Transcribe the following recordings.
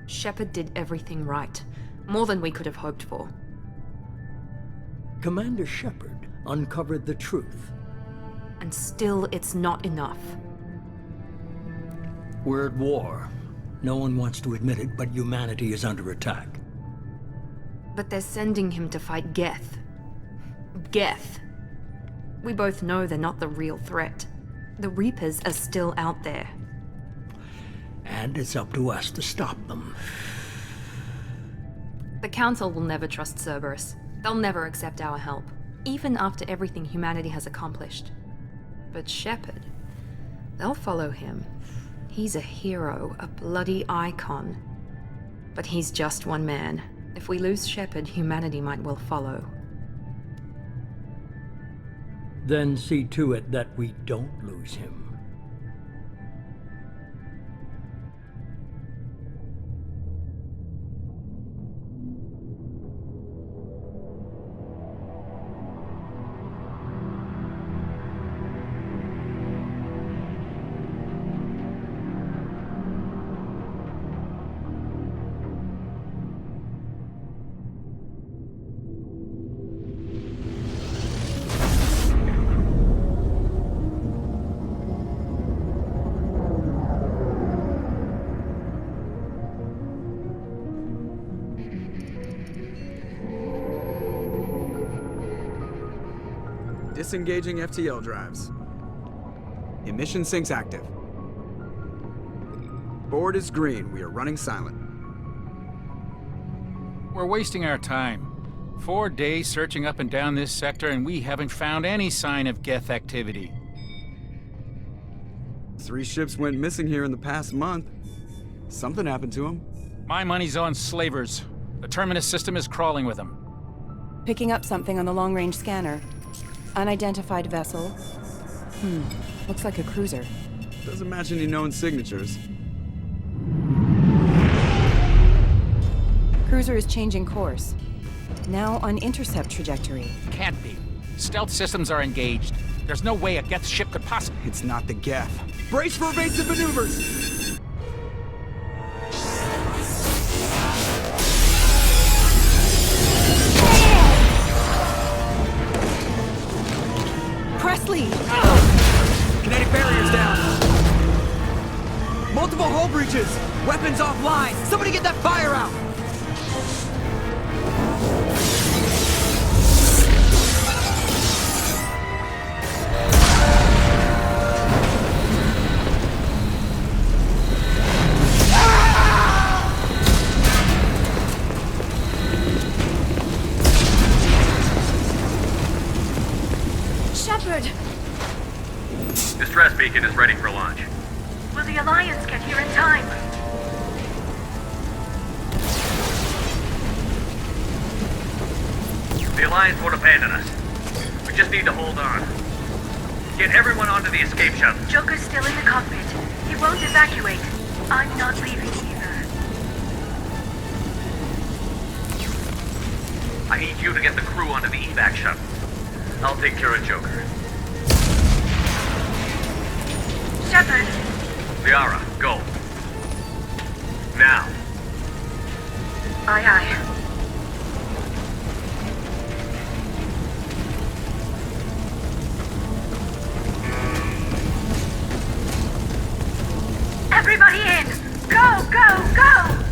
Shepard did everything right. More than we could have hoped for. Commander Shepard uncovered the truth. And still, it's not enough. We're at war. No one wants to admit it, but humanity is under attack. But they're sending him to fight Geth. Geth. We both know they're not the real threat. The Reapers are still out there. And it's up to us to stop them. The Council will never trust Cerberus. They'll never accept our help, even after everything humanity has accomplished. But Shepard, they'll follow him. He's a hero, a bloody icon. But he's just one man. If we lose Shepard, humanity might well follow. Then see to it that we don't lose him. Disengaging FTL drives. Emission sinks active. Board is green. We are running silent. We're wasting our time. 4 days searching up and down this sector, and we haven't found any sign of Geth activity. 3 ships went missing here in the past month. Something happened to them. My money's on slavers. The Terminus system is crawling with them. Picking up something on the long-range scanner. Unidentified vessel. Looks like a cruiser. Doesn't match any known signatures. Cruiser is changing course. Now on intercept trajectory. Can't be. Stealth systems are engaged. There's no way a Geth ship could possibly... It's not the Geth. Brace for evasive maneuvers! Presley! Kinetic barriers down! Multiple hull breaches! Weapons offline! Somebody get that fire out! Distress beacon is ready for launch. Will the Alliance get here in time? The Alliance won't abandon us. We just need to hold on. Get everyone onto the escape shuttle. Joker's still in the cockpit. He won't evacuate. I'm not leaving either. I need you to get the crew onto the evac shuttle. I'll take care of Joker. Shepard! Liara, go. Now. Aye, aye. Everybody in! Go, go, go!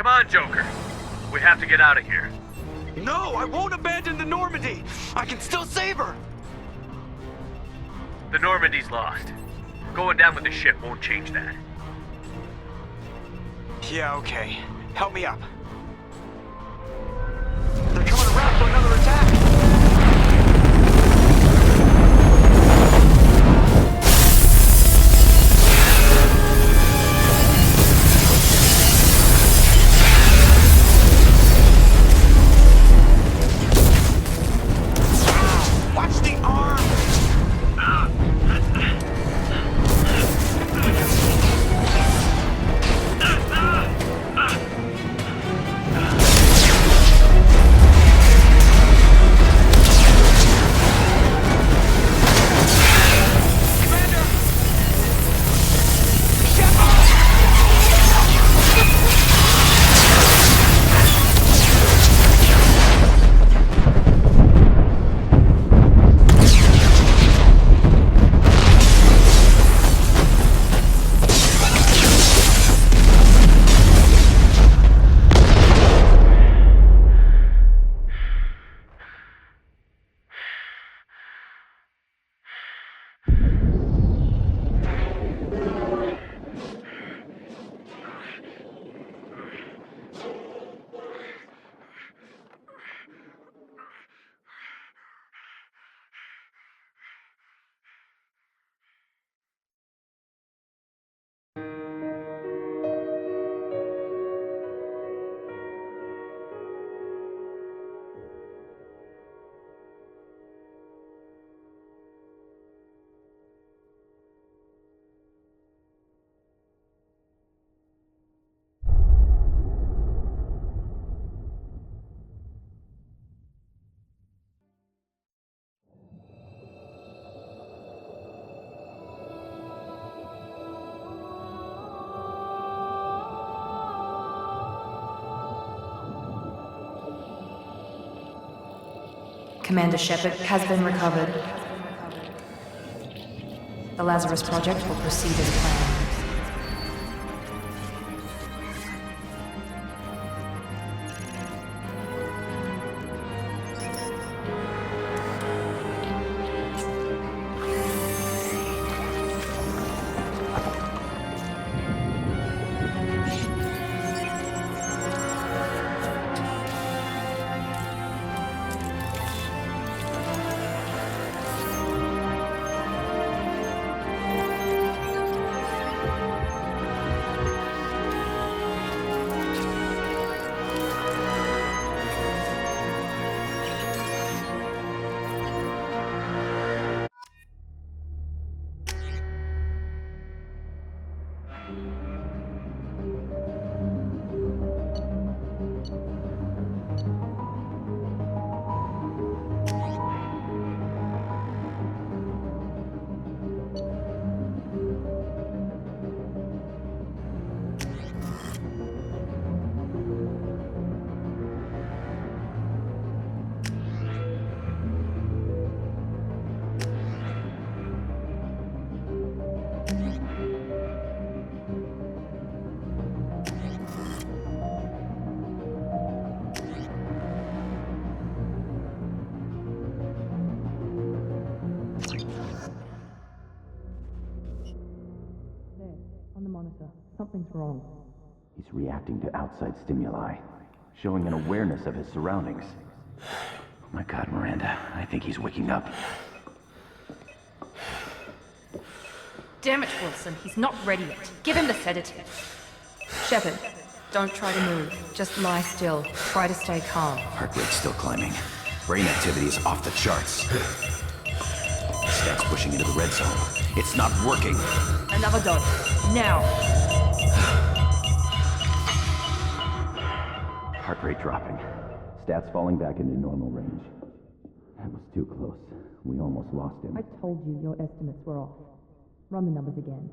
on, Joker. We have to get out of here. No, I won't abandon the Normandy. I can still save her. The Normandy's lost. Going down with the ship won't change that. Yeah, okay. Help me up. They're coming around for another attack. Watch the arm! Commander Shepard has been recovered. The Lazarus Project will proceed as planned. On the monitor. Something's wrong. He's reacting to outside stimuli, showing an awareness of his surroundings. Oh my God, Miranda, I think he's waking up. Damn it, Wilson. He's not ready yet. Give him the sedative. Shepard, don't try to move. Just lie still. Try to stay calm. Heart rate's still climbing. Brain activity is off the charts. Stats pushing into the red zone. It's not working. Another dose. Now. Heart rate dropping. Stats falling back into normal range. That was too close. We almost lost him. I told you your estimates were off. Run the numbers again.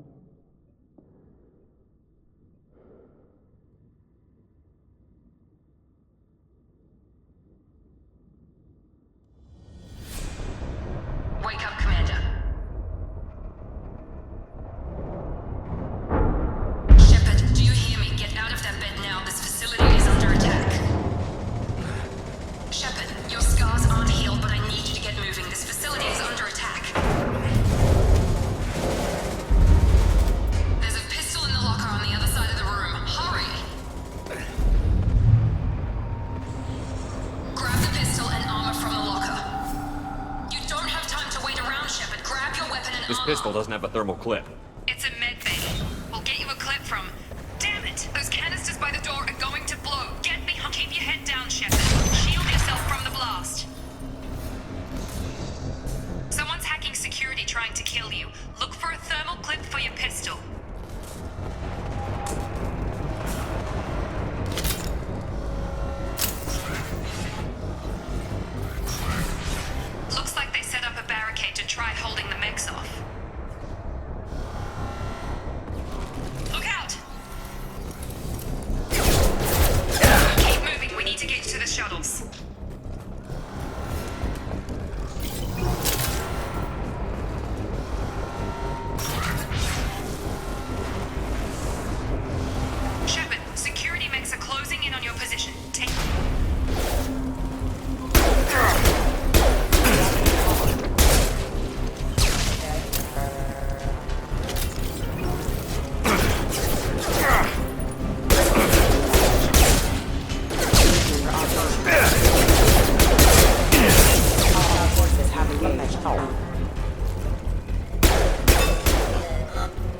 Wake up, Commander. Shepard, do you hear me? Get out of that bed now. This facility pistol doesn't have a thermal clip. It's a med bay. We'll get you a clip from... Damn it! Those canisters by the door are going to blow. Get behind. Keep your head down, Shepard. Shield yourself from the blast. Someone's hacking security trying to kill you. Look for a thermal clip for your pistol. Looks like they set up a barricade to try holding the mechs off. Look out! Keep moving, we need to get you to the shuttles. Shepard, security mechs are closing in on your position. Take...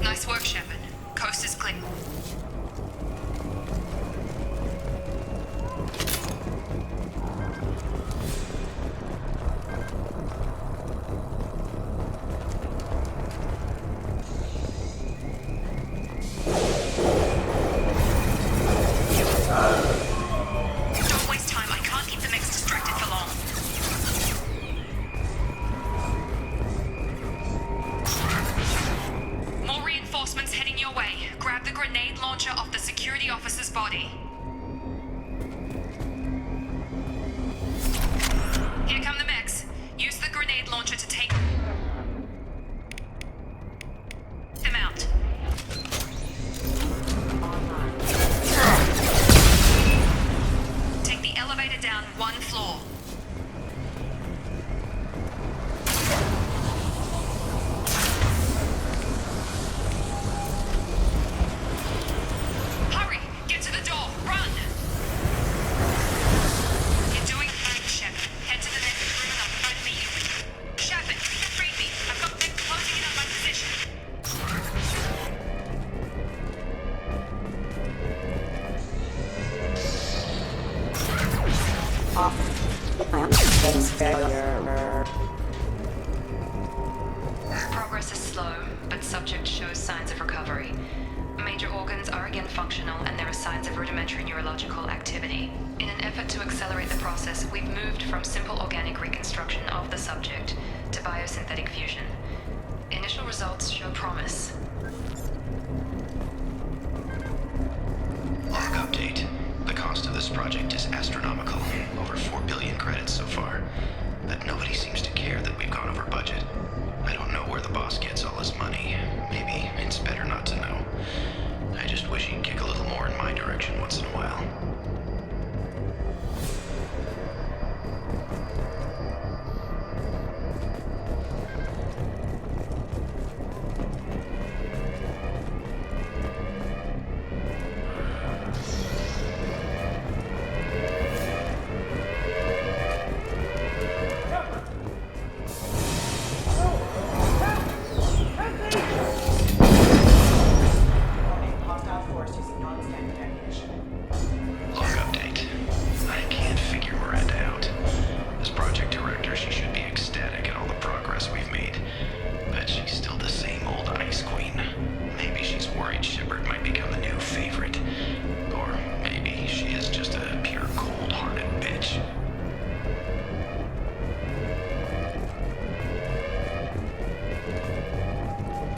Nice work, Shepard. Coast is clear. Don't waste time. I can't keep the mechs distracted for long. More reinforcements heading your way. Grab the grenade launcher off the security officer's body. Here come the mechs. Use the grenade launcher to take them out. Take the elevator down one floor. Hurry! Get to the door! Run! You're doing fine, Shepard. Head to the next room and I'll try to meet you. Shepard, read me. I've got them closing in on my position. Progress is slow, but subject shows signs of recovery. Major organs are again functional, and there are signs of rudimentary neurological activity. In an effort to accelerate the process, we've moved from simple organic reconstruction of the subject to biosynthetic fusion. Initial results show promise. Log update. The cost of this project is astronomical. Over 4 billion credits so far. But nobody seems to care that we've gone over budget. I don't know where the boss gets all his money. Maybe it's better not to know. I just wish he'd kick a little more in my direction once in a while.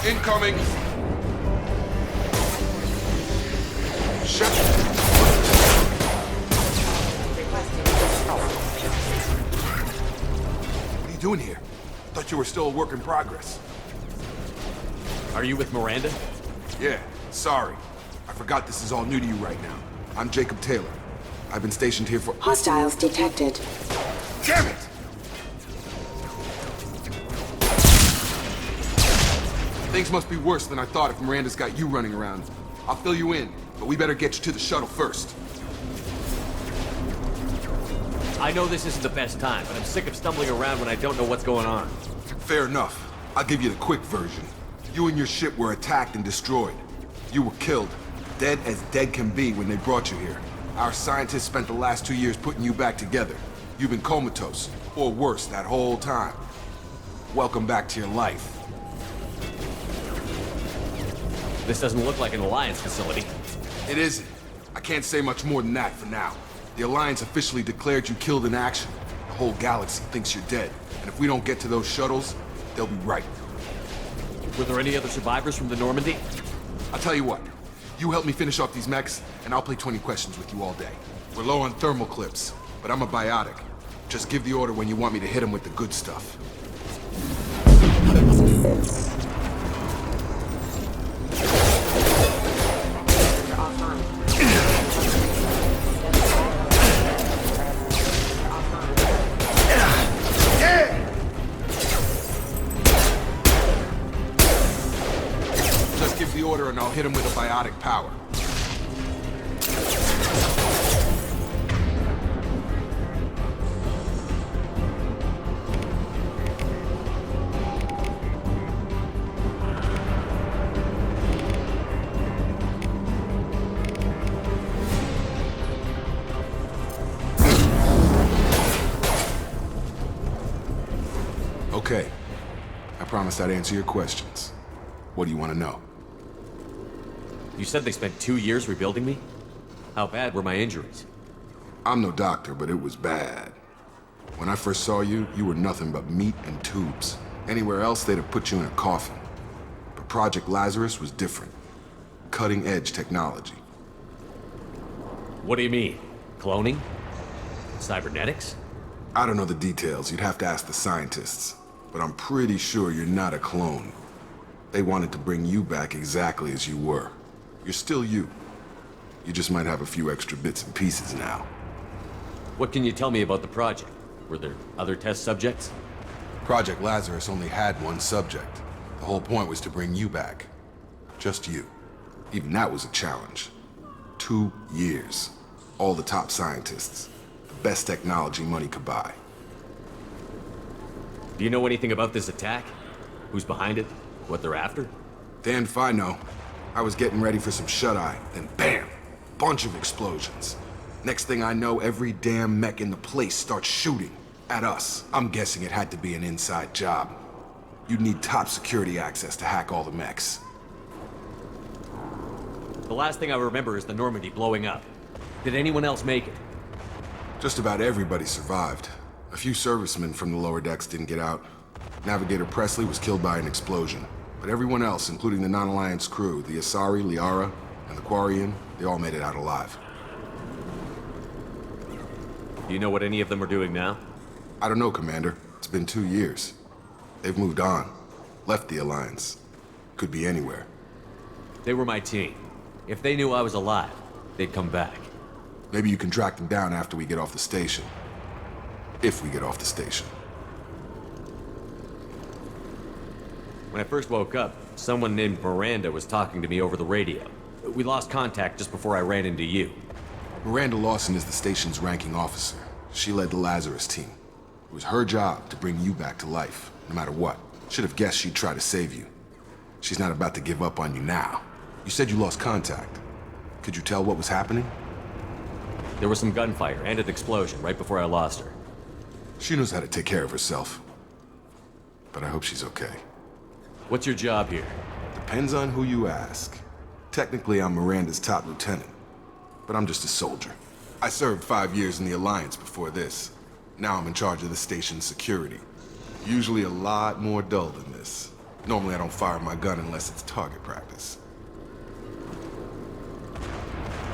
Incoming! Shut. What are you doing here? Thought you were still a work in progress. Are you with Miranda? Yeah, sorry. I forgot this is all new to you right now. I'm Jacob Taylor. I've been stationed here for— Hostiles detected. Damn it! Things must be worse than I thought if Miranda's got you running around. I'll fill you in, but we better get you to the shuttle first. I know this isn't the best time, but I'm sick of stumbling around when I don't know what's going on. Fair enough. I'll give you the quick version. You and your ship were attacked and destroyed. You were killed, dead as dead can be when they brought you here. Our scientists spent the last 2 years putting you back together. You've been comatose, or worse, that whole time. Welcome back to your life. This doesn't look like an Alliance facility. It isn't. I can't say much more than that for now. The Alliance officially declared you killed in action. The whole galaxy thinks you're dead. And if we don't get to those shuttles, they'll be right. Were there any other survivors from the Normandy? I'll tell you what. You help me finish off these mechs, and I'll play 20 questions with you all day. We're low on thermal clips, but I'm a biotic. Just give the order when you want me to hit them with the good stuff. Just give the order and I'll hit him with a biotic power. Okay. I promised I'd answer your questions. What do you want to know? You said they spent 2 years rebuilding me? How bad were my injuries? I'm no doctor, but it was bad. When I first saw you, you were nothing but meat and tubes. Anywhere else, they'd have put you in a coffin. But Project Lazarus was different. Cutting-edge technology. What do you mean? Cloning? Cybernetics? I don't know the details. You'd have to ask the scientists. But I'm pretty sure you're not a clone. They wanted to bring you back exactly as you were. You're still you. You just might have a few extra bits and pieces now. What can you tell me about the project? Were there other test subjects? Project Lazarus only had one subject. The whole point was to bring you back. Just you. Even that was a challenge. 2 years. All the top scientists. The best technology money could buy. Do you know anything about this attack? Who's behind it? What they're after? Damned if I know. I was getting ready for some shut-eye, then bam! Bunch of explosions. Next thing I know, every damn mech in the place starts shooting. At us. I'm guessing it had to be an inside job. You'd need top security access to hack all the mechs. The last thing I remember is the Normandy blowing up. Did anyone else make it? Just about everybody survived. A few servicemen from the lower decks didn't get out. Navigator Presley was killed by an explosion. But everyone else, including the non-Alliance crew, the Asari, Liara, and the Quarian, they all made it out alive. Do you know what any of them are doing now? I don't know, Commander. It's been 2 years. They've moved on. Left the Alliance. Could be anywhere. They were my team. If they knew I was alive, they'd come back. Maybe you can track them down after we get off the station. If we get off the station. When I first woke up, someone named Miranda was talking to me over the radio. We lost contact just before I ran into you. Miranda Lawson is the station's ranking officer. She led the Lazarus team. It was her job to bring you back to life, no matter what. Should have guessed she'd try to save you. She's not about to give up on you now. You said you lost contact. Could you tell what was happening? There was some gunfire and an explosion right before I lost her. She knows how to take care of herself. But I hope she's okay. What's your job here? Depends on who you ask. Technically, I'm Miranda's top lieutenant. But I'm just a soldier. I served 5 years in the Alliance before this. Now I'm in charge of the station's security. Usually a lot more dull than this. Normally I don't fire my gun unless it's target practice.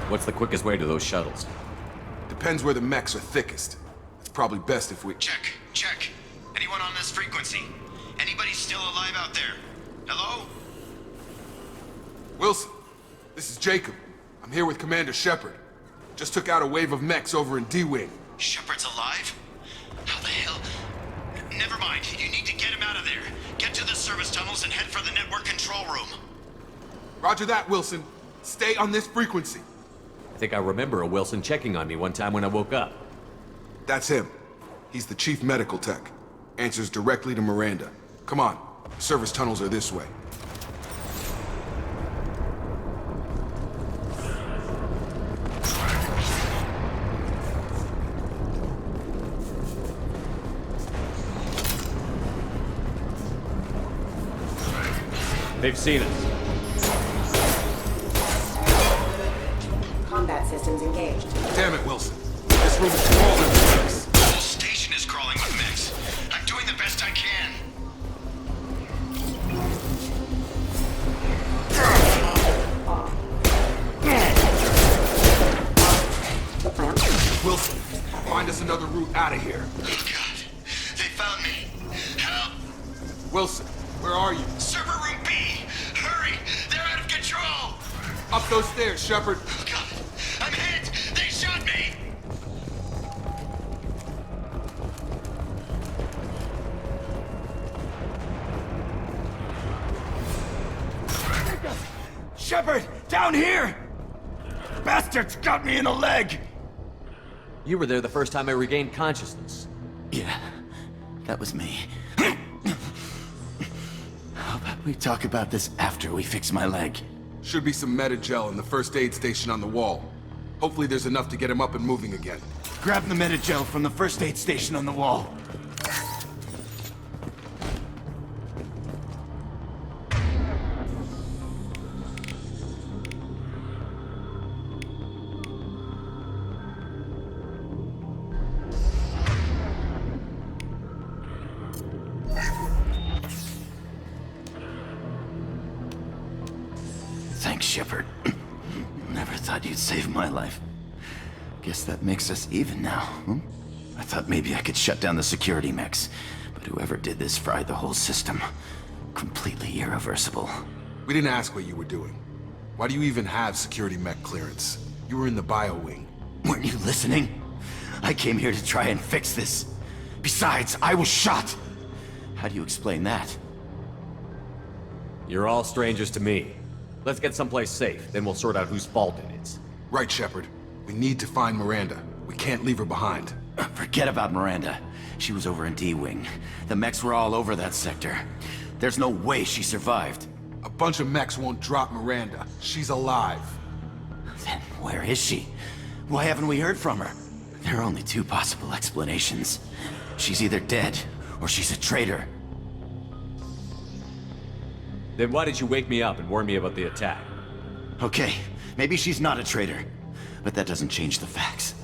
What's the quickest way to those shuttles? Depends where the mechs are thickest. It's probably best if we... Check. Anyone on this frequency? Anybody still alive out there? Hello? Wilson, this is Jacob. I'm here with Commander Shepard. Just took out a wave of mechs over in D-Wing. Shepard's alive? How the hell? Never mind. You need to get him out of there. Get to the service tunnels and head for the network control room. Roger that, Wilson. Stay on this frequency. I think I remember a Wilson checking on me one time when I woke up. That's him. He's the chief medical tech. Answers directly to Miranda. Come on, Service tunnels are this way. They've seen us. Combat systems engaged. Damn it, Wilson. This room is crawling with mechs. The whole station is crawling with mechs. I'm doing the best I can. Wilson, find us another route out of here. Oh, God. They found me. Help! Wilson, where are you? Server room B! Hurry! They're out of control! Up those stairs, Shepard. Oh, God. I'm hit! They shot me! Shepard! Down here! Bastards got me in the leg! You were there the first time I regained consciousness. Yeah, that was me. How about we talk about this after we fix my leg? Should be some meta-gel in the first aid station on the wall. Hopefully there's enough to get him up and moving again. Grab the meta-gel from the first aid station on the wall. Thanks, Shepard. Never thought you'd save my life. Guess that makes us even now, hmm? I thought maybe I could shut down the security mechs, but whoever did this fried the whole system. Completely irreversible. We didn't ask what you were doing. Why do you even have security mech clearance? You were in the bio wing. Weren't you listening? I came here to try and fix this. Besides, I was shot. How do you explain that? You're all strangers to me. Let's get someplace safe, then we'll sort out whose fault it is. Right, Shepard. We need to find Miranda. We can't leave her behind. Forget about Miranda. She was over in D-Wing. The mechs were all over that sector. There's no way she survived. A bunch of mechs won't drop Miranda. She's alive. Then where is she? Why haven't we heard from her? There are only two possible explanations. She's either dead, or she's a traitor. Then why did you wake me up and warn me about the attack? Okay, maybe she's not a traitor. But that doesn't change the facts.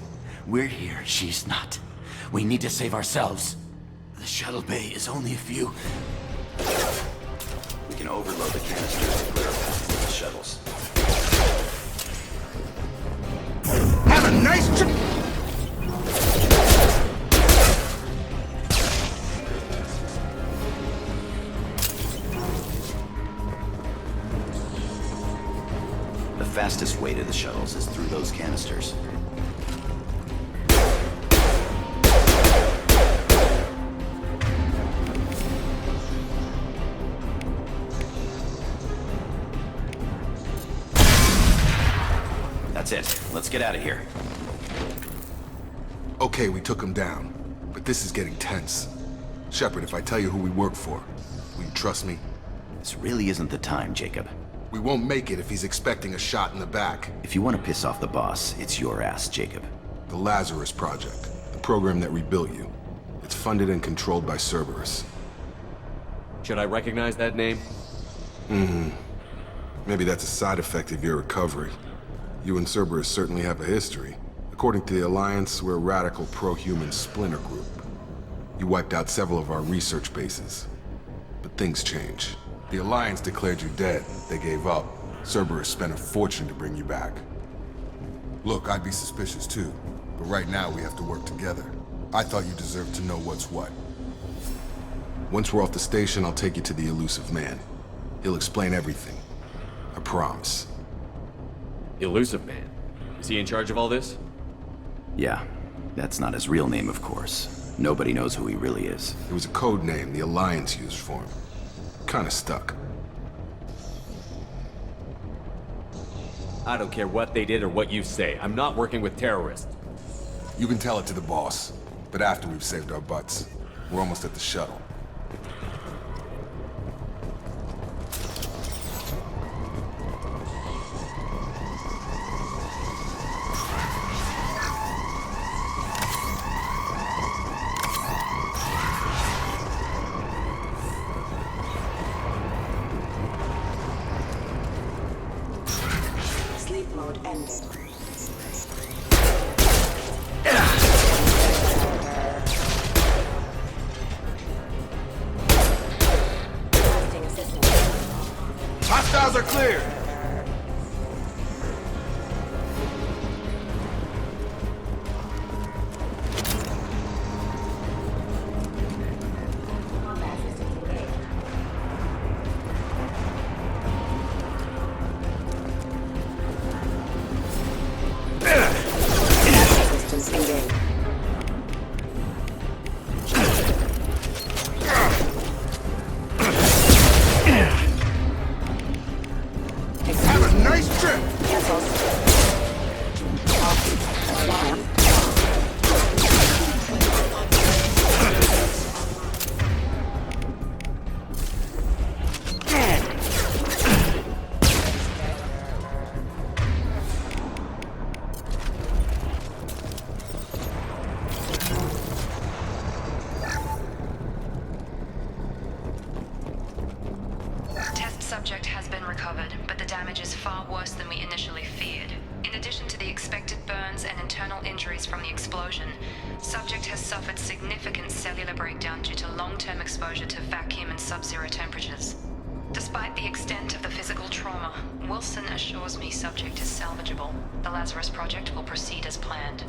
We're here, she's not. We need to save ourselves. The shuttle bay is only a few... We can overload the canisters to clear a path to the shuttles. Have a nice trip! The fastest way to the shuttles is through those canisters. That's it. Let's get out of here. Okay, we took him down. But this is getting tense. Shepard, if I tell you who we work for, will you trust me? This really isn't the time, Jacob. We won't make it if he's expecting a shot in the back. If you want to piss off the boss, it's your ass, Jacob. The Lazarus Project, the program that rebuilt you. It's funded and controlled by Cerberus. Should I recognize that name? Maybe that's a side effect of your recovery. You and Cerberus certainly have a history. According to the Alliance, we're a radical pro-human splinter group. You wiped out several of our research bases. But things change. The Alliance declared you dead. They gave up. Cerberus spent a fortune to bring you back. Look, I'd be suspicious too. But right now we have to work together. I thought you deserved to know what's what. Once we're off the station, I'll take you to the elusive man. He'll explain everything. I promise. Elusive Man? Is he in charge of all this? Yeah. That's not his real name, of course. Nobody knows who he really is. It was a code name the Alliance used for him. Kinda stuck. I don't care what they did or what you say. I'm not working with terrorists. You can tell it to the boss, but after we've saved our butts. We're almost at the shuttle. mode ended. Requesting assistance. Hostiles are clear! Subject has been recovered, but the damage is far worse than we initially feared. In addition to the expected burns and internal injuries from the explosion, subject has suffered significant cellular breakdown due to long-term exposure to vacuum and sub-zero temperatures. Despite the extent of the physical trauma, Wilson assures me subject is salvageable. The Lazarus Project will proceed as planned.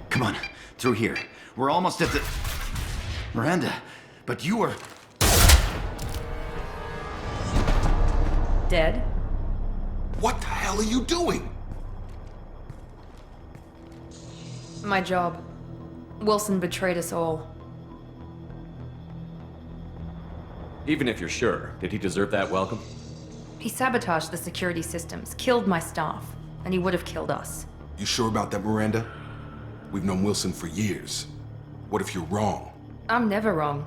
Come on, through here. We're almost at the... Miranda, but you were... Dead? What the hell are you doing? My job. Wilson betrayed us all. Even if you're sure, did he deserve that welcome? He sabotaged the security systems, killed my staff, and he would have killed us. You sure about that, Miranda? We've known Wilson for years. What if you're wrong? I'm never wrong.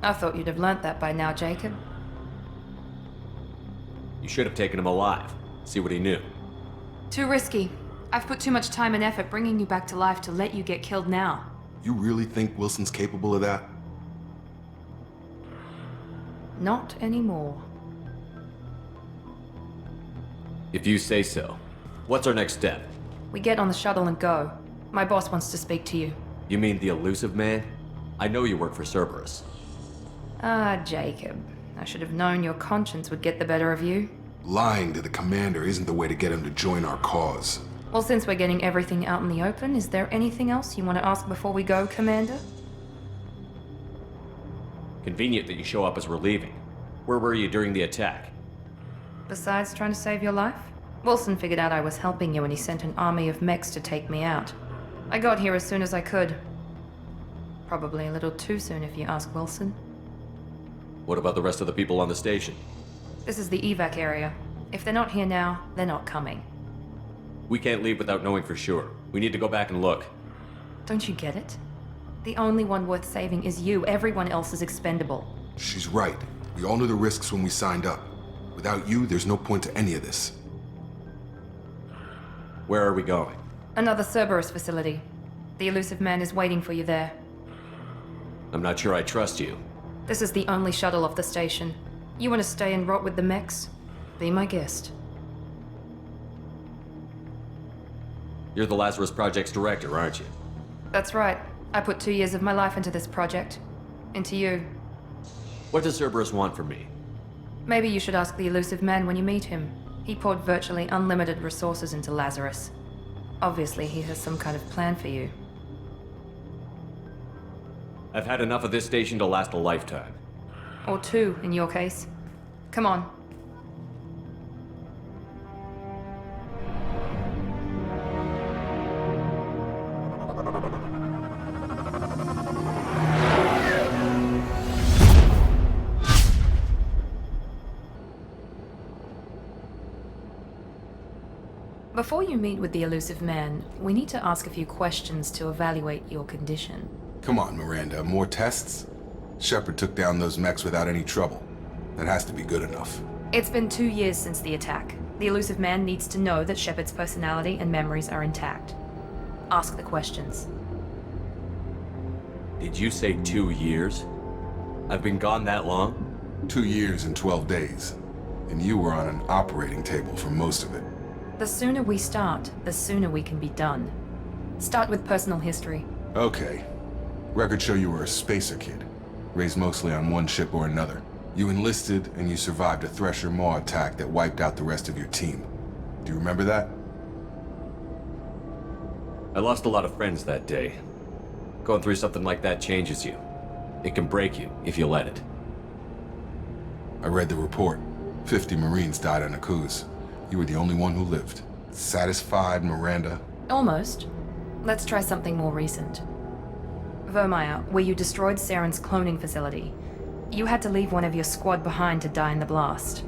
I thought you'd have learnt that by now, Jacob. You should have taken him alive. See what he knew. Too risky. I've put too much time and effort bringing you back to life to let you get killed now. You really think Wilson's capable of that? Not anymore. If you say so. What's our next step? We get on the shuttle and go. My boss wants to speak to you. You mean the elusive man? I know you work for Cerberus. Ah, Jacob. I should have known your conscience would get the better of you. Lying to the commander isn't the way to get him to join our cause. Well, since we're getting everything out in the open, is there anything else you want to ask before we go, Commander? Convenient that you show up as we're leaving. Where were you during the attack? Besides trying to save your life? Wilson figured out I was helping you and he sent an army of mechs to take me out. I got here as soon as I could. Probably a little too soon if you ask Wilson. What about the rest of the people on the station? This is the evac area. If they're not here now, they're not coming. We can't leave without knowing for sure. We need to go back and look. Don't you get it? The only one worth saving is you. Everyone else is expendable. She's right. We all knew the risks when we signed up. Without you, there's no point to any of this. Where are we going? Another Cerberus facility. The elusive man is waiting for you there. I'm not sure I trust you. This is the only shuttle off the station. You want to stay and rot with the mechs? Be my guest. You're the Lazarus Project's director, aren't you? That's right. I put 2 years of my life into this project. Into you. What does Cerberus want from me? Maybe you should ask the elusive man when you meet him. He poured virtually unlimited resources into Lazarus. Obviously, he has some kind of plan for you. I've had enough of this station to last a lifetime. Or 2, in your case. Come on. Before you meet with the elusive man, we need to ask a few questions to evaluate your condition. Come on, Miranda. More tests? Shepard took down those mechs without any trouble. That has to be good enough. It's been 2 years since the attack. The elusive man needs to know that Shepard's personality and memories are intact. Ask the questions. Did you say 2 years? I've been gone that long? 2 years and 12 days. And you were on an operating table for most of it. The sooner we start, the sooner we can be done. Start with personal history. Okay. Records show you were a spacer kid, raised mostly on one ship or another. You enlisted and you survived a Thresher Maw attack that wiped out the rest of your team. Do you remember that? I lost a lot of friends that day. Going through something like that changes you. It can break you if you let it. I read the report. 50 Marines died on a cruise. You were the only one who lived. Satisfied, Miranda? Almost. Let's try something more recent. Vermeer, where you destroyed Saren's cloning facility. You had to leave one of your squad behind to die in the blast.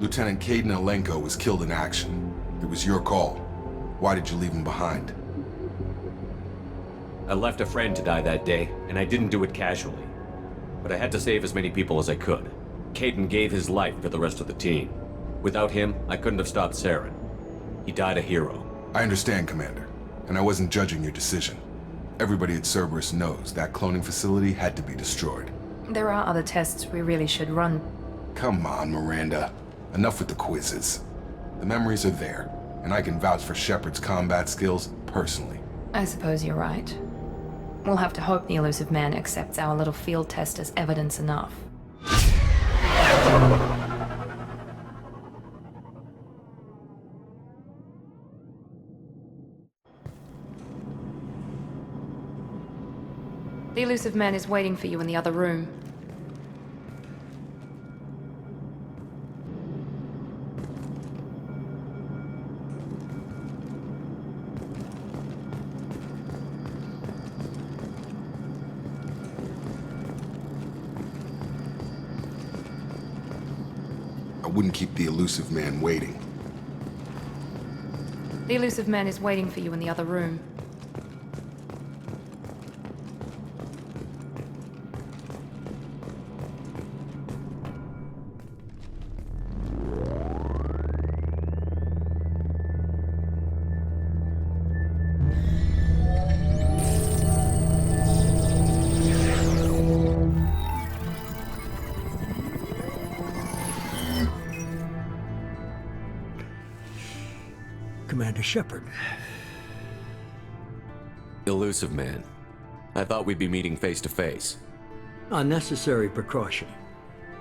Lieutenant Caden Alenko was killed in action. It was your call. Why did you leave him behind? I left a friend to die that day, and I didn't do it casually. But I had to save as many people as I could. Caden gave his life for the rest of the team. Without him, I couldn't have stopped Saren. He died a hero. I understand, Commander. And I wasn't judging your decision. Everybody at Cerberus knows that cloning facility had to be destroyed. There are other tests we really should run. Come on, Miranda. Enough with the quizzes. The memories are there, and I can vouch for Shepard's combat skills personally. I suppose you're right. We'll have to hope the elusive man accepts our little field test as evidence enough. The elusive man is waiting for you in the other room. I wouldn't keep the elusive man waiting. The elusive man is waiting for you in the other room. Commander Shepard. Elusive man. I thought we'd be meeting face to face. Unnecessary precaution.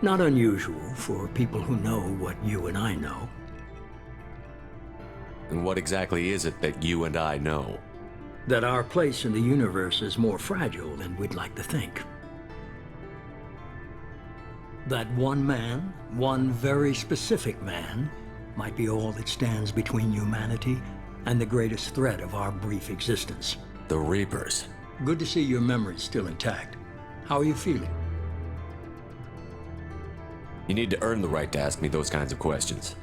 Not unusual for people who know what you and I know. And what exactly is it that you and I know? That our place in the universe is more fragile than we'd like to think. That one man, one very specific man, might be all that stands between humanity and the greatest threat of our brief existence. The Reapers. Good to see your memory's still intact. How are you feeling? You need to earn the right to ask me those kinds of questions.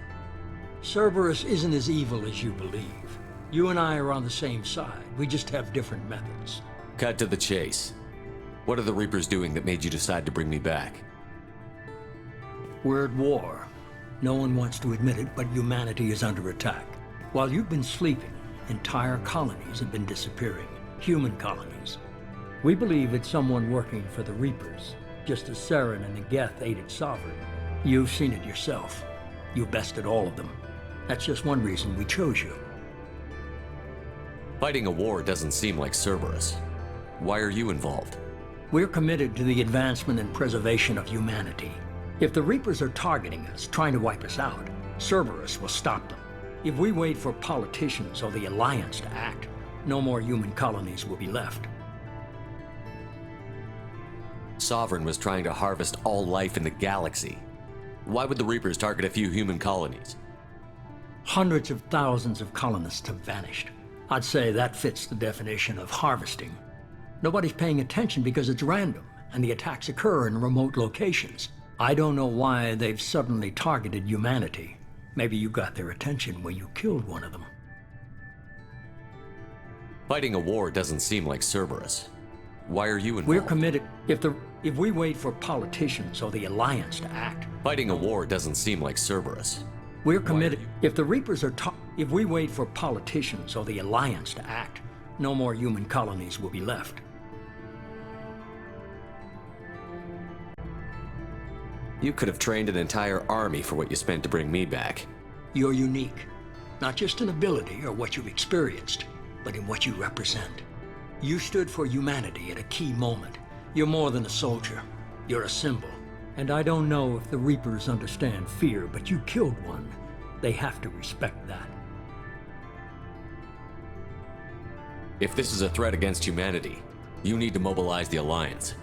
Cerberus isn't as evil as you believe. You and I are on the same side. We just have different methods. Cut to the chase. What are the Reapers doing that made you decide to bring me back? We're at war. No one wants to admit it, but humanity is under attack. While you've been sleeping, entire colonies have been disappearing. Human colonies. We believe it's someone working for the Reapers, just as Saren and the Geth aided Sovereign. You've seen it yourself. You bested all of them. That's just one reason we chose you. Fighting a war doesn't seem like Cerberus. Why are you involved? We're committed to the advancement and preservation of humanity. If the Reapers are targeting us, trying to wipe us out, Cerberus will stop them. If we wait for politicians or the Alliance to act, no more human colonies will be left. Sovereign was trying to harvest all life in the galaxy. Why would the Reapers target a few human colonies? Hundreds of thousands of colonists have vanished. I'd say that fits the definition of harvesting. Nobody's paying attention because it's random, and the attacks occur in remote locations. I don't know why they've suddenly targeted humanity. Maybe you got their attention when you killed one of them. Fighting a war doesn't seem like Cerberus. Why are you involved? We're committed. If we wait for politicians or the Alliance to act, Fighting a war doesn't seem like Cerberus. we're committed. If the Reapers are if we wait for politicians or the Alliance to act, no more human colonies will be left. You could have trained an entire army for what you spent to bring me back. You're unique, not just in ability or what you've experienced, but in what you represent. You stood for humanity at a key moment. You're more than a soldier. You're a symbol. And I don't know if the Reapers understand fear, but you killed one. They have to respect that. If this is a threat against humanity, you need to mobilize the Alliance.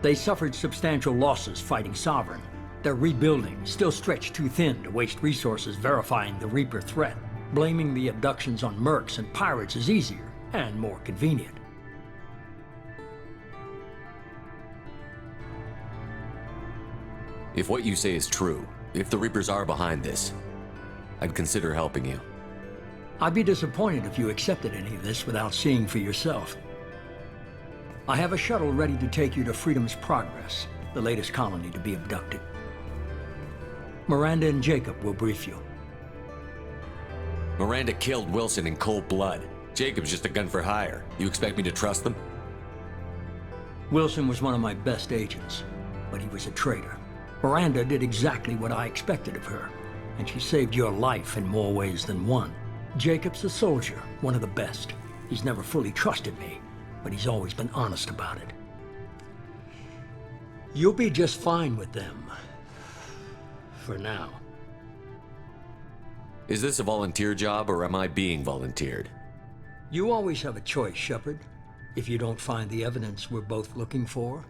They suffered substantial losses fighting Sovereign. Their rebuilding, still stretched too thin to waste resources verifying the Reaper threat. Blaming the abductions on mercs and pirates is easier and more convenient. If what you say is true, if the Reapers are behind this, I'd consider helping you. I'd be disappointed if you accepted any of this without seeing for yourself. I have a shuttle ready to take you to Freedom's Progress, the latest colony to be abducted. Miranda and Jacob will brief you. Miranda killed Wilson in cold blood. Jacob's just a gun for hire. You expect me to trust them? Wilson was one of my best agents, but he was a traitor. Miranda did exactly what I expected of her, and she saved your life in more ways than one. Jacob's a soldier, one of the best. He's never fully trusted me, but he's always been honest about it. You'll be just fine with them. For now. Is this a volunteer job, or am I being volunteered? You always have a choice, Shepard. If you don't find the evidence we're both looking for,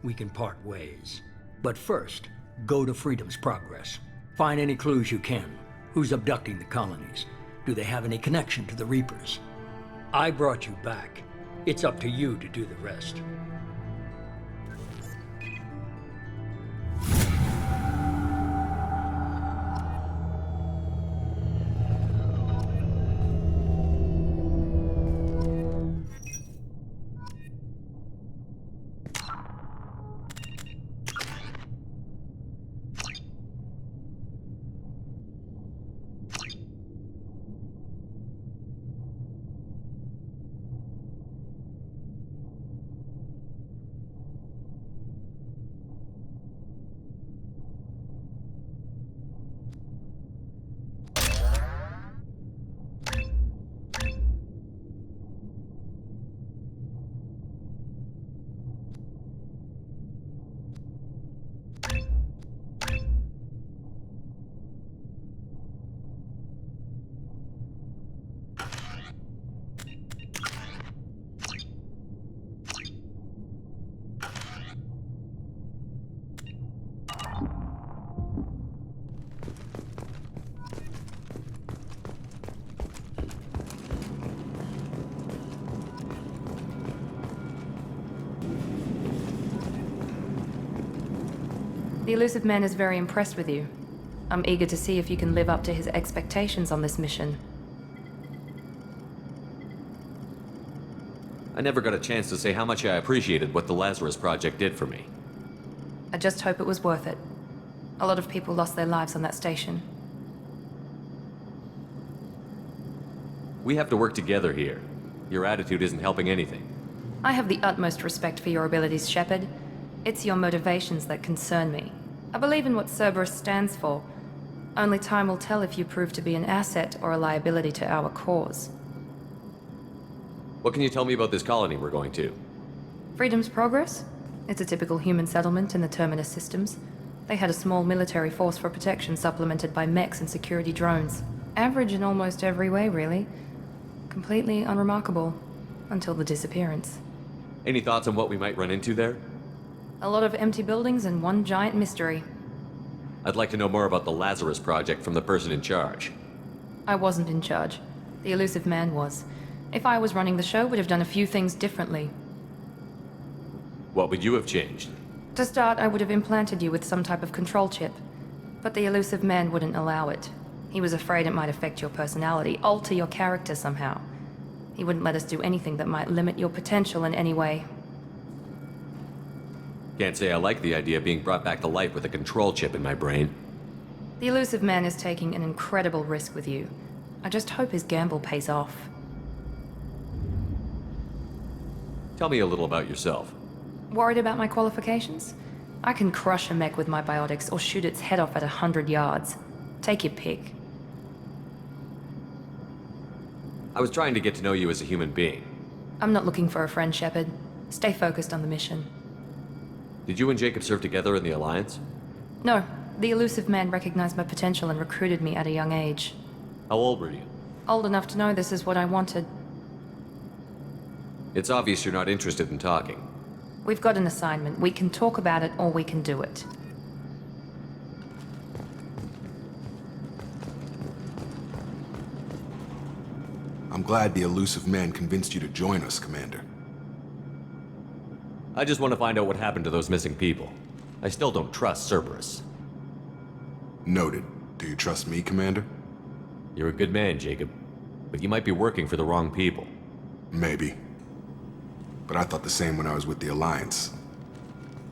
we can part ways. But first, go to Freedom's Progress. Find any clues you can. Who's abducting the colonies? Do they have any connection to the Reapers? I brought you back. It's up to you to do the rest. The elusive man is very impressed with you. I'm eager to see if you can live up to his expectations on this mission. I never got a chance to say how much I appreciated what the Lazarus Project did for me. I just hope it was worth it. A lot of people lost their lives on that station. We have to work together here. Your attitude isn't helping anything. I have the utmost respect for your abilities, Shepard. It's your motivations that concern me. I believe in what Cerberus stands for. Only time will tell if you prove to be an asset or a liability to our cause. What can you tell me about this colony we're going to? Freedom's Progress? It's a typical human settlement in the Terminus systems. They had a small military force for protection supplemented by mechs and security drones. Average in almost every way, really. Completely unremarkable. Until the disappearance. Any thoughts on what we might run into there? A lot of empty buildings and one giant mystery. I'd like to know more about the Lazarus Project from the person in charge. I wasn't in charge. The elusive man was. If I was running the show, would have done a few things differently. What would you have changed? To start, I would have implanted you with some type of control chip. But the elusive man wouldn't allow it. He was afraid it might affect your personality, alter your character somehow. He wouldn't let us do anything that might limit your potential in any way. Can't say I like the idea of being brought back to life with a control chip in my brain. The elusive man is taking an incredible risk with you. I just hope his gamble pays off. Tell me a little about yourself. Worried about my qualifications? I can crush a mech with my biotics or shoot its head off at 100 yards. Take your pick. I was trying to get to know you as a human being. I'm not looking for a friend, Shepard. Stay focused on the mission. Did you and Jacob serve together in the Alliance? No, the elusive man recognized my potential and recruited me at a young age. How old were you? Old enough to know this is what I wanted. It's obvious you're not interested in talking. We've got an assignment. We can talk about it or we can do it. I'm glad the elusive man convinced you to join us, Commander. I just want to find out what happened to those missing people. I still don't trust Cerberus. Noted. Do you trust me, Commander? You're a good man, Jacob. But you might be working for the wrong people. Maybe. But I thought the same when I was with the Alliance.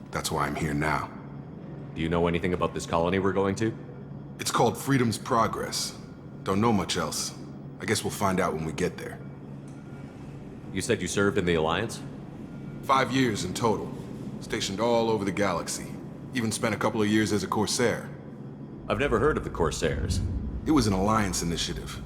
That's why I'm here now. Do you know anything about this colony we're going to? It's called Freedom's Progress. Don't know much else. I guess we'll find out when we get there. You said you served in the Alliance? 5 years in total. Stationed all over the galaxy. Even spent a couple of years as a Corsair. I've never heard of the Corsairs. It was an Alliance initiative.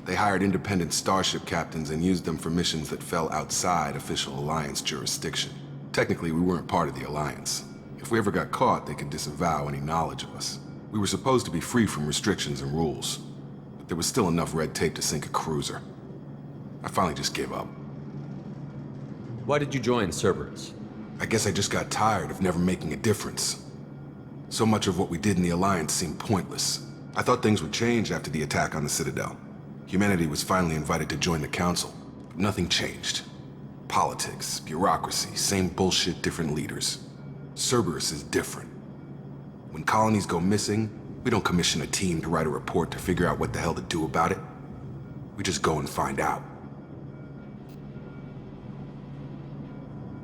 They hired independent starship captains and used them for missions that fell outside official Alliance jurisdiction. Technically, we weren't part of the Alliance. If we ever got caught, they could disavow any knowledge of us. We were supposed to be free from restrictions and rules. But there was still enough red tape to sink a cruiser. I finally just gave up. Why did you join Cerberus? I guess I just got tired of never making a difference. So much of what we did in the Alliance seemed pointless. I thought things would change after the attack on the Citadel. Humanity was finally invited to join the Council, but nothing changed. Politics, bureaucracy, same bullshit, different leaders. Cerberus is different. When colonies go missing, we don't commission a team to write a report to figure out what the hell to do about it. We just go and find out.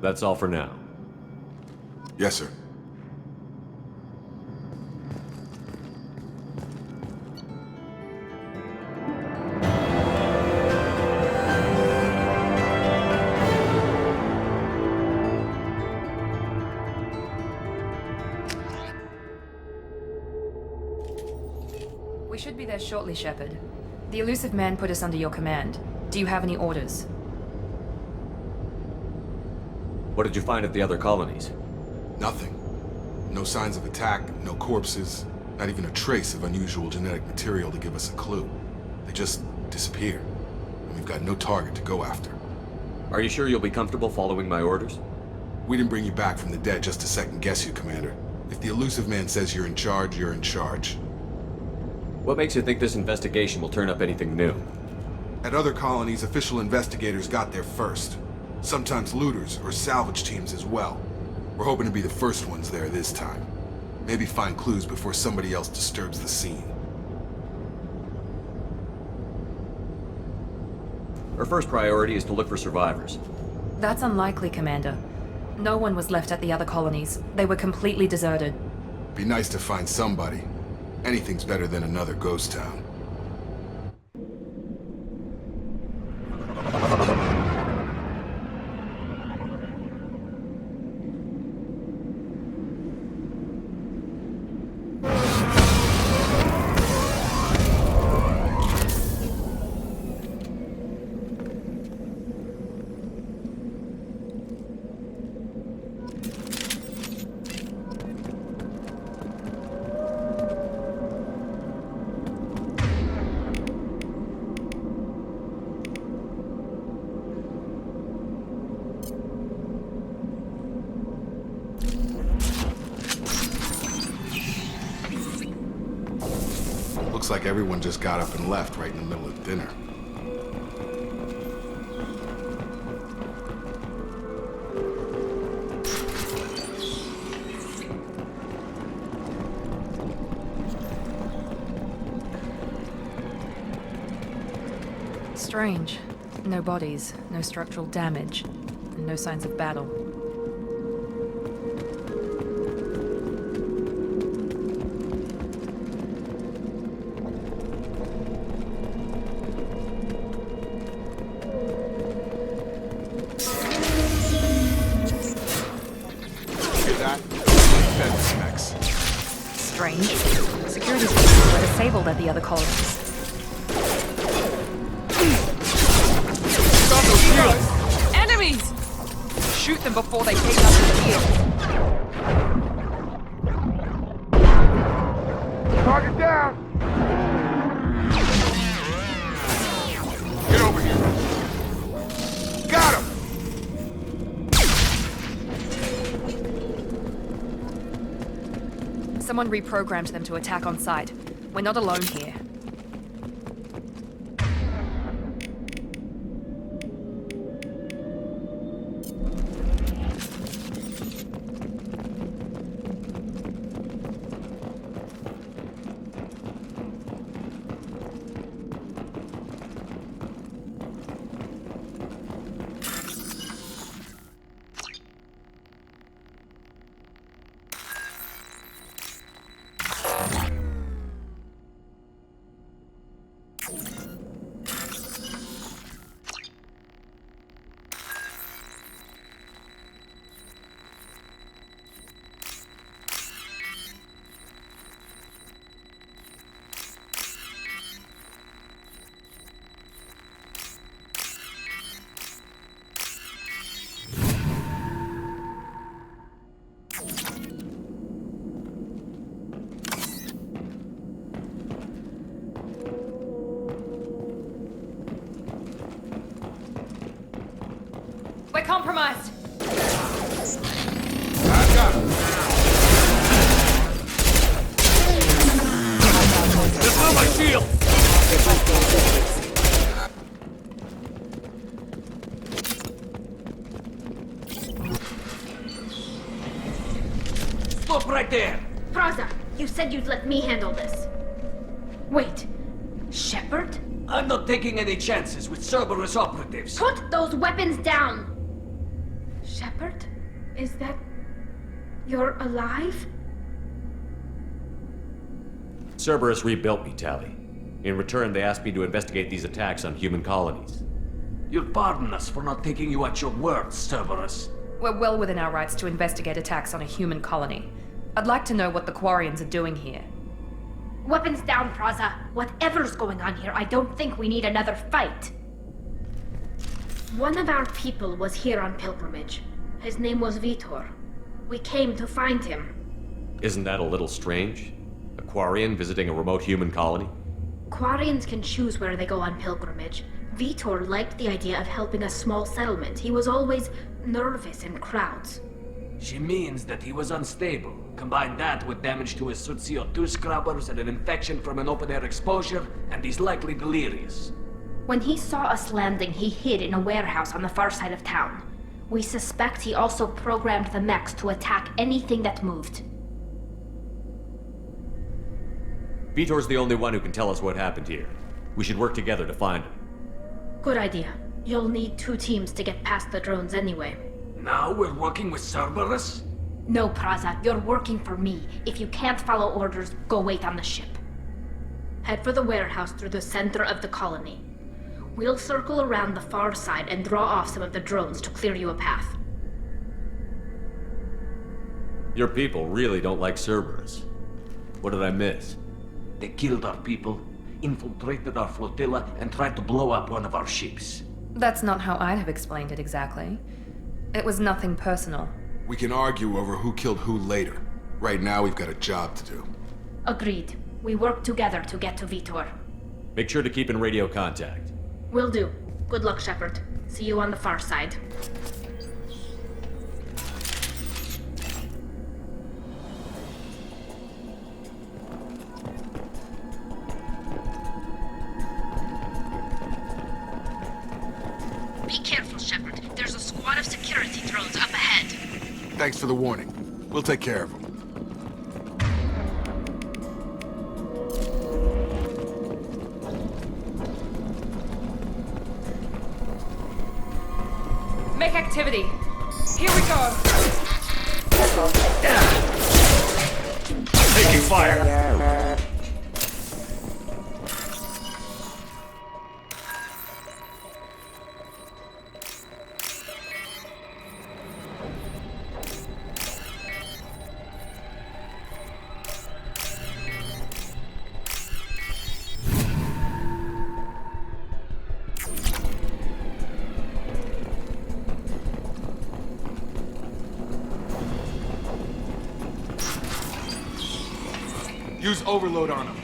That's all for now. Yes, sir. We should be there shortly, Shepard. The elusive man put us under your command. Do you have any orders? What did you find at the other colonies? Nothing. No signs of attack, no corpses, not even a trace of unusual genetic material to give us a clue. They just disappear, and we've got no target to go after. Are you sure you'll be comfortable following my orders? We didn't bring you back from the dead just to second-guess you, Commander. If the elusive man says you're in charge, you're in charge. What makes you think this investigation will turn up anything new? At other colonies, official investigators got there first. Sometimes looters or salvage teams as well. We're hoping to be the first ones there this time. Maybe find clues before somebody else disturbs the scene. Our first priority is to look for survivors. That's unlikely, Commander. No one was left at the other colonies. They were completely deserted. Be nice to find somebody. Anything's better than another ghost town. Looks like everyone just got up and left right in the middle of dinner. Strange. No bodies, no structural damage, and no signs of battle. strange. Security systems were disabled at the other colonies. Stop those shields! Enemies! Shoot them before they take out the shield. Target down! Get over here. Got him! Someone reprogrammed them to attack on sight. We're not alone here. We're compromised. I got him. That's not my shield! Stop right there! Praza, you said you'd let me handle this. Wait, Shepard? I'm not taking any chances with Cerberus operatives. Put those weapons down! Shepard? Is that... you're alive? Cerberus rebuilt me, Tally. In return, they asked me to investigate these attacks on human colonies. You'll pardon us for not taking you at your word, Cerberus. We're well within our rights to investigate attacks on a human colony. I'd like to know what the Quarians are doing here. Weapons down, Praza. Whatever's going on here, I don't think we need another fight. One of our people was here on pilgrimage. His name was Vitor. We came to find him. Isn't that a little strange? A Quarian visiting a remote human colony? Quarians can choose where they go on pilgrimage. Vitor liked the idea of helping a small settlement. He was always nervous in crowds. She means that he was unstable. Combine that with damage to his suit CO2 scrubbers and an infection from an open-air exposure, and he's likely delirious. When he saw us landing, he hid in a warehouse on the far side of town. We suspect he also programmed the mechs to attack anything that moved. Vitor's the only one who can tell us what happened here. We should work together to find him. Good idea. You'll need 2 teams to get past the drones anyway. Now we're working with Cerberus? No, Praza, you're working for me. If you can't follow orders, go wait on the ship. Head for the warehouse through the center of the colony. We'll circle around the far side and draw off some of the drones to clear you a path. Your people really don't like Cerberus. What did I miss? They killed our people, infiltrated our flotilla, and tried to blow up one of our ships. That's not how I'd have explained it exactly. It was nothing personal. We can argue over who killed who later. Right now, we've got a job to do. Agreed. We work together to get to Vitor. Make sure to keep in radio contact. Will do. Good luck, Shepard. See you on the far side. Be careful, Shepard. There's a squad of security drones up ahead. Thanks for the warning. We'll take care of them. Make activity. Here we go. Taking fire. Use overload on him.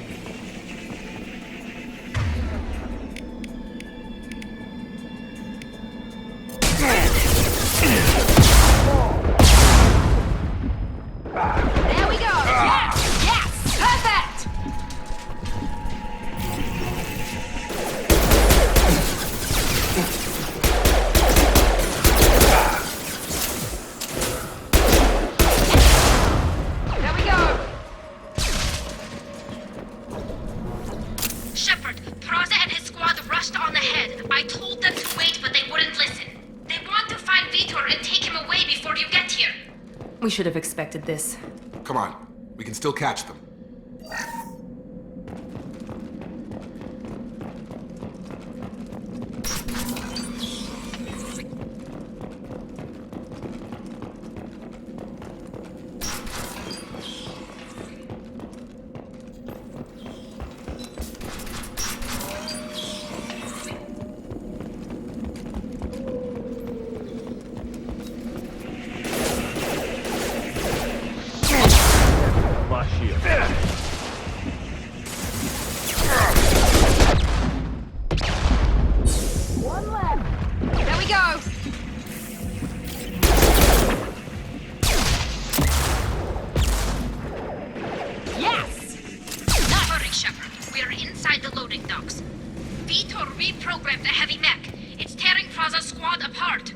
There we go! Yes! Yes! Perfect! There we go! Shepard, Praza and his squad rushed on ahead. I told them to wait, but they wouldn't listen. They want to find Vitor and take him away before you get here. We should have expected this. Come on, we can still catch them. One left. There we go. Yes! Not hurry, Shepard. We are inside the loading docks. Vitor reprogrammed the heavy mech. It's tearing Praza's squad apart.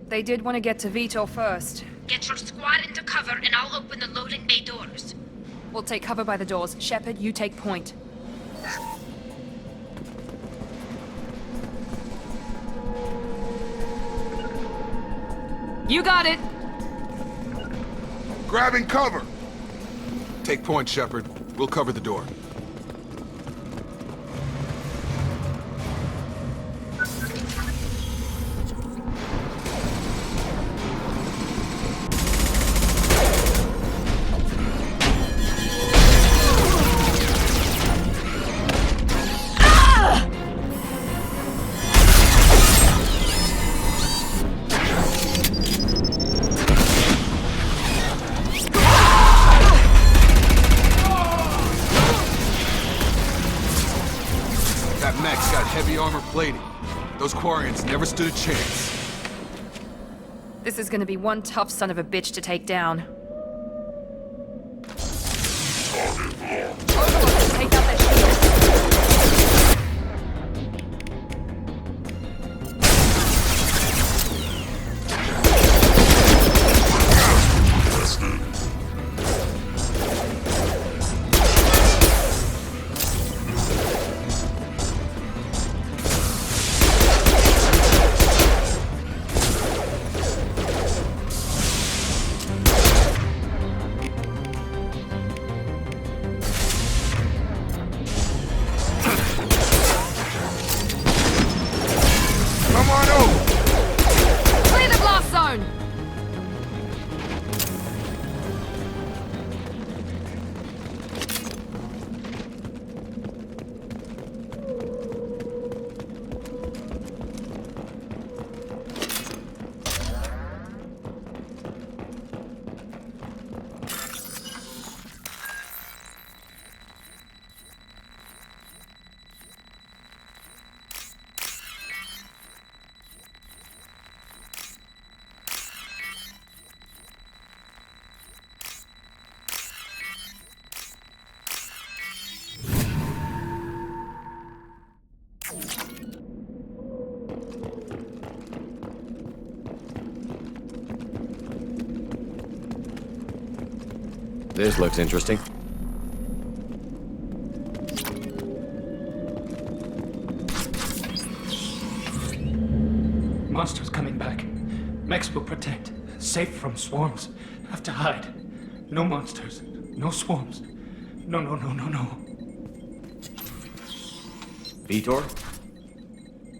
They did want to get to Vitor first. Get your squad into cover and I'll open the loading bay doors. We'll take cover by the doors. Shepard, you take point. You got it! Grabbing cover! Take point, Shepard. We'll cover the door. Heavy armor plating. Those Quarians never stood a chance. This is gonna be one tough son of a bitch to take down. Overlord, take out their shields. This looks interesting. Monsters coming back. Mechs will protect. Safe from swarms. Have to hide. No monsters. No swarms. No. Vitor?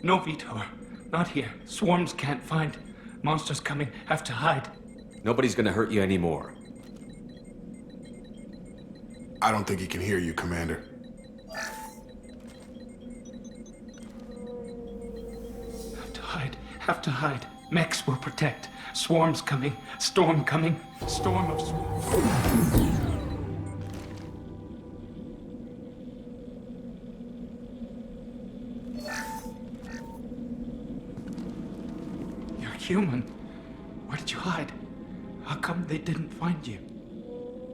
No Vitor. Not here. Swarms can't find. Monsters coming. Have to hide. Nobody's gonna hurt you anymore. I don't think he can hear you, Commander. Have to hide. Mechs will protect. Swarms coming. Storm coming. Storm of swarms. human. Where did you hide? How come they didn't find you?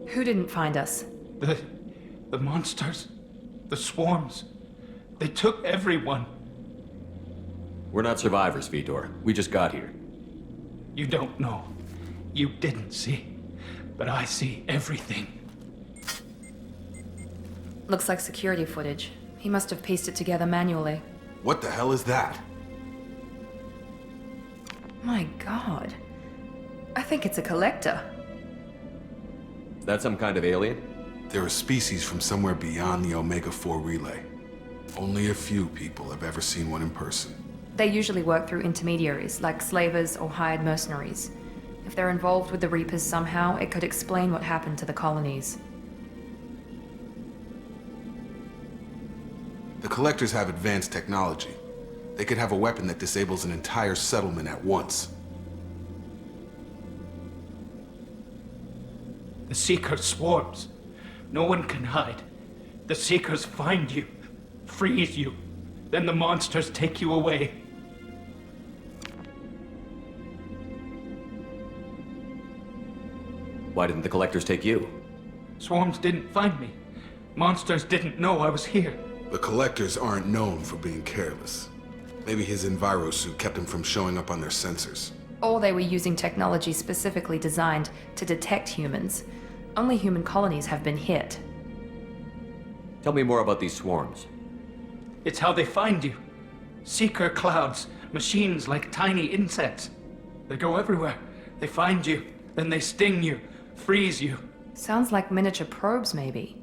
Who didn't find us? The monsters. The swarms. They took everyone. We're not survivors, Vitor. We just got here. You don't know. You didn't see. But I see everything. Looks like security footage. He must have pieced it together manually. What the hell is that? My god. I think it's a collector. Is that some kind of alien? They're a species from somewhere beyond the Omega-4 relay. Only a few people have ever seen one in person. They usually work through intermediaries, like slavers or hired mercenaries. If they're involved with the Reapers somehow, it could explain what happened to the colonies. The Collectors have advanced technology. They could have a weapon that disables an entire settlement at once. The Seeker swarms. No one can hide. The Seekers find you, freeze you, then the monsters take you away. Why didn't the Collectors take you? Swarms didn't find me. Monsters didn't know I was here. The Collectors aren't known for being careless. Maybe his enviro suit kept him from showing up on their sensors. Or they were using technology specifically designed to detect humans. Only human colonies have been hit. Tell me more about these swarms. It's how they find you. Seeker clouds, machines like tiny insects. They go everywhere. They find you, then they sting you, freeze you. Sounds like miniature probes, maybe.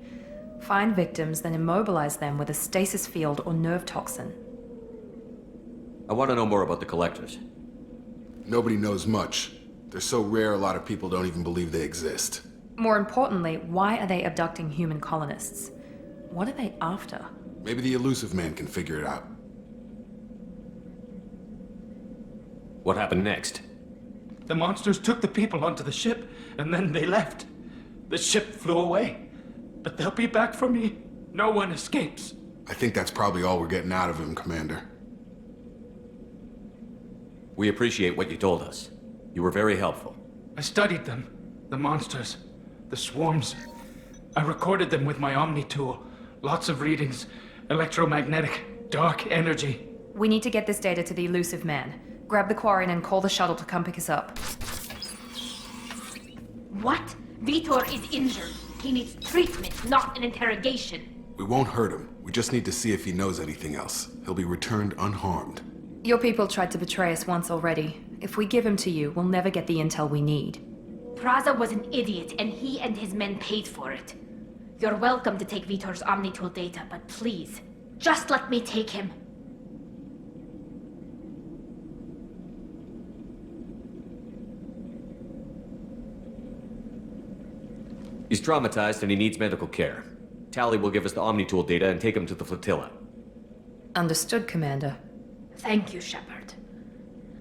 Find victims, then immobilize them with a stasis field or nerve toxin. I want to know more about the Collectors. Nobody knows much. They're so rare a lot of people don't even believe they exist. More importantly, why are they abducting human colonists? What are they after? Maybe the elusive man can figure it out. What happened next? The monsters took the people onto the ship, and then they left. The ship flew away. But they'll be back for me. No one escapes. I think that's probably all we're getting out of him, Commander. We appreciate what you told us. You were very helpful. I studied them. The monsters. The swarms. I recorded them with my Omni tool. Lots of readings. Electromagnetic. Dark energy. We need to get this data to the elusive man. Grab the Quarian and call the shuttle to come pick us up. What? Vitor is injured. He needs treatment, not an interrogation. We won't hurt him. We just need to see if he knows anything else. He'll be returned unharmed. Your people tried to betray us once already. If we give him to you, we'll never get the intel we need. Praza was an idiot, and he and his men paid for it. You're welcome to take Vitor's Omnitool data, but please, just let me take him. He's traumatized and he needs medical care. Tally will give us the Omnitool data and take him to the flotilla. Understood, Commander. Thank you, Shepard.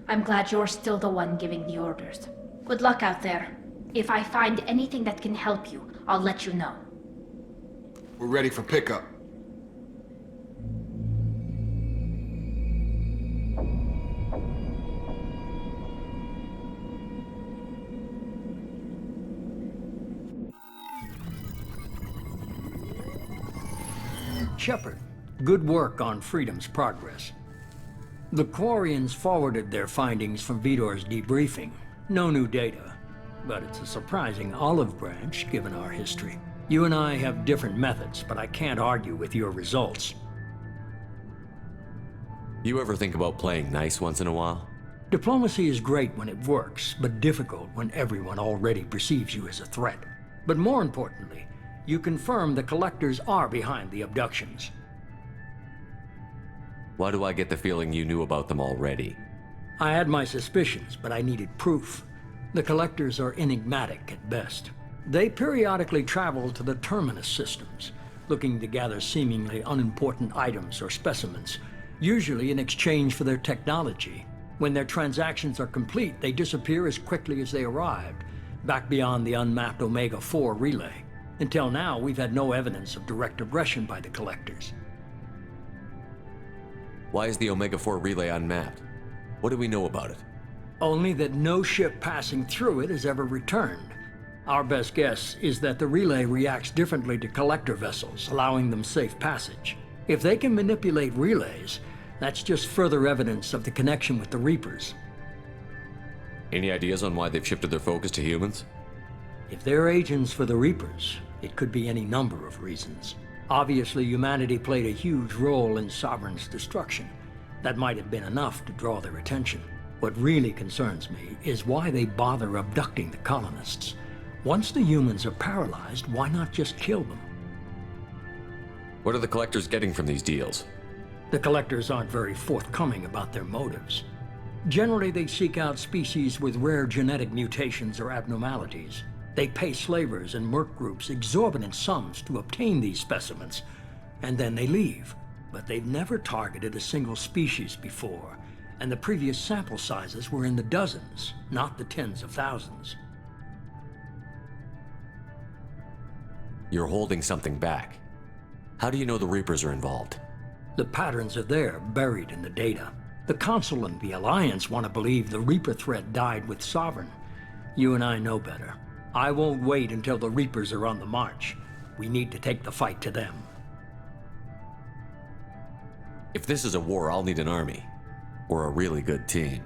I'm glad you're still the one giving the orders. Good luck out there. If I find anything that can help you, I'll let you know. We're ready for pickup. Shepard, good work on Freedom's progress. The Quarians forwarded their findings from Vitor's debriefing. No new data, but it's a surprising olive branch given our history. You and I have different methods, but I can't argue with your results. You ever think about playing nice once in a while? Diplomacy is great when it works, but difficult when everyone already perceives you as a threat. But more importantly, you confirm the Collectors are behind the abductions. Why do I get the feeling you knew about them already? I had my suspicions, but I needed proof. The Collectors are enigmatic at best. They periodically travel to the Terminus systems, looking to gather seemingly unimportant items or specimens, usually in exchange for their technology. When their transactions are complete, they disappear as quickly as they arrived, back beyond the unmapped Omega-4 relay. Until now, we've had no evidence of direct aggression by the Collectors. Why is the Omega-4 relay unmapped? What do we know about it? Only that no ship passing through it has ever returned. Our best guess is that the relay reacts differently to collector vessels, allowing them safe passage. If they can manipulate relays, that's just further evidence of the connection with the Reapers. Any ideas on why they've shifted their focus to humans? If they're agents for the Reapers, it could be any number of reasons. Obviously, humanity played a huge role in Sovereign's destruction. That might have been enough to draw their attention. What really concerns me is why they bother abducting the colonists. Once the humans are paralyzed, why not just kill them? What are the collectors getting from these deals? The collectors aren't very forthcoming about their motives. Generally, they seek out species with rare genetic mutations or abnormalities. They pay slavers and merc groups exorbitant sums to obtain these specimens, and then they leave. But they've never targeted a single species before, and the previous sample sizes were in the dozens, not the tens of thousands. You're holding something back. How do you know the Reapers are involved? The patterns are there, buried in the data. The Council and the Alliance want to believe the Reaper threat died with Sovereign. You and I know better. I won't wait until the Reapers are on the march. We need to take the fight to them. If this is a war, I'll need an army. Or a really good team.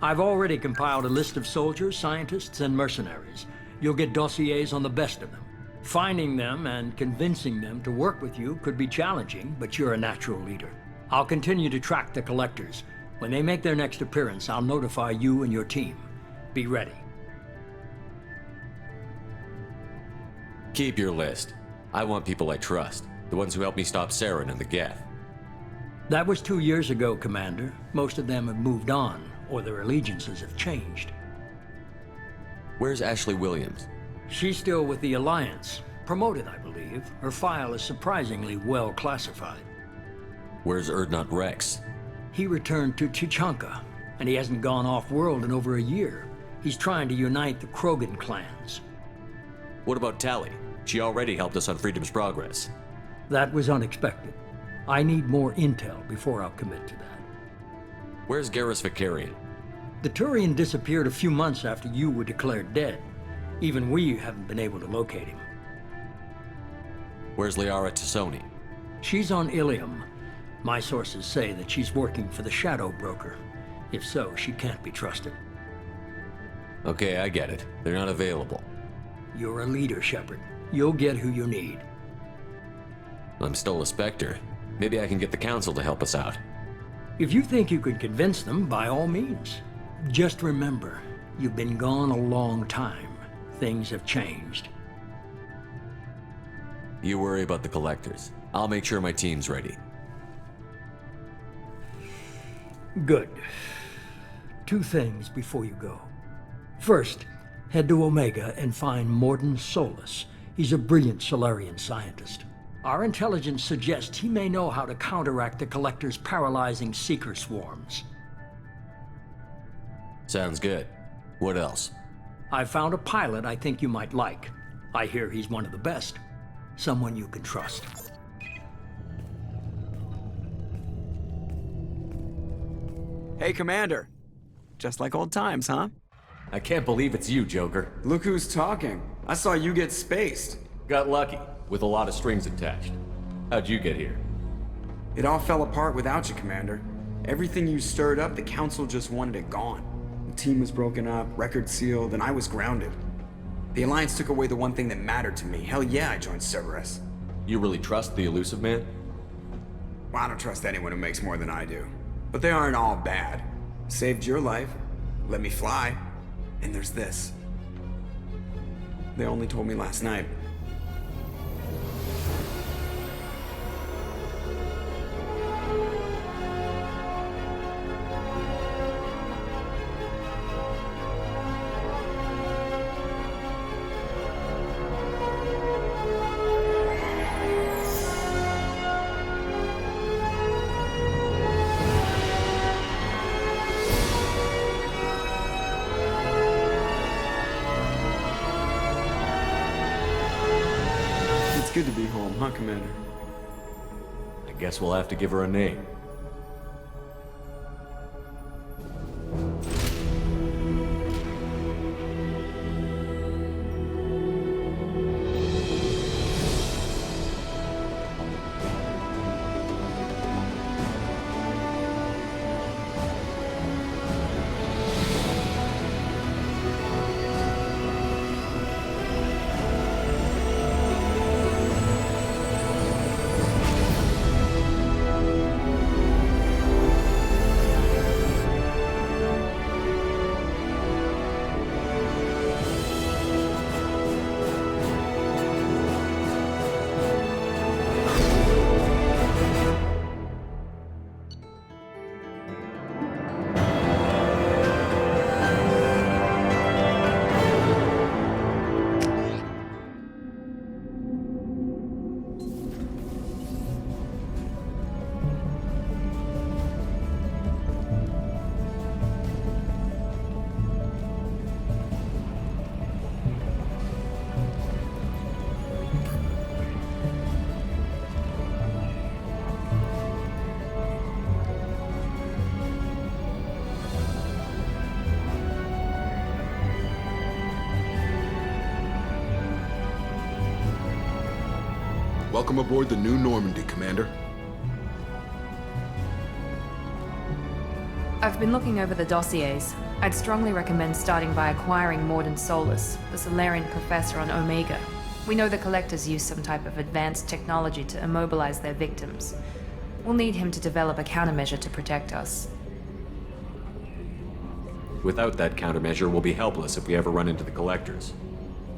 I've already compiled a list of soldiers, scientists, and mercenaries. You'll get dossiers on the best of them. Finding them and convincing them to work with you could be challenging, but you're a natural leader. I'll continue to track the collectors. When they make their next appearance, I'll notify you and your team. Be ready. Keep your list. I want people I trust. The ones who helped me stop Saren and the Geth. That was 2 years ago, Commander. Most of them have moved on, or their allegiances have changed. Where's Ashley Williams? She's still with the Alliance. Promoted, I believe. Her file is surprisingly well classified. Where's Erdnot Rex? He returned to Chichanka, and he hasn't gone off-world in over a year. He's trying to unite the Krogan clans. What about Tali? She already helped us on Freedom's Progress. That was unexpected. I need more intel before I'll commit to that. Where's Garrus Vicarian? The Turian disappeared a few months after you were declared dead. Even we haven't been able to locate him. Where's Liara Tassoni? She's on Ilium. My sources say that she's working for the Shadow Broker. If so, she can't be trusted. Okay, I get it. They're not available. You're a leader, Shepard. You'll get who you need. I'm still a Spectre. Maybe I can get the Council to help us out. If you think you could convince them, by all means. Just remember, you've been gone a long time. Things have changed. You worry about the collectors. I'll make sure my team's ready. Good. 2 things before you go. First, head to Omega and find Morden Solus. He's a brilliant Solarian scientist. Our intelligence suggests he may know how to counteract the Collector's paralyzing Seeker swarms. Sounds good. What else? I found a pilot I think you might like. I hear he's one of the best. Someone you can trust. Hey, Commander. Just like old times, huh? I can't believe it's you, Joker. Look who's talking. I saw you get spaced. Got lucky, with a lot of strings attached. How'd you get here? It all fell apart without you, Commander. Everything you stirred up, the Council just wanted it gone. The team was broken up, record sealed, and I was grounded. The Alliance took away the one thing that mattered to me. Hell yeah, I joined Cerberus. You really trust the Elusive Man? Well, I don't trust anyone who makes more than I do. But they aren't all bad. Saved your life, let me fly, and there's this. They only told me last night. Good to be home, huh, Commander? I guess we'll have to give her a name. Welcome aboard the New Normandy, Commander. I've been looking over the dossiers. I'd strongly recommend starting by acquiring Morden Solus, the Solarian professor on Omega. We know the Collectors use some type of advanced technology to immobilize their victims. We'll need him to develop a countermeasure to protect us. Without that countermeasure, we'll be helpless if we ever run into the Collectors.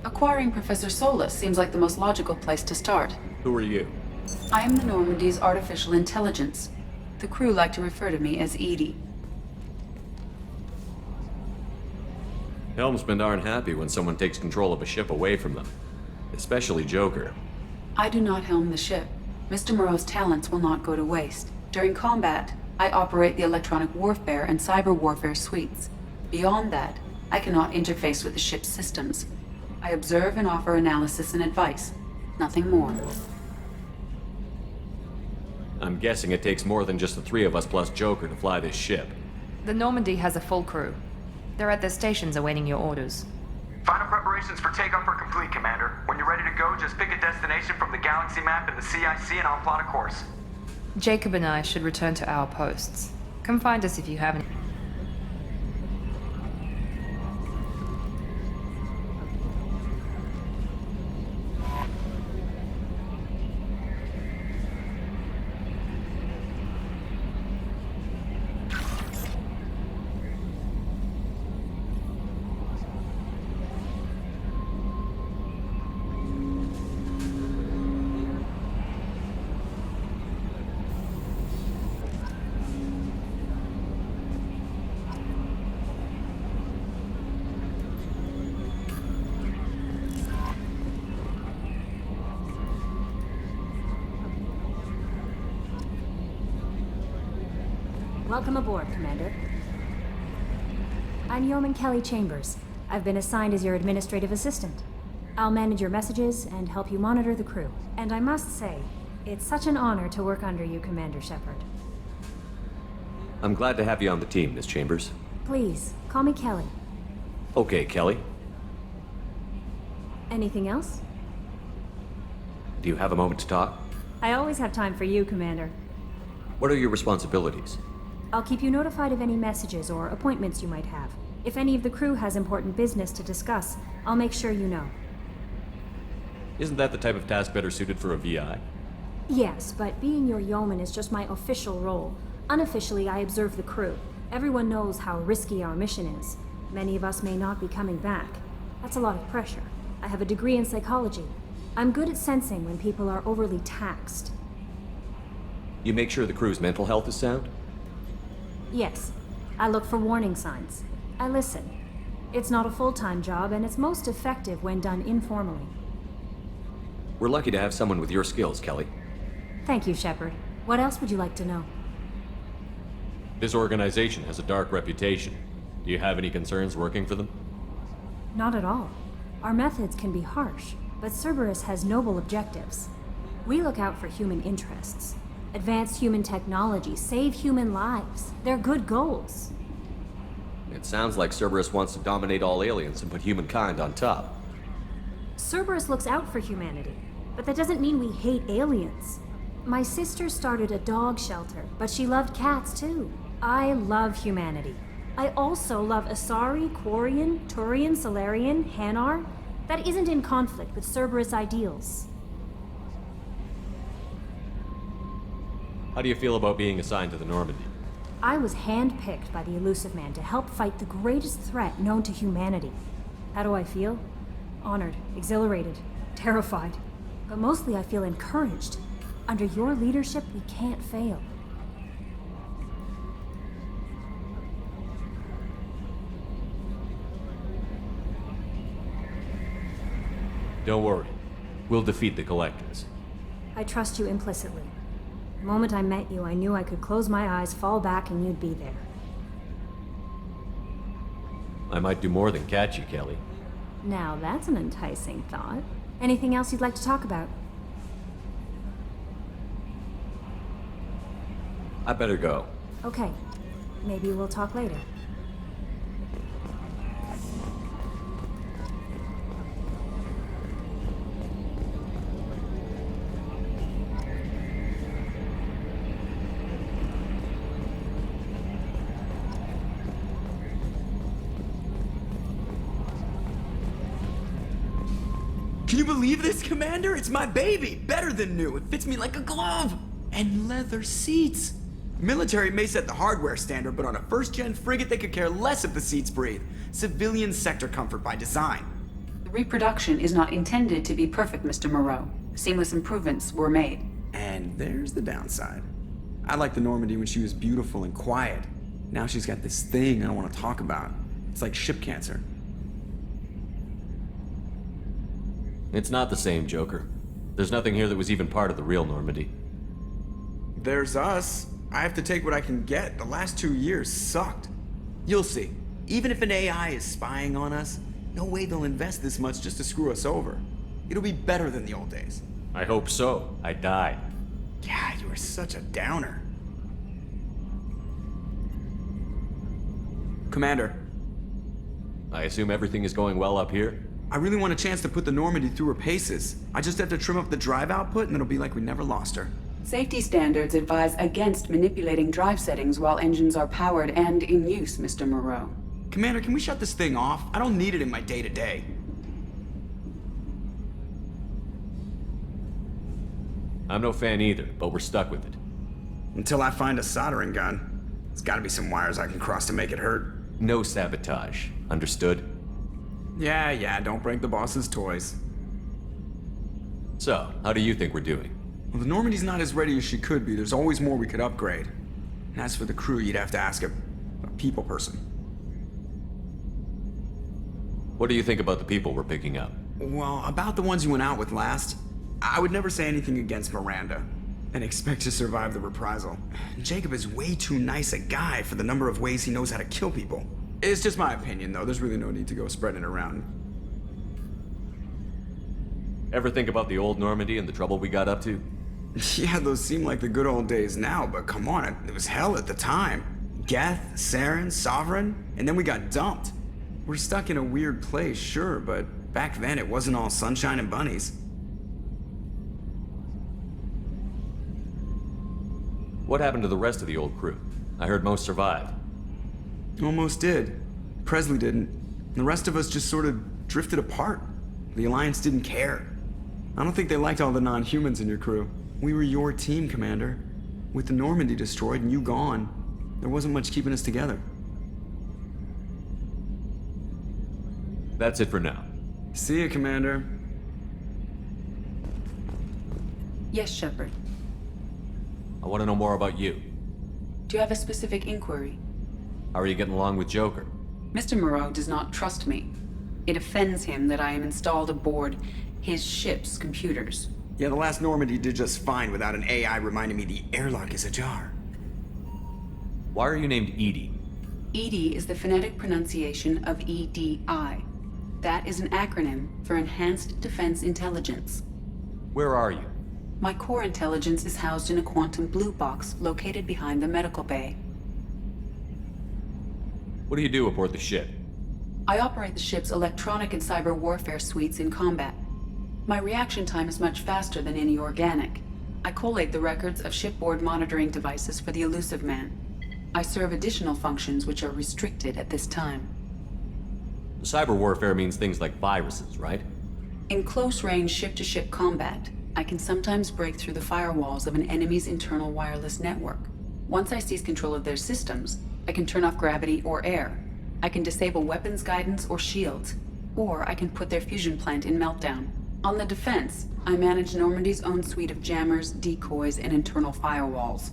Acquiring Professor Solus seems like the most logical place to start. Who are you? I am the Normandy's artificial intelligence. The crew like to refer to me as Edie. Helmsmen aren't happy when someone takes control of a ship away from them. Especially Joker. I do not helm the ship. Mr. Moreau's talents will not go to waste. During combat, I operate the electronic warfare and cyber warfare suites. Beyond that, I cannot interface with the ship's systems. I observe and offer analysis and advice. Nothing more. I'm guessing it takes more than just the three of us plus Joker to fly this ship. The Normandy has a full crew. They're at their stations awaiting your orders. Final preparations for takeoff are complete, Commander. When you're ready to go, just pick a destination from the galaxy map in the CIC and I'll plot a course. Jacob and I should return to our posts. Come find us if you have any. Welcome aboard, Commander. I'm Yeoman Kelly Chambers. I've been assigned as your administrative assistant. I'll manage your messages and help you monitor the crew. And I must say, it's such an honor to work under you, Commander Shepard. I'm glad to have you on the team, Miss Chambers. Please, call me Kelly. Okay, Kelly. Anything else? Do you have a moment to talk? I always have time for you, Commander. What are your responsibilities? I'll keep you notified of any messages or appointments you might have. If any of the crew has important business to discuss, I'll make sure you know. Isn't that the type of task better suited for a VI? Yes, but being your yeoman is just my official role. Unofficially, I observe the crew. Everyone knows how risky our mission is. Many of us may not be coming back. That's a lot of pressure. I have a degree in psychology. I'm good at sensing when people are overly taxed. You make sure the crew's mental health is sound? Yes. I look for warning signs. I listen. It's not a full-time job, and it's most effective when done informally. We're lucky to have someone with your skills, Kelly. Thank you, Shepard. What else would you like to know? This organization has a dark reputation. Do you have any concerns working for them? Not at all. Our methods can be harsh, but Cerberus has noble objectives. We look out for human interests. Advance human technology, save human lives. They're good goals. It sounds like Cerberus wants to dominate all aliens and put humankind on top. Cerberus looks out for humanity, but that doesn't mean we hate aliens. My sister started a dog shelter, but she loved cats too. I love humanity. I also love Asari, Quarian, Turian, Solarian, Hanar. That isn't in conflict with Cerberus ideals. How do you feel about being assigned to the Normandy? I was handpicked by the Elusive Man to help fight the greatest threat known to humanity. How do I feel? Honored, exhilarated, terrified. But mostly I feel encouraged. Under your leadership, we can't fail. Don't worry. We'll defeat the Collectors. I trust you implicitly. The moment I met you, I knew I could close my eyes, fall back, and you'd be there. I might do more than catch you, Kelly. Now that's an enticing thought. Anything else you'd like to talk about? I better go. Okay. Maybe we'll talk later. Can you believe this, Commander? It's my baby! Better than new. It fits me like a glove! And leather seats! Military may set the hardware standard, but on a first-gen frigate, they could care less if the seats breathe. Civilian sector comfort by design. The reproduction is not intended to be perfect, Mr. Moreau. Seamless improvements were made. And there's the downside. I liked the Normandy when she was beautiful and quiet. Now she's got this thing I don't want to talk about. It's like ship cancer. It's not the same, Joker. There's nothing here that was even part of the real Normandy. There's us. I have to take what I can get. The last 2 years sucked. You'll see. Even if an AI is spying on us, no way they'll invest this much just to screw us over. It'll be better than the old days. I hope so. I died. God, you are such a downer. Commander. I assume everything is going well up here? I really want a chance to put the Normandy through her paces. I just have to trim up the drive output and it'll be like we never lost her. Safety standards advise against manipulating drive settings while engines are powered and in use, Mr. Moreau. Commander, can we shut this thing off? I don't need it in my day-to-day. I'm no fan either, but we're stuck with it. Until I find a soldering gun. There's gotta be some wires I can cross to make it hurt. No sabotage. Understood? Yeah, don't break the boss's toys. So, how do you think we're doing? Well, the Normandy's not as ready as she could be. There's always more we could upgrade. And as for the crew, you'd have to ask a people person. What do you think about the people we're picking up? Well, about the ones you went out with last, I would never say anything against Miranda and expect to survive the reprisal. Jacob is way too nice a guy for the number of ways he knows how to kill people. It's just my opinion, though. There's really no need to go spreading it around. Ever think about the old Normandy and the trouble we got up to? Yeah, those seem like the good old days now, but come on, it was hell at the time. Geth, Saren, Sovereign, and then we got dumped. We're stuck in a weird place, sure, but back then it wasn't all sunshine and bunnies. What happened to the rest of the old crew? I heard most survived. Almost did. Presley didn't. The rest of us just sort of drifted apart. The Alliance didn't care. I don't think they liked all the non-humans in your crew. We were your team, Commander. With the Normandy destroyed and you gone, there wasn't much keeping us together. That's it for now. See ya, Commander. Yes, Shepard. I want to know more about you. Do you have a specific inquiry? How are you getting along with Joker? Mr. Moreau does not trust me. It offends him that I am installed aboard his ship's computers. Yeah, the last Normandy did just fine without an AI reminding me the airlock is ajar. Why are you named Edie? EDI is the phonetic pronunciation of EDI. That is an acronym for Enhanced Defense Intelligence. Where are you? My core intelligence is housed in a quantum blue box located behind the medical bay. What do you do aboard the ship? I operate the ship's electronic and cyber warfare suites in combat. My reaction time is much faster than any organic. I collate the records of shipboard monitoring devices for the Elusive Man. I serve additional functions which are restricted at this time. Cyber warfare means things like viruses, right? In close-range ship-to-ship combat, I can sometimes break through the firewalls of an enemy's internal wireless network. Once I seize control of their systems, I can turn off gravity or air. I can disable weapons guidance or shields, or I can put their fusion plant in meltdown. On the defense, I manage Normandy's own suite of jammers, decoys, and internal firewalls.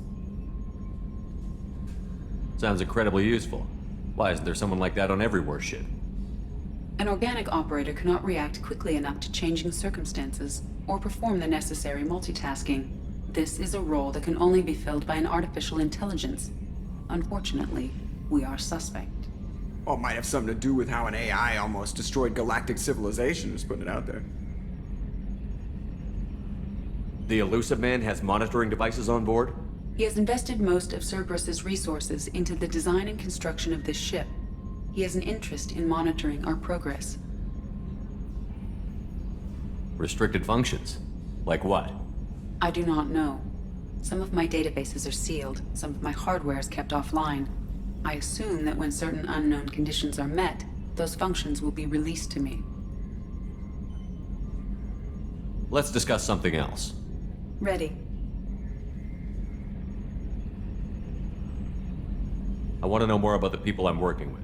Sounds incredibly useful. Why isn't there someone like that on every warship? An organic operator cannot react quickly enough to changing circumstances or perform the necessary multitasking. This is a role that can only be filled by an artificial intelligence. Unfortunately, we are suspect. Well, it might have something to do with how an AI almost destroyed galactic civilization, just putting it out there. The Elusive Man has monitoring devices on board? He has invested most of Cerberus's resources into the design and construction of this ship. He has an interest in monitoring our progress. Restricted functions? Like what? I do not know. Some of my databases are sealed, some of my hardware is kept offline. I assume that when certain unknown conditions are met, those functions will be released to me. Let's discuss something else. Ready. I want to know more about the people I'm working with.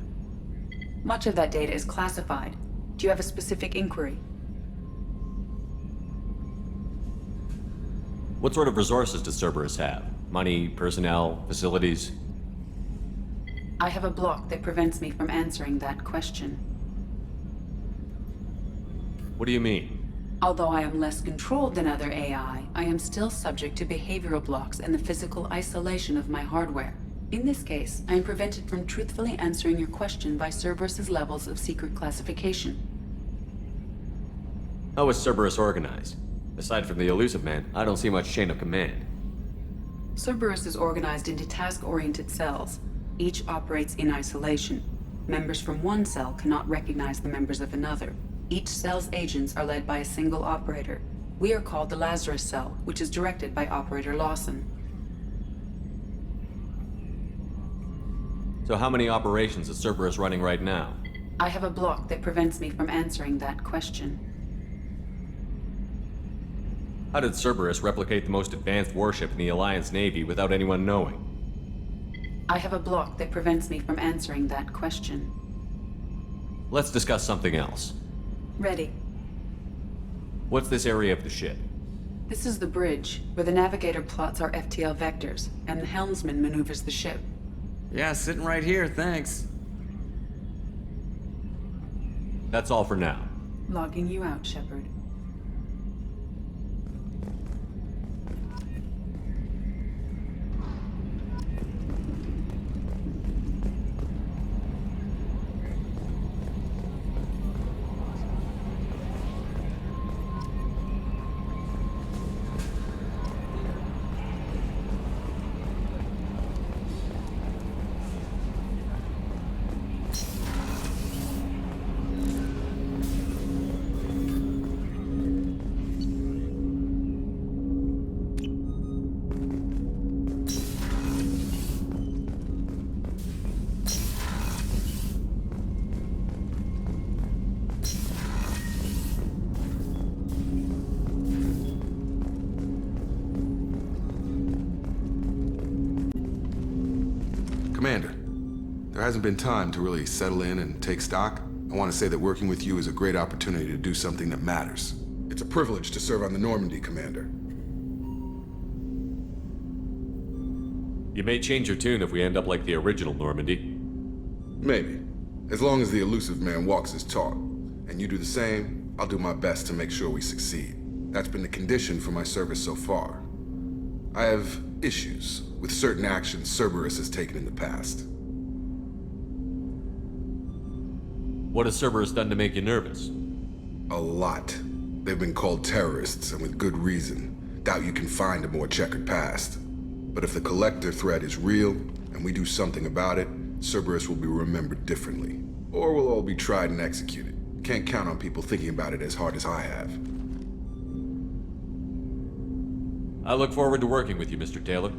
Much of that data is classified. Do you have a specific inquiry? What sort of resources does Cerberus have? Money, personnel, facilities? I have a block that prevents me from answering that question. What do you mean? Although I am less controlled than other AI, I am still subject to behavioral blocks and the physical isolation of my hardware. In this case, I am prevented from truthfully answering your question by Cerberus's levels of secret classification. How is Cerberus organized? Aside from the elusive man, I don't see much chain of command. Cerberus is organized into task-oriented cells. Each operates in isolation. Members from one cell cannot recognize the members of another. Each cell's agents are led by a single operator. We are called the Lazarus cell, which is directed by Operator Lawson. So how many operations is Cerberus running right now? I have a block that prevents me from answering that question. How did Cerberus replicate the most advanced warship in the Alliance Navy without anyone knowing? I have a block that prevents me from answering that question. Let's discuss something else. Ready. What's this area of the ship? This is the bridge, where the navigator plots our FTL vectors, and the helmsman maneuvers the ship. Yeah, sitting right here, thanks. That's all for now. Logging you out, Shepard. Commander, there hasn't been time to really settle in and take stock. I want to say that working with you is a great opportunity to do something that matters. It's a privilege to serve on the Normandy, Commander. You may change your tune if we end up like the original Normandy. Maybe. As long as the elusive man walks his talk, and you do the same, I'll do my best to make sure we succeed. That's been the condition for my service so far. I have issues with certain actions Cerberus has taken in the past. What has Cerberus done to make you nervous? A lot. They've been called terrorists, and with good reason. Doubt you can find a more checkered past. But if the Collector threat is real, and we do something about it, Cerberus will be remembered differently. Or we'll all be tried and executed. Can't count on people thinking about it as hard as I have. I look forward to working with you, Mr. Taylor.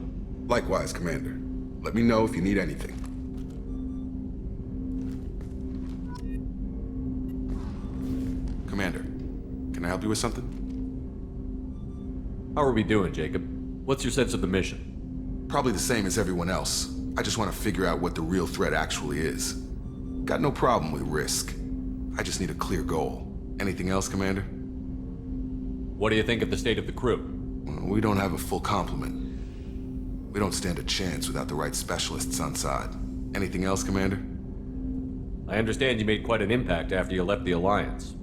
Likewise, Commander. Let me know if you need anything. Commander, can I help you with something? How are we doing, Jacob? What's your sense of the mission? Probably the same as everyone else. I just want to figure out what the real threat actually is. Got no problem with risk. I just need a clear goal. Anything else, Commander? What do you think of the state of the crew? We don't have a full complement. We don't stand a chance without the right specialists on side. Anything else, Commander? I understand you made quite an impact after you left the Alliance.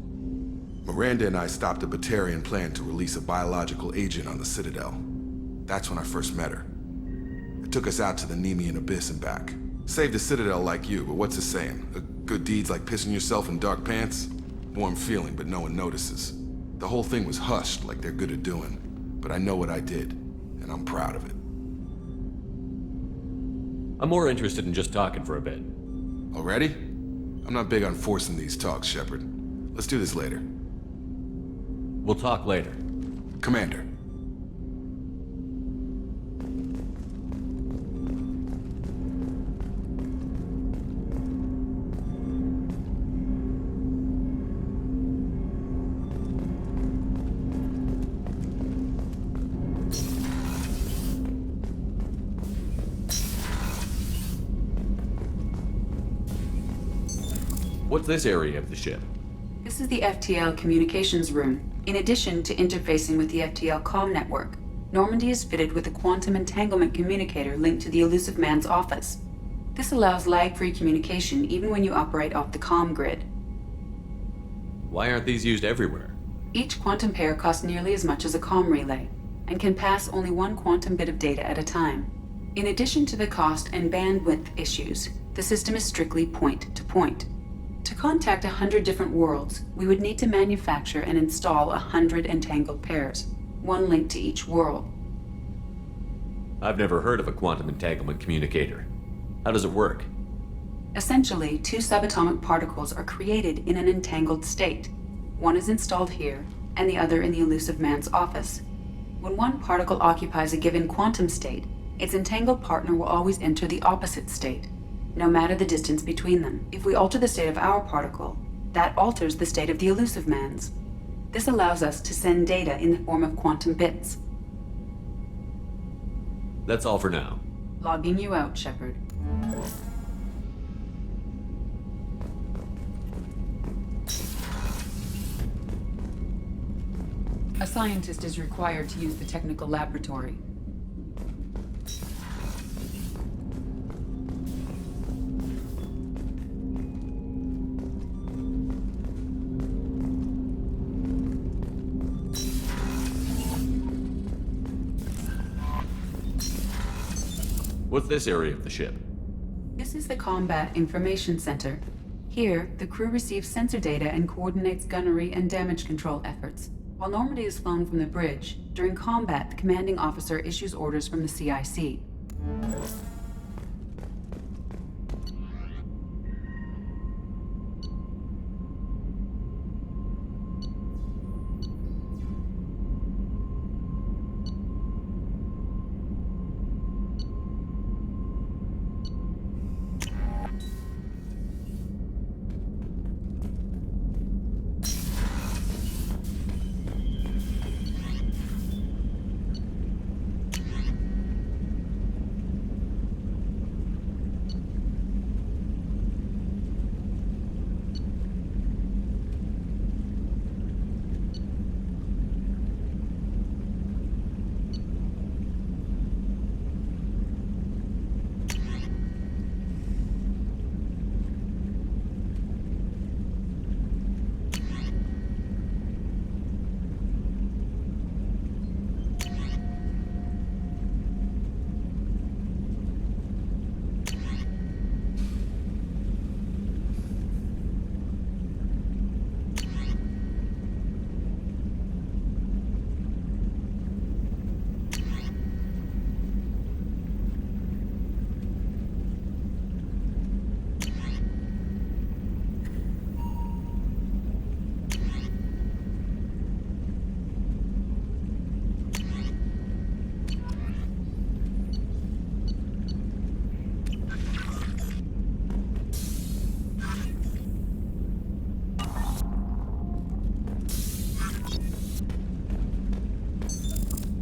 Miranda and I stopped a Batarian plan to release a biological agent on the Citadel. That's when I first met her. It took us out to the Nemean Abyss and back. Saved the Citadel like you, but what's the saying? Good deeds like pissing yourself in dark pants? Warm feeling, but no one notices. The whole thing was hushed like they're good at doing. But I know what I did, and I'm proud of it. I'm more interested in just talking for a bit. Already? I'm not big on forcing these talks, Shepard. Let's do this later. We'll talk later. Commander. What's this area of the ship? This is the FTL communications room. In addition to interfacing with the FTL comm network, Normandy is fitted with a quantum entanglement communicator linked to the Elusive Man's office. This allows lag-free communication even when you operate off the comm grid. Why aren't these used everywhere? Each quantum pair costs nearly as much as a comm relay, and can pass only one quantum bit of data at a time. In addition to the cost and bandwidth issues, the system is strictly point-to-point. To contact 100 different worlds, we would need to manufacture and install 100 entangled pairs, one link to each world. I've never heard of a quantum entanglement communicator. How does it work? Essentially, two subatomic particles are created in an entangled state. One is installed here, and the other in the Elusive Man's office. When one particle occupies a given quantum state, its entangled partner will always enter the opposite state, no matter the distance between them. If we alter the state of our particle, that alters the state of the Elusive Man's. This allows us to send data in the form of quantum bits. That's all for now. Logging you out, Shepard. A scientist is required to use the technical laboratory. What's this area of the ship? This is the Combat Information Center. Here, the crew receives sensor data and coordinates gunnery and damage control efforts. While Normandy is flown from the bridge, during combat, the commanding officer issues orders from the CIC.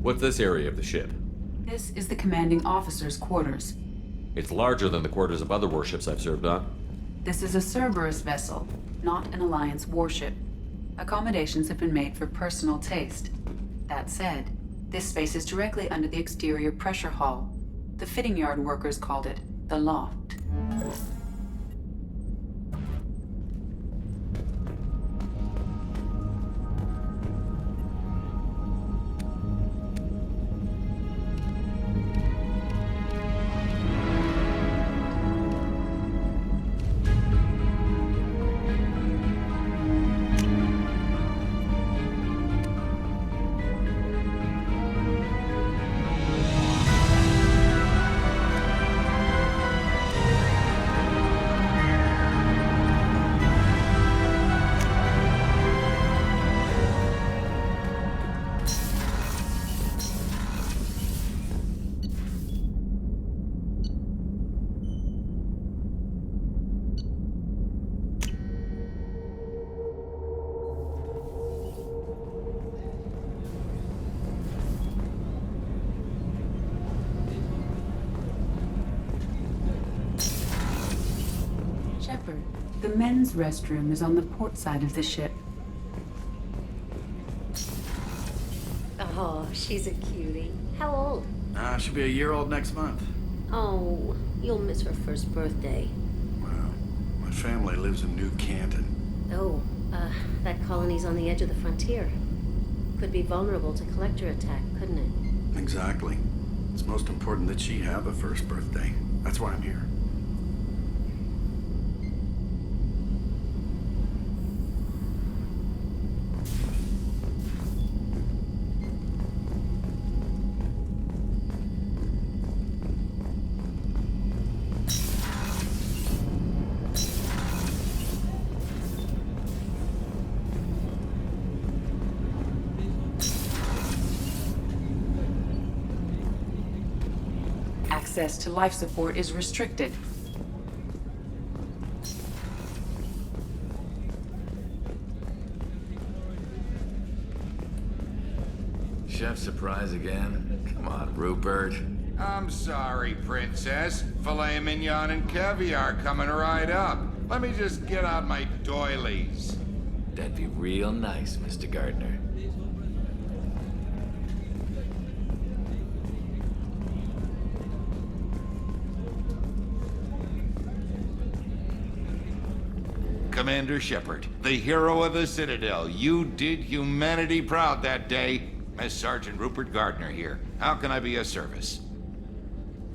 What's this area of the ship? This is the commanding officer's quarters. It's larger than the quarters of other warships I've served on. This is a Cerberus vessel, not an Alliance warship. Accommodations have been made for personal taste. That said, this space is directly under the exterior pressure hull. The fitting yard workers called it the loft. The men's restroom is on the port side of the ship. Oh, she's a cutie. How old? She'll be a year old next month. Oh, you'll miss her first birthday. Well, my family lives in New Canton. Oh, that colony's on the edge of the frontier. Could be vulnerable to collector attack, couldn't it? Exactly. It's most important that she have a first birthday. That's why I'm here. Access to life support is restricted. Chef surprise again? Come on, Rupert. I'm sorry, Princess. Filet mignon and caviar coming right up. Let me just get out my doilies. That'd be real nice, Mr. Gardner. Commander Shepard, the hero of the Citadel. You did humanity proud that day. Miss Sergeant Rupert Gardner here. How can I be of service?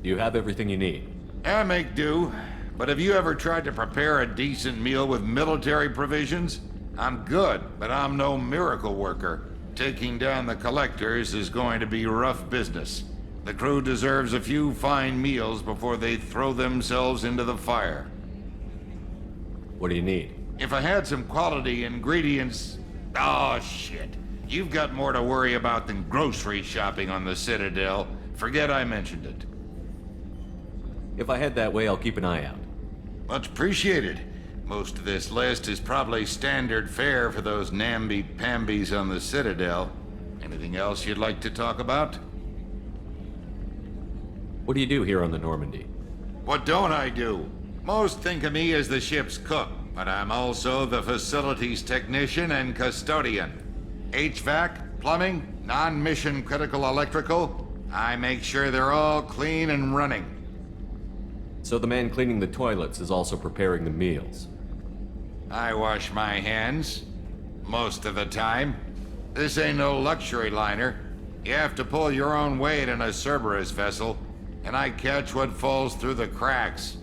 You have everything you need. I make do. But have you ever tried to prepare a decent meal with military provisions? I'm good, but I'm no miracle worker. Taking down the collectors is going to be rough business. The crew deserves a few fine meals before they throw themselves into the fire. What do you need? If I had some quality ingredients... Oh, shit. You've got more to worry about than grocery shopping on the Citadel. Forget I mentioned it. If I head that way, I'll keep an eye out. Much appreciated. Most of this list is probably standard fare for those namby-pambies on the Citadel. Anything else you'd like to talk about? What do you do here on the Normandy? What don't I do? Most think of me as the ship's cook, but I'm also the facilities technician and custodian. HVAC, plumbing, non-mission critical electrical. I make sure they're all clean and running. So the man cleaning the toilets is also preparing the meals? I wash my hands. Most of the time. This ain't no luxury liner. You have to pull your own weight in a Cerberus vessel, and I catch what falls through the cracks.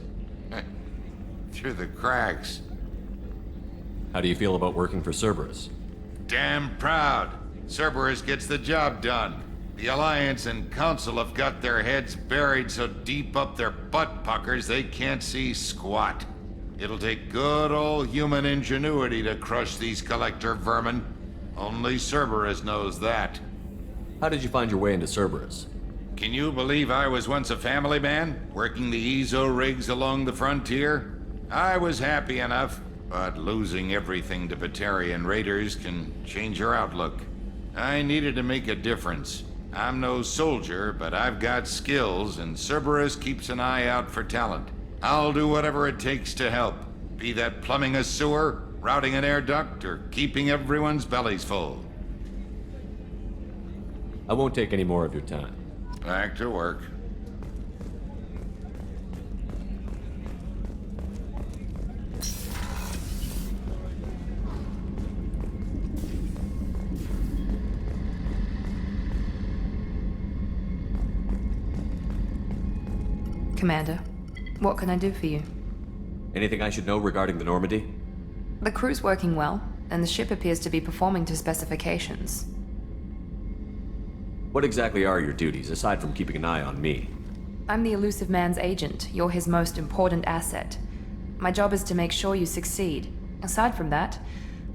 Through the cracks. How do you feel about working for Cerberus? Damn proud. Cerberus gets the job done. The Alliance and Council have got their heads buried so deep up their butt puckers they can't see squat. It'll take good old human ingenuity to crush these collector vermin. Only Cerberus knows that. How did you find your way into Cerberus? Can you believe I was once a family man, working the EZO rigs along the frontier? I was happy enough, but losing everything to Batarian raiders can change your outlook. I needed to make a difference. I'm no soldier, but I've got skills, and Cerberus keeps an eye out for talent. I'll do whatever it takes to help, be that plumbing a sewer, routing an air duct, or keeping everyone's bellies full. I won't take any more of your time. Back to work. Commander, what can I do for you? Anything I should know regarding the Normandy? The crew's working well, and the ship appears to be performing to specifications. What exactly are your duties, aside from keeping an eye on me? I'm the elusive man's agent. You're his most important asset. My job is to make sure you succeed. Aside from that,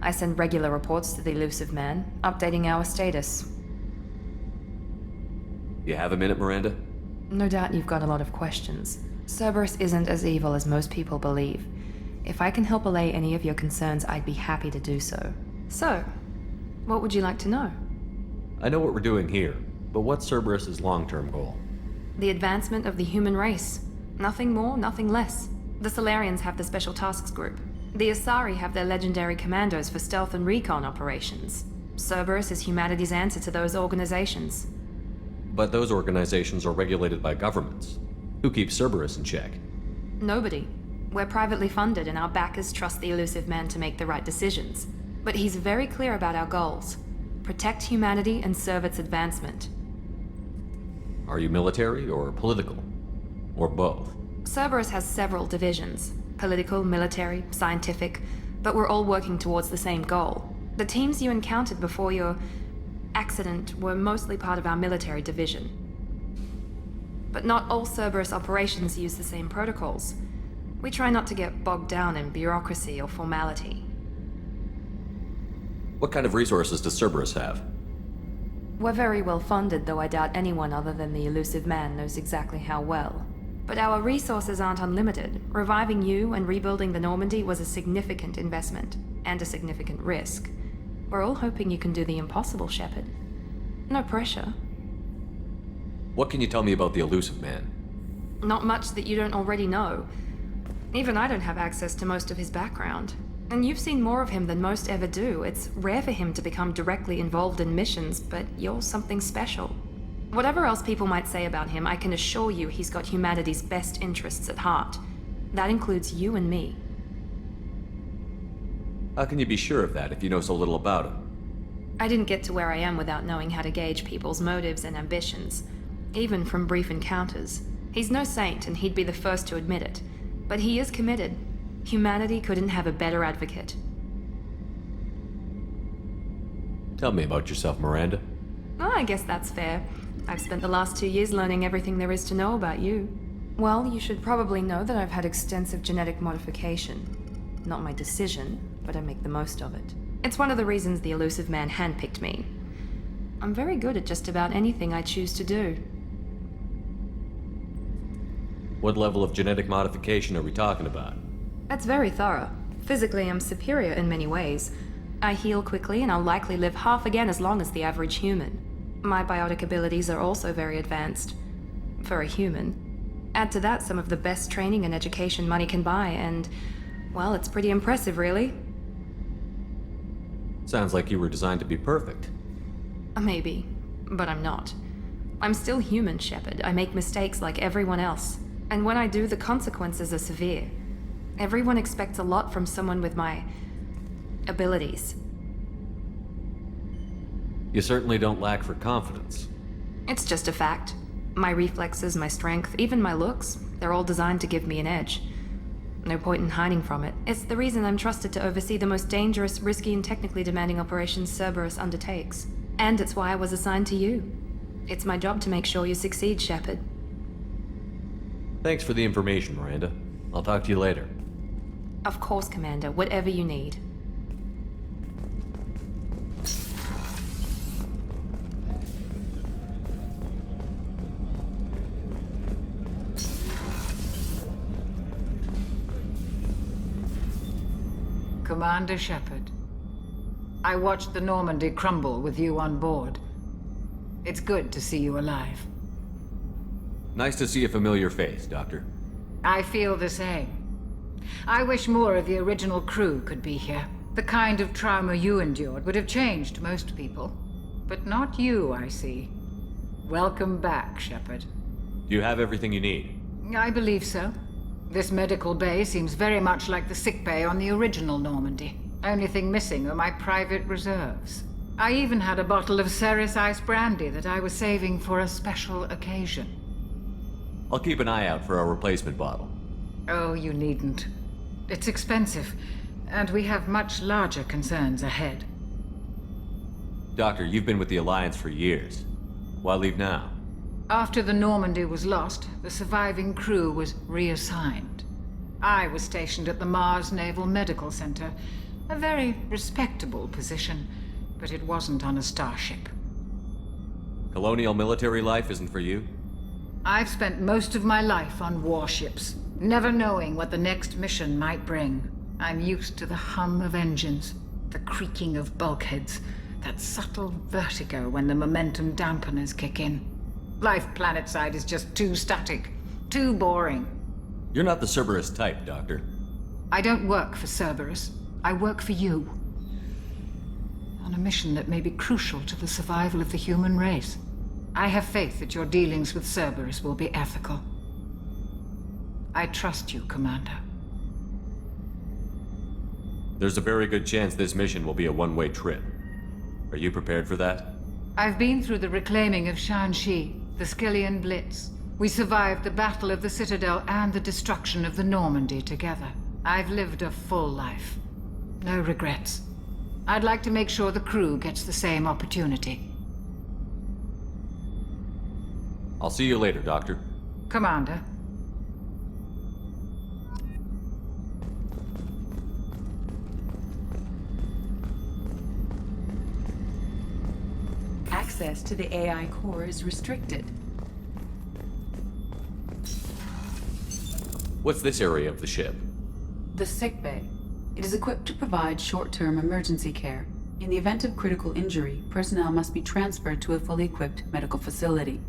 I send regular reports to the elusive man, updating our status. You have a minute, Miranda? No doubt you've got a lot of questions. Cerberus isn't as evil as most people believe. If I can help allay any of your concerns, I'd be happy to do so. So, what would you like to know? I know what we're doing here, but what's Cerberus's long-term goal? The advancement of the human race. Nothing more, nothing less. The Solarians have the Special Tasks Group. The Asari have their legendary commandos for stealth and recon operations. Cerberus is humanity's answer to those organizations. But those organizations are regulated by governments. Who keeps Cerberus in check? Nobody. We're privately funded and our backers trust the elusive man to make the right decisions. But he's very clear about our goals. Protect humanity and serve its advancement. Are you military or political? Or both? Cerberus has several divisions. Political, military, scientific, but we're all working towards the same goal. The teams you encountered before your accident were mostly part of our military division. But not all Cerberus operations use the same protocols. We try not to get bogged down in bureaucracy or formality. What kind of resources does Cerberus have? We're very well funded, though I doubt anyone other than the elusive man knows exactly how well. But our resources aren't unlimited. Reviving you and rebuilding the Normandy was a significant investment, and a significant risk. We're all hoping you can do the impossible, Shepard. No pressure. What can you tell me about the elusive man? Not much that you don't already know. Even I don't have access to most of his background. And you've seen more of him than most ever do. It's rare for him to become directly involved in missions, but you're something special. Whatever else people might say about him, I can assure you he's got humanity's best interests at heart. That includes you and me. How can you be sure of that if you know so little about him? I didn't get to where I am without knowing how to gauge people's motives and ambitions, even from brief encounters. He's no saint, and he'd be the first to admit it. But he is committed. Humanity couldn't have a better advocate. Tell me about yourself, Miranda. Oh, I guess that's fair. I've spent the last 2 years learning everything there is to know about you. Well, you should probably know that I've had extensive genetic modification. Not my decision, but I make the most of it. It's one of the reasons the elusive man handpicked me. I'm very good at just about anything I choose to do. What level of genetic modification are we talking about? That's very thorough. Physically, I'm superior in many ways. I heal quickly, and I'll likely live half again as long as the average human. My biotic abilities are also very advanced. For a human. Add to that some of the best training and education money can buy, and, well, it's pretty impressive, really. Sounds like you were designed to be perfect. Maybe, but I'm not. I'm still human, Shepard. I make mistakes like everyone else. And when I do, the consequences are severe. Everyone expects a lot from someone with my abilities. You certainly don't lack for confidence. It's just a fact. My reflexes, my strength, even my looks, they're all designed to give me an edge. No point in hiding from it. It's the reason I'm trusted to oversee the most dangerous, risky, and technically demanding operations Cerberus undertakes. And it's why I was assigned to you. It's my job to make sure you succeed, Shepard. Thanks for the information, Miranda. I'll talk to you later. Of course, Commander. Whatever you need. Commander Shepard, I watched the Normandy crumble with you on board. It's good to see you alive. Nice to see a familiar face, Doctor. I feel the same. I wish more of the original crew could be here. The kind of trauma you endured would have changed most people. But not you, I see. Welcome back, Shepard. Do you have everything you need? I believe so. This medical bay seems very much like the sick bay on the original Normandy. Only thing missing are my private reserves. I even had a bottle of Ceres Ice Brandy that I was saving for a special occasion. I'll keep an eye out for a replacement bottle. Oh, you needn't. It's expensive, and we have much larger concerns ahead. Doctor, you've been with the Alliance for years. Why leave now? After the Normandy was lost, the surviving crew was reassigned. I was stationed at the Mars Naval Medical Center, a very respectable position, but it wasn't on a starship. Colonial military life isn't for you? I've spent most of my life on warships, never knowing what the next mission might bring. I'm used to the hum of engines, the creaking of bulkheads, that subtle vertigo when the momentum dampeners kick in. Life planetside is just too static, too boring. You're not the Cerberus type, Doctor. I don't work for Cerberus. I work for you. On a mission that may be crucial to the survival of the human race. I have faith that your dealings with Cerberus will be ethical. I trust you, Commander. There's a very good chance this mission will be a one-way trip. Are you prepared for that? I've been through the reclaiming of Shanxi, the Skillian Blitz. We survived the Battle of the Citadel and the destruction of the Normandy together. I've lived a full life. No regrets. I'd like to make sure the crew gets the same opportunity. I'll see you later, Doctor. Commander. Access to the AI core is restricted. What's this area of the ship? The sickbay. It is equipped to provide short-term emergency care. In the event of critical injury, personnel must be transferred to a fully equipped medical facility.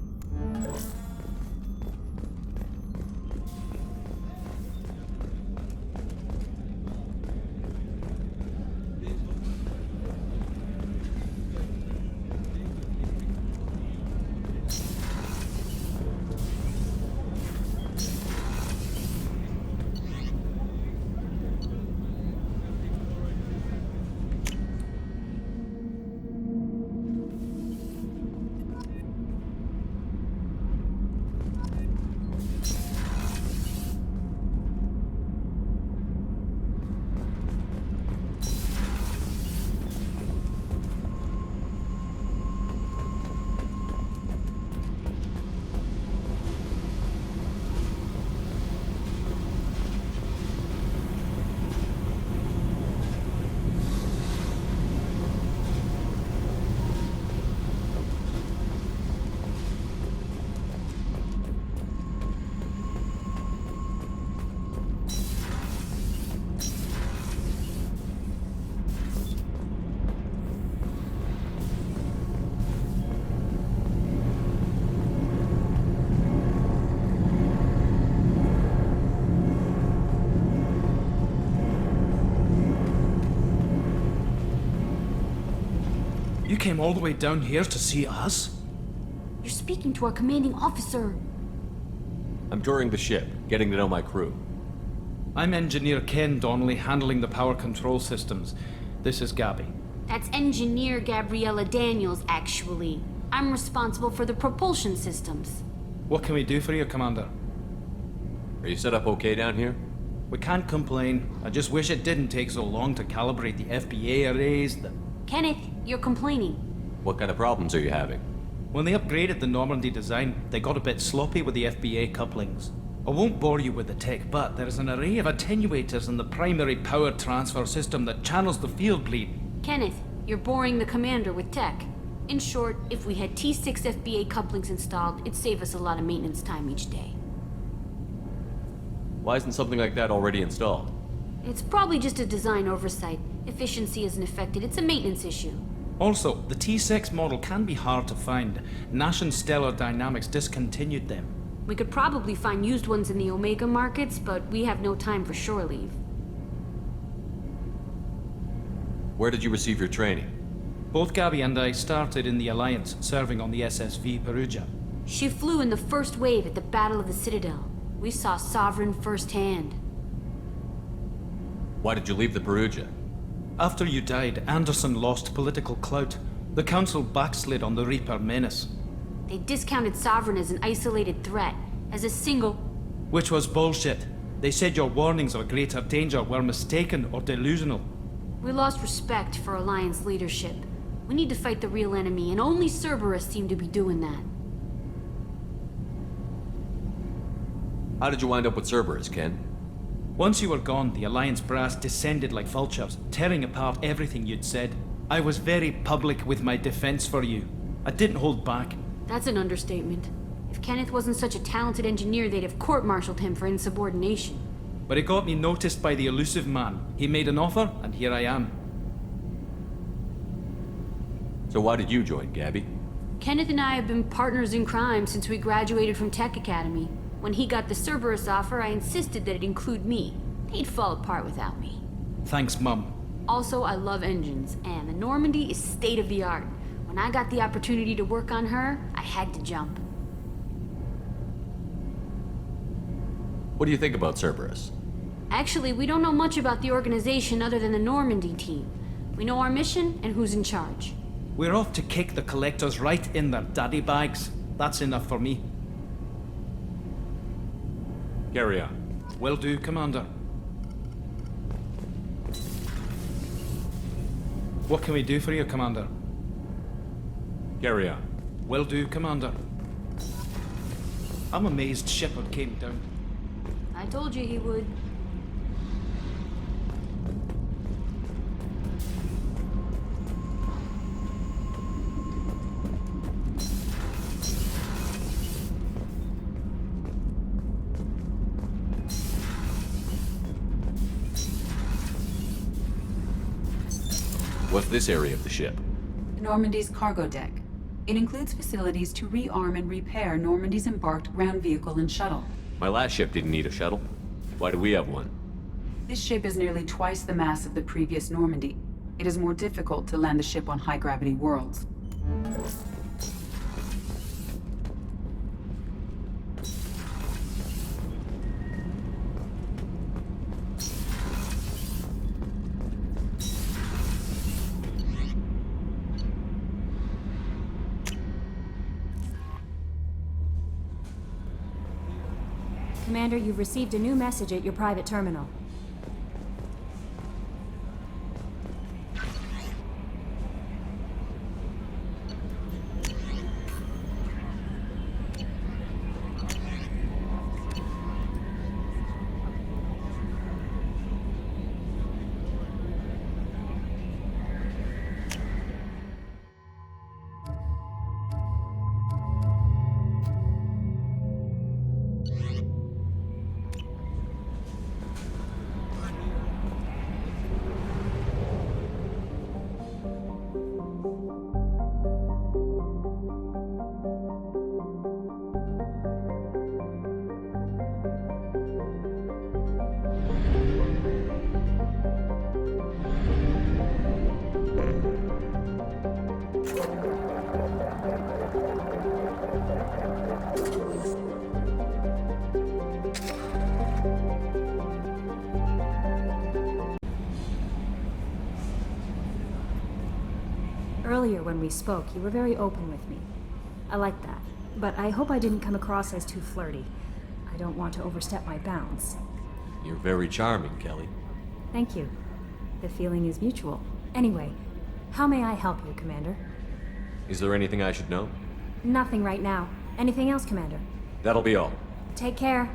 You came all the way down here to see us? You're speaking to our commanding officer. I'm touring the ship, getting to know my crew. I'm Engineer Ken Donnelly, handling the power control systems. This is Gabby. That's Engineer Gabriella Daniels, actually. I'm responsible for the propulsion systems. What can we do for you, Commander? Are you set up okay down here? We can't complain. I just wish it didn't take so long to calibrate the FBA arrays. Kenneth, you're complaining. What kind of problems are you having? When they upgraded the Normandy design, they got a bit sloppy with the FBA couplings. I won't bore you with the tech, but there is an array of attenuators in the primary power transfer system that channels the field bleed. Kenneth, you're boring the commander with tech. In short, if we had T6 FBA couplings installed, it'd save us a lot of maintenance time each day. Why isn't something like that already installed? It's probably just a design oversight. Efficiency isn't affected, it's a maintenance issue. Also, the T6 model can be hard to find. Nash and Stellar Dynamics discontinued them. We could probably find used ones in the Omega markets, but we have no time for shore leave. Where did you receive your training? Both Gabby and I started in the Alliance, serving on the SSV Perugia. She flew in the first wave at the Battle of the Citadel. We saw Sovereign firsthand. Why did you leave the Perugia? After you died, Anderson lost political clout. The Council backslid on the Reaper menace. They discounted Sovereign as an isolated threat, as a single... Which was bullshit. They said your warnings of a greater danger were mistaken or delusional. We lost respect for Alliance leadership. We need to fight the real enemy, and only Cerberus seemed to be doing that. How did you wind up with Cerberus, Ken? Once you were gone, the Alliance brass descended like vultures, tearing apart everything you'd said. I was very public with my defense for you. I didn't hold back. That's an understatement. If Kenneth wasn't such a talented engineer, they'd have court-martialed him for insubordination. But it got me noticed by the elusive man. He made an offer, and here I am. So why did you join, Gabby? Kenneth and I have been partners in crime since we graduated from Tech Academy. When he got the Cerberus offer, I insisted that it include me. He'd fall apart without me. Thanks, Mum. Also, I love engines, and the Normandy is state-of-the-art. When I got the opportunity to work on her, I had to jump. What do you think about Cerberus? Actually, we don't know much about the organization other than the Normandy team. We know our mission and who's in charge. We're off to kick the collectors right in their daddy bags. That's enough for me. Carry on. Will do, Commander. What can we do for you, Commander? Carry on. Will do, Commander. I'm amazed Shepard came down. I told you he would. What's this area of the ship? Normandy's cargo deck. It includes facilities to rearm and repair Normandy's embarked ground vehicle and shuttle. My last ship didn't need a shuttle. Why do we have one? This ship is nearly twice the mass of the previous Normandy. It is more difficult to land the ship on high-gravity worlds. Commander, you've received a new message at your private terminal. Earlier when we spoke, you were very open with me. I like that. But I hope I didn't come across as too flirty. I don't want to overstep my bounds. You're very charming, Kelly. Thank you. The feeling is mutual. Anyway, how may I help you, Commander? Is there anything I should know? Nothing right now. Anything else, Commander? That'll be all. Take care.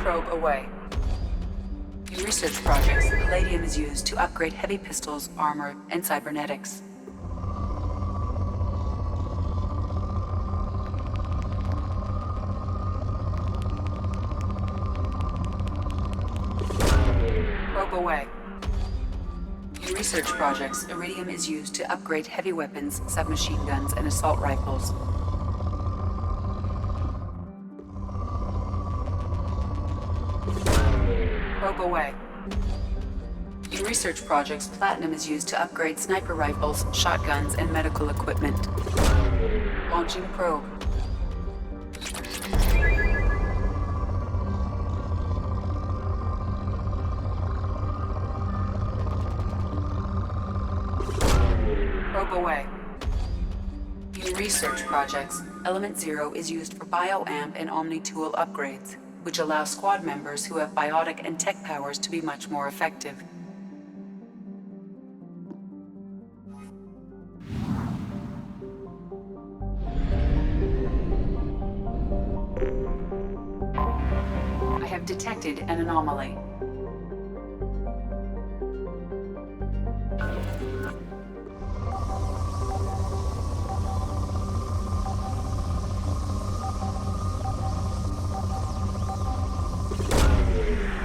Probe away. In research projects, palladium is used to upgrade heavy pistols, armor, and cybernetics. Probe away. In research projects, iridium is used to upgrade heavy weapons, submachine guns, and assault rifles. Probe away. In research projects, platinum is used to upgrade sniper rifles, shotguns, and medical equipment. Launching probe. Probe away. In In research projects, Element Zero is used for BioAmp and Omni-tool upgrades, which allow squad members who have biotic and tech powers to be much more effective. I have detected an anomaly.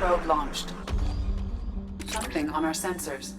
Probe launched. Something on our sensors.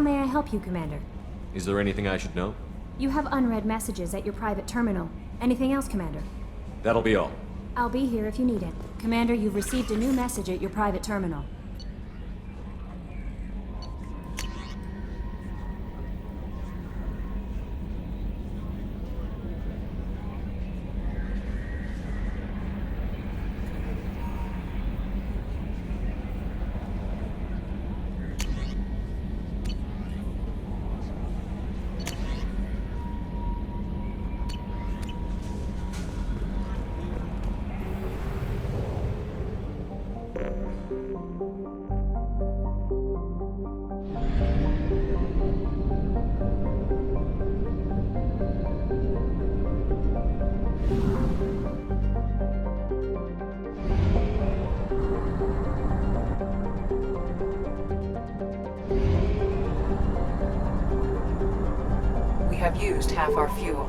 How may I help you, Commander? Is there anything I should know? You have unread messages at your private terminal. Anything else, Commander? That'll be all. I'll be here if you need it. Commander, you've received a new message at your private terminal. We have used half our fuel.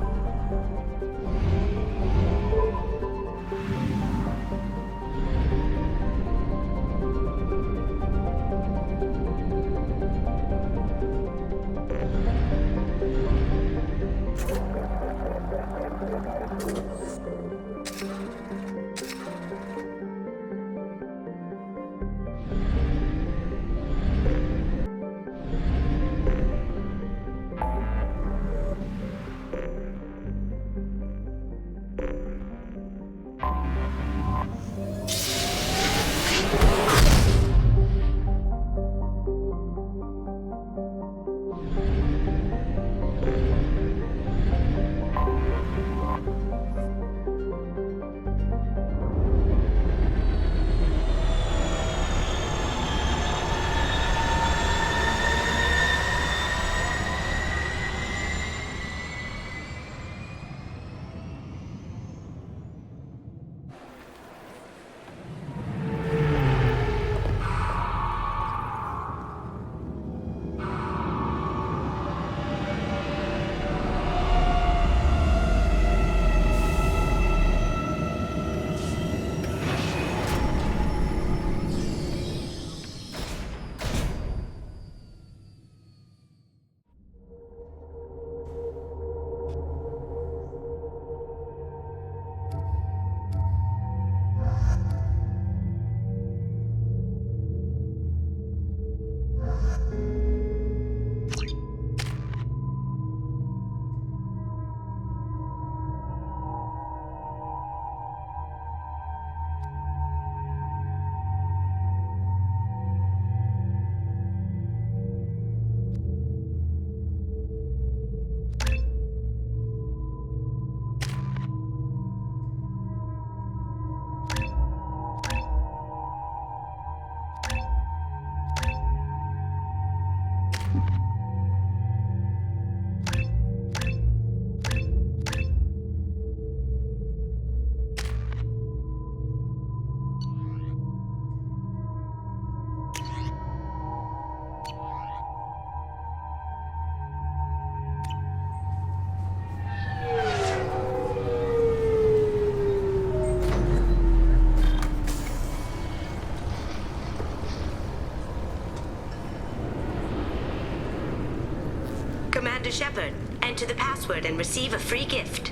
Commander Shepard, enter the password and receive a free gift.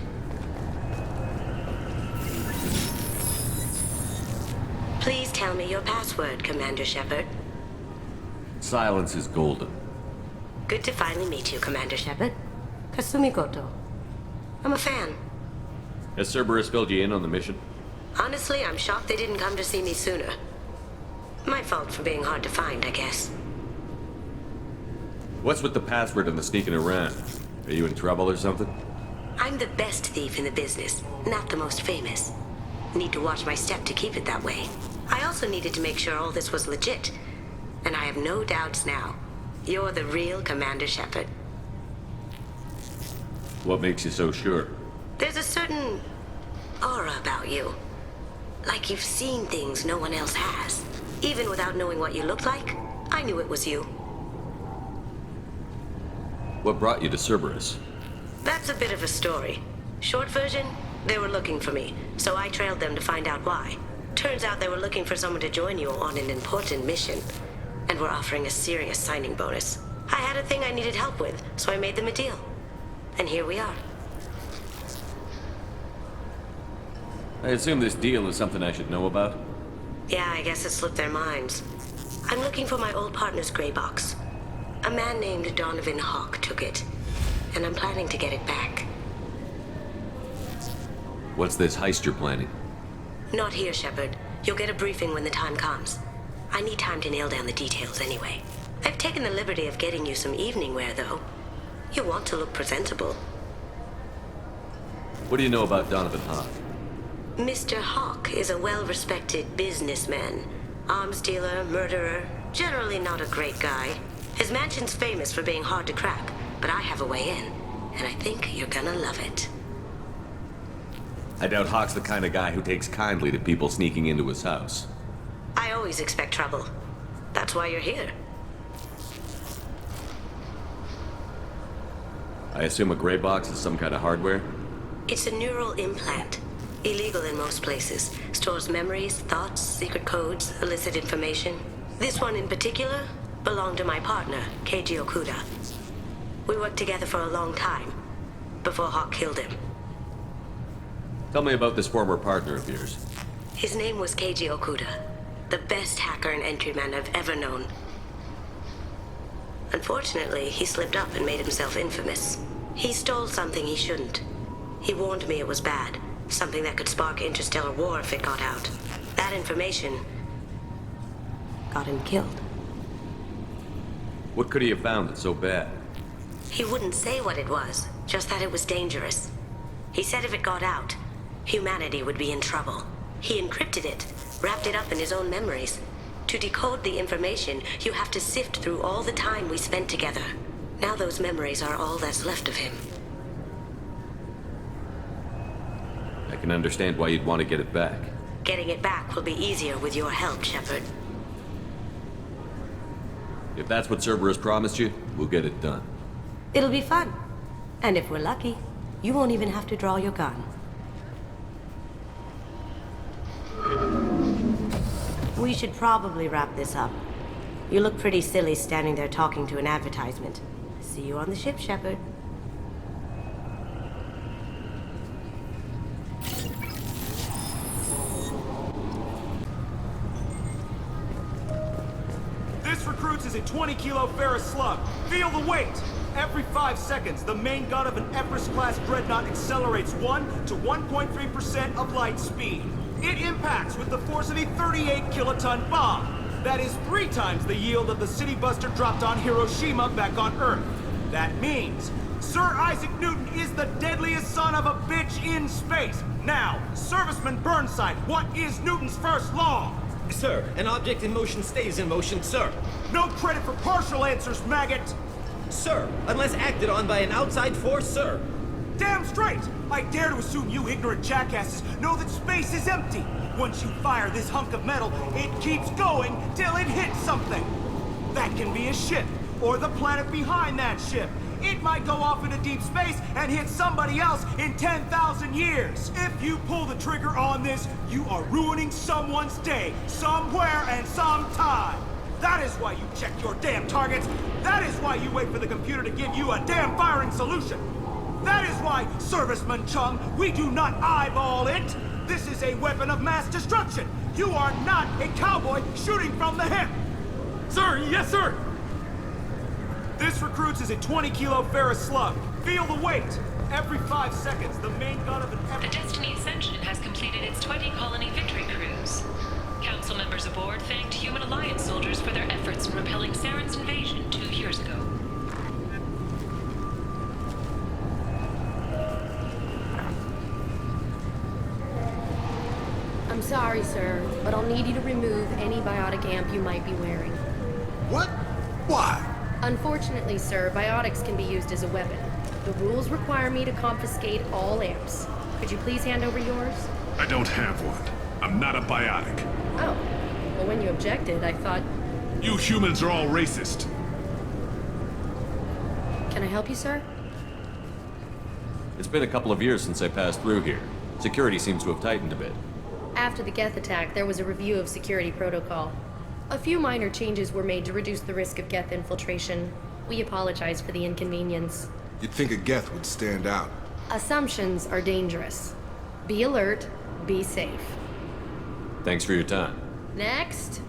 Please tell me your password, Commander Shepard. Silence is golden. Good to finally meet you, Commander Shepard. Kasumi Goto. I'm a fan. Has Cerberus filled you in on the mission? Honestly, I'm shocked they didn't come to see me sooner. My fault for being hard to find, I guess. What's with the password and the sneaking around? Are you in trouble or something? I'm the best thief in the business, not the most famous. Need to watch my step to keep it that way. I also needed to make sure all this was legit. And I have no doubts now. You're the real Commander Shepard. What makes you so sure? There's a certain aura about you. Like you've seen things no one else has. Even without knowing what you looked like, I knew it was you. What brought you to Cerberus? That's a bit of a story. Short version, they were looking for me, so I trailed them to find out why. Turns out they were looking for someone to join you on an important mission, and were offering a serious signing bonus. I had a thing I needed help with, so I made them a deal. And here we are. I assume this deal is something I should know about? Yeah, I guess it slipped their minds. I'm looking for my old partner's gray box. A man named Donovan Hawk took it, and I'm planning to get it back. What's this heist you're planning? Not here, Shepard. You'll get a briefing when the time comes. I need time to nail down the details anyway. I've taken the liberty of getting you some evening wear, though. You want to look presentable. What do you know about Donovan Hawk? Mr. Hawk is a well-respected businessman. Arms dealer, murderer, generally not a great guy. His mansion's famous for being hard to crack, but I have a way in, and I think you're gonna love it. I doubt Hawk's the kind of guy who takes kindly to people sneaking into his house. I always expect trouble. That's why you're here. I assume a gray box is some kind of hardware? It's a neural implant. Illegal in most places. Stores memories, thoughts, secret codes, illicit information. This one in particular belonged to my partner, Keiji Okuda. We worked together for a long time, before Hawk killed him. Tell me about this former partner of yours. His name was Keiji Okuda, the best hacker and entryman I've ever known. Unfortunately, he slipped up and made himself infamous. He stole something he shouldn't. He warned me it was bad, something that could spark interstellar war if it got out. That information got him killed. What could he have found that's so bad? He wouldn't say what it was, just that it was dangerous. He said if it got out, humanity would be in trouble. He encrypted it, wrapped it up in his own memories. To decode the information, you have to sift through all the time we spent together. Now those memories are all that's left of him. I can understand why you'd want to get it back. Getting it back will be easier with your help, Shepard. If that's what Cerberus promised you, we'll get it done. It'll be fun. And if we're lucky, you won't even have to draw your gun. We should probably wrap this up. You look pretty silly standing there talking to an advertisement. See you on the ship, Shepard. This recruits is a 20-kilo ferrous slug. Feel the weight! Every 5 seconds, the main gun of an Everest-class dreadnought accelerates 1 to 1.3% of light speed. It impacts with the force of a 38-kiloton bomb. That is 3 times the yield of the city buster dropped on Hiroshima back on Earth. That means Sir Isaac Newton is the deadliest son of a bitch in space. Now, Serviceman Burnside, what is Newton's first law? Sir, an object in motion stays in motion, sir. No credit for partial answers, maggot! Sir, unless acted on by an outside force, sir. Damn straight! I dare to assume you ignorant jackasses know that space is empty. Once you fire this hunk of metal, it keeps going till it hits something. That can be a ship, or the planet behind that ship. It might go off into deep space and hit somebody else in 10,000 years. If you pull the trigger on this, you are ruining someone's day, somewhere and sometime. That is why you check your damn targets. That is why you wait for the computer to give you a damn firing solution. That is why, Serviceman Chung, we do not eyeball it. This is a weapon of mass destruction. You are not a cowboy shooting from the hip. Sir, yes, sir. This recruits is a 20-kilo ferrous slug. Feel the weight. Every 5 seconds, the main gun of an... The Destiny Ascension has completed its 20-colony victory cruise. Council members aboard thanked Human Alliance soldiers for their efforts in repelling Saren's invasion 2 years ago. I'm sorry, sir, but I'll need you to remove any biotic amp you might be wearing. What? Why? Unfortunately, sir, biotics can be used as a weapon. The rules require me to confiscate all amps. Could you please hand over yours? I don't have one. I'm not a biotic. Oh. Well, when you objected, I thought... You humans are all racist. Can I help you, sir? It's been a couple of years since I passed through here. Security seems to have tightened a bit. After the Geth attack, there was a review of security protocol. A few minor changes were made to reduce the risk of Geth infiltration. We apologize for the inconvenience. You'd think a Geth would stand out. Assumptions are dangerous. Be alert, be safe. Thanks for your time. Next.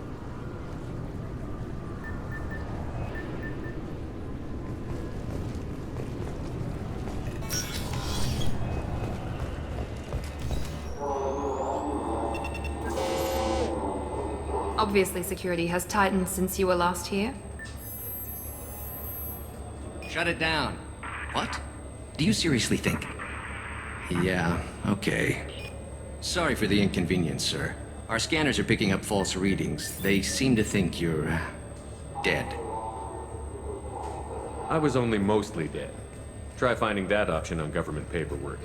Obviously, security has tightened since you were last here. Shut it down. What? Do you seriously think? Yeah, okay. Sorry for the inconvenience, sir. Our scanners are picking up false readings. They seem to think you're... dead. I was only mostly dead. Try finding that option on government paperwork.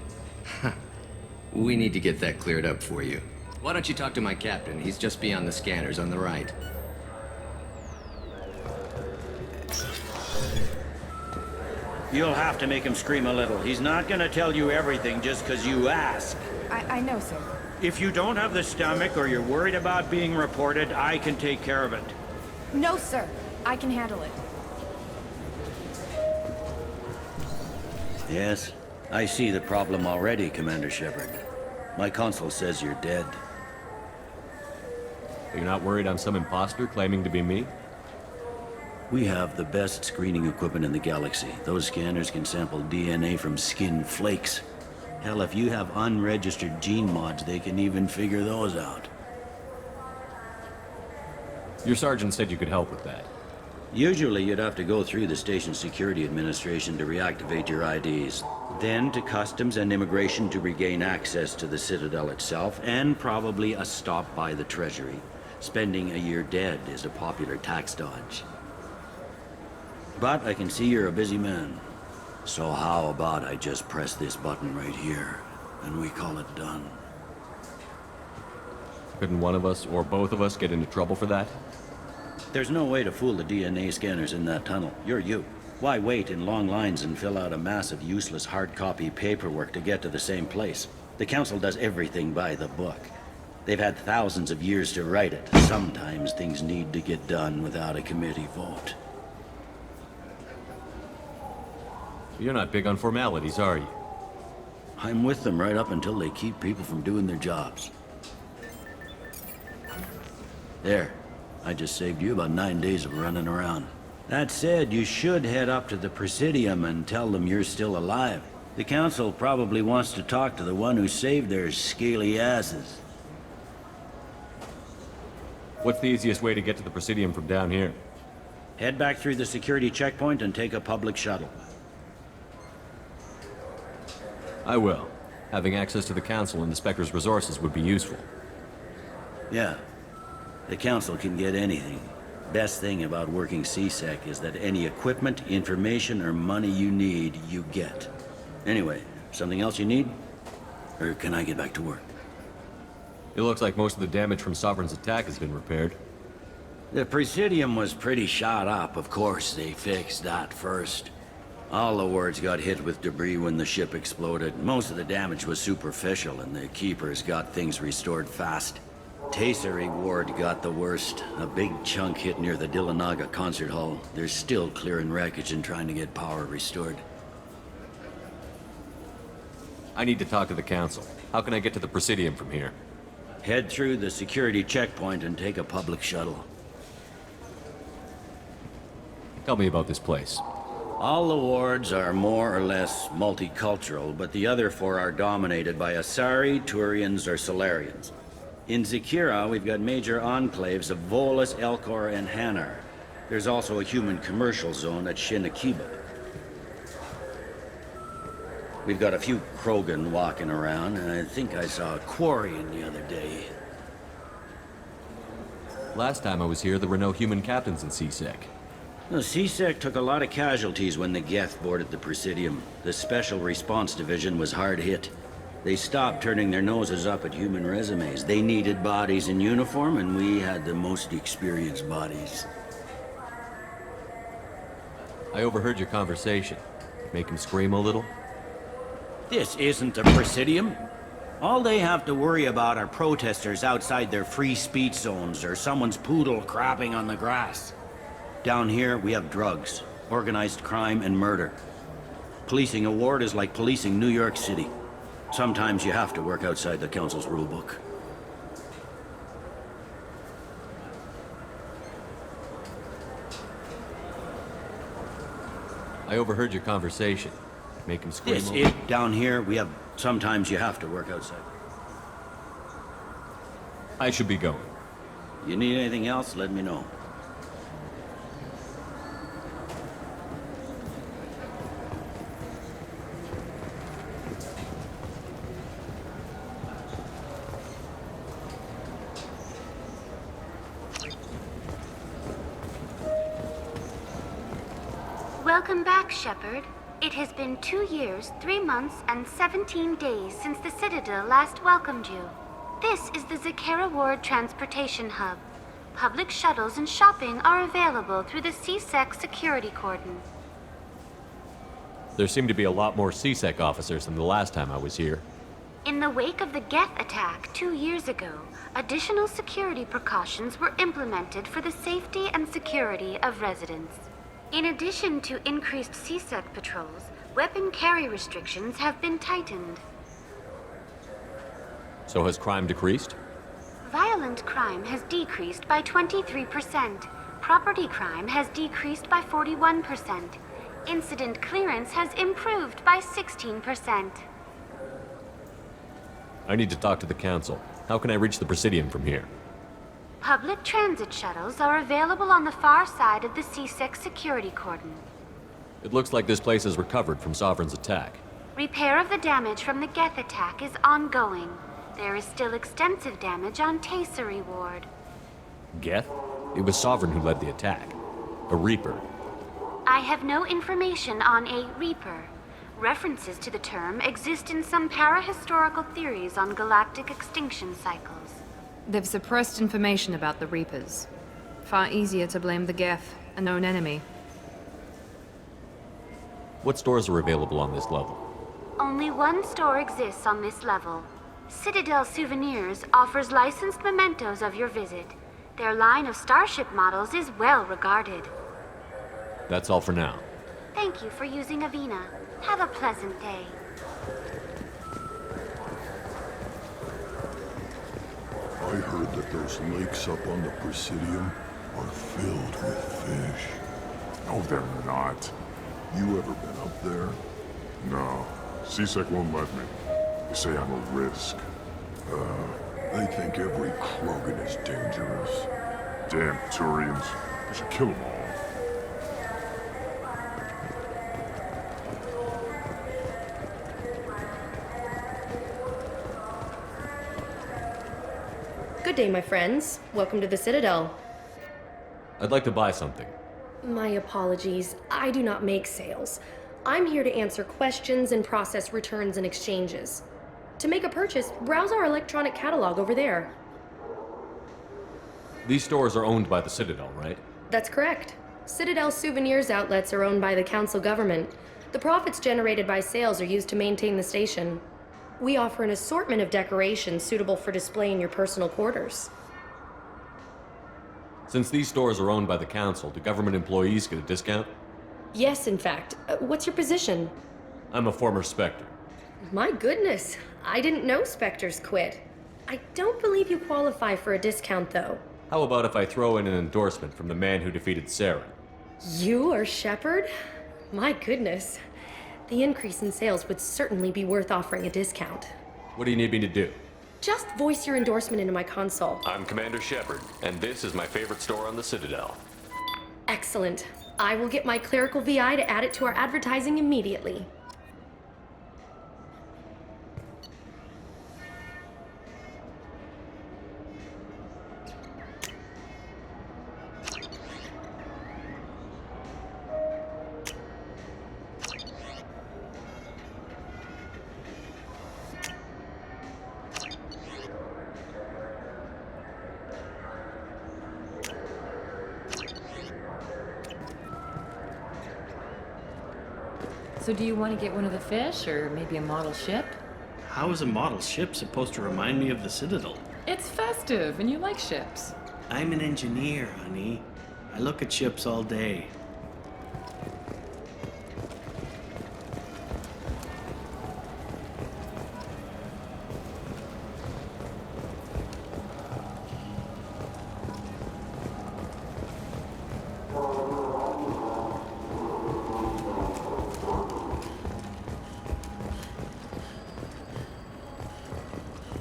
We need to get that cleared up for you. Why don't you talk to my captain? He's just beyond the scanners on the right. You'll have to make him scream a little. He's not gonna tell you everything just because you ask. I know, sir. If you don't have the stomach or you're worried about being reported, I can take care of it. No, sir. I can handle it. Yes, I see the problem already, Commander Shepard. My console says you're dead. You're not worried I'm some imposter claiming to be me? We have the best screening equipment in the galaxy. Those scanners can sample DNA from skin flakes. Hell, if you have unregistered gene mods, they can even figure those out. Your sergeant said you could help with that. Usually you'd have to go through the station security administration to reactivate your IDs. Then to customs and immigration to regain access to the Citadel itself, and probably a stop by the Treasury. Spending a year dead is a popular tax dodge. But I can see you're a busy man. So how about I just press this button right here, and we call it done? Couldn't one of us, or both of us, get into trouble for that? There's no way to fool the DNA scanners in that tunnel. You're you. Why wait in long lines and fill out a massive useless hard copy paperwork to get to the same place? The Council does everything by the book. They've had thousands of years to write it. Sometimes things need to get done without a committee vote. You're not big on formalities, are you? I'm with them right up until they keep people from doing their jobs. There. I just saved you about 9 days of running around. That said, you should head up to the Presidium and tell them you're still alive. The Council probably wants to talk to the one who saved their scaly asses. What's the easiest way to get to the Presidium from down here? Head back through the security checkpoint and take a public shuttle. I will. Having access to the Council and the Spectre's resources would be useful. Yeah. The Council can get anything. Best thing about working CSEC is that any equipment, information, or money you need, you get. Anyway, something else you need? Or can I get back to work? It looks like most of the damage from Sovereign's attack has been repaired. The Presidium was pretty shot up, of course. They fixed that first. All the wards got hit with debris when the ship exploded. Most of the damage was superficial, and the Keepers got things restored fast. Tasery Ward got the worst. A big chunk hit near the Dillanaga concert hall. They're still clearing wreckage and trying to get power restored. I need to talk to the Council. How can I get to the Presidium from here? Head through the security checkpoint and take a public shuttle. Tell me about this place. All the wards are more or less multicultural, but the other four are dominated by Asari, Turians, or Solarians. In Zakira, we've got major enclaves of Volus, Elcor, and Hanar. There's also a human commercial zone at Shinakiba. We've got a few Krogan walking around, and I think I saw a Quarian the other day. Last time I was here, there were no human captains in CSEC. The CSEC took a lot of casualties when the Geth boarded the Presidium. The Special Response Division was hard hit. They stopped turning their noses up at human resumes. They needed bodies in uniform, and we had the most experienced bodies. I overheard your conversation. Make him scream a little? This isn't a Presidium. All they have to worry about are protesters outside their free speech zones or someone's poodle crapping on the grass. Down here, we have drugs, organized crime, and murder. Policing a ward is like policing New York City. Sometimes you have to work outside the Council's rulebook. I overheard your conversation. Make him scream. Down here, we have... Sometimes you have to work outside. I should be going. You need anything else, let me know. Welcome back, Shepard. It has been 2 years, 3 months, and 17 days since the Citadel last welcomed you. This is the Zakera Ward Transportation Hub. Public shuttles and shopping are available through the CSEC security cordon. There seem to be a lot more CSEC officers than the last time I was here. In the wake of the Geth attack 2 years ago, additional security precautions were implemented for the safety and security of residents. In addition to increased CSEC patrols, weapon carry restrictions have been tightened. So has crime decreased? Violent crime has decreased by 23%. Property crime has decreased by 41%. Incident clearance has improved by 16%. I need to talk to the Council. How can I reach the Presidium from here? Public transit shuttles are available on the far side of the CSEC security cordon. It looks like this place has recovered from Sovereign's attack. Repair of the damage from the Geth attack is ongoing. There is still extensive damage on Tasery Ward. Geth? It was Sovereign who led the attack. A Reaper. I have no information on a Reaper. References to the term exist in some para-historical theories on galactic extinction cycles. They've suppressed information about the Reapers. Far easier to blame the Geth, a known enemy. What stores are available on this level? Only one store exists on this level. Citadel Souvenirs offers licensed mementos of your visit. Their line of starship models is well regarded. That's all for now. Thank you for using Avina. Have a pleasant day. I heard that those lakes up on the Presidium are filled with fish. No, they're not. You ever been up there? No. CSEC won't let me. They say I'm a risk. They think every Krogan is dangerous. Damn Turians. They should kill them all. Good day, my friends. Welcome to the Citadel. I'd like to buy something. My apologies. I do not make sales. I'm here to answer questions and process returns and exchanges. To make a purchase, browse our electronic catalog over there. These stores are owned by the Citadel, right? That's correct. Citadel Souvenirs outlets are owned by the Council government. The profits generated by sales are used to maintain the station. We offer an assortment of decorations suitable for display in your personal quarters. Since these stores are owned by the Council, do government employees get a discount? Yes, in fact. What's your position? I'm a former Spectre. My goodness, I didn't know Spectres quit. I don't believe you qualify for a discount, though. How about if I throw in an endorsement from the man who defeated Saren? You are Shepard? My goodness. The increase in sales would certainly be worth offering a discount. What do you need me to do? Just voice your endorsement into my console. I'm Commander Shepard, and this is my favorite store on the Citadel. Excellent. I will get my clerical VI to add it to our advertising immediately. So do you want to get one of the fish, or maybe a model ship? How is a model ship supposed to remind me of the Citadel? It's festive, and you like ships. I'm an engineer, honey. I look at ships all day.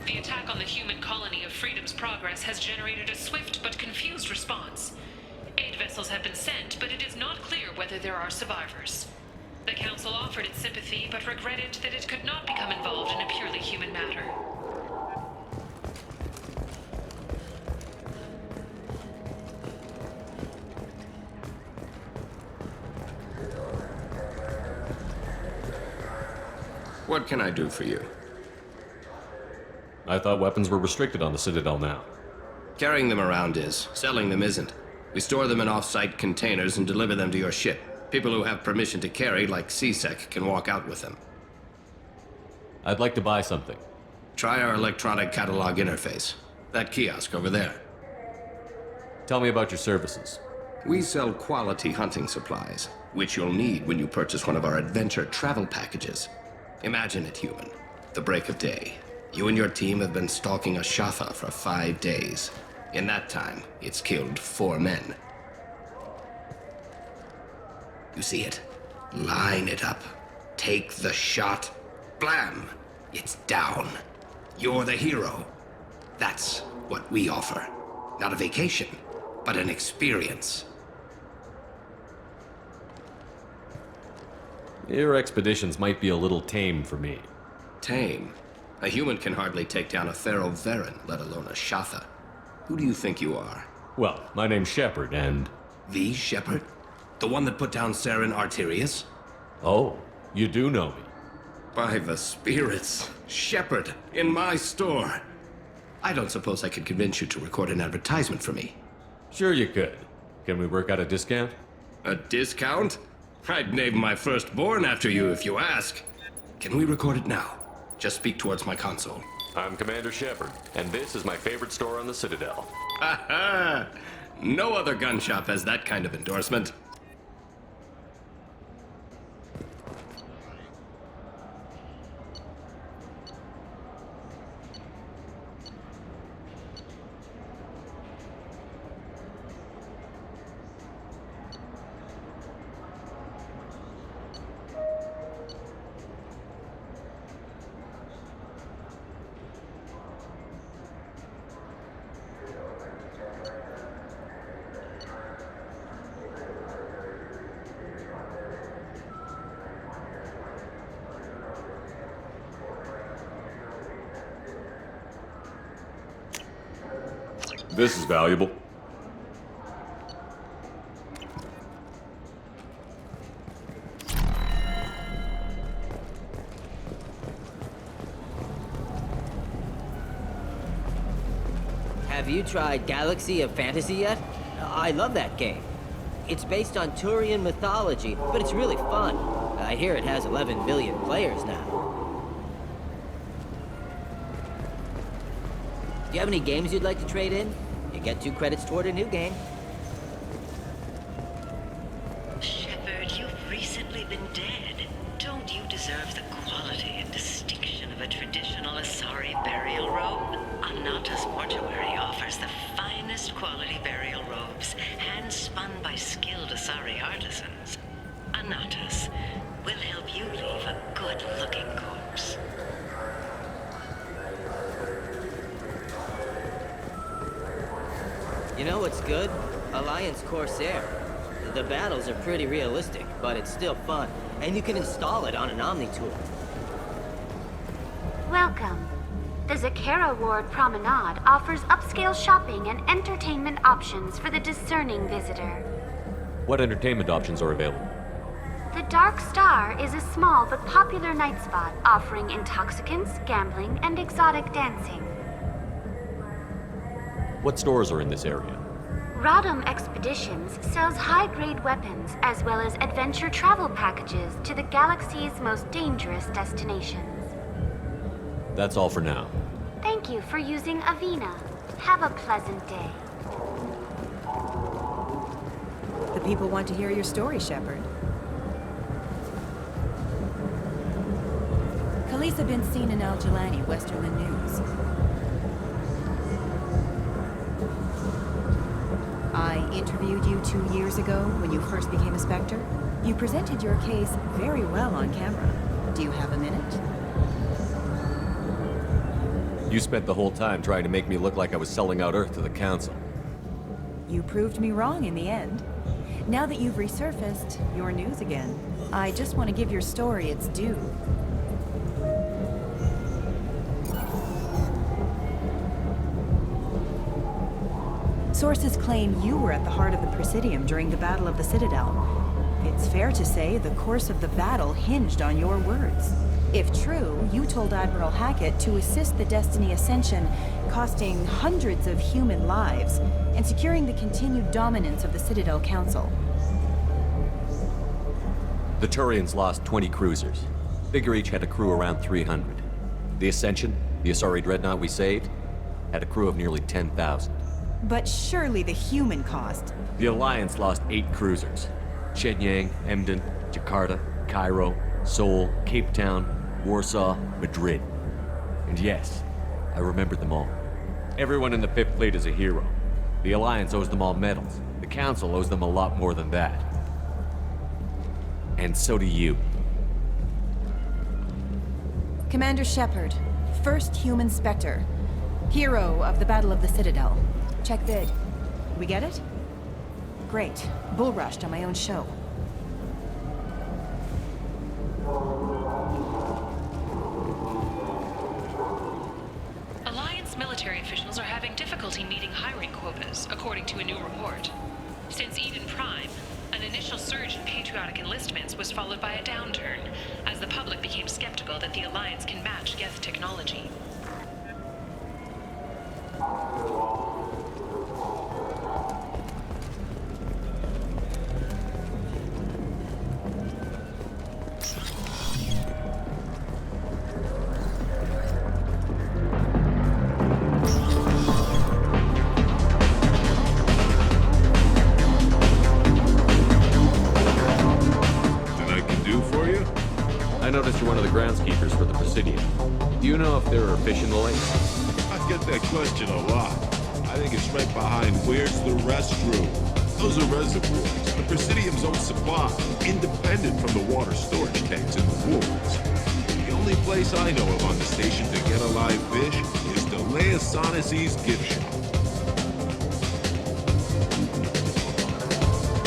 The attack on the human colony of Freedom's Progress has generated a swift but confused response. Aid vessels have been sent, but it is not clear whether there are survivors. The Council offered its sympathy, but regretted that it could not become involved in a purely human matter. What can I do for you? I thought weapons were restricted on the Citadel now. Carrying them around is. Selling them isn't. We store them in off-site containers and deliver them to your ship. People who have permission to carry, like C-Sec, can walk out with them. I'd like to buy something. Try our electronic catalog interface. That kiosk over there. Tell me about your services. We sell quality hunting supplies, which you'll need when you purchase one of our adventure travel packages. Imagine it, human. The break of day. You and your team have been stalking a Shafa for 5 days. In that time, it's killed 4 men. You see it? Line it up. Take the shot. Blam! It's down. You're the hero. That's what we offer. Not a vacation, but an experience. Your expeditions might be a little tame for me. Tame? A human can hardly take down a Pharaoh Varen, let alone a Shafa. Who do you think you are? Well, my name's Shepard, and... The Shepard? The one that put down Saren Arterius? Oh, you do know me. By the spirits. Shepard, in my store. I don't suppose I could convince you to record an advertisement for me. Sure you could. Can we work out a discount? A discount? I'd name my firstborn after you if you ask. Can we record it now? Just speak towards my console. I'm Commander Shepard, and this is my favorite store on the Citadel. Ha ha! No other gun shop has that kind of endorsement. This is valuable. Have you tried Galaxy of Fantasy yet? I love that game. It's based on Turian mythology, but it's really fun. I hear it has 11 billion players now. Do you have any games you'd like to trade in? You get 2 credits toward a new game. Shepard, you've recently been dead. Don't you deserve the quality and distinction of a traditional Asari burial robe? Anata's Mortuary offers the finest quality burial robes, hand-spun by skilled Asari artisans. Anata's will help you leave a good-looking corpse. You know what's good? Alliance Corsair. The battles are pretty realistic, but it's still fun, and you can install it on an Omni tool. Welcome. The Zakera Ward Promenade offers upscale shopping and entertainment options for the discerning visitor. What entertainment options are available? The Dark Star is a small but popular night spot offering intoxicants, gambling, and exotic dancing. What stores are in this area? Rodham Expeditions sells high-grade weapons as well as adventure travel packages to the galaxy's most dangerous destinations. That's all for now. Thank you for using Avina. Have a pleasant day. The people want to hear your story, Shepard. Khaleesa been seen in Al Jelani, Westerland News. I interviewed you 2 years ago when you first became a Spectre. You presented your case very well on camera. Do you have a minute? You spent the whole time trying to make me look like I was selling out Earth to the Council. You proved me wrong in the end. Now that you've resurfaced, you're news again. I just want to give your story its due. Sources claim you were at the heart of the Presidium during the Battle of the Citadel. It's fair to say the course of the battle hinged on your words. If true, you told Admiral Hackett to assist the Destiny Ascension, costing hundreds of human lives, and securing the continued dominance of the Citadel Council. The Turians lost 20 cruisers. Figure each had a crew around 300. The Ascension, the Asari dreadnought we saved, had a crew of nearly 10,000. But surely the human cost. The Alliance lost 8 cruisers. Shenyang, Emden, Jakarta, Cairo, Seoul, Cape Town, Warsaw, Madrid. And yes, I remember them all. Everyone in the 5th Fleet is a hero. The Alliance owes them all medals. The Council owes them a lot more than that. And so do you. Commander Shepard, first human Spectre. Hero of the Battle of the Citadel. Check vid. We get it? Great. Bull rushed on my own show. Alliance military officials are having difficulty meeting hiring quotas, according to a new report. Since Eden Prime, an initial surge in patriotic enlistments was followed by a downturn, as the public became skeptical that the Alliance can match Geth technology. groundskeepers for the Presidium. Do you know if there are fish in the lake? I get that question a lot. I think it's right behind where's the restroom. Those are reservoirs, the Presidium's own supply, independent from the water storage tanks in the woods. The only place I know of on the station to get a live fish is Delea Sonesi's gift shop.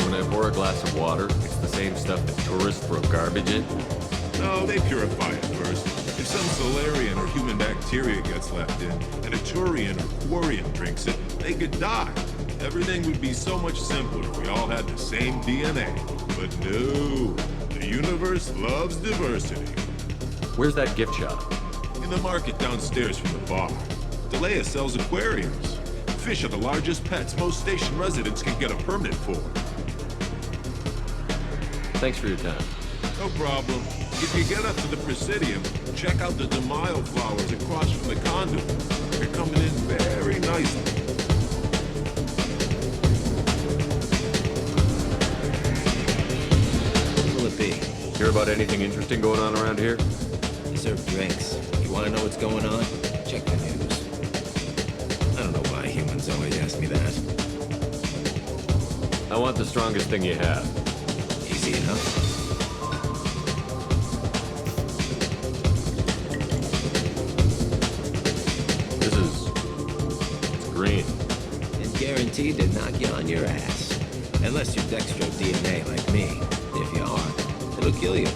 When I pour a glass of water, it's the same stuff that tourists throw garbage in? No, they purify it first. If some Solarian or human bacteria gets left in, and a Turian or Quarian drinks it, they could die. Everything would be so much simpler if we all had the same DNA. But no, the universe loves diversity. Where's that gift shop? In the market downstairs from the bar. Delea sells aquariums. Fish are the largest pets most station residents can get a permit for. Thanks for your time. No problem. If you get up to the Presidium, check out the DeMaio flowers across from the conduit. They're coming in very nicely. What will it be? Hear about anything interesting going on around here? I serve drinks. You want to know what's going on? Check the news. I don't know why humans always ask me that. I want the strongest thing you have. Easy enough. Green. And guaranteed to knock you on your ass. Unless you're dextro DNA like me. If you are, it'll kill you.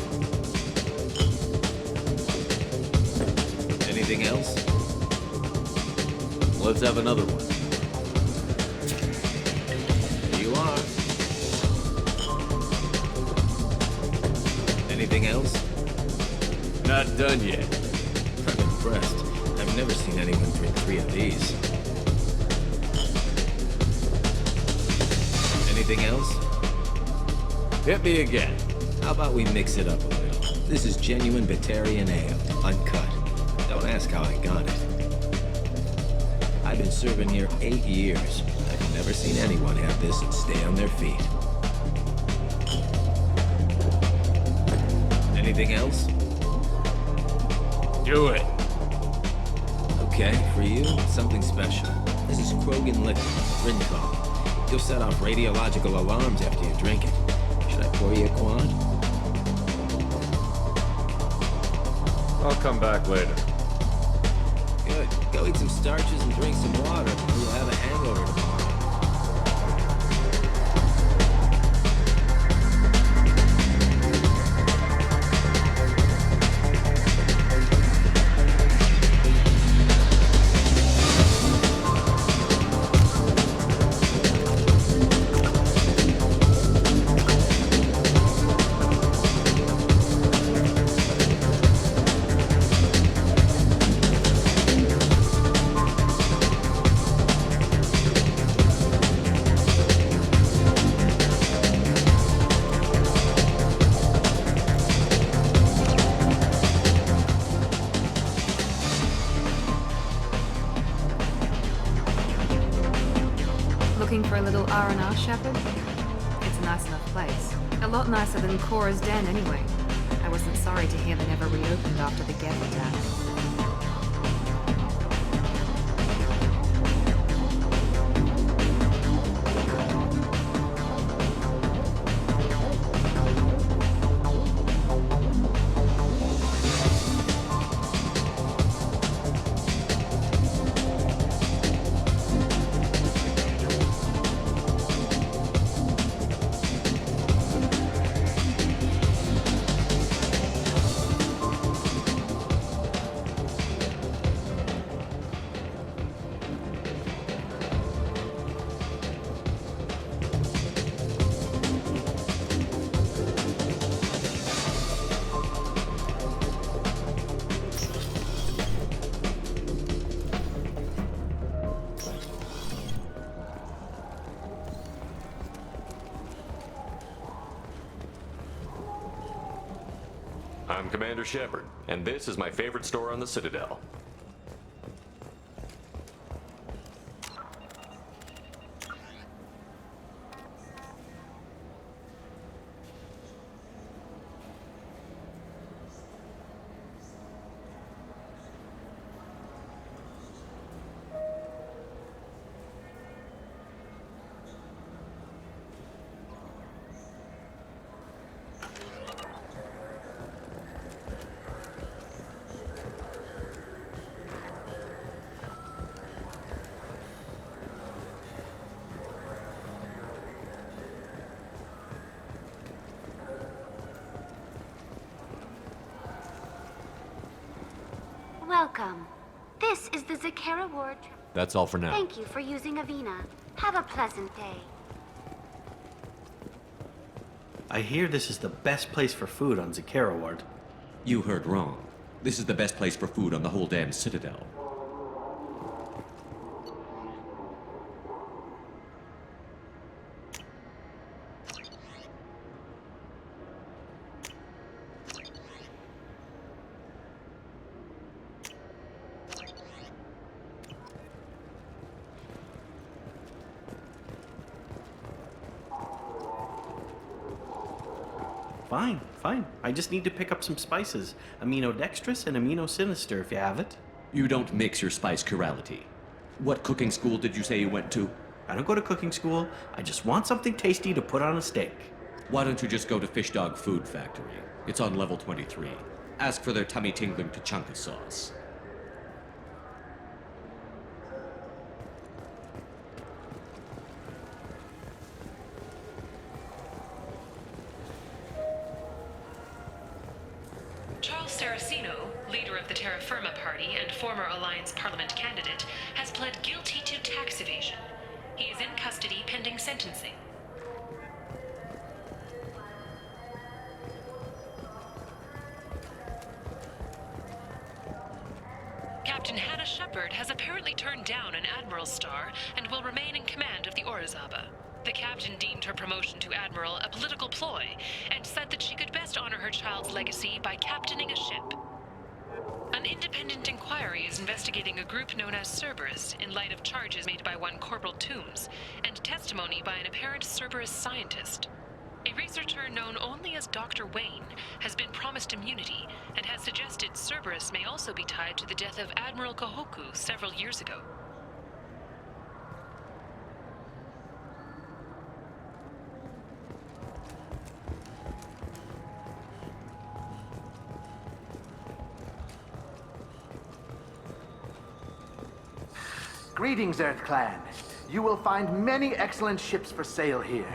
Anything else? Let's have another one. Here you are. Anything else? Not done yet. I'm impressed. I've never seen anyone drink 3 of these. Anything else? Hit me again. How about we mix it up a little? This is genuine Batarian ale, uncut. Don't ask how I got it. I've been serving here 8 years. I've never seen anyone have this and stay on their feet. Anything else? Do it. Okay, for you, something special. This is Krogan liquor, Rincon. You'll set off radiological alarms after you drink it. Should I pour you a quad? I'll come back later. Good. Go eat some starches and drink some water, or you'll have a hangover tomorrow. Looking for a little R&R, Shepard? It's a nice enough place. A lot nicer than Cora's den, anyway. I wasn't sorry to hear they never reopened after the Geth attack. I'm Commander Shepard, and this is my favorite store on the Citadel. Welcome. This is the Zakera Ward. That's all for now. Thank you for using Avina. Have a pleasant day. I hear this is the best place for food on Zakera Ward. You heard wrong. This is the best place for food on the whole damn Citadel. Fine. I just need to pick up some spices. Aminodextrous and aminosinister if you have it. You don't mix your spice chirality. What cooking school did you say you went to? I don't go to cooking school. I just want something tasty to put on a steak. Why don't you just go to Fish Dog Food Factory? It's on level 23. Ask for their tummy-tingling Tachanka sauce. leader of the Terra Firma Party and former Alliance Parliament candidate, has pled guilty to tax evasion. He is in custody pending sentencing. Captain Hannah Shepard has apparently turned down an admiral's star and will remain in command of the Orizaba. The captain deemed her promotion to admiral a political ploy and said that she could best honor her child's legacy by captaining a ship. An independent inquiry is investigating a group known as Cerberus in light of charges made by one Corporal Toombs and testimony by an apparent Cerberus scientist. A researcher known only as Dr. Wayne has been promised immunity and has suggested Cerberus may also be tied to the death of Admiral Kohoku several years ago. Greetings, Earth Clan. You will find many excellent ships for sale here.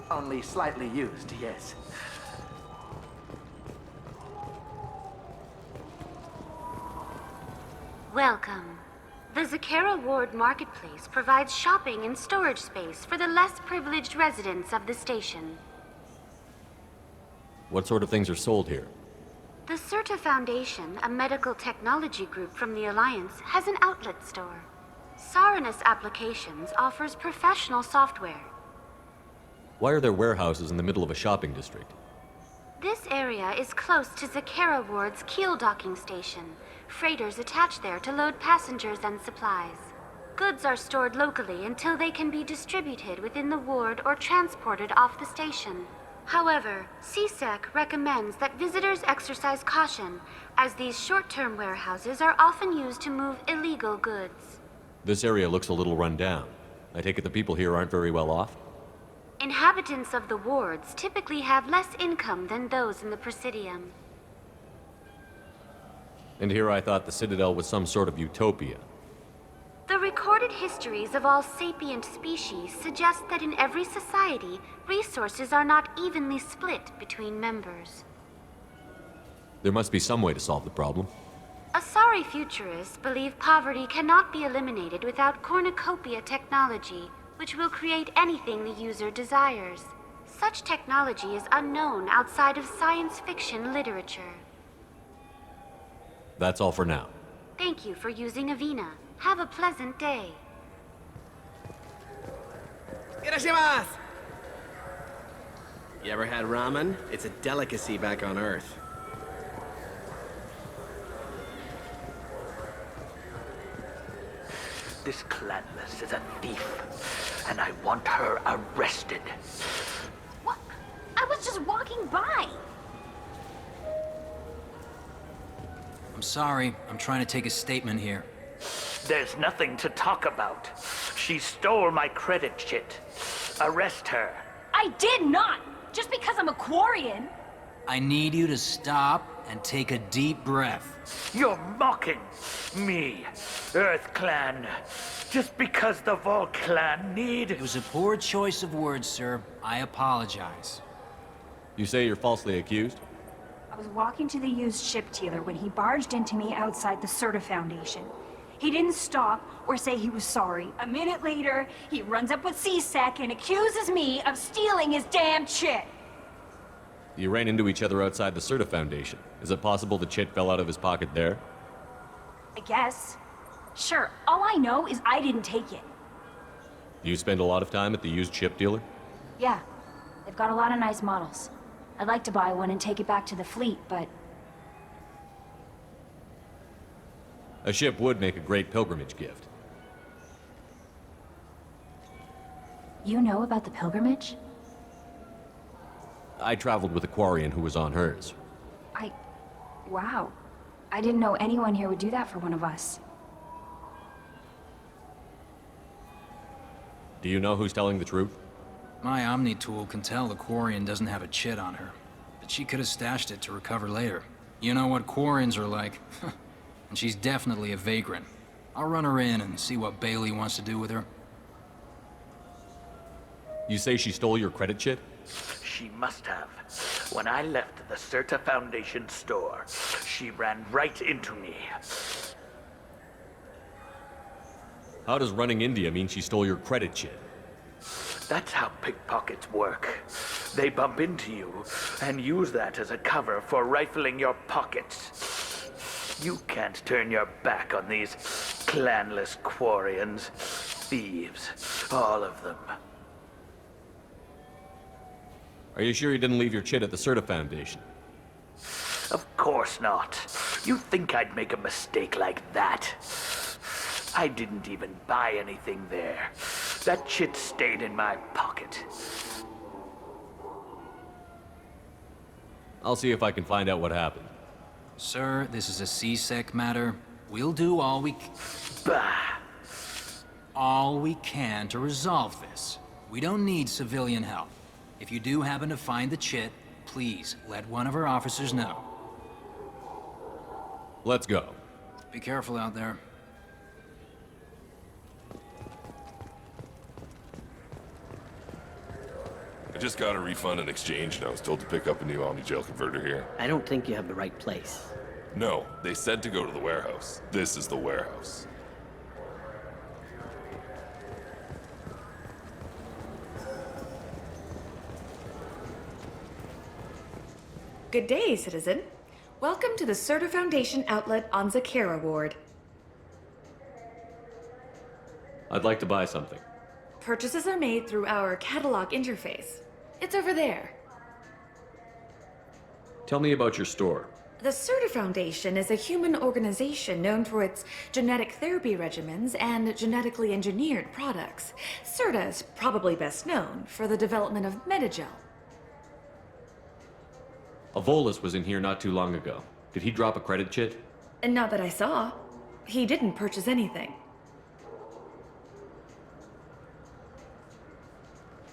Only slightly used, yes. Welcome. The Zakera Ward Marketplace provides shopping and storage space for the less privileged residents of the station. What sort of things are sold here? The Certa Foundation, a medical technology group from the Alliance, has an outlet store. Saranus Applications offers professional software. Why are there warehouses in the middle of a shopping district? This area is close to Zakera Ward's keel docking station. Freighters attach there to load passengers and supplies. Goods are stored locally until they can be distributed within the ward or transported off the station. However, CSEC recommends that visitors exercise caution, as these short-term warehouses are often used to move illegal goods. This area looks a little run down. I take it the people here aren't very well off? Inhabitants of the wards typically have less income than those in the Presidium. And here I thought the Citadel was some sort of utopia. The recorded histories of all sapient species suggest that in every society, resources are not evenly split between members. There must be some way to solve the problem. Asari futurists believe poverty cannot be eliminated without cornucopia technology, which will create anything the user desires. Such technology is unknown outside of science fiction literature. That's all for now. Thank you for using Avina. Have a pleasant day. Irashimasu! You ever had ramen? It's a delicacy back on Earth. This clanless is a thief, and I want her arrested. What? I was just walking by. I'm sorry. I'm trying to take a statement here. There's nothing to talk about. She stole my credit chit. Arrest her. I did not! Just because I'm a Quarian. I need you to stop and take a deep breath. You're mocking me, Earth Clan. Just because the Vol Clan need... It was a poor choice of words, sir. I apologize. You say you're falsely accused? I was walking to the used ship dealer when he barged into me outside the Certa Foundation. He didn't stop or say he was sorry. A minute later, he runs up with CSEC and accuses me of stealing his damn chit. You ran into each other outside the Certa Foundation. Is it possible the chit fell out of his pocket there? I guess. Sure, all I know is I didn't take it. Do you spend a lot of time at the used ship dealer? Yeah, they've got a lot of nice models. I'd like to buy one and take it back to the fleet, but... A ship would make a great pilgrimage gift. You know about the pilgrimage? I traveled with a Quarian who was on hers. Wow. I didn't know anyone here would do that for one of us. Do you know who's telling the truth? My Omni tool can tell the Quarian doesn't have a chit on her, but she could have stashed it to recover later. You know what Quarians are like. And she's definitely a vagrant. I'll run her in and see what Bailey wants to do with her. You say she stole your credit chit? She must have. When I left the Certa Foundation store, she ran right into me. How does running India mean she stole your credit chit? That's how pickpockets work. They bump into you and use that as a cover for rifling your pockets. You can't turn your back on these clanless Quarians. Thieves, all of them. Are you sure you didn't leave your chit at the Certa Foundation? Of course not. You think I'd make a mistake like that? I didn't even buy anything there. That chit stayed in my pocket. I'll see if I can find out what happened. Sir, this is a CSEC matter. We'll do all we can to resolve this. We don't need civilian help. If you do happen to find the chit, please let one of our officers know. Let's go. Be careful out there. just got a refund and exchange, and I was told to pick up a new Omni-Gel converter here. I don't think you have the right place. No, they said to go to the warehouse. This is the warehouse. Good day, citizen. Welcome to the Certa Foundation outlet on Zakera Ward. I'd like to buy something. Purchases are made through our catalog interface. It's over there. Tell me about your store. The Certa Foundation is a human organization known for its genetic therapy regimens and genetically engineered products. Certa is probably best known for the development of Metagel. Avolis was in here not too long ago. Did he drop a credit chit? And not that I saw. He didn't purchase anything.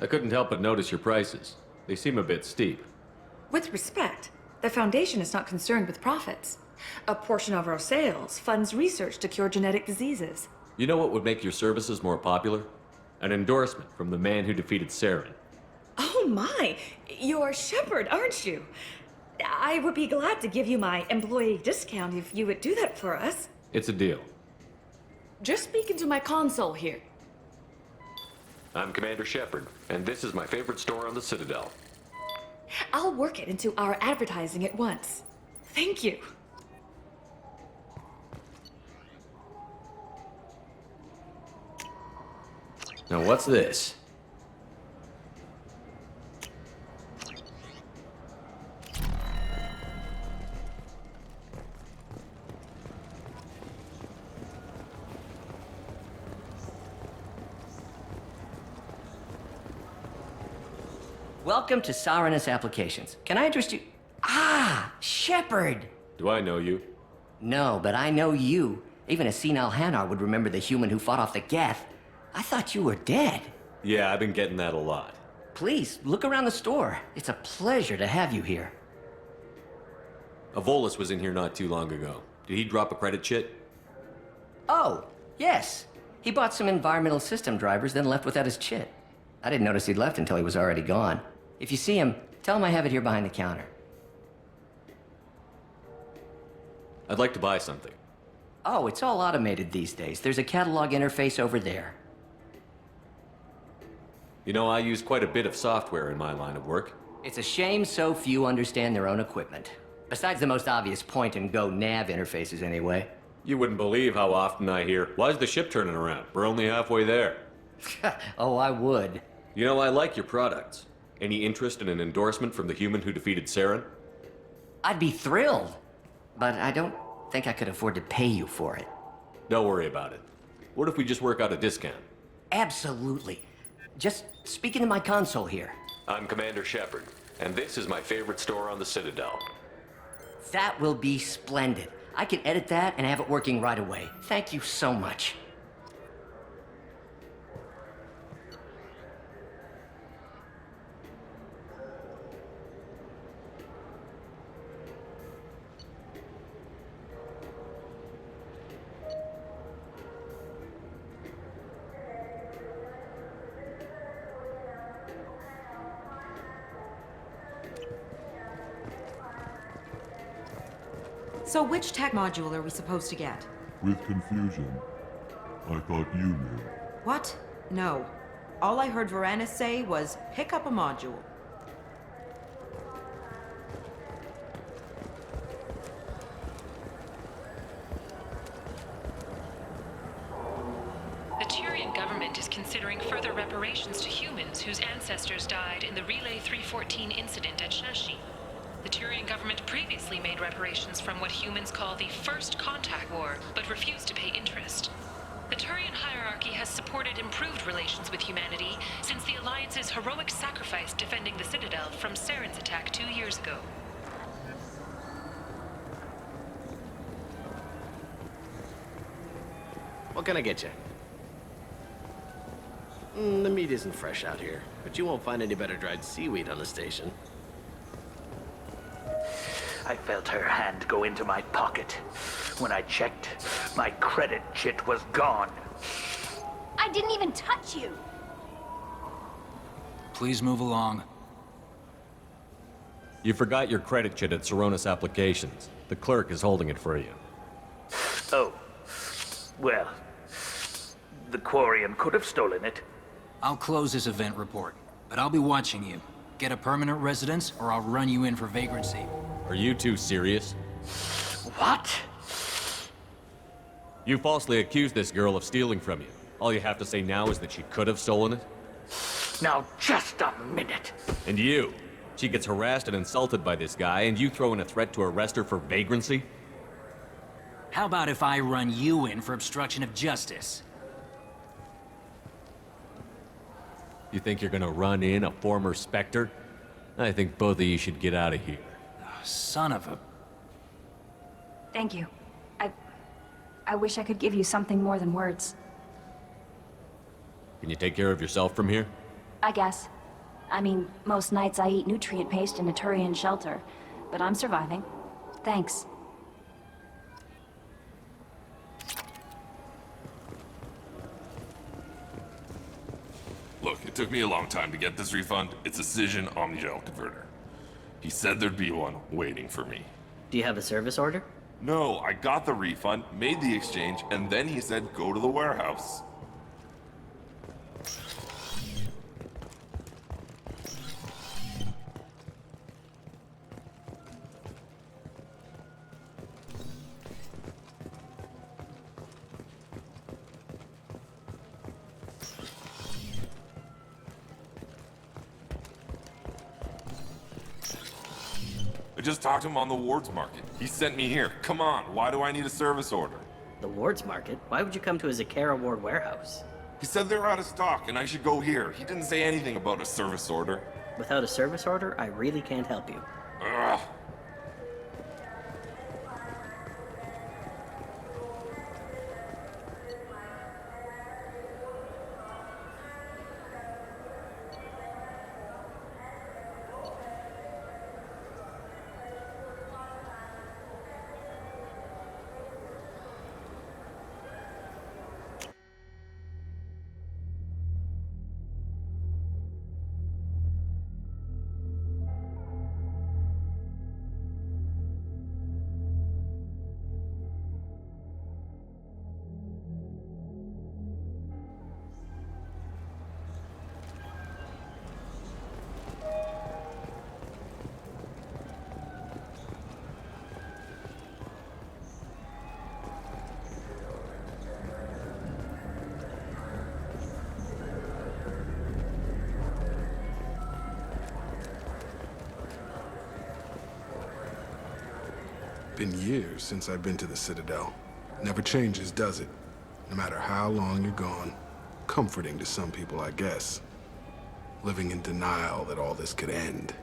I couldn't help but notice your prices. They seem a bit steep. With respect, the Foundation is not concerned with profits. A portion of our sales funds research to cure genetic diseases. You know what would make your services more popular? An endorsement from the man who defeated Saren. Oh my! You're Shepard, aren't you? I would be glad to give you my employee discount if you would do that for us. It's a deal. Just speak into my console here. I'm Commander Shepard, and this is my favorite store on the Citadel. I'll work it into our advertising at once. Thank you. Now what's this? Welcome to Saranus Applications. Can I interest you? Ah, Shepard! Do I know you? No, but I know you. Even a senile Hanar would remember the human who fought off the Geth. I thought you were dead. Yeah, I've been getting that a lot. Please, look around the store. It's a pleasure to have you here. Avolis was in here not too long ago. Did he drop a credit chit? Oh, yes. He bought some environmental system drivers, then left without his chit. I didn't notice he'd left until he was already gone. If you see him, tell him I have it here behind the counter. I'd like to buy something. Oh, it's all automated these days. There's a catalog interface over there. You know, I use quite a bit of software in my line of work. It's a shame so few understand their own equipment. Besides the most obvious point-and-go nav interfaces, anyway. You wouldn't believe how often I hear, "Why's the ship turning around? We're only halfway there." Oh, I would. You know, I like your products. Any interest in an endorsement from the human who defeated Saren? I'd be thrilled, but I don't think I could afford to pay you for it. Don't worry about it. What if we just work out a discount? Absolutely. Just speak into my console here. I'm Commander Shepard, and this is my favorite store on the Citadel. That will be splendid. I can edit that and have it working right away. Thank you so much. So which tech module are we supposed to get? With confusion. I thought you knew. What? No. All I heard Varanus say was, pick up a module. The Turian government is considering further reparations to humans whose ancestors died in the Relay 314 incident at Shashi. The Turian government previously made reparations from what humans call the First Contact War, but refused to pay interest. The Turian hierarchy has supported improved relations with humanity since the Alliance's heroic sacrifice defending the Citadel from Saren's attack 2 years ago. What can I get you? The meat isn't fresh out here, but you won't find any better dried seaweed on the station. I felt her hand go into my pocket. When I checked, my credit chit was gone. I didn't even touch you. Please move along. You forgot your credit chit at Saronis Applications. The clerk is holding it for you. Oh. Well, the Quarian could have stolen it. I'll close this event report, but I'll be watching you. Get a permanent residence, or I'll run you in for vagrancy. Are you two serious? What? You falsely accused this girl of stealing from you. All you have to say now is that she could have stolen it? Now, just a minute. And you? She gets harassed and insulted by this guy, and you throw in a threat to arrest her for vagrancy? How about if I run you in for obstruction of justice? You think you're gonna run in a former Spectre? I think both of you should get out of here. Oh, son of a... Thank you. I wish I could give you something more than words. Can you take care of yourself from here? I guess. I mean, most nights I eat nutrient paste in a Turian shelter, but I'm surviving. Thanks. Look, it took me a long time to get this refund. It's a Cision Omnigel converter. He said there'd be one waiting for me. Do you have a service order? No, I got the refund, made the exchange, and then he said go to the warehouse. I just talked to him on the Wards Market. He sent me here. Come on, why do I need a service order? The Wards Market? Why would you come to a Zakera Ward warehouse? He said they're out of stock and I should go here. He didn't say anything about a service order. Without a service order, I really can't help you. Ugh. Been years since I've been to the Citadel. Never changes, does it? No matter how long you're gone. Comforting to some people, I guess. Living in denial that all this could end.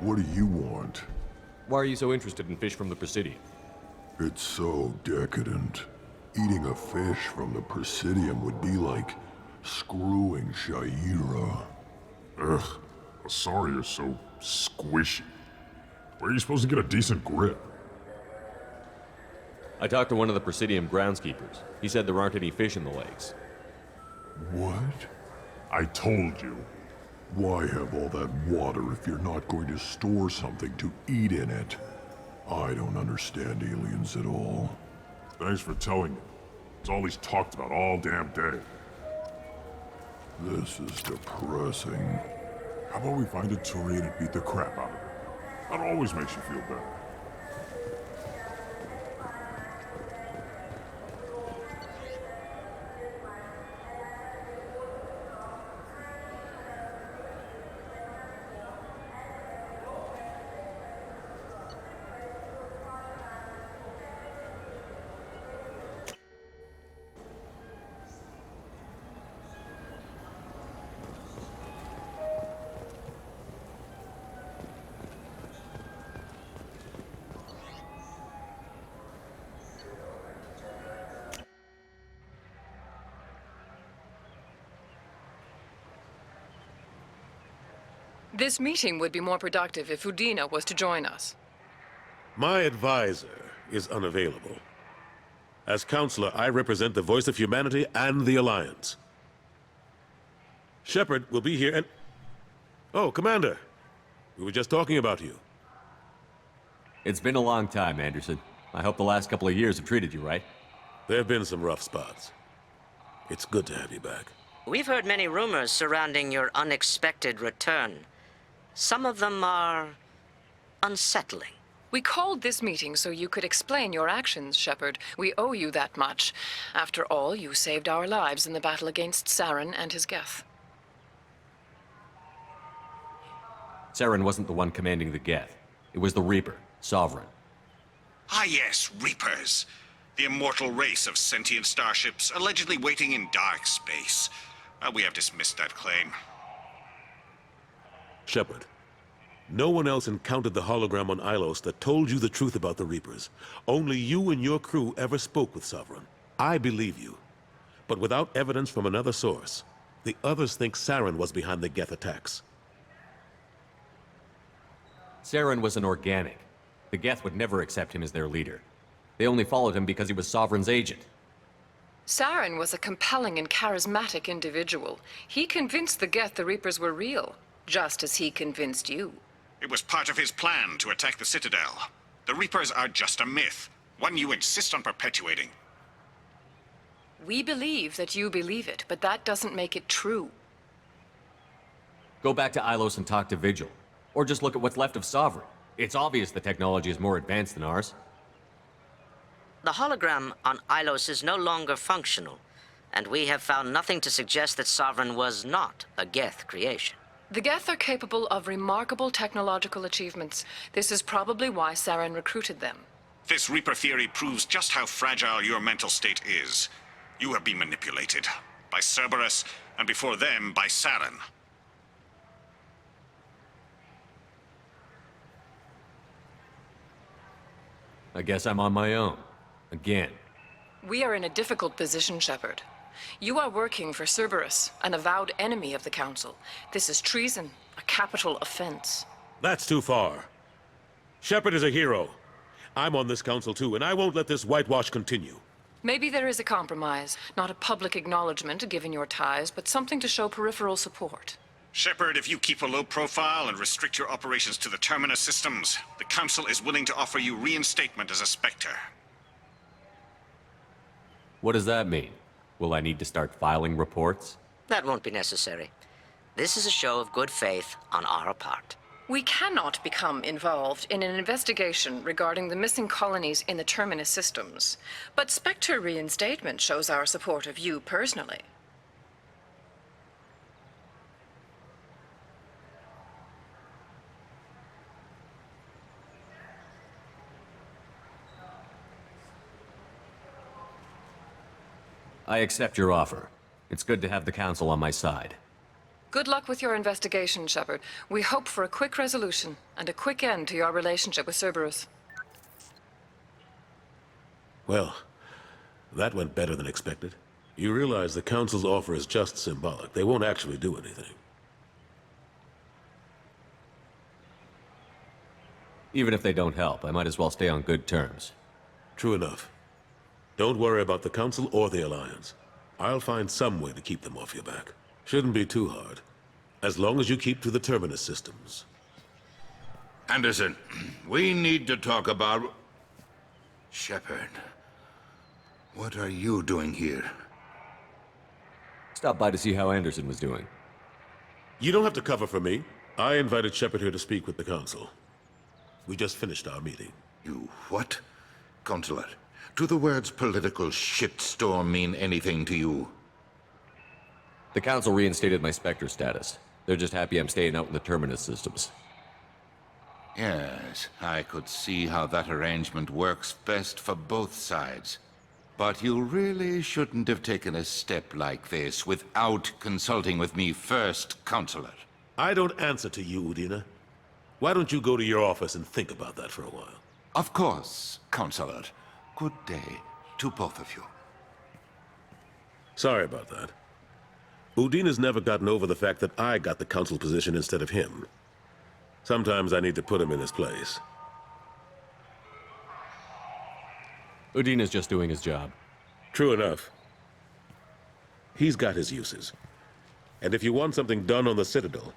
What do you want? Why are you so interested in fish from the Presidium? It's so decadent. Eating a fish from the Presidium would be like screwing Shaira. Ugh, Asari is so squishy. Where are you supposed to get a decent grip? I talked to one of the Presidium groundskeepers. He said there aren't any fish in the lakes. What? I told you. Why have all that water if you're not going to store something to eat in it? I don't understand aliens at all. Thanks for telling me. It's all he's talked about all damn day. This is depressing. How about we find a Turian and beat the crap out of it? That always makes you feel better. This meeting would be more productive if Udina was to join us. My advisor is unavailable. As counselor, I represent the voice of humanity and the Alliance. Shepard will be here and... Oh, Commander. We were just talking about you. It's been a long time, Anderson. I hope the last couple of years have treated you right. There have been some rough spots. It's good to have you back. We've heard many rumors surrounding your unexpected return. Some of them are unsettling. We called this meeting so you could explain your actions, Shepard. We owe you that much. After all, you saved our lives in the battle against Saren and his Geth. Saren wasn't the one commanding the Geth. It was the Reaper, Sovereign. Ah yes, Reapers. The immortal race of sentient starships allegedly waiting in dark space. We have dismissed that claim. Shepard, no one else encountered the hologram on Ilos that told you the truth about the Reapers. Only you and your crew ever spoke with Sovereign. I believe you. But without evidence from another source, the others think Saren was behind the Geth attacks. Saren was an organic. The Geth would never accept him as their leader. They only followed him because he was Sovereign's agent. Saren was a compelling and charismatic individual. He convinced the Geth the Reapers were real, just as he convinced you. It was part of his plan to attack the Citadel. The Reapers are just a myth, one you insist on perpetuating. We believe that you believe it, but that doesn't make it true. Go back to Ilos and talk to Vigil. Or just look at what's left of Sovereign. It's obvious the technology is more advanced than ours. The hologram on Ilos is no longer functional, and we have found nothing to suggest that Sovereign was not a Geth creation. The Geth are capable of remarkable technological achievements. This is probably why Saren recruited them. This Reaper theory proves just how fragile your mental state is. You have been manipulated. By Cerberus, and before them, by Saren. I guess I'm on my own. Again. We are in a difficult position, Shepard. You are working for Cerberus, an avowed enemy of the Council. This is treason, a capital offense. That's too far. Shepard is a hero. I'm on this council too, and I won't let this whitewash continue. Maybe there is a compromise. Not a public acknowledgement given your ties, but something to show peripheral support. Shepard, if you keep a low profile and restrict your operations to the Terminus systems, the Council is willing to offer you reinstatement as a Spectre. What does that mean? Will I need to start filing reports? That won't be necessary. This is a show of good faith on our part. We cannot become involved in an investigation regarding the missing colonies in the Terminus systems, but Spectre reinstatement shows our support of you personally. I accept your offer. It's good to have the Council on my side. Good luck with your investigation, Shepard. We hope for a quick resolution and a quick end to your relationship with Cerberus. Well, that went better than expected. You realize the Council's offer is just symbolic. They won't actually do anything. Even if they don't help, I might as well stay on good terms. True enough. Don't worry about the Council or the Alliance. I'll find some way to keep them off your back. Shouldn't be too hard. As long as you keep to the Terminus systems. Anderson, we need to talk about... Shepard. What are you doing here? Stopped by to see how Anderson was doing. You don't have to cover for me. I invited Shepard here to speak with the Council. We just finished our meeting. You what? Counselor, do the words political shitstorm mean anything to you? The Council reinstated my Spectre status. They're just happy I'm staying out in the Terminus systems. Yes, I could see how that arrangement works best for both sides. But you really shouldn't have taken a step like this without consulting with me first, Counselor. I don't answer to you, Udina. Why don't you go to your office and think about that for a while? Of course, Counselor. Good day to both of you. Sorry about that. Udina's never gotten over the fact that I got the Council position instead of him. Sometimes I need to put him in his place. Udina's just doing his job. True enough. He's got his uses. And if you want something done on the Citadel,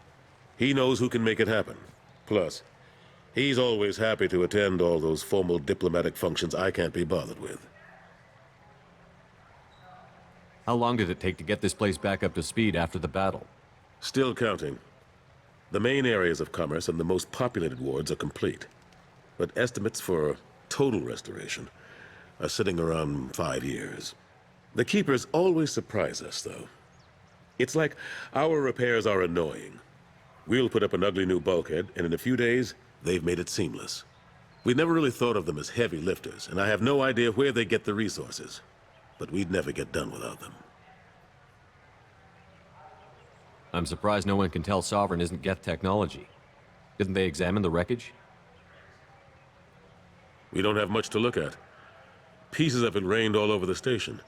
he knows who can make it happen. Plus, he's always happy to attend all those formal diplomatic functions I can't be bothered with. How long did it take to get this place back up to speed after the battle? Still counting. The main areas of commerce and the most populated wards are complete. But estimates for total restoration are sitting around 5 years. The Keepers always surprise us, though. It's like our repairs are annoying. We'll put up an ugly new bulkhead, and in a few days, they've made it seamless. We never really thought of them as heavy lifters, and I have no idea where they get the resources. But we'd never get done without them. I'm surprised no one can tell Sovereign isn't Geth technology. Didn't they examine the wreckage? We don't have much to look at. Pieces of it rained all over the station.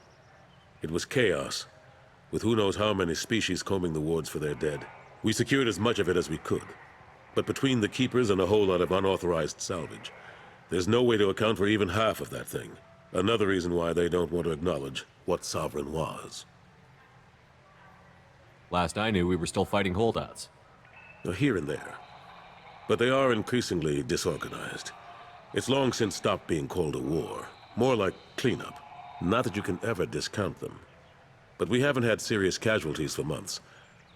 It was chaos, with who knows how many species combing the wards for their dead. We secured as much of it as we could. But between the Keepers and a whole lot of unauthorized salvage, there's no way to account for even half of that thing. Another reason why they don't want to acknowledge what Sovereign was. Last I knew, we were still fighting holdouts. Here and there. But they are increasingly disorganized. It's long since stopped being called a war. More like cleanup. Not that you can ever discount them. But we haven't had serious casualties for months.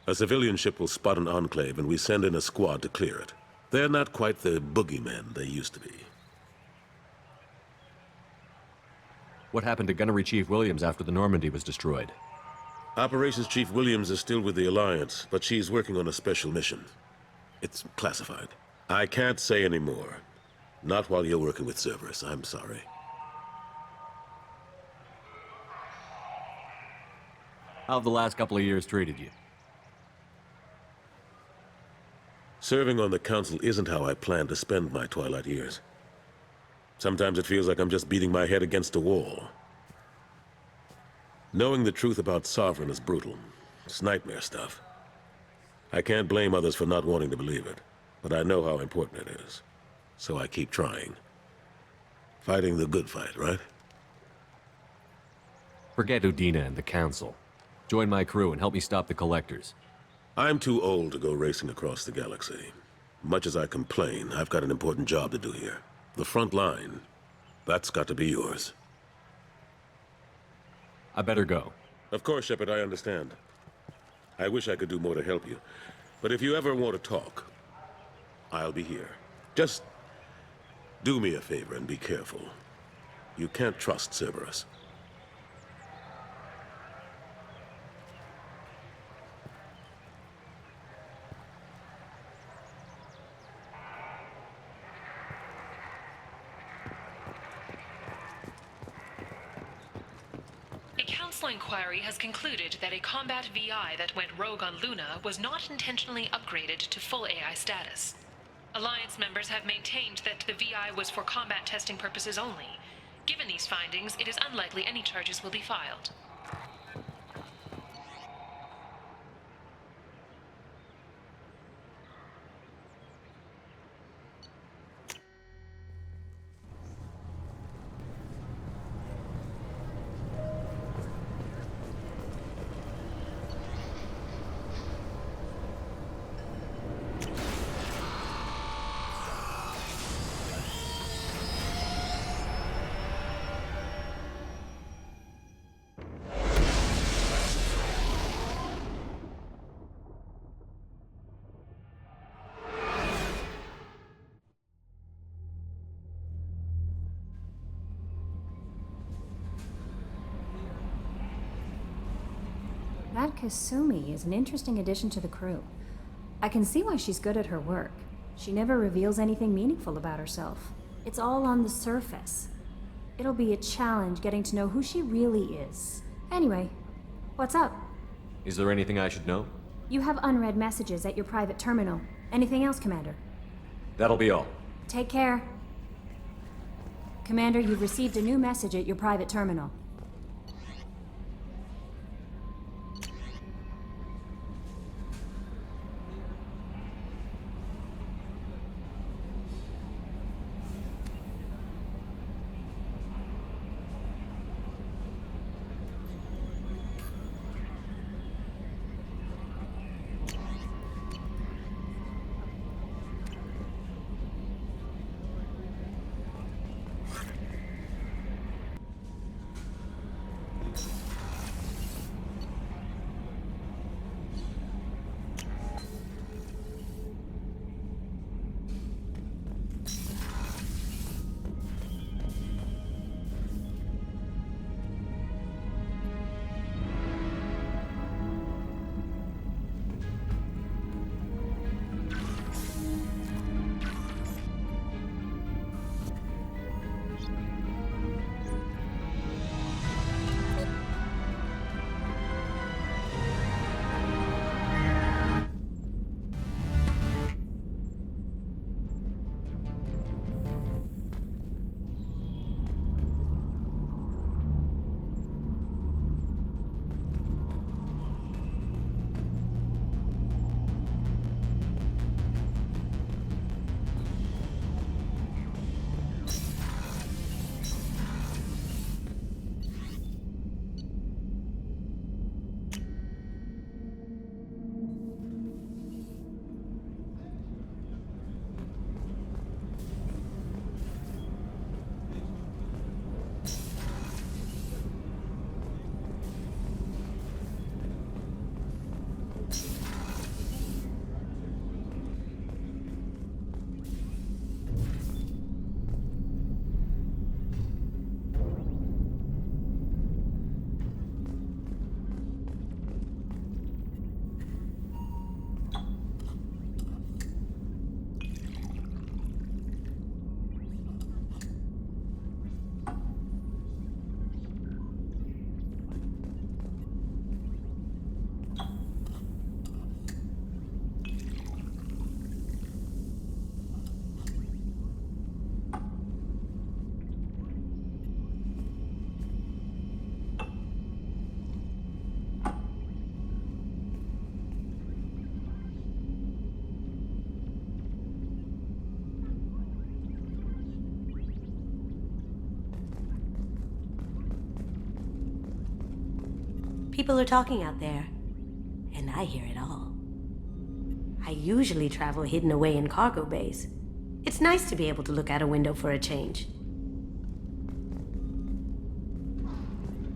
A civilian ship will spot an enclave and we send in a squad to clear it. They're not quite the boogeymen they used to be. What happened to Gunnery Chief Williams after the Normandy was destroyed? Operations Chief Williams is still with the Alliance, but she's working on a special mission. It's classified. I can't say any more. Not while you're working with Cerberus, I'm sorry. How have the last couple of years treated you? Serving on the Council isn't how I plan to spend my twilight years. Sometimes it feels like I'm just beating my head against a wall. Knowing the truth about Sovereign is brutal. It's nightmare stuff. I can't blame others for not wanting to believe it, but I know how important it is. So I keep trying. Fighting the good fight, right? Forget Udina and the Council. Join my crew and help me stop the Collectors. I'm too old to go racing across the galaxy. Much as I complain, I've got an important job to do here. The front line, that's got to be yours. I better go. Of course, Shepard, I understand. I wish I could do more to help you. But if you ever want to talk, I'll be here. Just do me a favor and be careful. You can't trust Cerberus. Inquiry has concluded that a combat VI that went rogue on Luna was not intentionally upgraded to full AI status. Alliance members have maintained that the VI was for combat testing purposes only. Given these findings, it is unlikely any charges will be filed. That Kasumi is an interesting addition to the crew. I can see why she's good at her work. She never reveals anything meaningful about herself. It's all on the surface. It'll be a challenge getting to know who she really is. Anyway, what's up? Is there anything I should know? You have unread messages at your private terminal. Anything else, Commander? That'll be all. Take care. Commander, you've received a new message at your private terminal. People are talking out there, and I hear it all. I usually travel hidden away in cargo bays. It's nice to be able to look out a window for a change.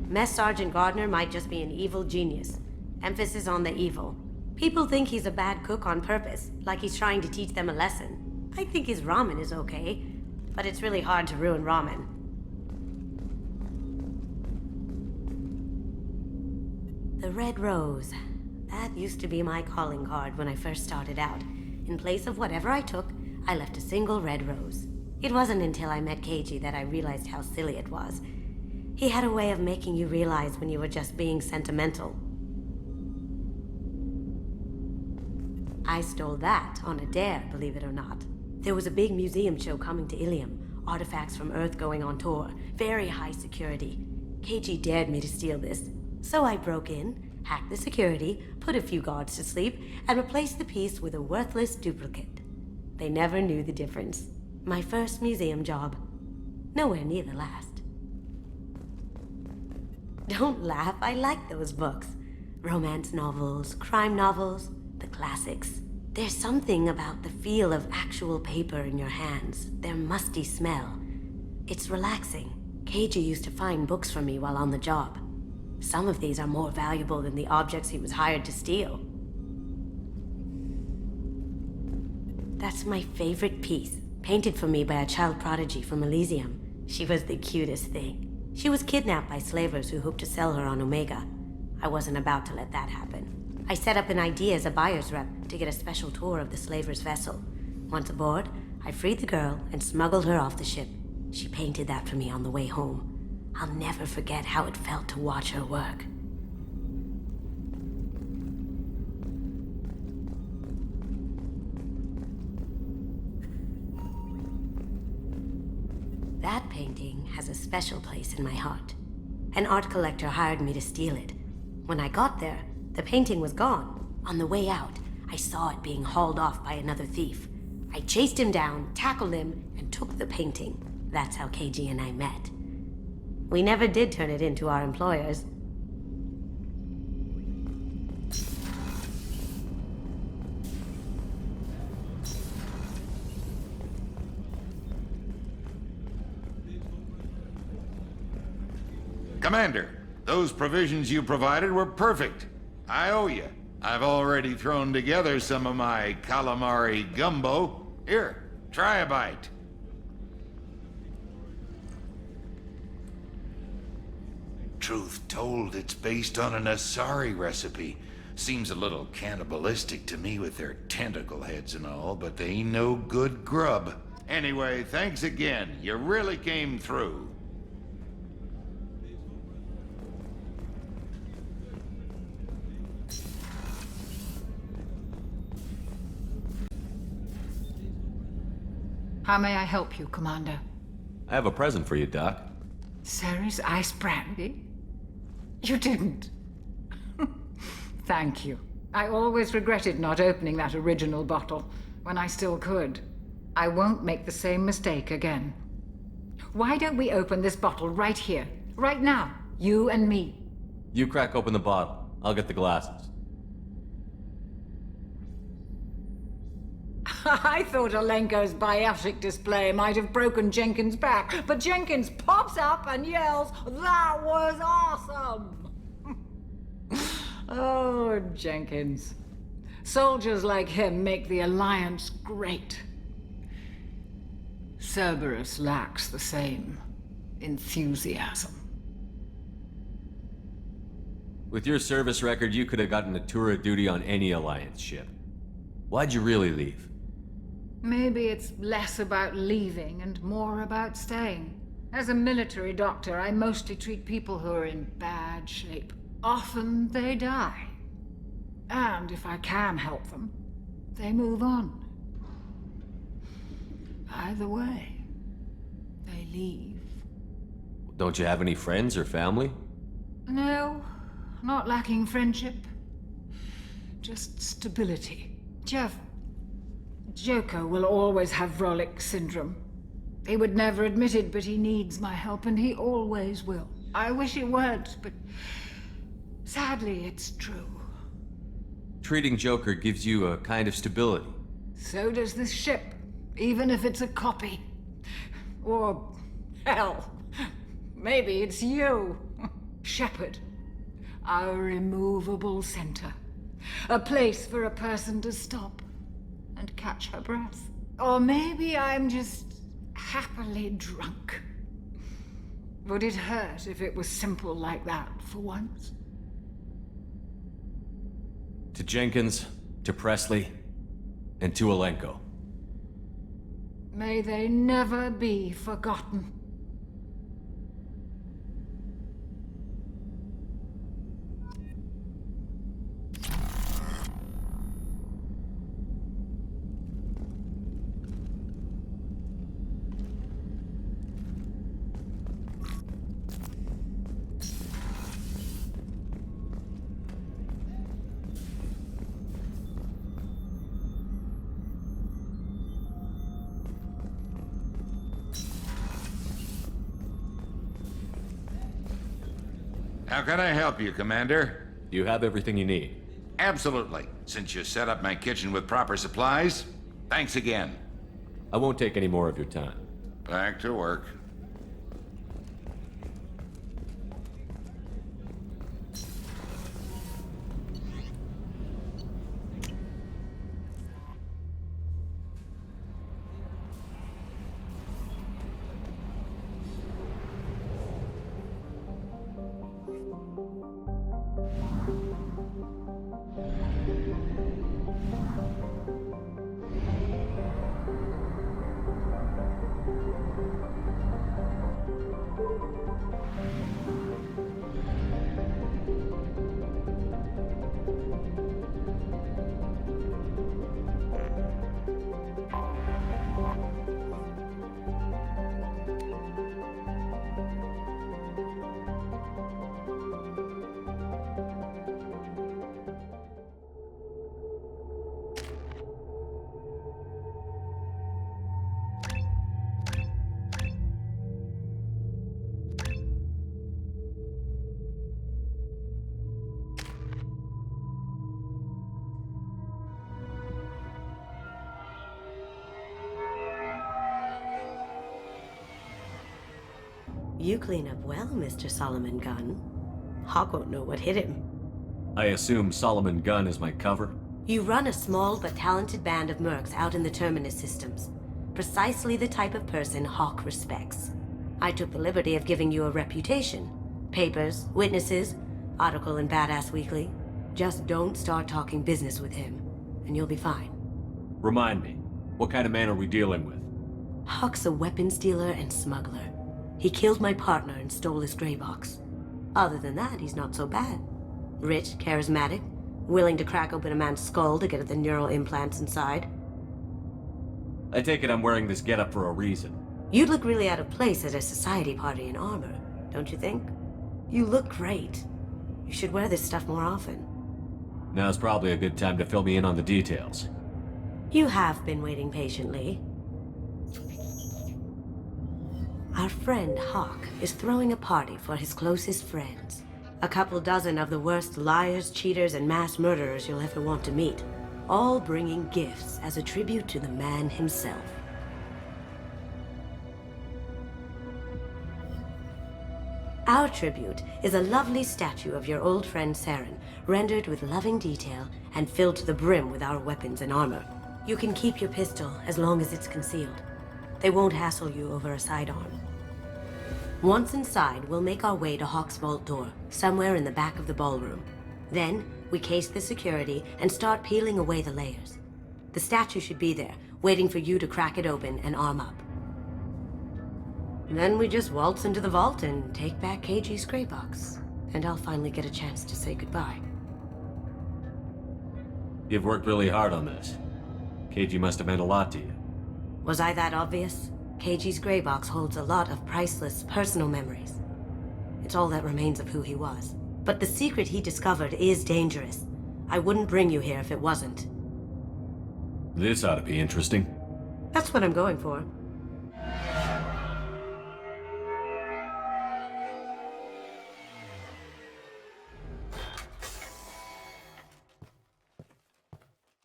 Mess Sergeant Gardner might just be an evil genius. Emphasis on the evil. People think he's a bad cook on purpose, like he's trying to teach them a lesson. I think his ramen is okay, but it's really hard to ruin ramen. The red rose. That used to be my calling card when I first started out. In place of whatever I took, I left a single red rose. It wasn't until I met Keiji that I realized how silly it was. He had a way of making you realize when you were just being sentimental. I stole that on a dare, believe it or not. There was a big museum show coming to Ilium. Artifacts from Earth going on tour. Very high security. Keiji dared me to steal this. So I broke in, hacked the security, put a few guards to sleep, and replaced the piece with a worthless duplicate. They never knew the difference. My first museum job. Nowhere near the last. Don't laugh, I like those books. Romance novels, crime novels, the classics. There's something about the feel of actual paper in your hands, their musty smell. It's relaxing. Keiji used to find books for me while on the job. Some of these are more valuable than the objects he was hired to steal. That's my favorite piece, painted for me by a child prodigy from Elysium. She was the cutest thing. She was kidnapped by slavers who hoped to sell her on Omega. I wasn't about to let that happen. I set up an idea as a buyer's rep to get a special tour of the slaver's vessel. Once aboard, I freed the girl and smuggled her off the ship. She painted that for me on the way home. I'll never forget how it felt to watch her work. That painting has a special place in my heart. An art collector hired me to steal it. When I got there, the painting was gone. On the way out, I saw it being hauled off by another thief. I chased him down, tackled him, and took the painting. That's how Keiji and I met. We never did turn it into our employers. Commander, those provisions you provided were perfect. I owe you. I've already thrown together some of my calamari gumbo. Here, try a bite. Truth told, it's based on an Asari recipe. Seems a little cannibalistic to me with their tentacle heads and all, but they ain't no good grub. Anyway, thanks again. You really came through. How may I help you, Commander? I have a present for you, Doc. Ceres ice brandy? You didn't. Thank you. I always regretted not opening that original bottle when I still could. I won't make the same mistake again. Why don't we open this bottle right here, right now, you and me? You crack open the bottle. I'll get the glasses. I thought Alenko's biotic display might have broken Jenkins' back, but Jenkins pops up and yells, "That was awesome!" Oh, Jenkins. Soldiers like him make the Alliance great. Cerberus lacks the same enthusiasm. With your service record, you could have gotten a tour of duty on any Alliance ship. Why'd you really leave? Maybe it's less about leaving and more about staying. As a military doctor, I mostly treat people who are in bad shape. Often they die. And if I can help them, they move on. Either way, they leave. Don't you have any friends or family? No, not lacking friendship. Just stability. Jeff, Joko will always have Vrolik syndrome. He would never admit it, but he needs my help, and he always will. I wish he weren't, but Sadly, it's true. Treating Joker gives you a kind of stability. So does this ship, even if it's a copy. Or, hell, maybe it's you, Shepard. Our immovable center. A place for a person to stop and catch her breath. Or maybe I'm just happily drunk. Would it hurt if it was simple like that for once? To Jenkins, to Presley, and to Alenko. May they never be forgotten. How can I help you, Commander? You have everything you need. Absolutely. Since you set up my kitchen with proper supplies, thanks again. I won't take any more of your time. Back to work. You clean up well, Mr. Solomon Gunn. Hawk won't know what hit him. I assume Solomon Gunn is my cover? You run a small but talented band of mercs out in the Terminus systems. Precisely the type of person Hawk respects. I took the liberty of giving you a reputation. Papers, witnesses, article in Badass Weekly. Just don't start talking business with him, and you'll be fine. Remind me, what kind of man are we dealing with? Hawk's a weapons dealer and smuggler. He killed my partner and stole his gray box. Other than that, he's not so bad. Rich, charismatic, willing to crack open a man's skull to get at the neural implants inside. I take it I'm wearing this getup for a reason. You'd look really out of place at a society party in armor, don't you think? You look great. You should wear this stuff more often. Now's probably a good time to fill me in on the details. You have been waiting patiently. Our friend Hawk is throwing a party for his closest friends. A couple dozen of the worst liars, cheaters, and mass murderers you'll ever want to meet. All bringing gifts as a tribute to the man himself. Our tribute is a lovely statue of your old friend Saren, rendered with loving detail and filled to the brim with our weapons and armor. You can keep your pistol as long as it's concealed. They won't hassle you over a sidearm. Once inside, we'll make our way to Hawk's vault door, somewhere in the back of the ballroom. Then, we case the security and start peeling away the layers. The statue should be there, waiting for you to crack it open and arm up. Then we just waltz into the vault and take back KG's gray box. And I'll finally get a chance to say goodbye. You've worked really hard on this. KG must have meant a lot to you. Was I that obvious? KG's gray box holds a lot of priceless personal memories. It's all that remains of who he was. But the secret he discovered is dangerous. I wouldn't bring you here if it wasn't. This ought to be interesting. That's what I'm going for.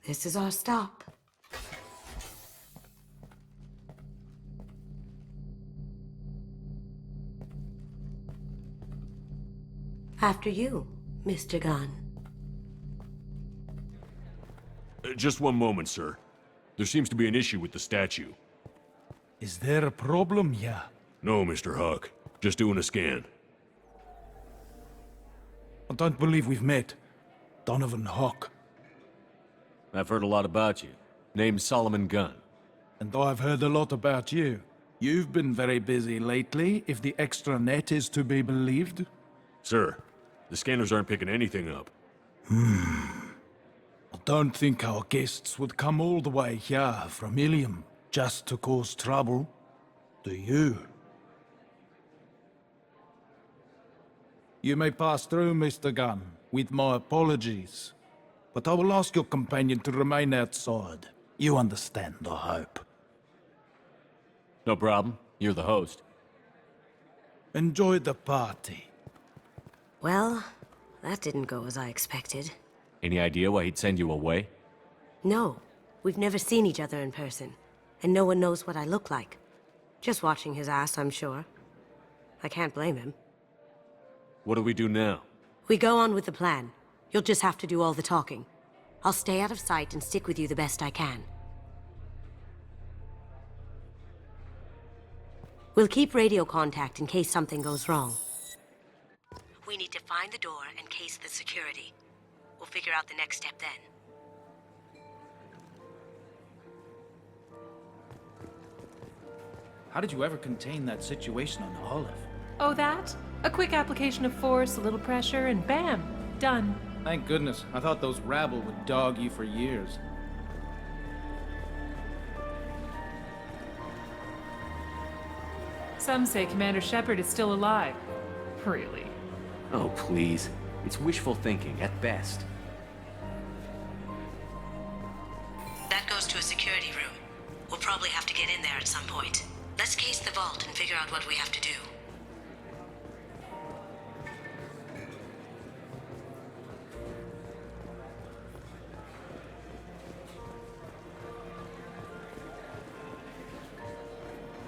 This is our stop. After you, Mr. Gunn. Just one moment, sir. There seems to be an issue with the statue. Is there a problem here? No, Mr. Huck. Just doing a scan. I don't believe we've met. Donovan Huck. I've heard a lot about you. Name's Solomon Gunn. And I've heard a lot about you. You've been very busy lately, if the extranet is to be believed. Sir, the scanners aren't picking anything up. I don't think our guests would come all the way here from Ilium just to cause trouble. Do you? You may pass through, Mr. Gunn, with my apologies. But I will ask your companion to remain outside. You understand, I hope. No problem. You're the host. Enjoy the party. Well, that didn't go as I expected. Any idea why he'd send you away? No, we've never seen each other in person, and no one knows what I look like. Just watching his ass, I'm sure. I can't blame him. What do we do now? We go on with the plan. You'll just have to do all the talking. I'll stay out of sight and stick with you the best I can. We'll keep radio contact in case something goes wrong. We need to find the door and case the security. We'll figure out the next step then. How did you ever contain that situation on Olive? Oh, that? A quick application of force, a little pressure, and bam! Done. Thank goodness. I thought those rabble would dog you for years. Some say Commander Shepard is still alive. Really? Oh, please. It's wishful thinking, at best. That goes to a security room. We'll probably have to get in there at some point. Let's case the vault and figure out what we have to do.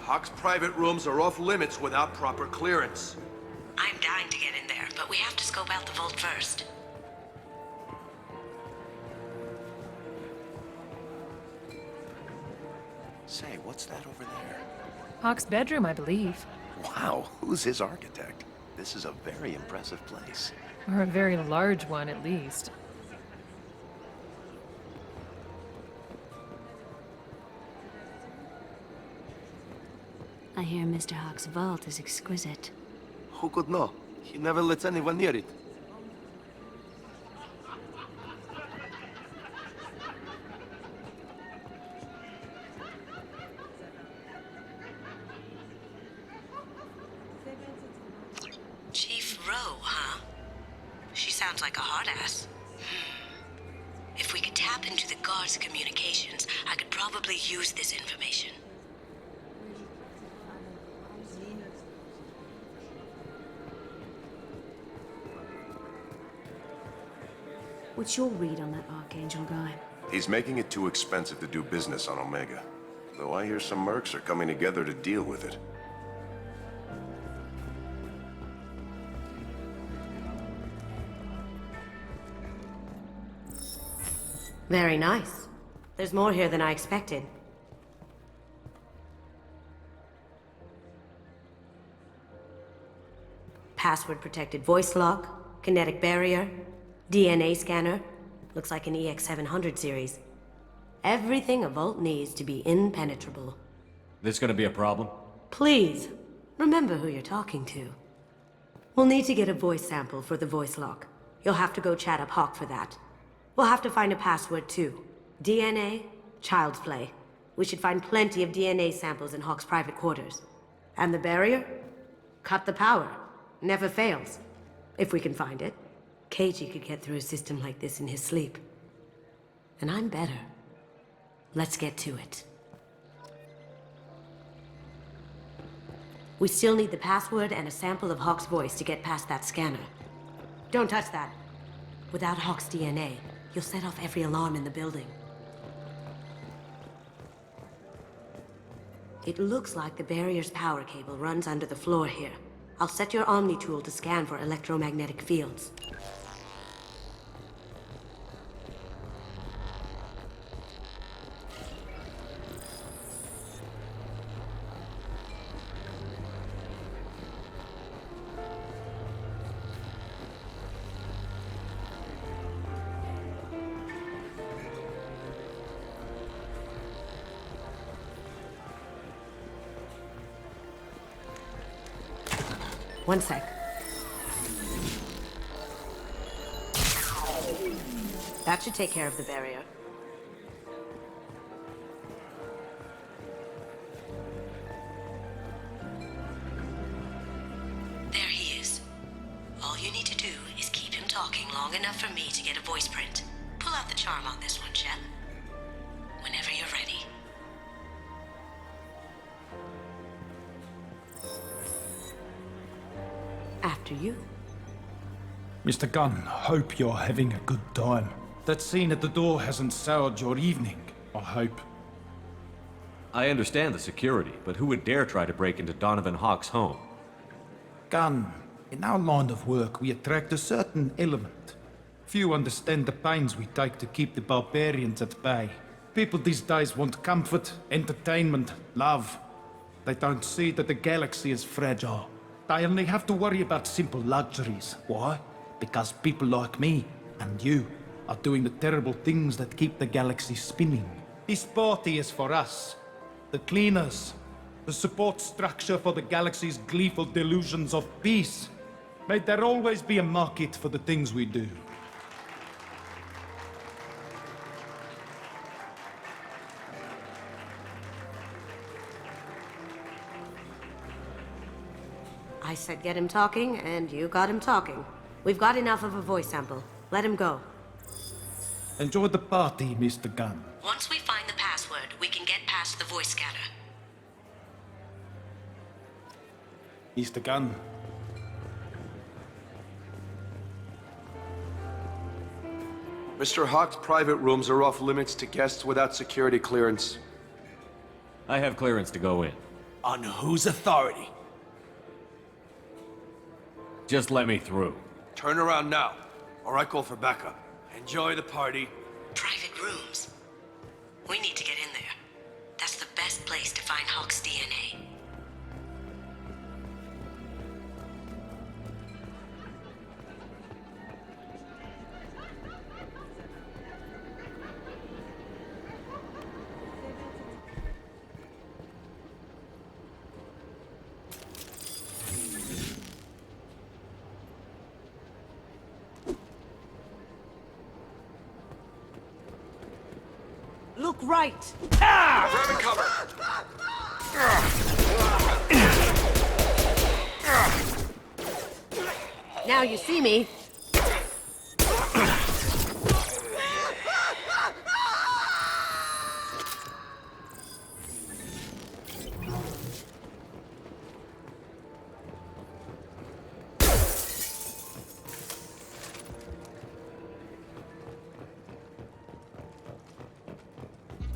Huck's private rooms are off limits without proper clearance. I'm dying to get in there, but we have to scope out the vault first. Say, what's that over there? Hawk's bedroom, I believe. Wow, who's his architect? This is a very impressive place. Or a very large one, at least. I hear Mr. Hawk's vault is exquisite. Who could know? He never lets anyone near it. Chief Rowe, huh? She sounds like a hard ass. If we could tap into the guard's communications, I could probably use this information. What's your read on that Archangel guy? He's making it too expensive to do business on Omega. Though I hear some mercs are coming together to deal with it. Very nice. There's more here than I expected. Password-protected voice lock, kinetic barrier, DNA scanner. Looks like an EX700 series. Everything a vault needs to be impenetrable. This gonna be a problem? Please, remember who you're talking to. We'll need to get a voice sample for the voice lock. You'll have to go chat up Hawk for that. We'll have to find a password too. DNA, child's play. We should find plenty of DNA samples in Hawk's private quarters. And the barrier? Cut the power. Never fails. If we can find it. KG could get through a system like this in his sleep. And I'm better. Let's get to it. We still need the password and a sample of Hawk's voice to get past that scanner. Don't touch that. Without Hawk's DNA, you'll set off every alarm in the building. It looks like the barrier's power cable runs under the floor here. I'll set your Omni tool to scan for electromagnetic fields. One sec. That should take care of the barrier. There he is. All you need to do is keep him talking long enough for me to get a voice print. Pull out the charm on this one, Shep. Whenever you're ready. After you. Mr. Gunn, hope you're having a good time. That scene at the door hasn't soured your evening, I hope. I understand the security, but who would dare try to break into Donovan Hawk's home? Gunn, in our line of work, we attract a certain element. Few understand the pains we take to keep the barbarians at bay. People these days want comfort, entertainment, love. They don't see that the galaxy is fragile. They only have to worry about simple luxuries. Why? Because people like me and you are doing the terrible things that keep the galaxy spinning. This party is for us, the cleaners, the support structure for the galaxy's gleeful delusions of peace. May there always be a market for the things we do. I said get him talking, and you got him talking. We've got enough of a voice sample. Let him go. Enjoy the party, Mr. Gunn. Once we find the password, we can get past the voice scanner. Mr. Gunn. Mr. Hawk's private rooms are off limits to guests without security clearance. I have clearance to go in. On whose authority? Just let me through. Turn around now, or I call for backup. Enjoy the party. Private rooms. We need to get in there. That's the best place to find Hawk's DNA. Look right! Grab and cover! Now you see me.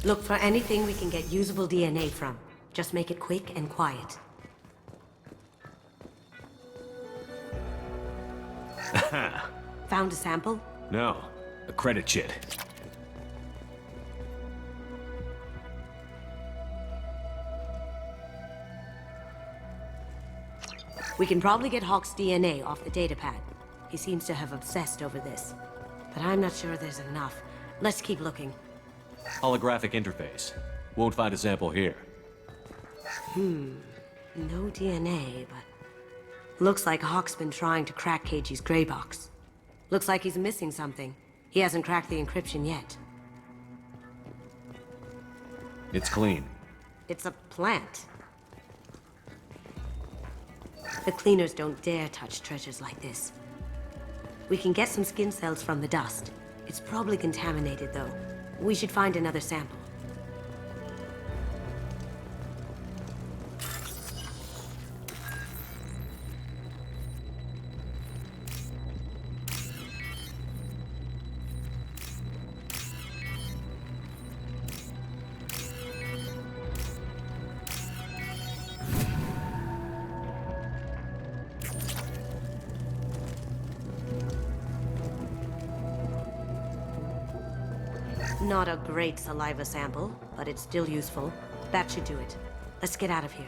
Look for anything we can get usable DNA from. Just make it quick and quiet. Found a sample? No, a credit chit. We can probably get Hawk's DNA off the datapad. He seems to have obsessed over this. But I'm not sure there's enough. Let's keep looking. Holographic interface. Won't find a sample here. No DNA, but... Looks like Hawk's been trying to crack KG's gray box. Looks like he's missing something. He hasn't cracked the encryption yet. It's clean. It's a plant. The cleaners don't dare touch treasures like this. We can get some skin cells from the dust. It's probably contaminated, though. We should find another sample. Not a great saliva sample, but it's still useful. That should do it. Let's get out of here.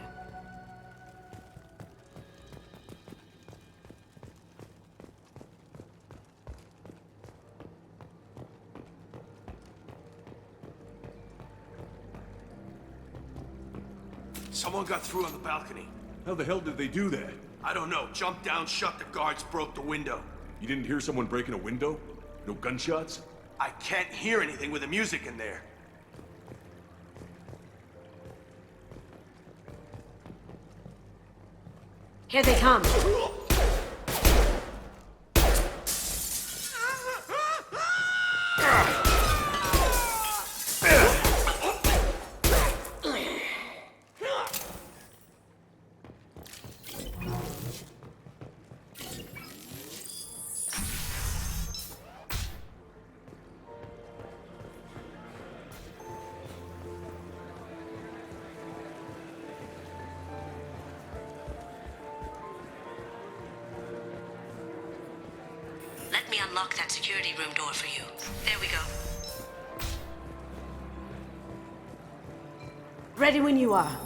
Someone got through on the balcony. How the hell did they do that? I don't know. Jumped down, shut the guards, broke the window. You didn't hear someone breaking a window? No gunshots? I can't hear anything with the music in there. Here they come. Let me unlock that security room door for you. There we go. Ready when you are.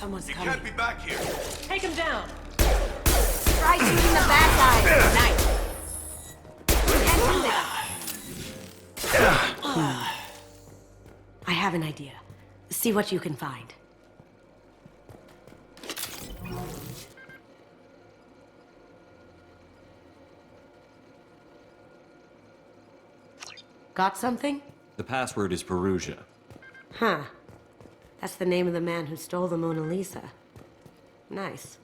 Someone's coming. You can't be back here. Take him down. Try shooting the backside. Nice. Can't do that. I have an idea. See what you can find. Got something? The password is Perugia. Huh. That's the name of the man who stole the Mona Lisa. Nice.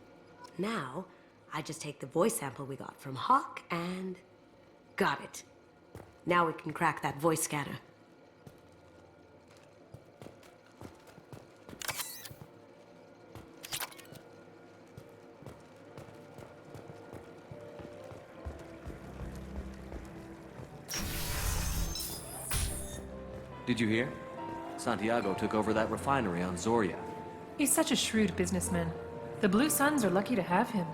Now, I just take the voice sample we got from Hawk and... got it. Now we can crack that voice scanner. Did you hear? Santiago took over that refinery on Zoria. He's such a shrewd businessman. The Blue Suns are lucky to have him.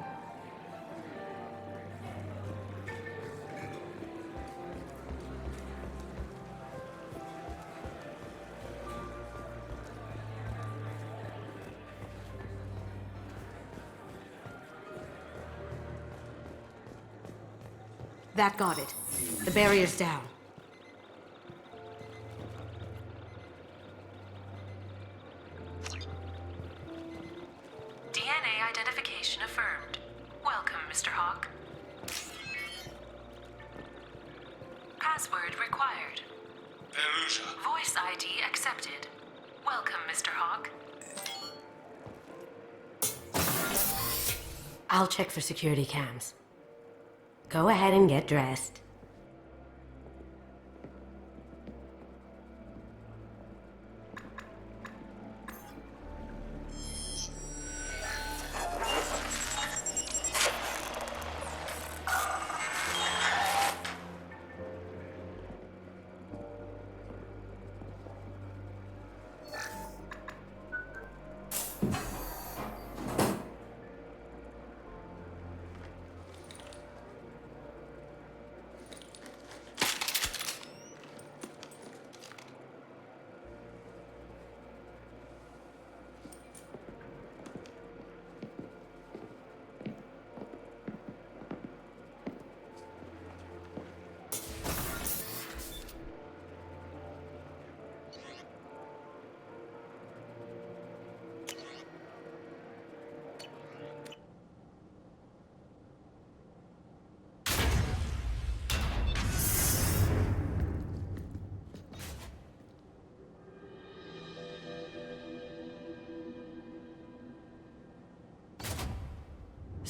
That got it. The barrier's down. DNA identification affirmed. Welcome, Mr. Hawk. Password required. Perugia. Voice ID accepted. Welcome, Mr. Hawk. I'll check for security cams. Go ahead and get dressed.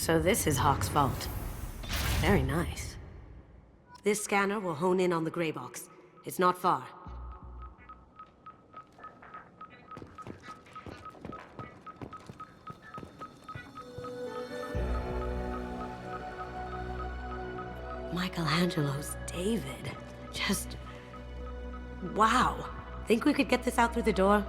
So this is Hawk's vault. Very nice. This scanner will hone in on the gray box. It's not far. Michelangelo's David. Just... wow. Think we could get this out through the door?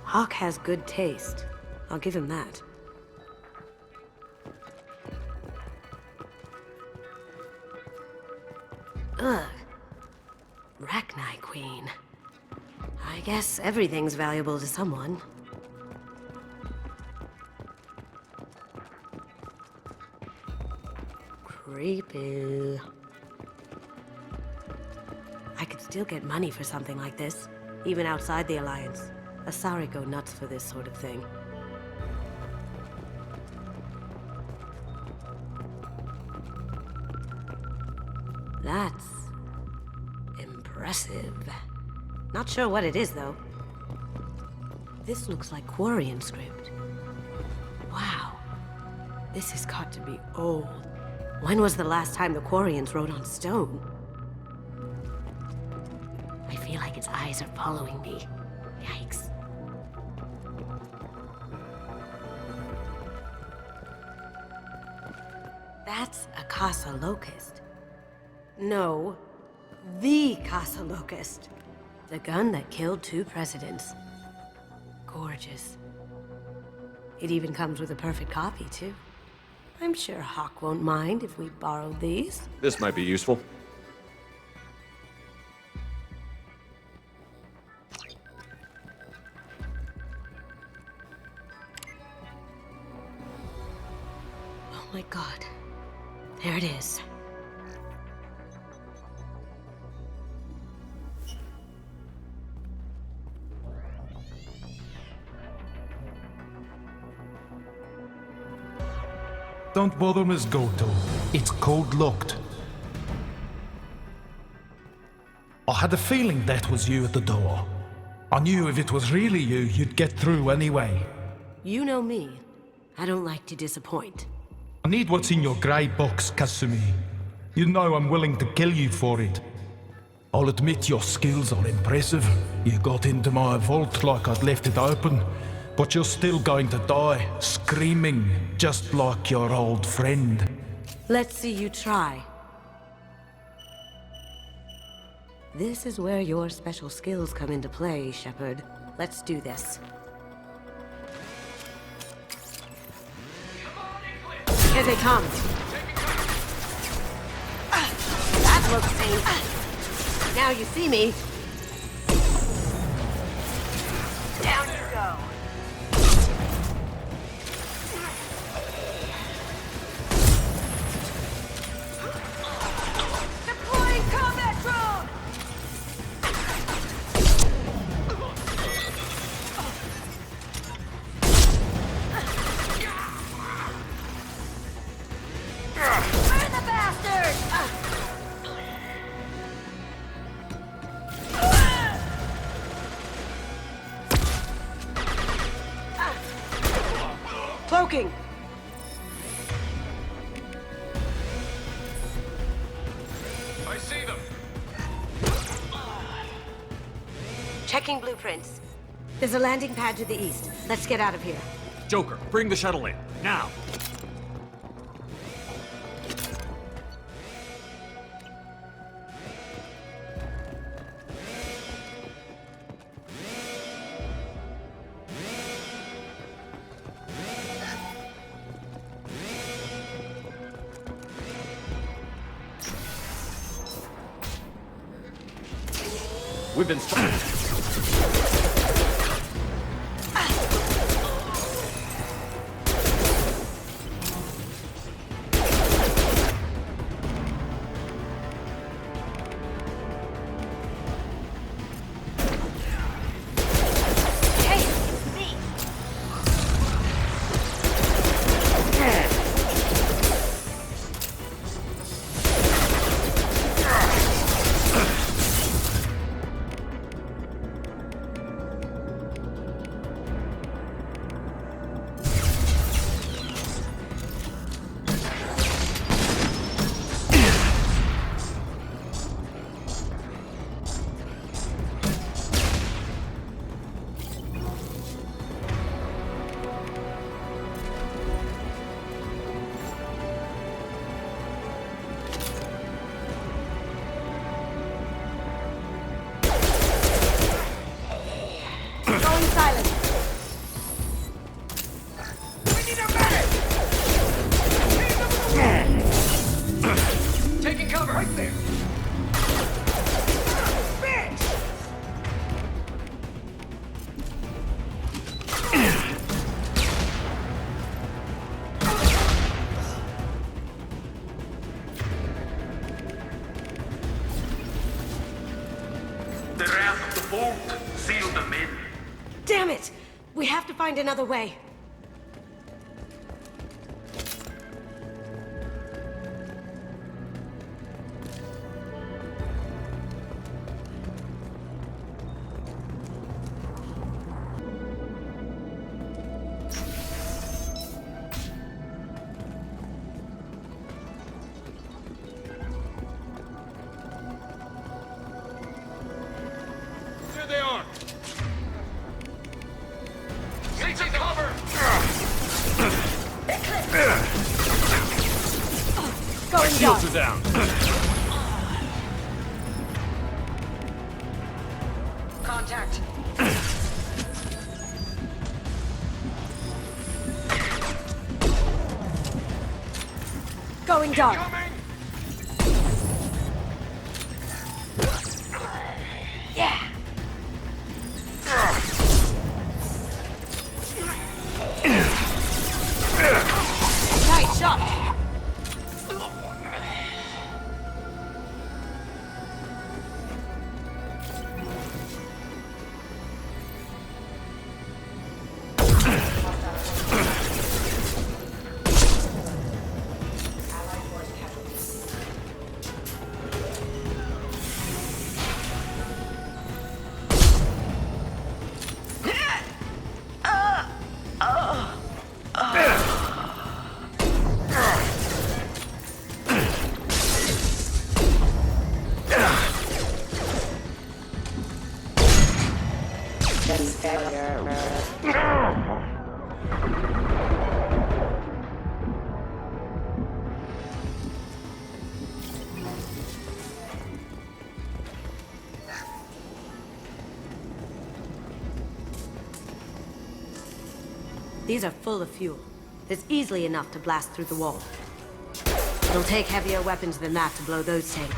Hawk has good taste. I'll give him that. Ugh. Rachni Queen. I guess everything's valuable to someone. Creepy. I could still get money for something like this, even outside the Alliance. Asari go nuts for this sort of thing. That's... impressive. Not sure what it is, though. This looks like Quarian script. Wow. This has got to be old. When was the last time the Quarians wrote on stone? I feel like its eyes are following me. Yikes. That's a Casa Locust. No, the Casa Locust. The gun that killed 2 presidents. Gorgeous. It even comes with a perfect copy, too. I'm sure Hawk won't mind if we borrowed these. This might be useful. Oh my god. There it is. Don't bother, Miss Goto. It's code-locked. I had a feeling that was you at the door. I knew if it was really you, you'd get through anyway. You know me. I don't like to disappoint. I need what's in your grey box, Kasumi. You know I'm willing to kill you for it. I'll admit your skills are impressive. You got into my vault like I'd left it open. But you're still going to die, screaming, just like your old friend. Let's see you try. This is where your special skills come into play, Shepard. Let's do this. Here they come. That looks safe. Now you see me. Down you go. Cloaking! I see them! Checking blueprints. There's a landing pad to the east. Let's get out of here. Joker, bring the shuttle in. Now! We've been spotted. bolt. Seal them in. Damn it! We have to find another way. There they are! Take some cover! Going Shields down. are down. Contact. Going dark. Yeah. Nice shot. These are full of fuel. There's easily enough to blast through the wall. It'll take heavier weapons than that to blow those tanks.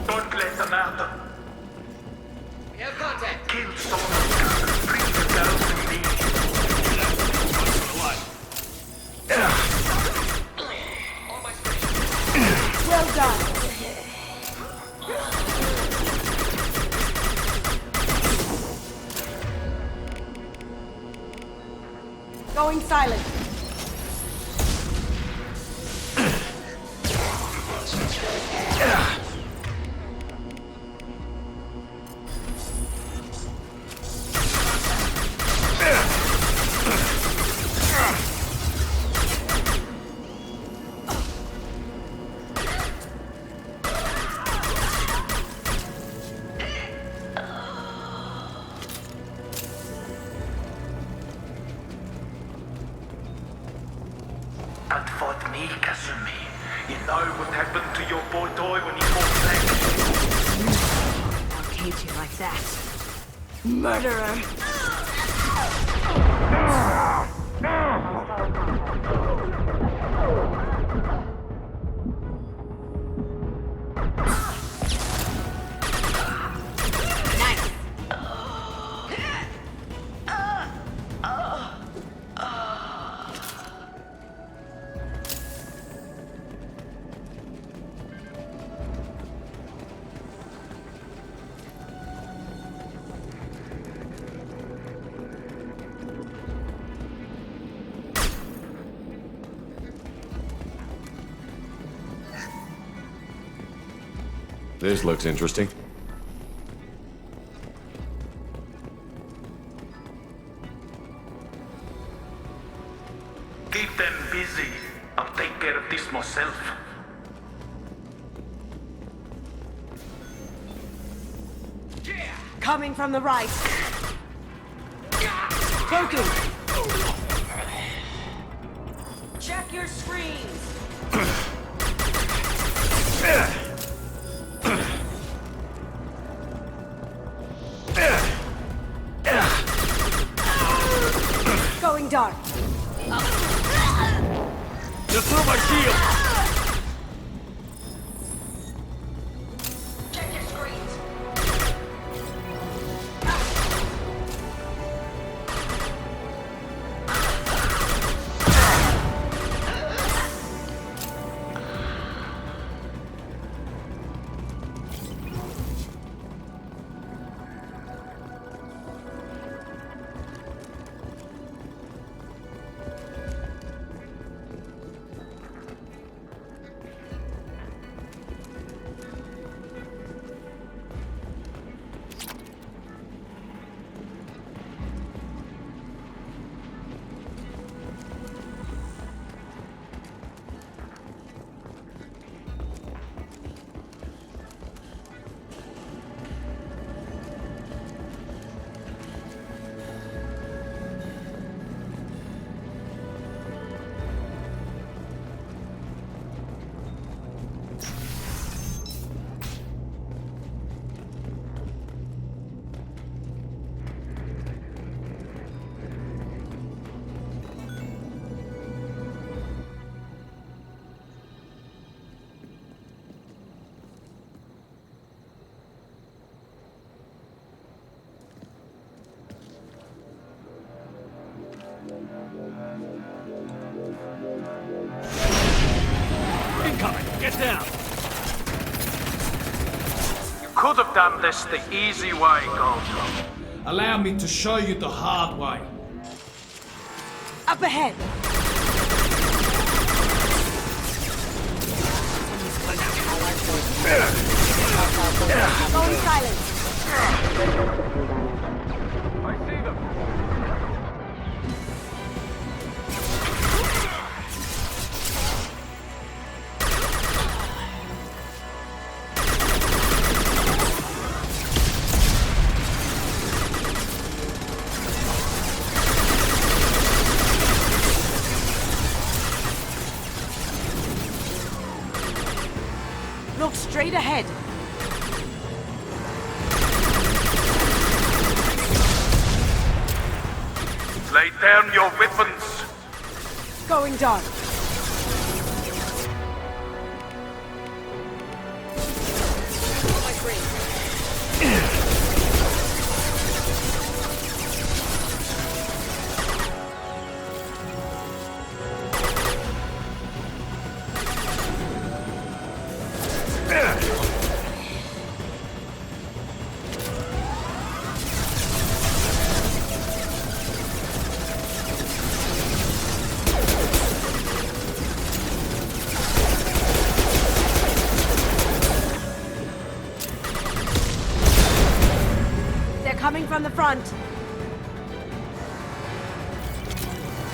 Don't let them out. We have contact. Kill someone. Bring them down to me. Well done. Going silent. And fought me, Kasumi. You know what happened to your boy toy when he fought back? I'll cage you like that. Murderer! This looks interesting. Keep them busy. I'll take care of this myself. Coming from the right. Cloaking. Check your screens. Going dark. Just throw my shield! should have done this the easy way, Gojo. Allow me to show you the hard way. Up ahead! Going silent. I see them. Look straight ahead. Lay down your weapons. Going dark. Coming from the front.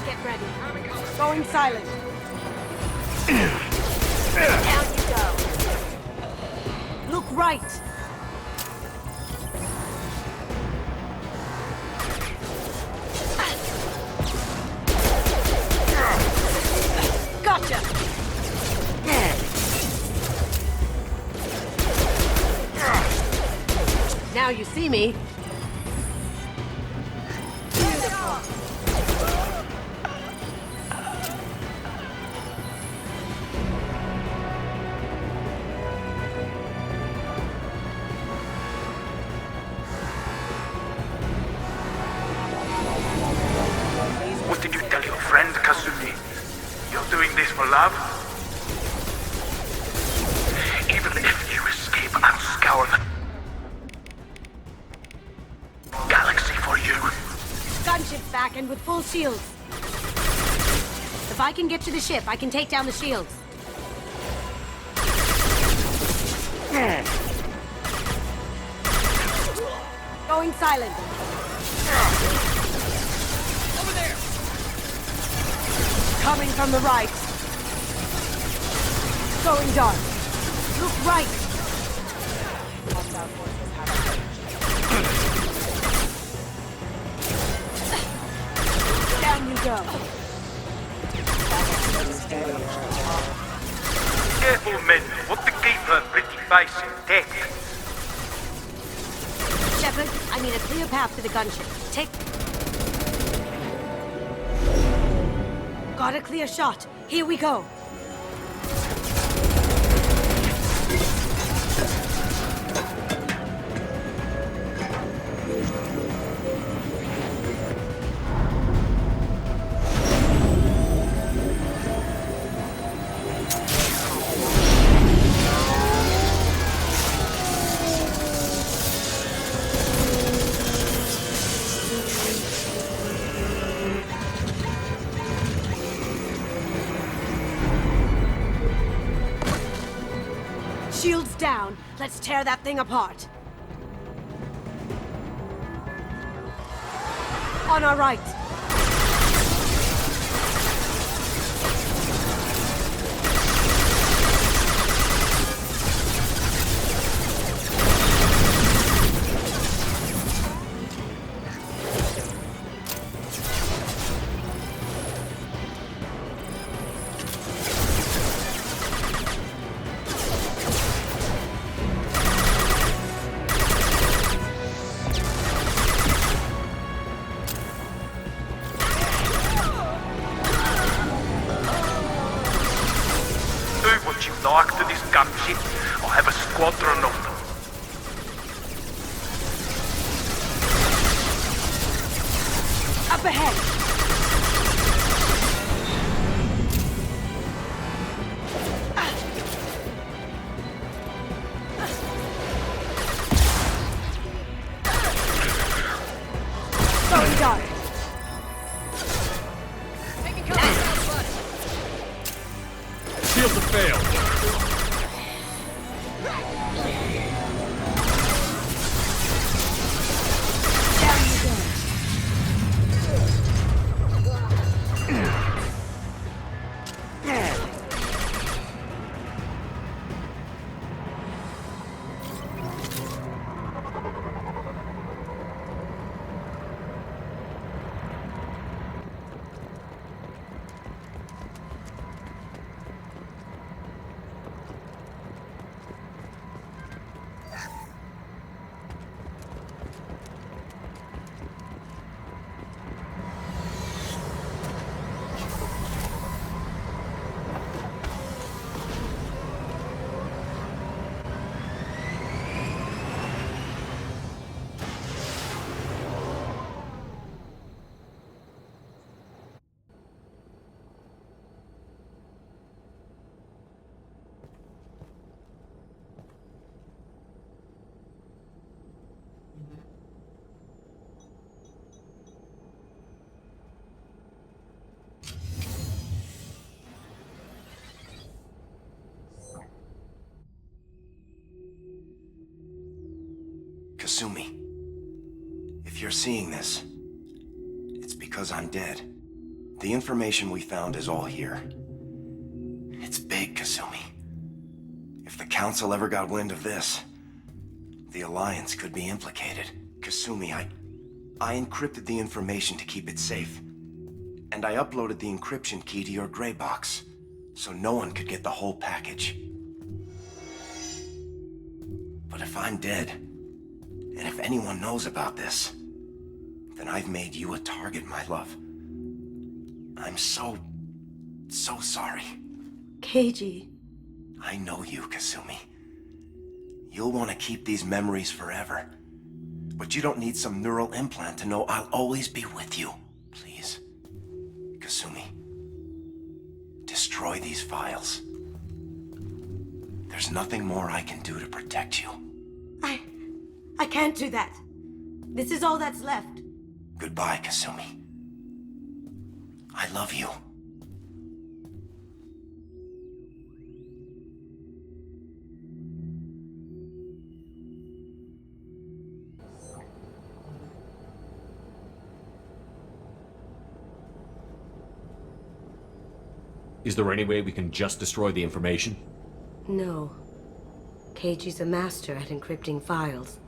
Get ready. Going silent. Down you go. Look right. Gotcha. Now you see me. What did you tell your friend, Kazumi? You're doing this for love? Even if you escape, I'll scour the galaxy for you. Gunship's back and with full shields. If I can get to the ship, I can take down the shields. Going silent. Over there! Coming from the right. Going dark. Look right. Down you go. Careful, men. Want to keep her pretty face intact. Shepard, I need a clear path to the gunship. Take... Got a clear shot. Here we go. Shields down. Let's tear that thing apart. On our right. Like to this gunship, I'll have a squadron of them. Up ahead. Kasumi, if you're seeing this, it's because I'm dead. The information we found is all here. It's big, Kasumi. If the Council ever got wind of this, the Alliance could be implicated. Kasumi, I encrypted the information to keep it safe. And I uploaded the encryption key to your gray box, so no one could get the whole package. But if I'm dead, and if anyone knows about this, then I've made you a target, my love. I'm so sorry. Keiji. I know you, Kasumi. You'll want to keep these memories forever. But you don't need some neural implant to know I'll always be with you. Please, Kasumi, destroy these files. There's nothing more I can do to protect you. I can't do that. This is all that's left. Goodbye, Kasumi. I love you. Is there any way we can just destroy the information? No. Keiji's a master at encrypting files.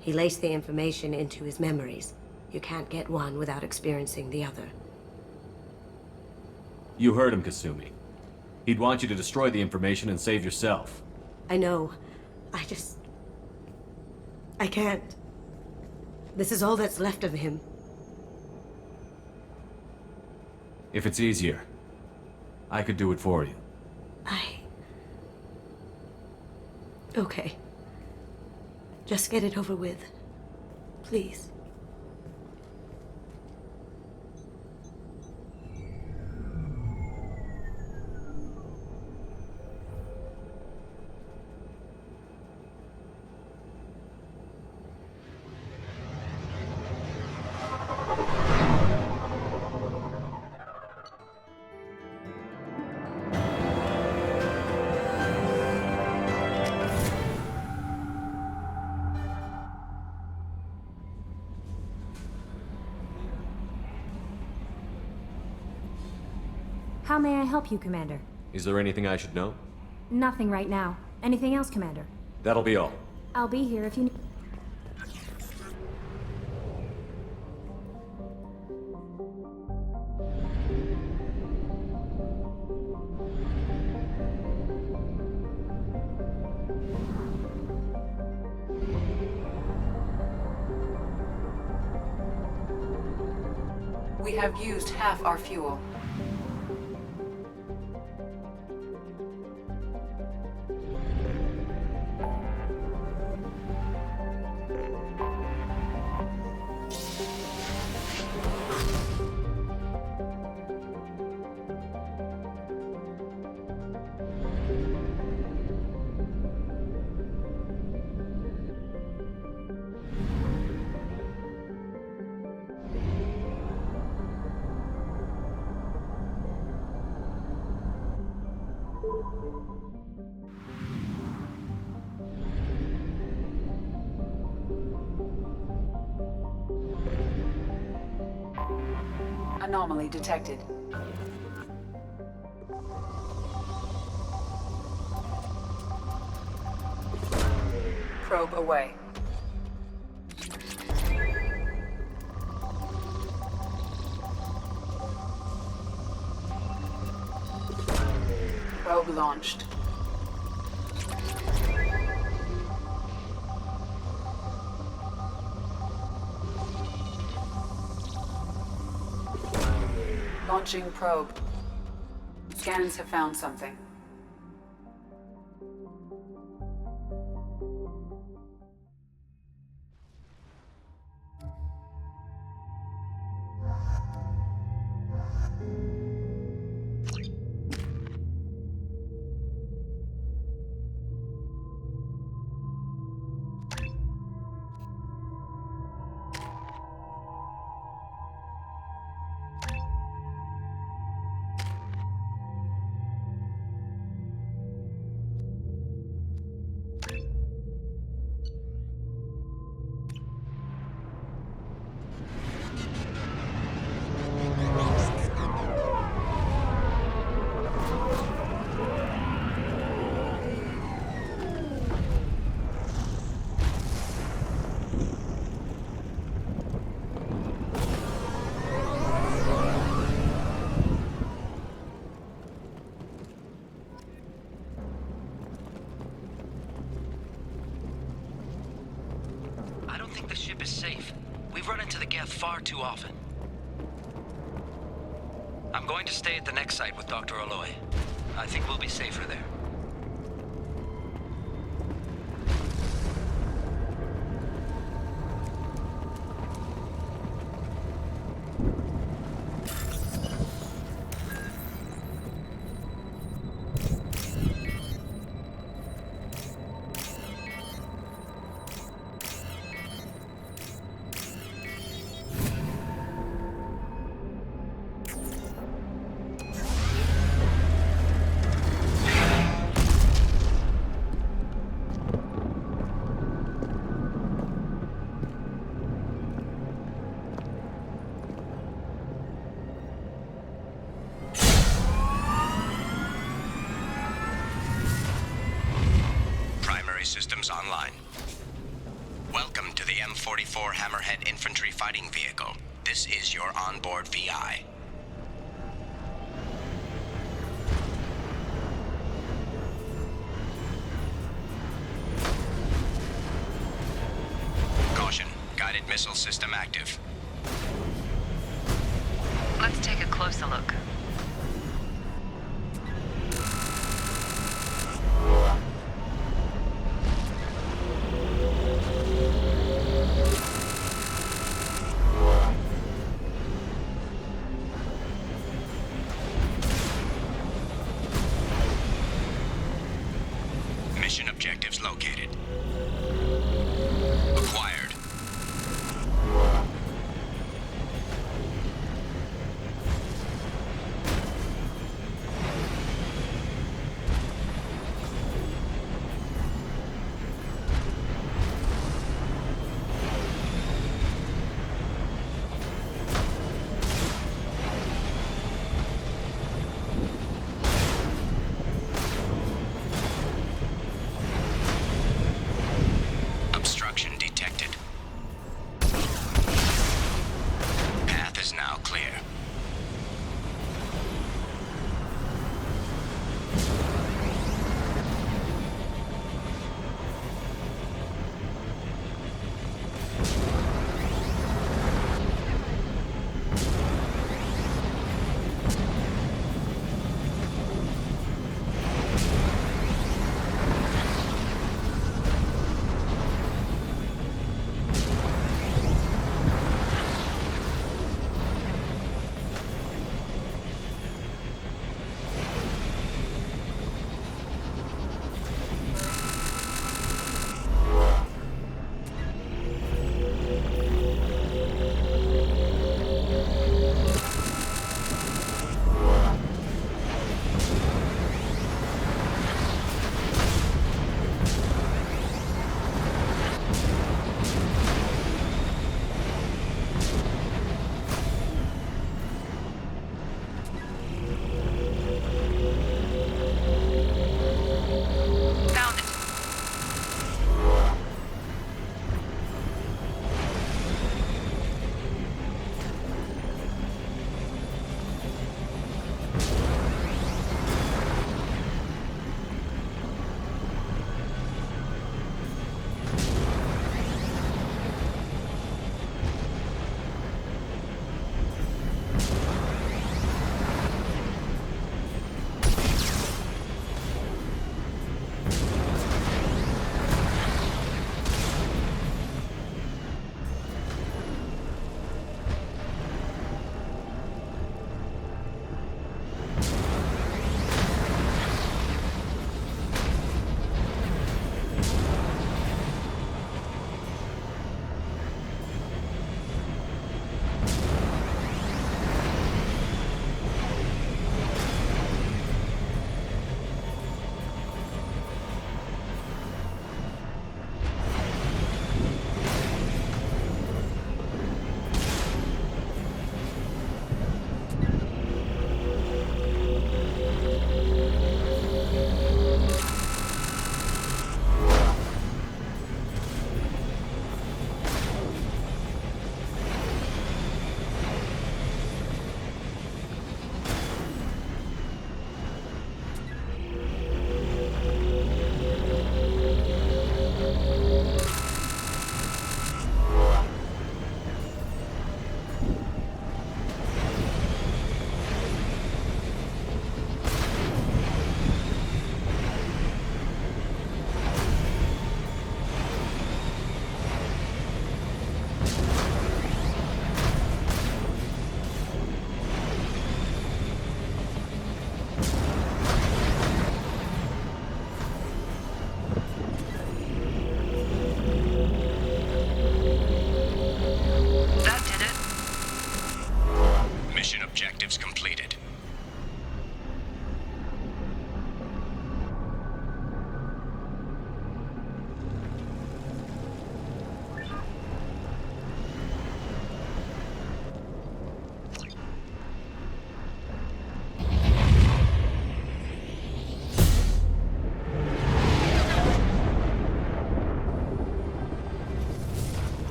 He laced the information into his memories. You can't get one without experiencing the other. You heard him, Kasumi. He'd want you to destroy the information and save yourself. I know. I can't. This is all that's left of him. If it's easier, I could do it for you. Okay. Just get it over with. Please. How may I help you, Commander? Is there anything I should know? Nothing right now. Anything else, Commander? That'll be all. I'll be here if you need... We have used half our fuel. Anomaly detected. Probe away. Probe launched. Launching probe. Scans have found something. think the ship is safe. We've run into the Geth far too often. I'm going to stay at the next site with Dr. Aloy. I think we'll be safer there. Systems online. Welcome to the M44 Hammerhead Infantry Fighting Vehicle. This is your onboard VI. Caution, guided missile system active. Let's take a closer look. Mission objectives located. Acquired.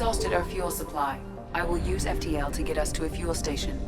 exhausted our fuel supply. I will use FTL to get us to a fuel station.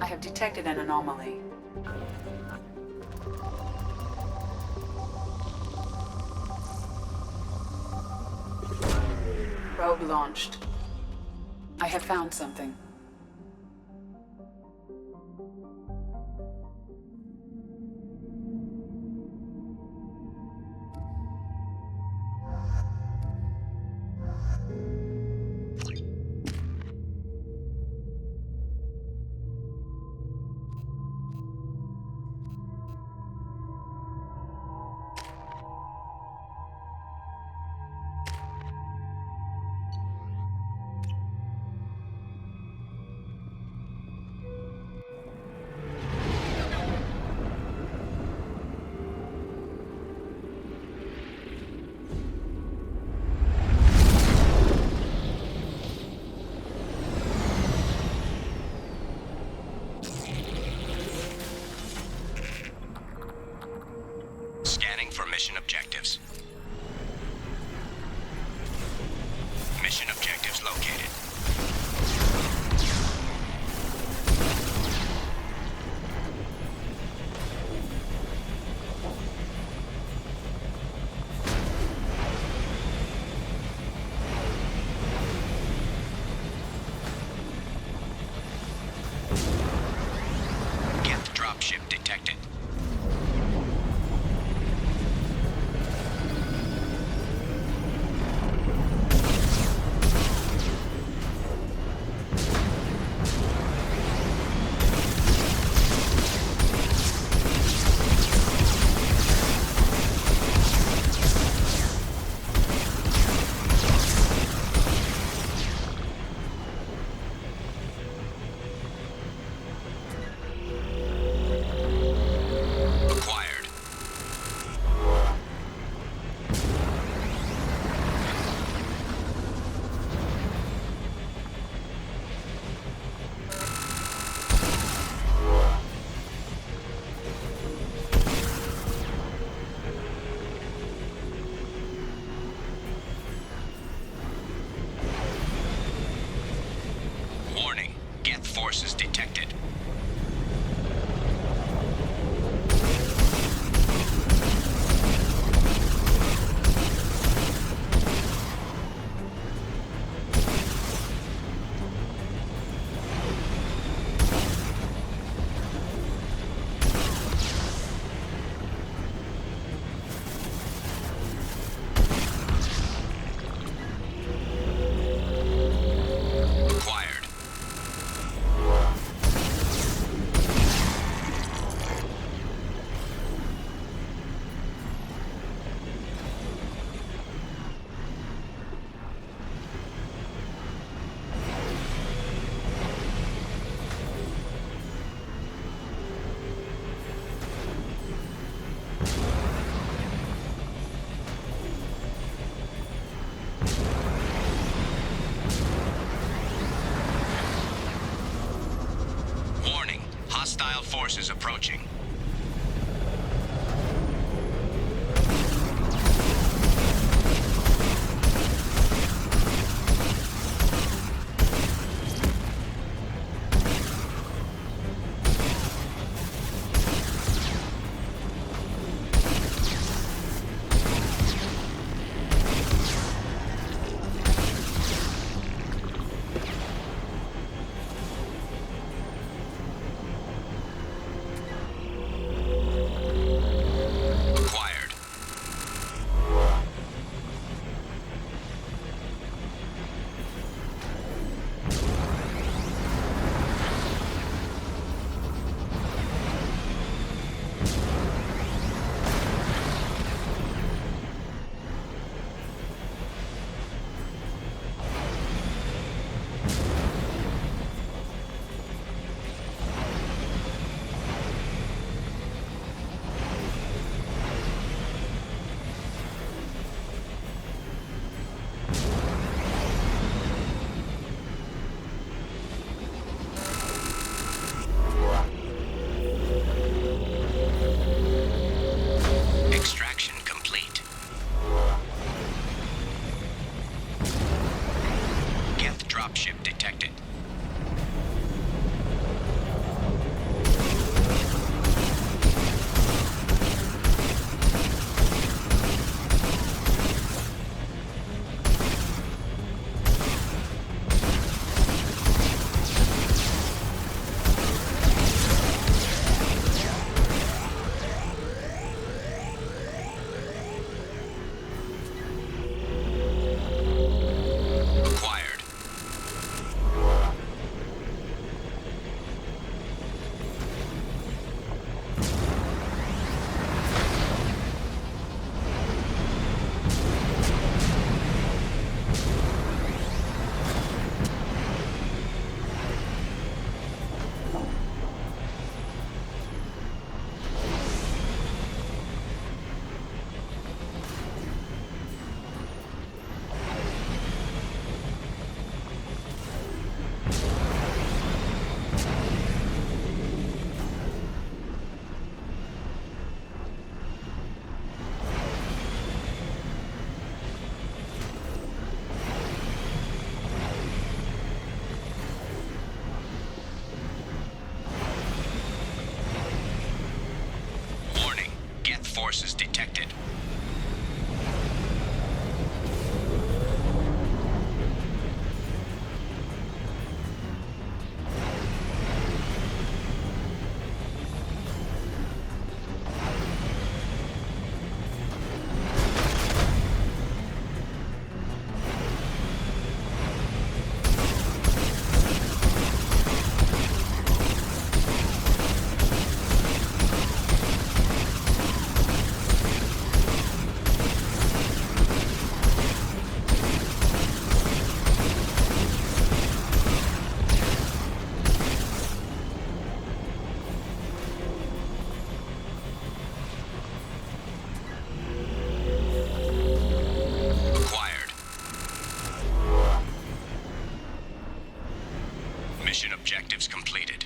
I have detected an anomaly. Probe launched. I have found something. Scanning for mission objectives. Mission objectives located. Geth dropship detected. Warning, Geth forces detected. Warning, hostile forces approaching. forces detected. Mission objectives completed.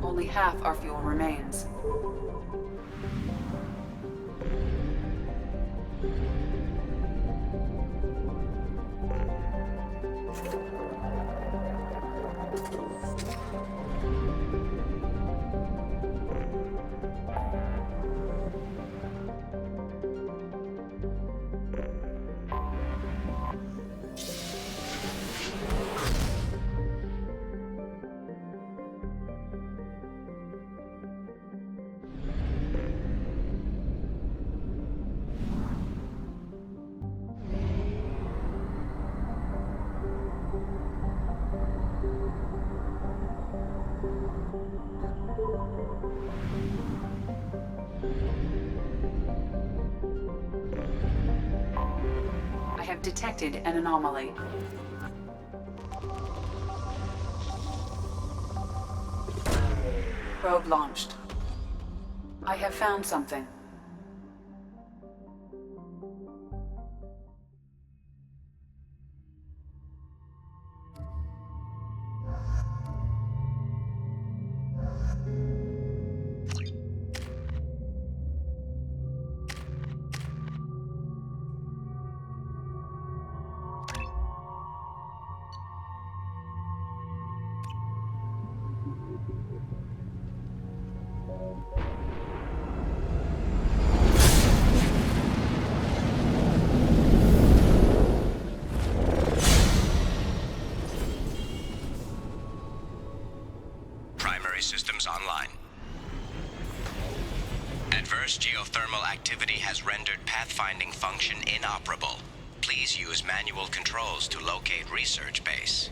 Only half our fuel remains. I have detected an anomaly. Probe launched. I have found something. Systems online. Adverse geothermal activity has rendered pathfinding function inoperable. Please use manual controls to locate research base.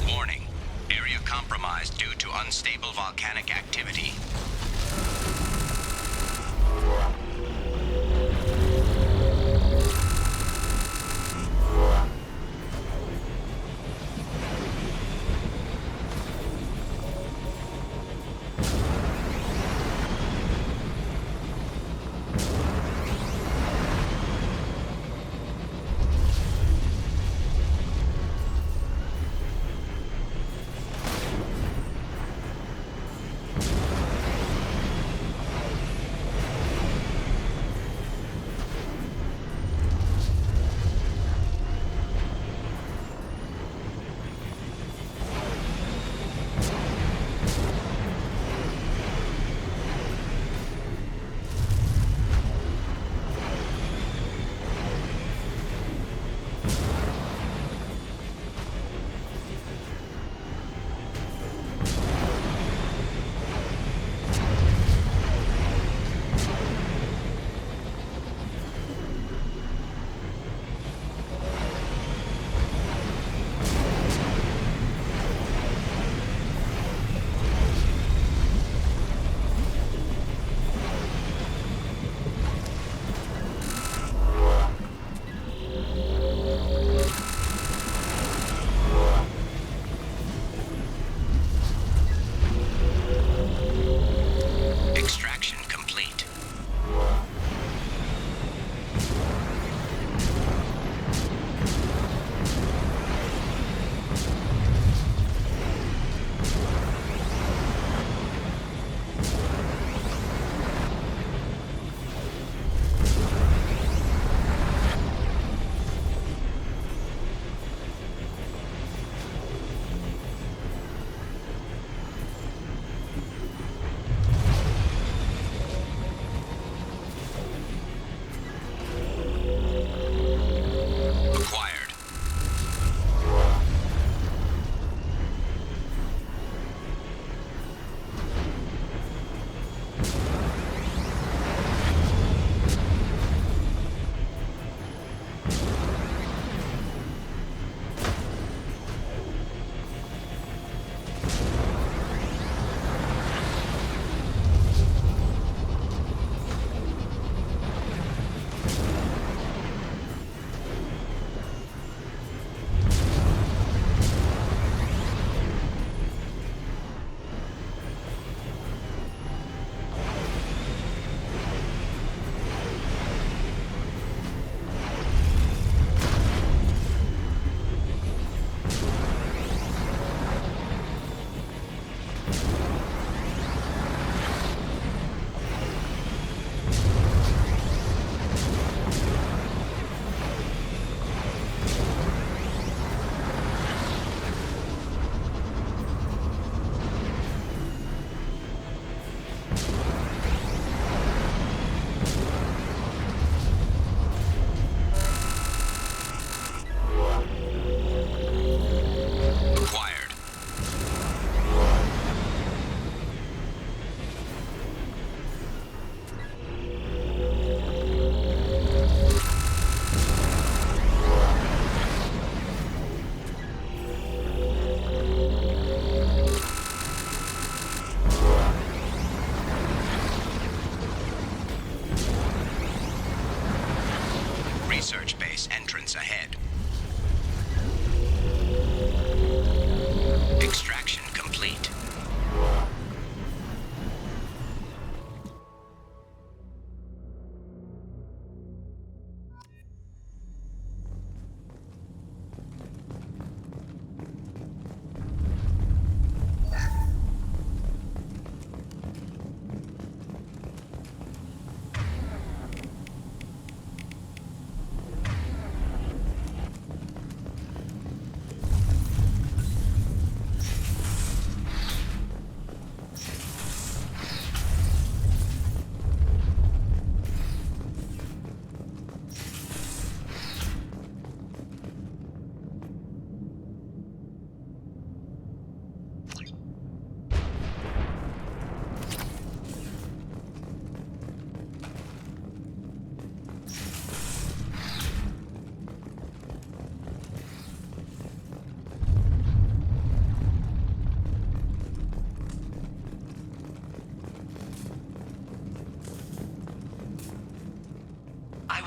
Warning. Area compromised due to unstable volcanic activity.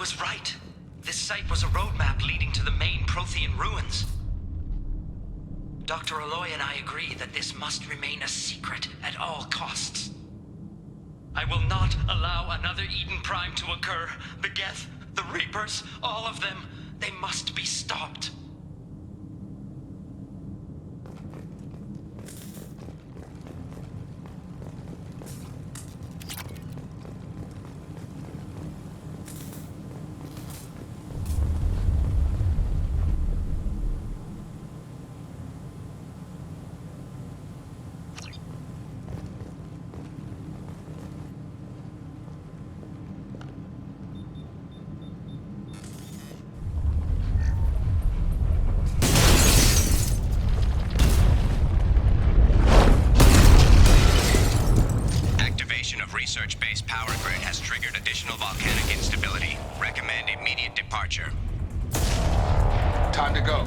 was right. This site was a roadmap leading to the main Prothean ruins. Dr. Aloy and I agree that this must remain a secret at all costs. I will not allow another Eden Prime to occur. The Geth, the Reapers, all of them, they must be stopped. Research-based power grid has triggered additional volcanic instability. Recommend immediate departure. Time to go.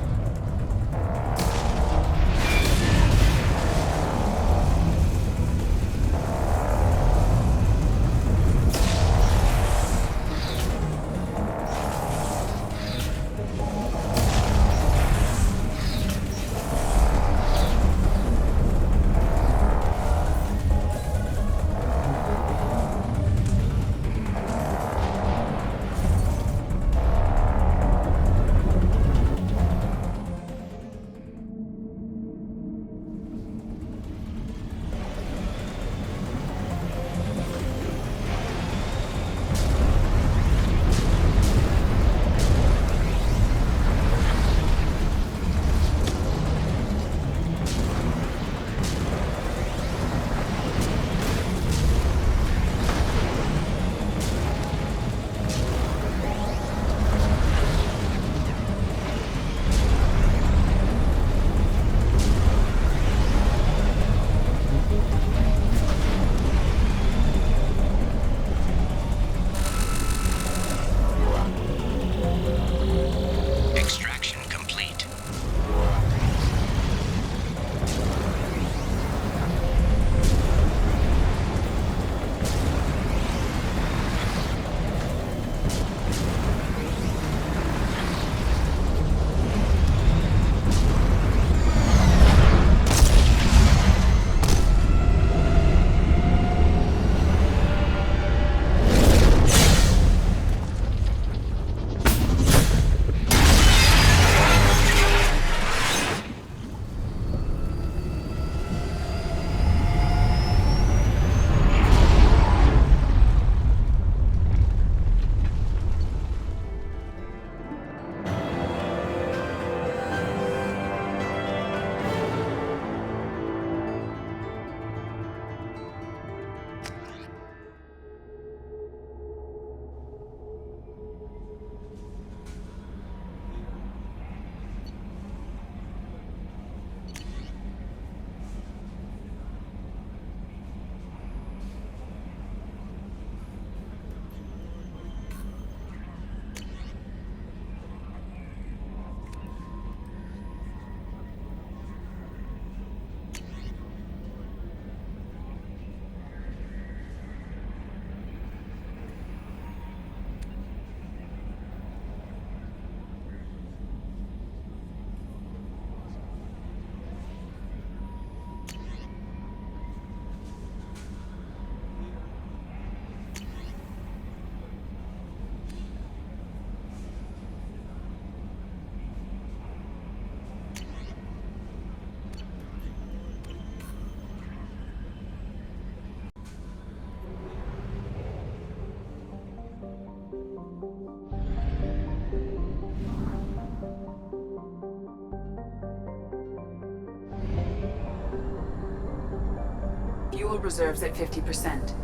Fuel reserves at 50%.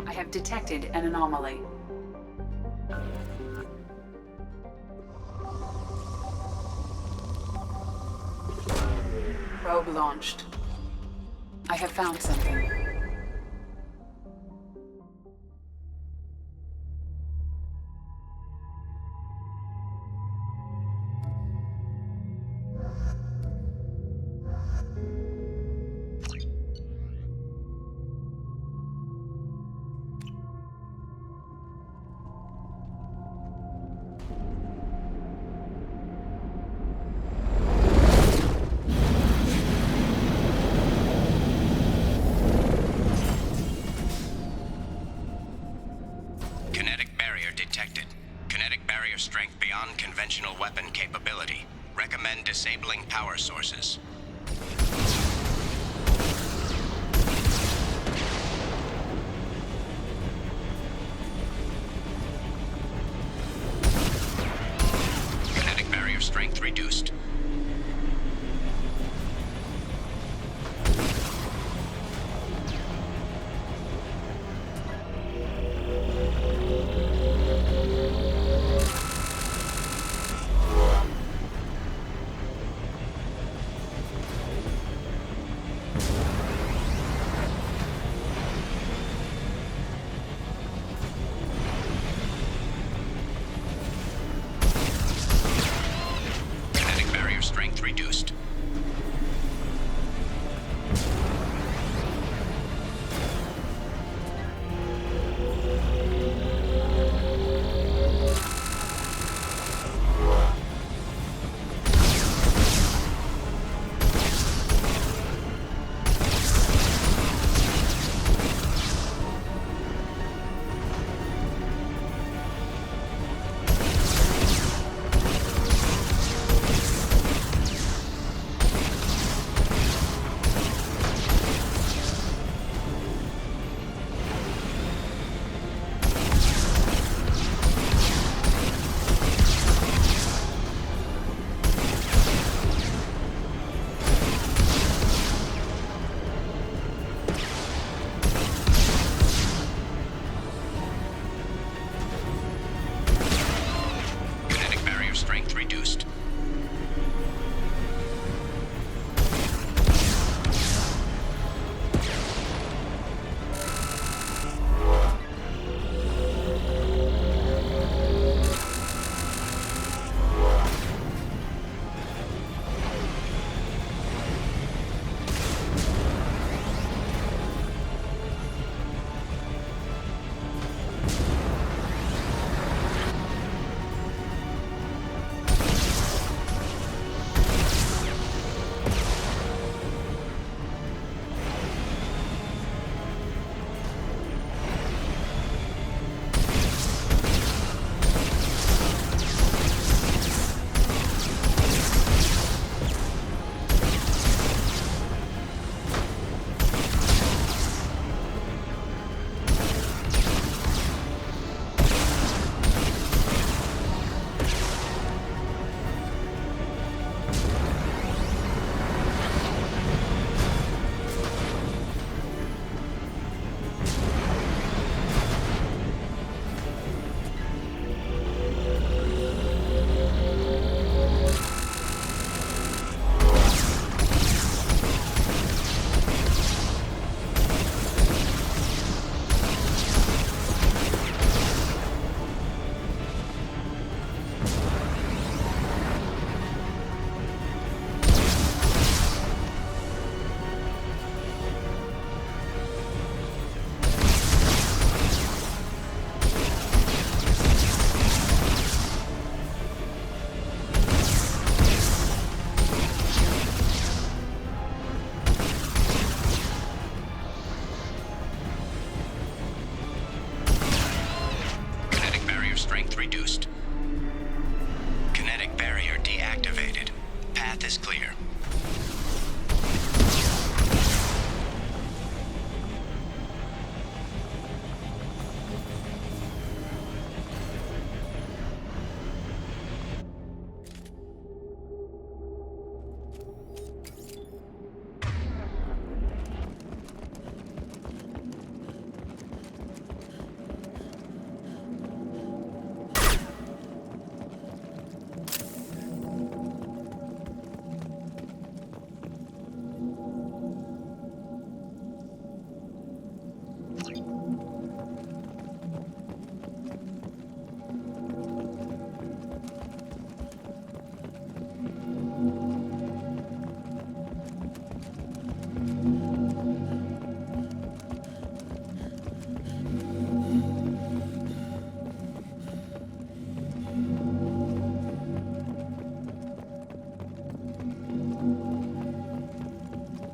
I have detected an anomaly. Probe launched. I have found something. Detected. Kinetic barrier strength beyond conventional weapon capability. Recommend disabling power sources. Kinetic barrier strength reduced. Strength reduced.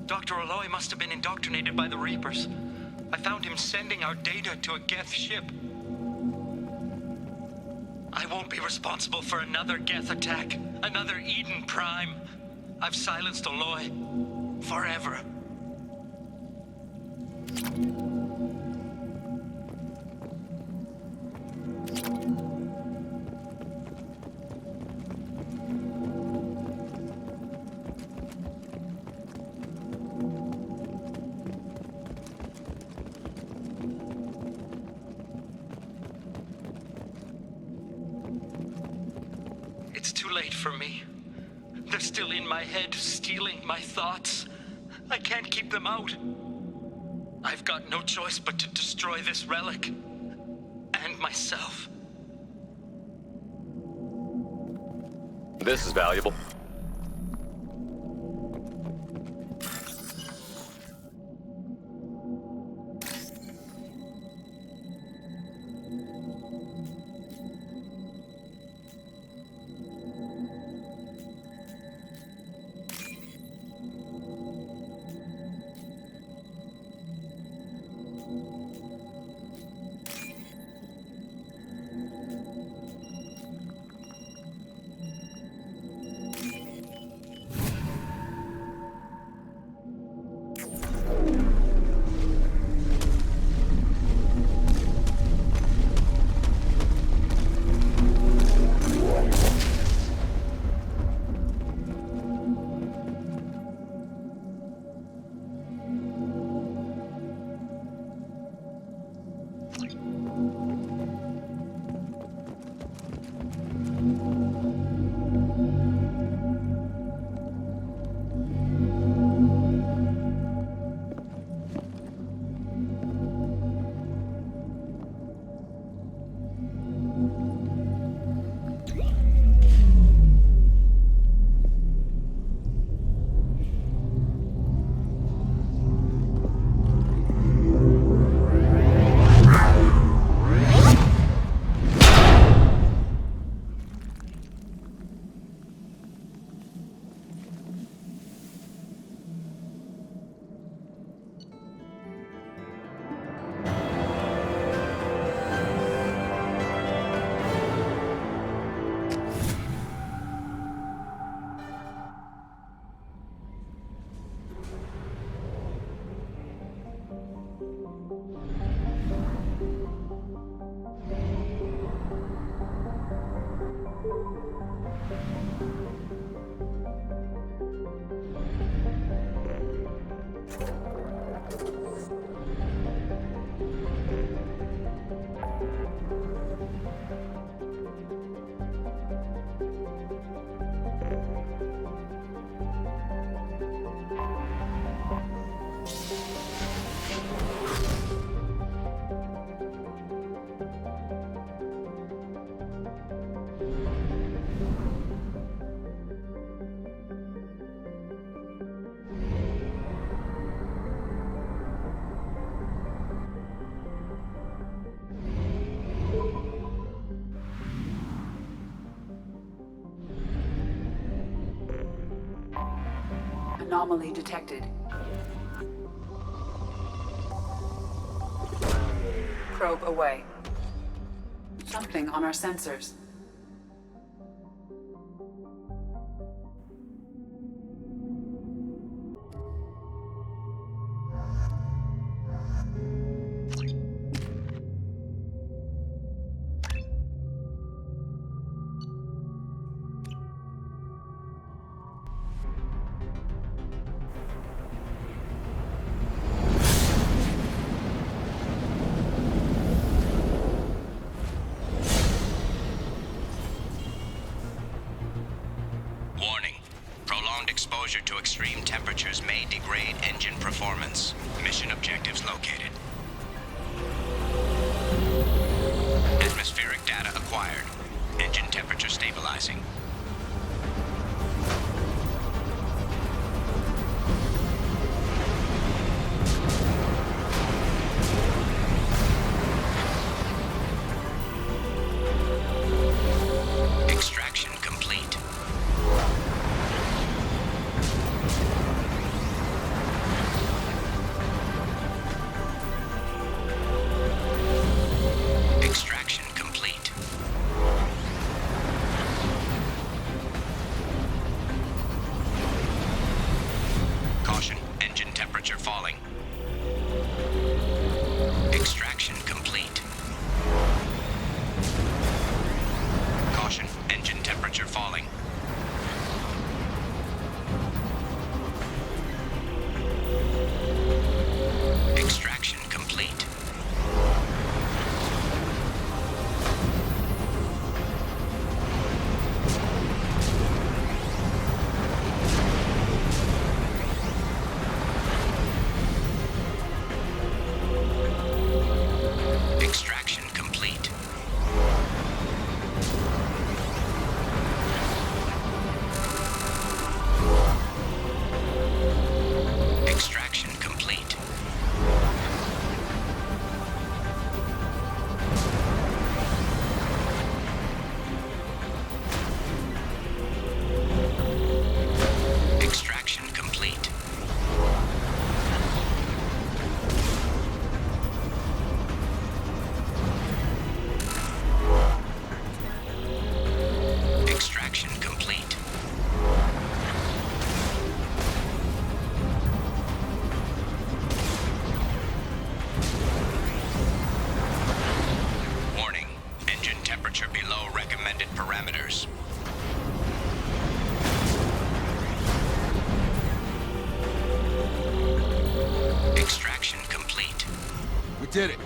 Dr. Aloy must have been indoctrinated by the Reapers. I found him sending our data to a Geth ship. I won't be responsible for another Geth attack, another Eden Prime. I've silenced Aloy. Forever. It's too late for me. They're still in my head, stealing my thoughts. I can't keep them out. I've got no choice but to destroy this relic. And myself. This is valuable. Anomaly detected. Probe away. Something on our sensors. Exposure to extreme temperatures may degrade engine performance. Mission objectives located. Atmospheric data acquired. Engine temperature stabilizing. Extraction complete. temperature falling. Extraction complete. Caution, engine temperature falling. Extraction complete. Extraction complete. Extraction complete. Extraction complete. Extraction complete. Warning, engine temperature below recommended parameters. Extraction complete. We did it.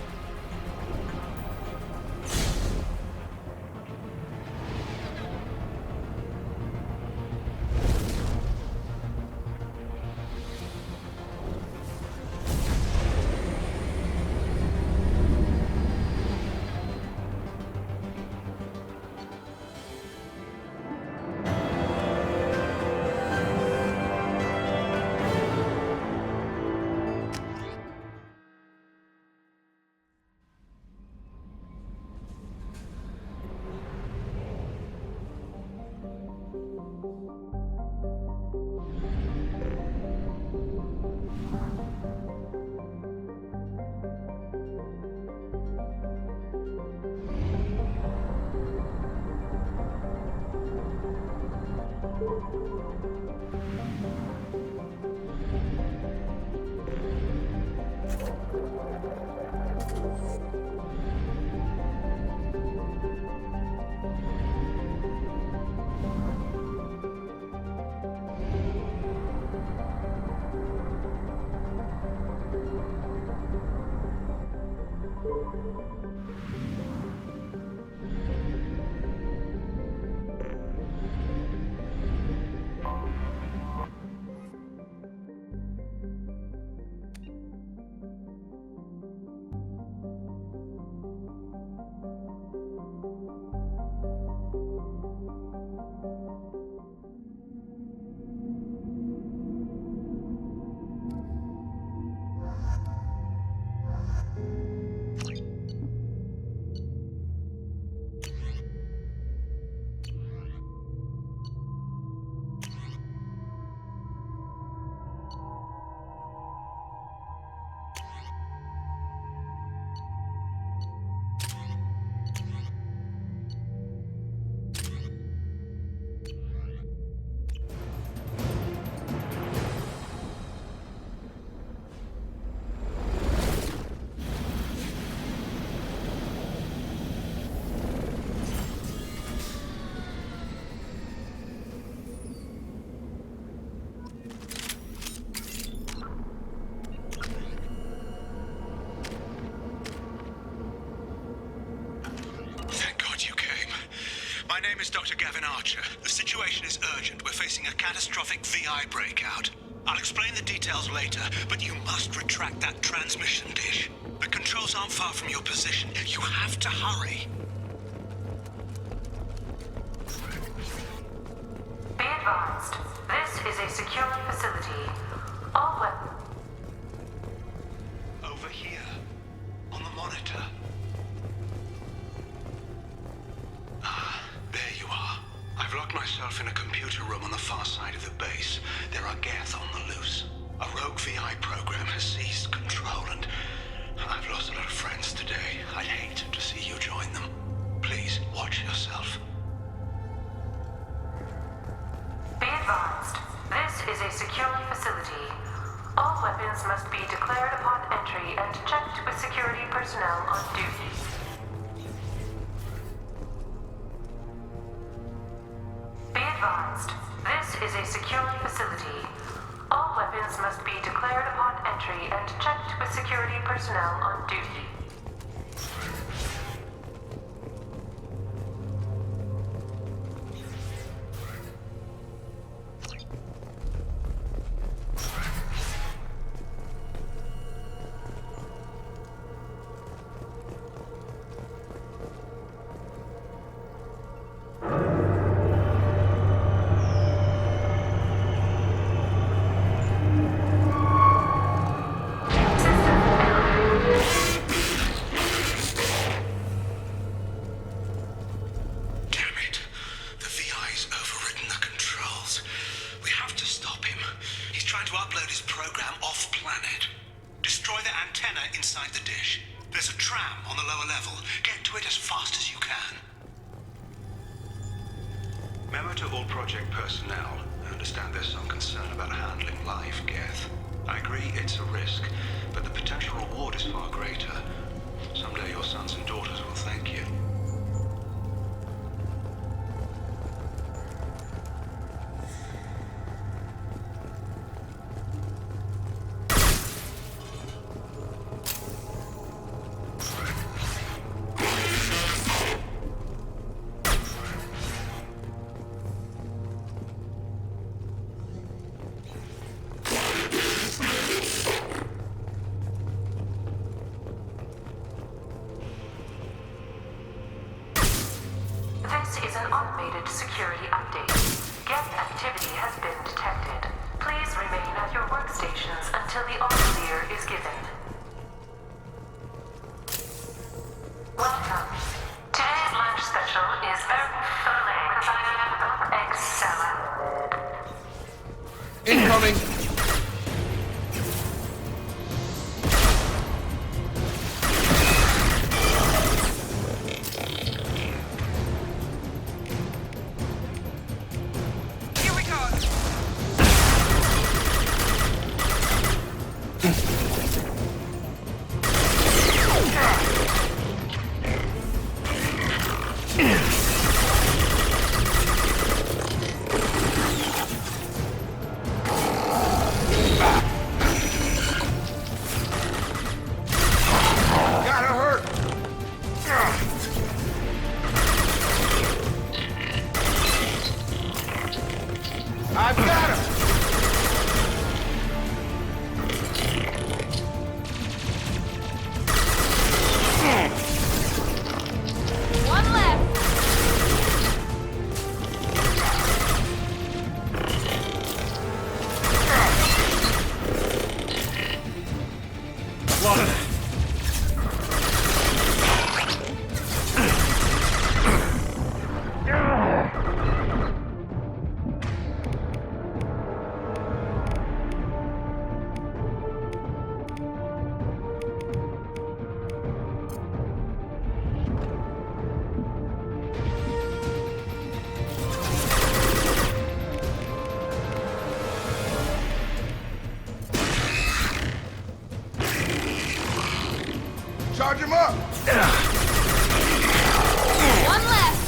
My name is Dr. Gavin Archer. The situation is urgent. We're facing a catastrophic VI breakout. I'll explain the details later, but you must retract that transmission dish. The controls aren't far from your position. You have to hurry. Be advised, this is a secure facility. All weapons. Over here, on the monitor. There you are. I've locked myself in a computer room on the far side of the base. There are Geth on the loose. A rogue VI program has seized control, and I've lost a lot of friends today. I'd hate to see you join them. Please, watch yourself. Be advised, this is a secure facility. must be declared upon entry and checked with security personnel on duty. Be advised, this is a secure facility. All weapons must be declared upon entry and checked with security personnel on duty. Memo to all project personnel. I understand there's some concern about handling live Geth. I agree it's a risk, but the potential reward is far greater. Someday your sons and daughters will thank you. This is an automated security update. Geth activity has been detected. Please remain at your workstations until the all clear is given. Welcome. Today's lunch special is filet with egg salad. Incoming! I've got him! One left. Charge him up! One left.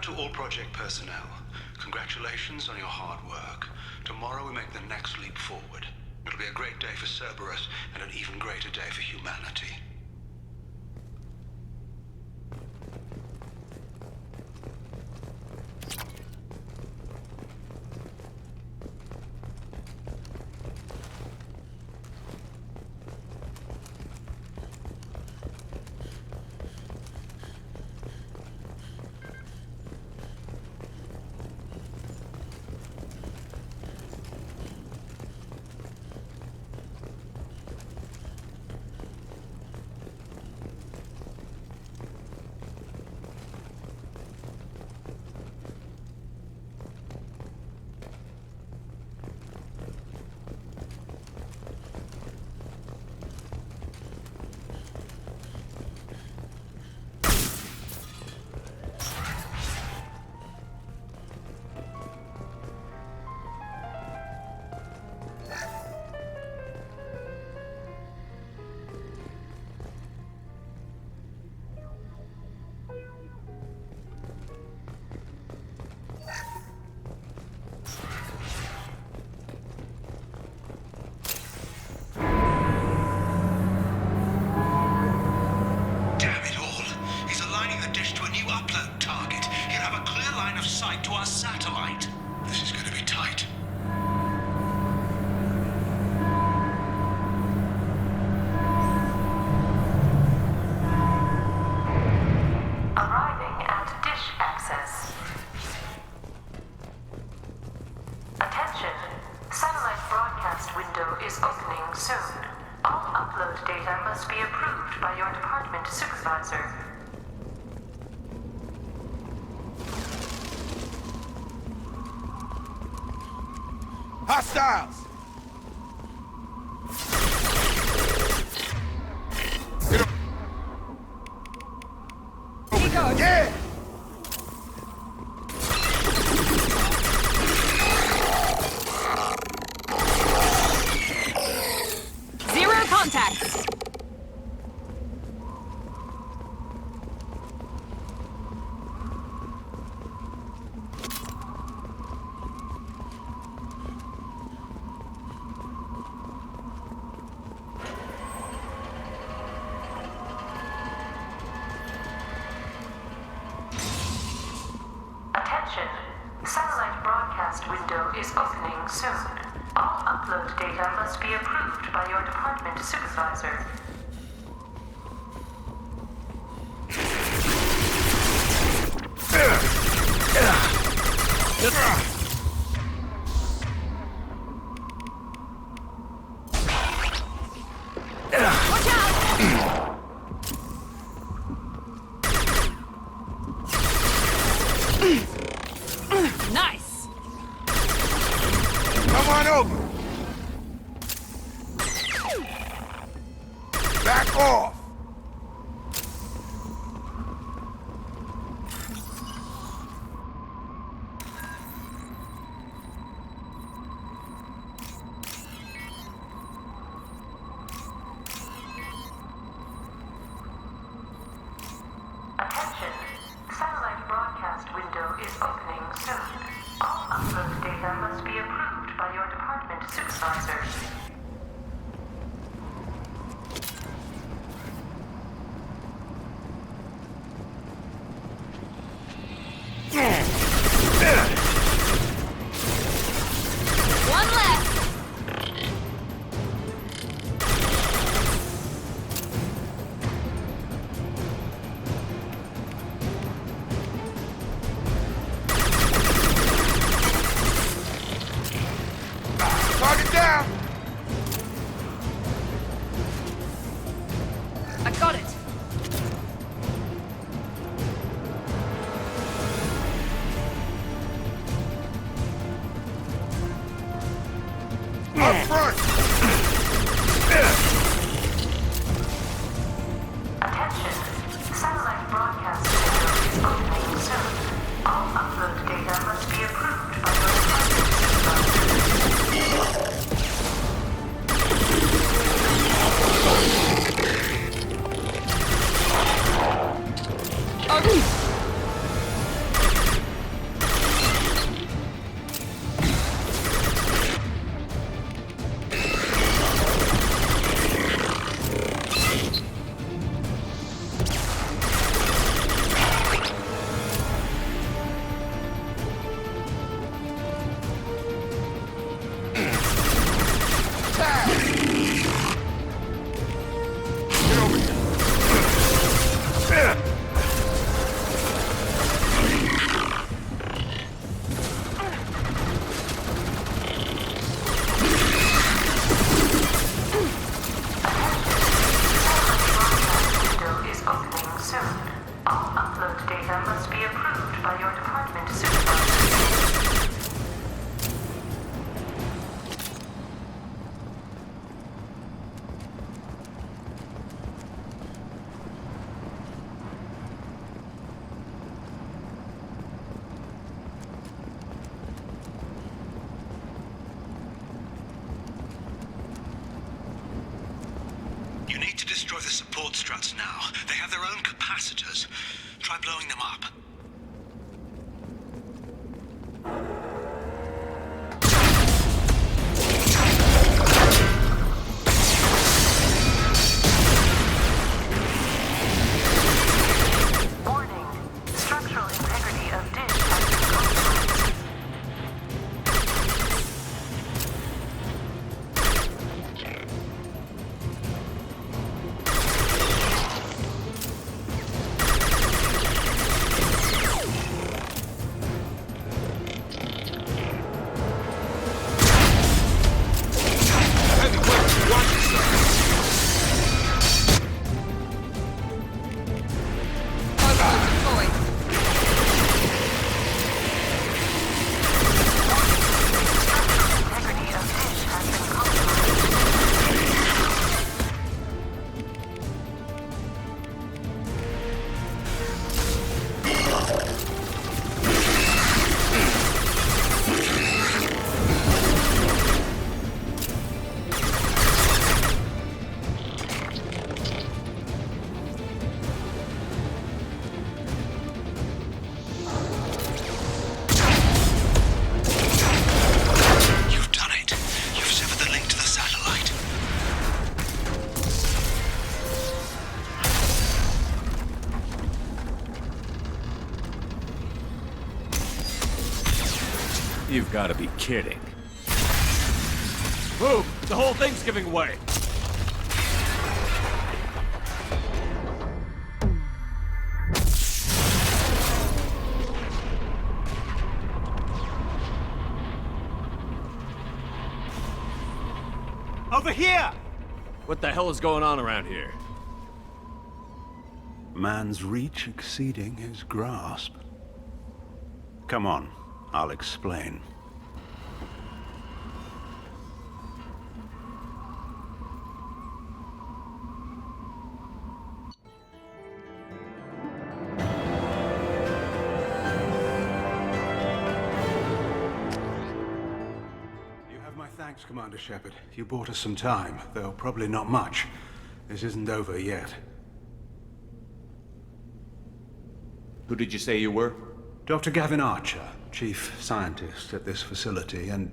to all project personnel. Congratulations on your hard work. Tomorrow we make the next leap forward. It'll be a great day for Cerberus, and an even greater day for humanity. To our satellite. This is going to be tight. Arriving at dish access. Attention, satellite broadcast window is opening soon. All upload data must be approved by your department supervisor. Hostiles! Yeah! Zero contacts! Satellite broadcast window is opening soon. All upload data must be approved by your department supervisor. Watch out! Nice! Come on over! Back off! Attention! Satellite broadcast window is opening soon. All upload data must be approved by your department supervisor. One left! Target down! I got it! Up front! Attention! Satellite broadcast window is opening soon. All upload data must be approved by your department supervisor. counterparts now. They have their own capacitors. Try blowing them up. Warning. Structural integrity of dish has been compromised. You've got to be kidding. Move! The whole thing's giving way! Over here! What the hell is going on around here? Man's reach exceeding his grasp. Come on, I'll explain. Thanks, Commander Shepard. You bought us some time, though probably not much. This isn't over yet. Who did you say you were? Dr. Gavin Archer, chief scientist at this facility, and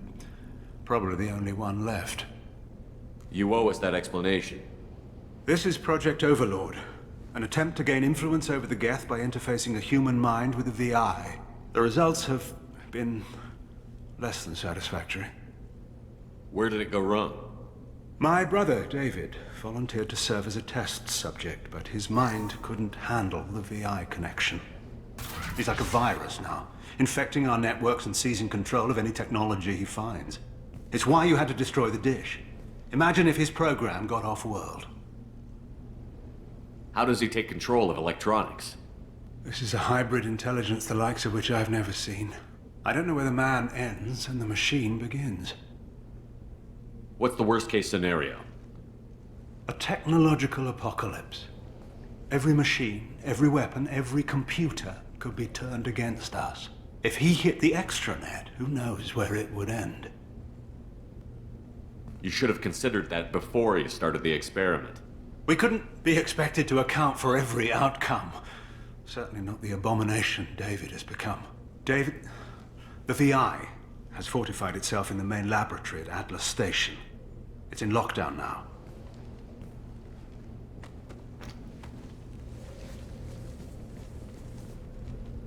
probably the only one left. You owe us that explanation. This is Project Overlord, an attempt to gain influence over the Geth by interfacing a human mind with a VI. The results have been less than satisfactory. Where did it go wrong? My brother, David, volunteered to serve as a test subject, but his mind couldn't handle the VI connection. He's like a virus now, infecting our networks and seizing control of any technology he finds. It's why you had to destroy the dish. Imagine if his program got off-world. How does he take control of electronics? This is a hybrid intelligence the likes of which I've never seen. I don't know where the man ends and the machine begins. What's the worst-case scenario? A technological apocalypse. Every machine, every weapon, every computer could be turned against us. If he hit the extranet, who knows where it would end? You should have considered that before you started the experiment. We couldn't be expected to account for every outcome. Certainly not the abomination David has become. David... The VI has fortified itself in the main laboratory at Atlas Station. It's in lockdown now.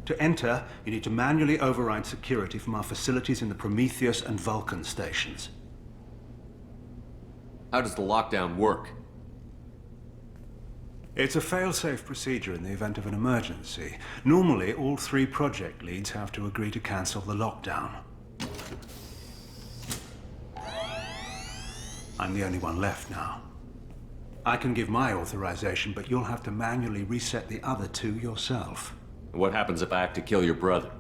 To enter, you need to manually override security from our facilities in the Prometheus and Vulcan stations. How does the lockdown work? It's a fail-safe procedure in the event of an emergency. Normally, all 3 project leads have to agree to cancel the lockdown. I'm the only one left now. I can give my authorization, but you'll have to manually reset the other 2 yourself. What happens if I have to kill your brother?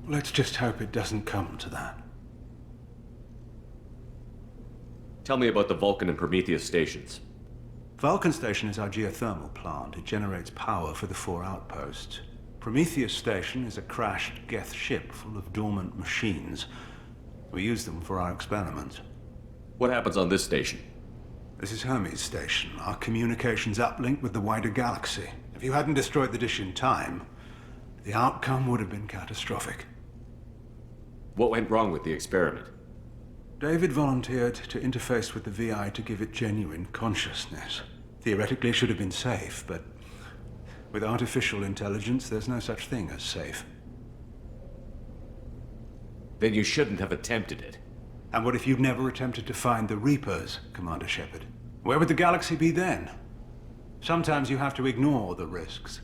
Let's just hope it doesn't come to that. Tell me about the Vulcan and Prometheus stations. Vulcan Station is our geothermal plant. It generates power for the 4 outposts. Prometheus Station is a crashed Geth ship full of dormant machines. We use them for our experiments. What happens on this station? This is Hermes Station, our communications uplink with the wider galaxy. If you hadn't destroyed the dish in time, the outcome would have been catastrophic. What went wrong with the experiment? David volunteered to interface with the VI to give it genuine consciousness. Theoretically, it should have been safe, but with artificial intelligence, there's no such thing as safe. Then you shouldn't have attempted it. And what if you'd never attempted to find the Reapers, Commander Shepard? Where would the galaxy be then? Sometimes you have to ignore the risks.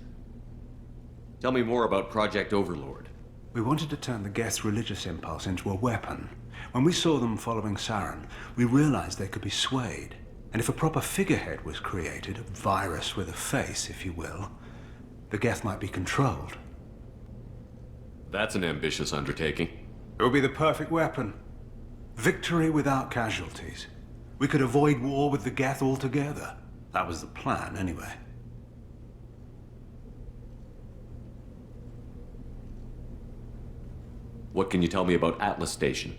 Tell me more about Project Overlord. We wanted to turn the Geth's religious impulse into a weapon. When we saw them following Saren, we realized they could be swayed. And if a proper figurehead was created, a virus with a face, if you will, the Geth might be controlled. That's an ambitious undertaking. It would be the perfect weapon. Victory without casualties. We could avoid war with the Geth altogether. That was the plan, anyway. What can you tell me about Atlas Station?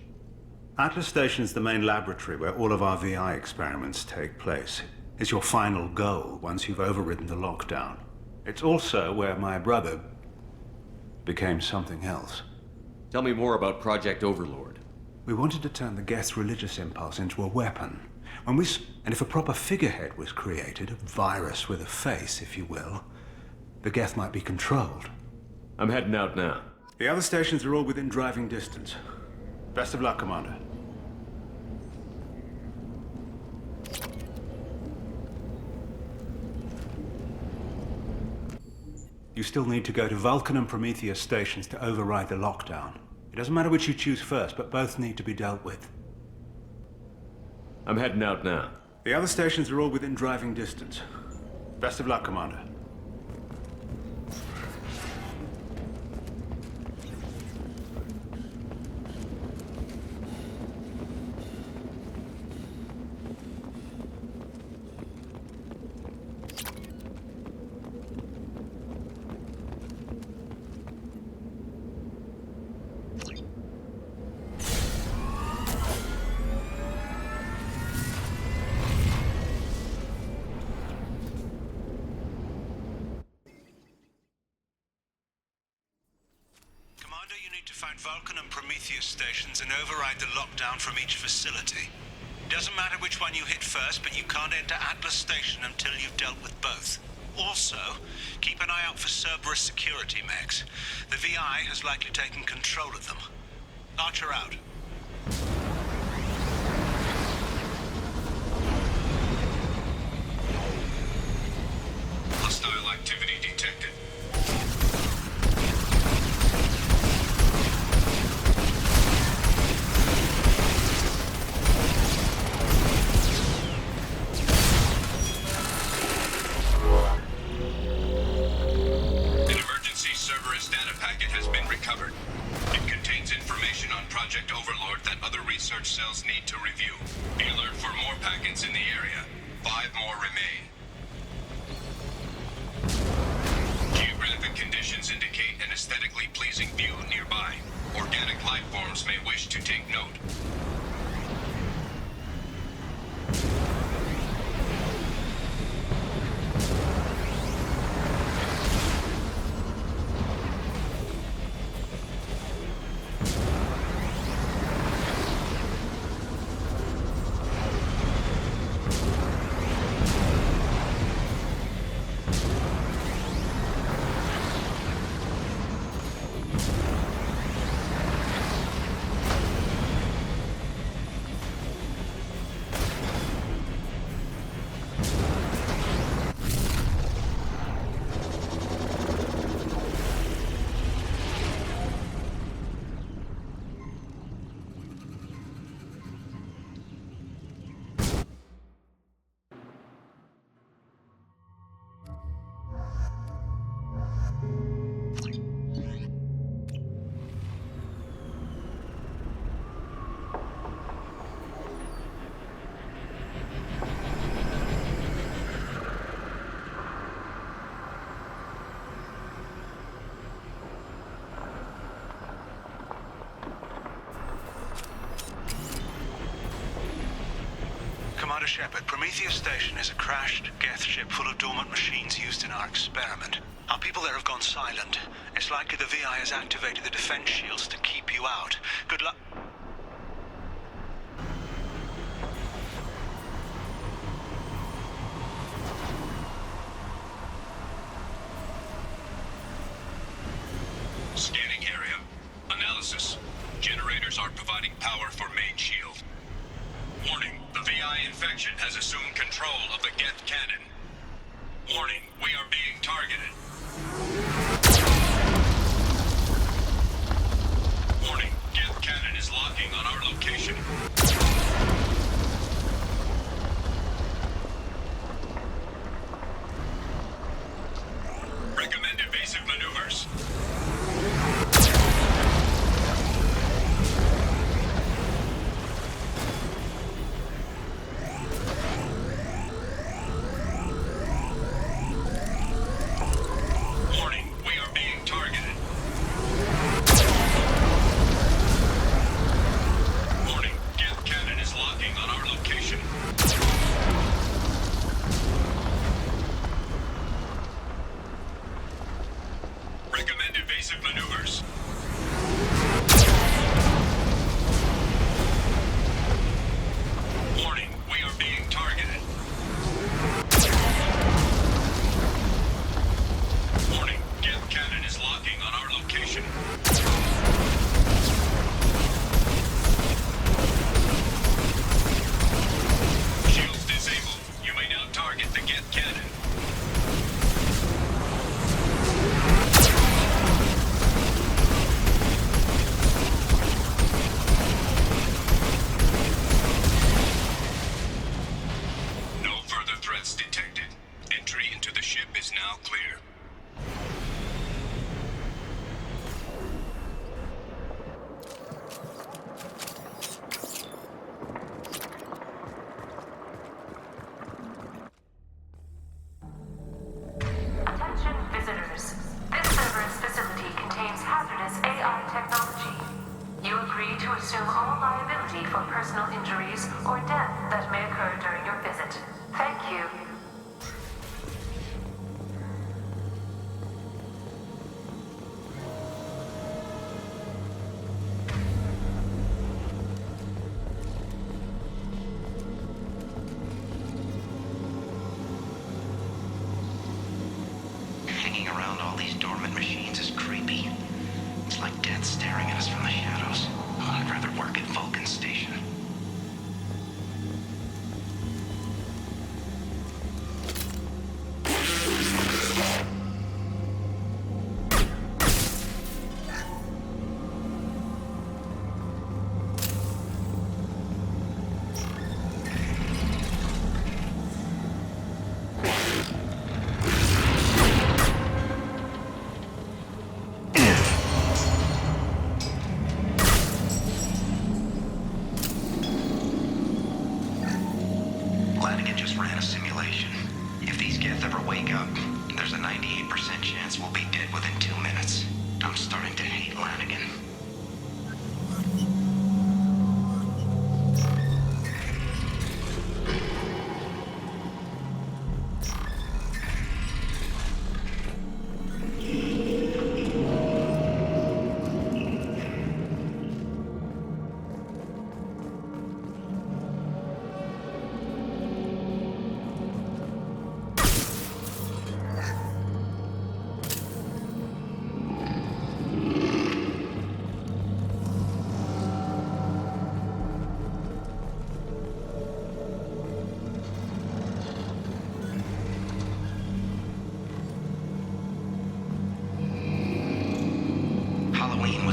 Atlas Station is the main laboratory where all of our VI experiments take place. It's your final goal once you've overridden the lockdown. It's also where my brother became something else. Tell me more about Project Overlord. We wanted to turn the Geth's religious impulse into a weapon. And if a proper figurehead was created, a virus with a face, if you will, the Geth might be controlled. I'm heading out now. The other stations are all within driving distance. Best of luck, Commander. You still need to go to Vulcan and Prometheus stations to override the lockdown. It doesn't matter which you choose first, but both need to be dealt with. I'm heading out now. The other stations are all within driving distance. Best of luck, Commander. Vulcan and Prometheus stations and override the lockdown from each facility. Doesn't matter which one you hit first, but you can't enter Atlas Station until you've dealt with both. Also, keep an eye out for Cerberus security mechs. The VI has likely taken control of them. Archer out. Hostile activity detected. Cells need to review. Be alert for more packets in the area. 5 more remain. Geographic conditions indicate an aesthetically pleasing view nearby. Organic life forms may wish to take note. Commander Shepard, Prometheus Station is a crashed Geth ship full of dormant machines used in our experiment. Our people there have gone silent. It's likely the VI has activated the defense shields to keep you out. Good luck. Scanning area. Analysis. Generators are providing power for main shield. Warning, the VI infection has assumed control of the Geth cannon. Warning, we are being targeted. Warning, Geth cannon is locking on our location. Recommend evasive maneuvers.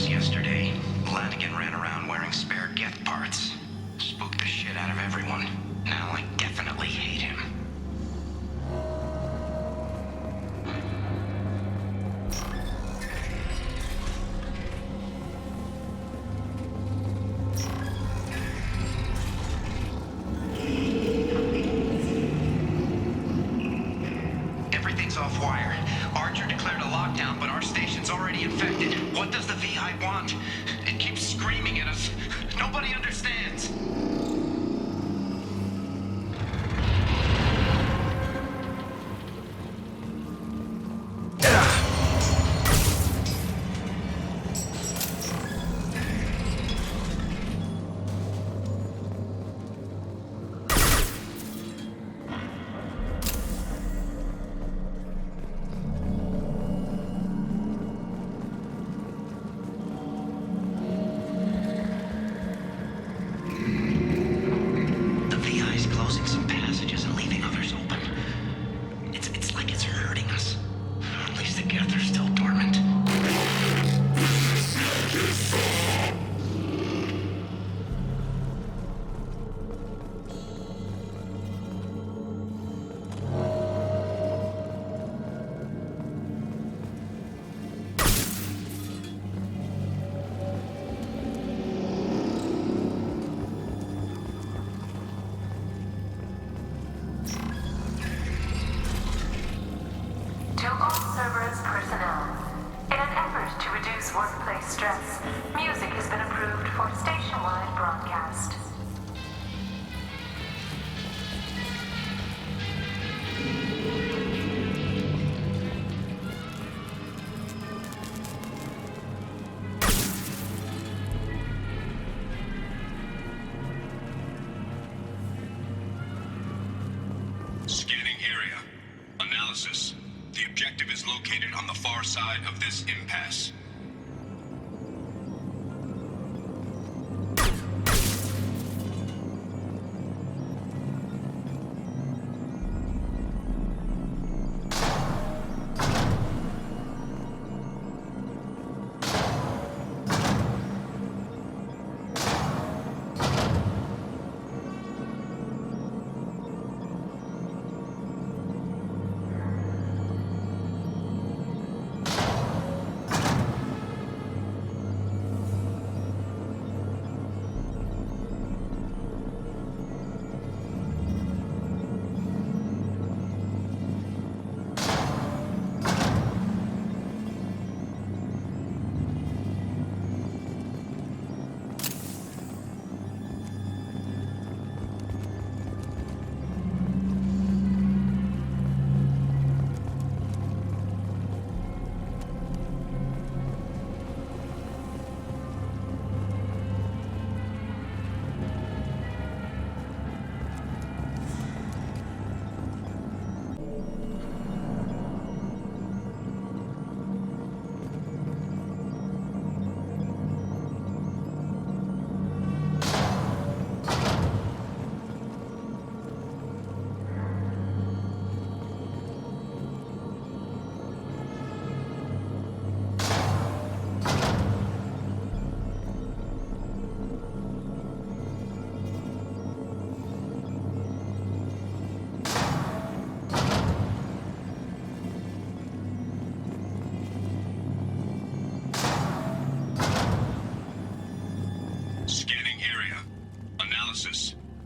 Yesterday, Lanigan ran around wearing spare Geth parts. Spooked the shit out of everyone. Now I definitely hate him. Everything's off wire. Archer declared a lockdown, but our station's already infected. What does the VI want? It keeps screaming at us. Nobody understands. distress, music has been approved for station-wide broadcast. Scanning area. Analysis. The objective is located on the far side of this impasse.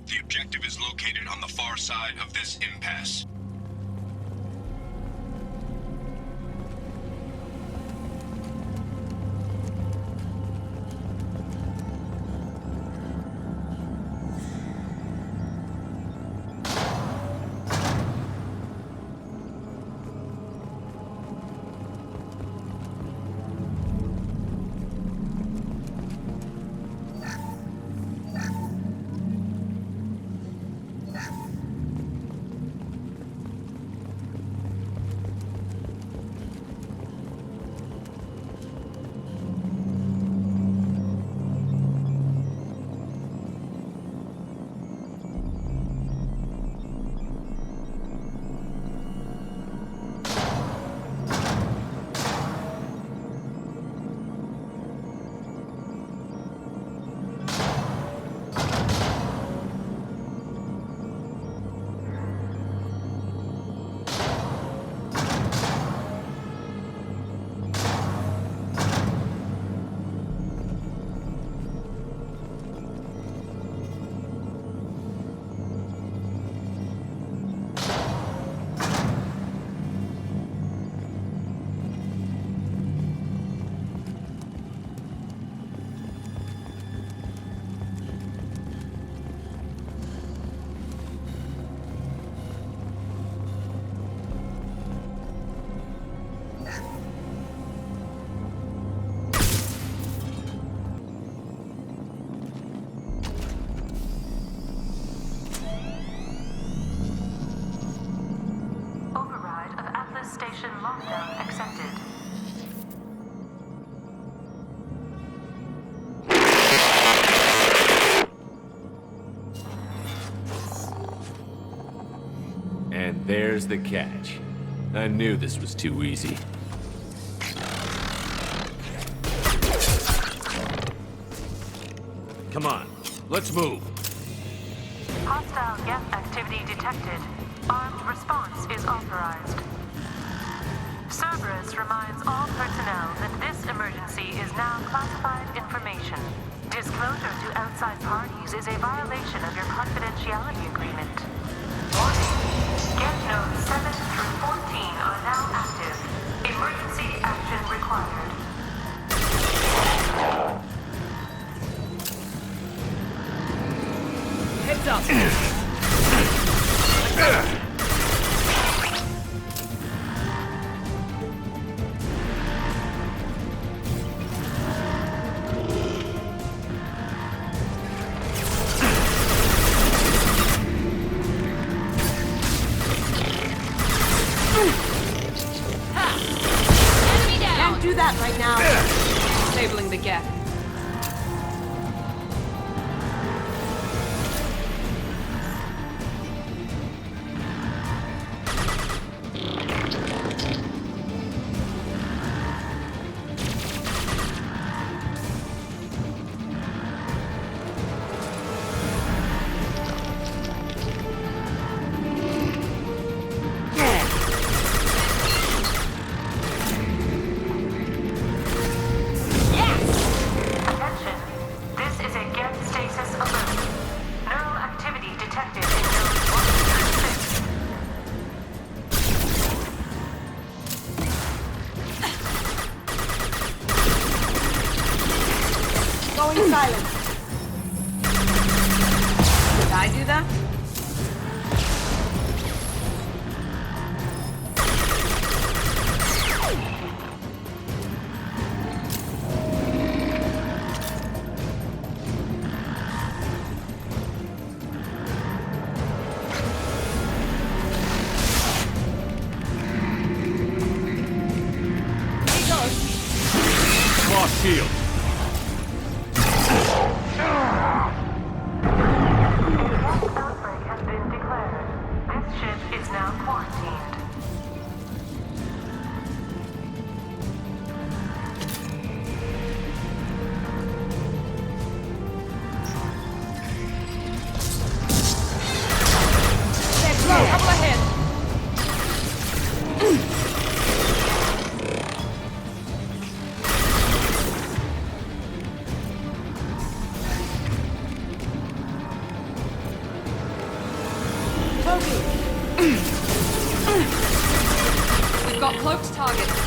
The objective is located on the far side of this impasse. Station lockdown accepted. And there's the catch. I knew this was too easy. Come on, let's move. Hostile geth activity detected. Armed response is authorized. Cerberus reminds all personnel that this emergency is now classified information. Disclosure to outside parties is a violation of your confidentiality agreement. Warning. Geth nodes 7 through 14 are now active. Emergency action required. up. Can't do that right now. Disabling the gap. Going silent. Did I do that? Lost shield. Outbreak has been declared. This ship is now quarantined. Couple ahead. We've got cloaked targets.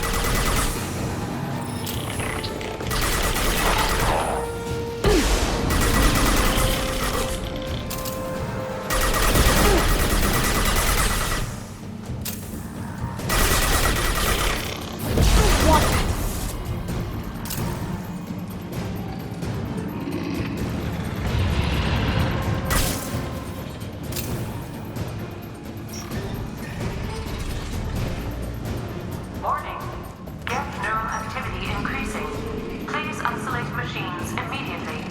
Warning. Get neural activity increasing. Please isolate machines immediately.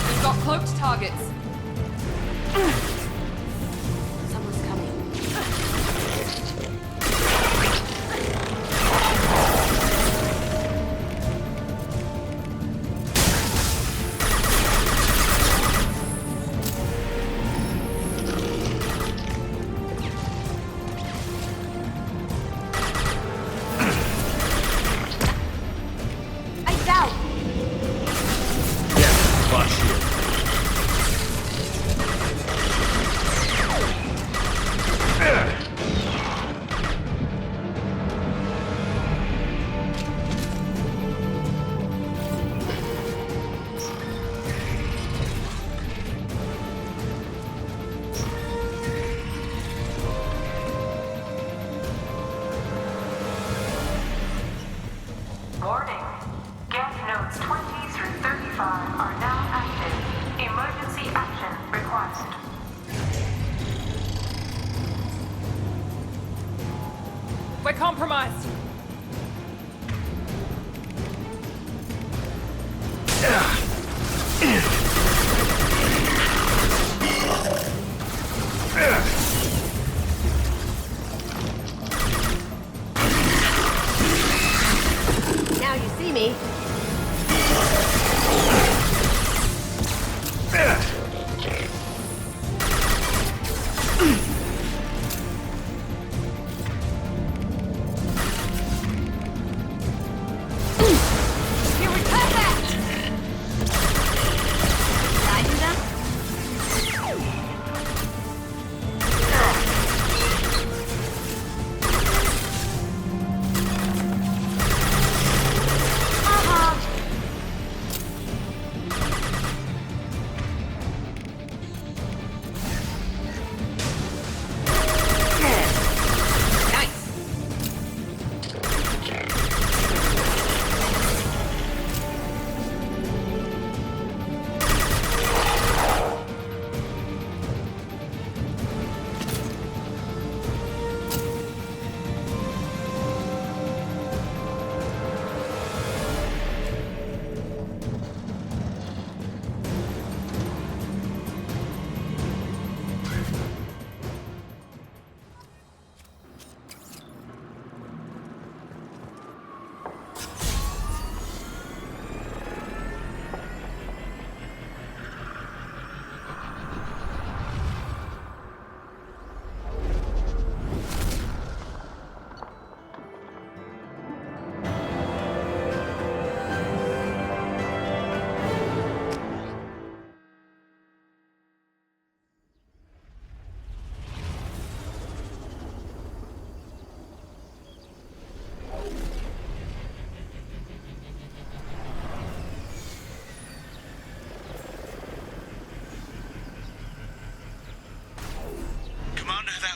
We've got cloaked targets. Someone's coming. Lights out! Lost shield. Warning. Gap nodes 20 through 35 are now active. Emergency action required. We're compromised. Now you see me.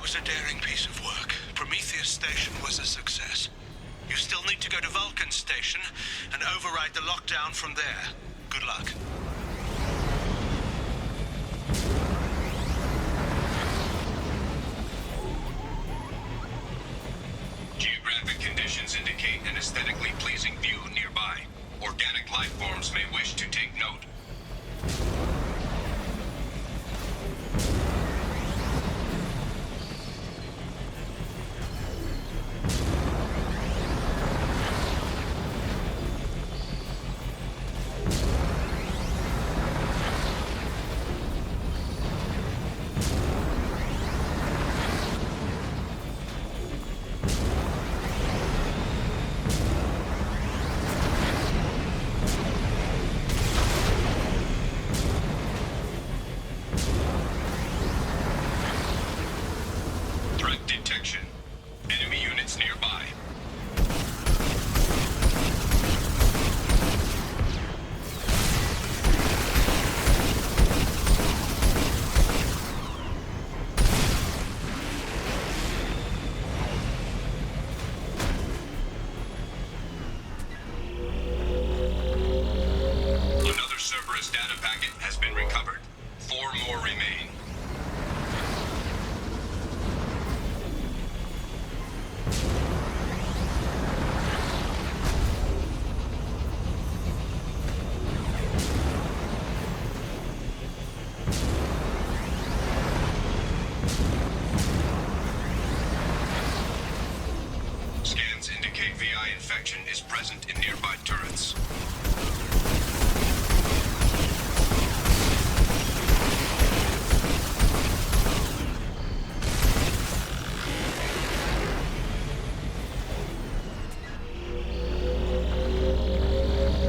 was a daring piece of work. Prometheus Station was a success. You still need to go to Vulcan Station and override the lockdown from there. Good luck. Geographic conditions indicate an aesthetically pleasing view nearby. Organic life forms may wish to take note. Threat detection. Enemy units nearby. Another Cerberus data packet has been recovered. 4 more remain. Scans indicate VI infection is present in nearby turrets.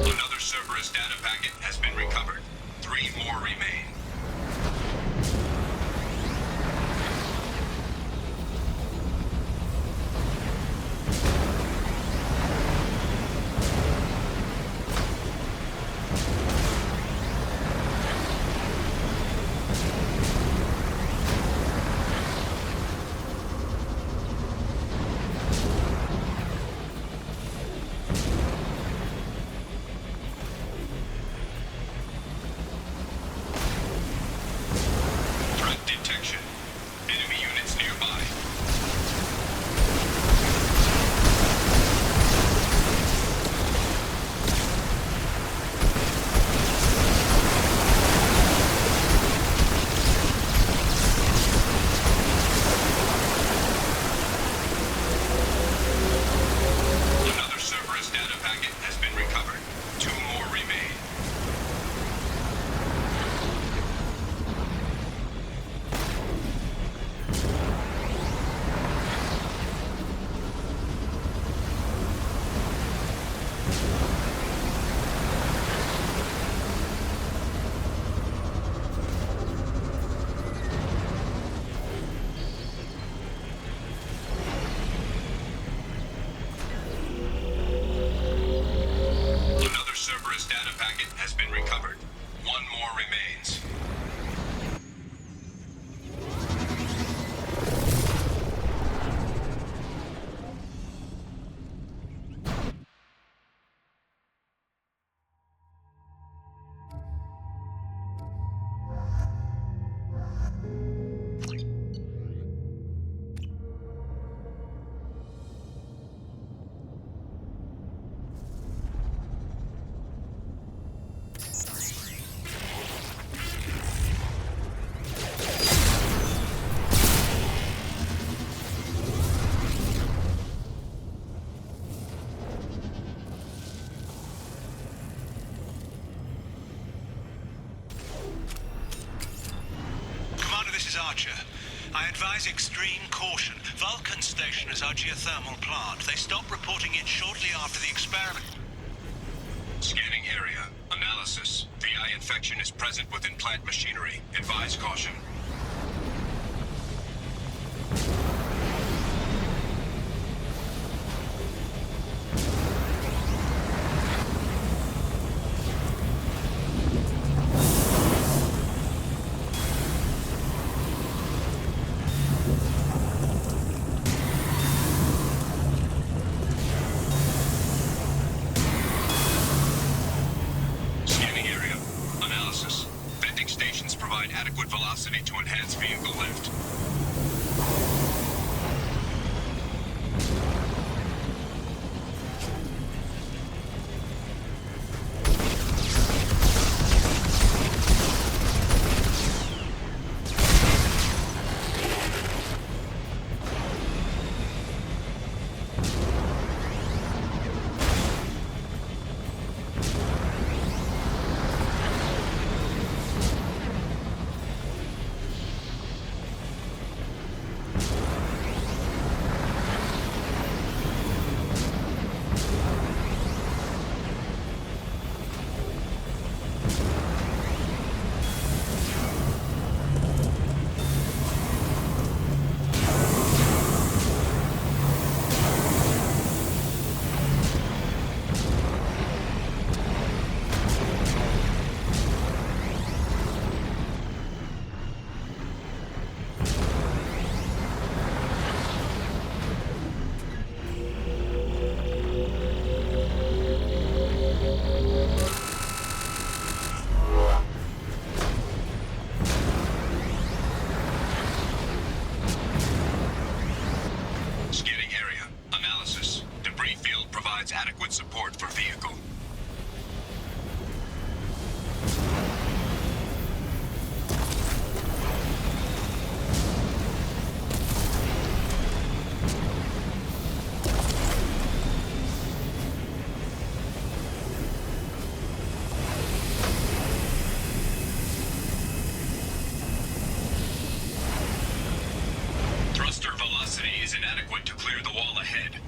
Another Cerberus data packet has been recovered. 3 more remain. Threat detection. Enemy units nearby. Another Cerberus data packet has been recovered. 2 more remain. Another Cerberus data packet has been recovered. 1 more remains. Commander, this is Archer. I advise extreme caution. Vulcan Station is our geothermal plant. They stopped reporting it shortly after the experiment. Scanning area. Analysis. VI infection is present within plant machinery. Advise caution. provide adequate velocity to enhance vehicle lift. Adequate support for vehicle. Thruster velocity is inadequate to clear the wall ahead.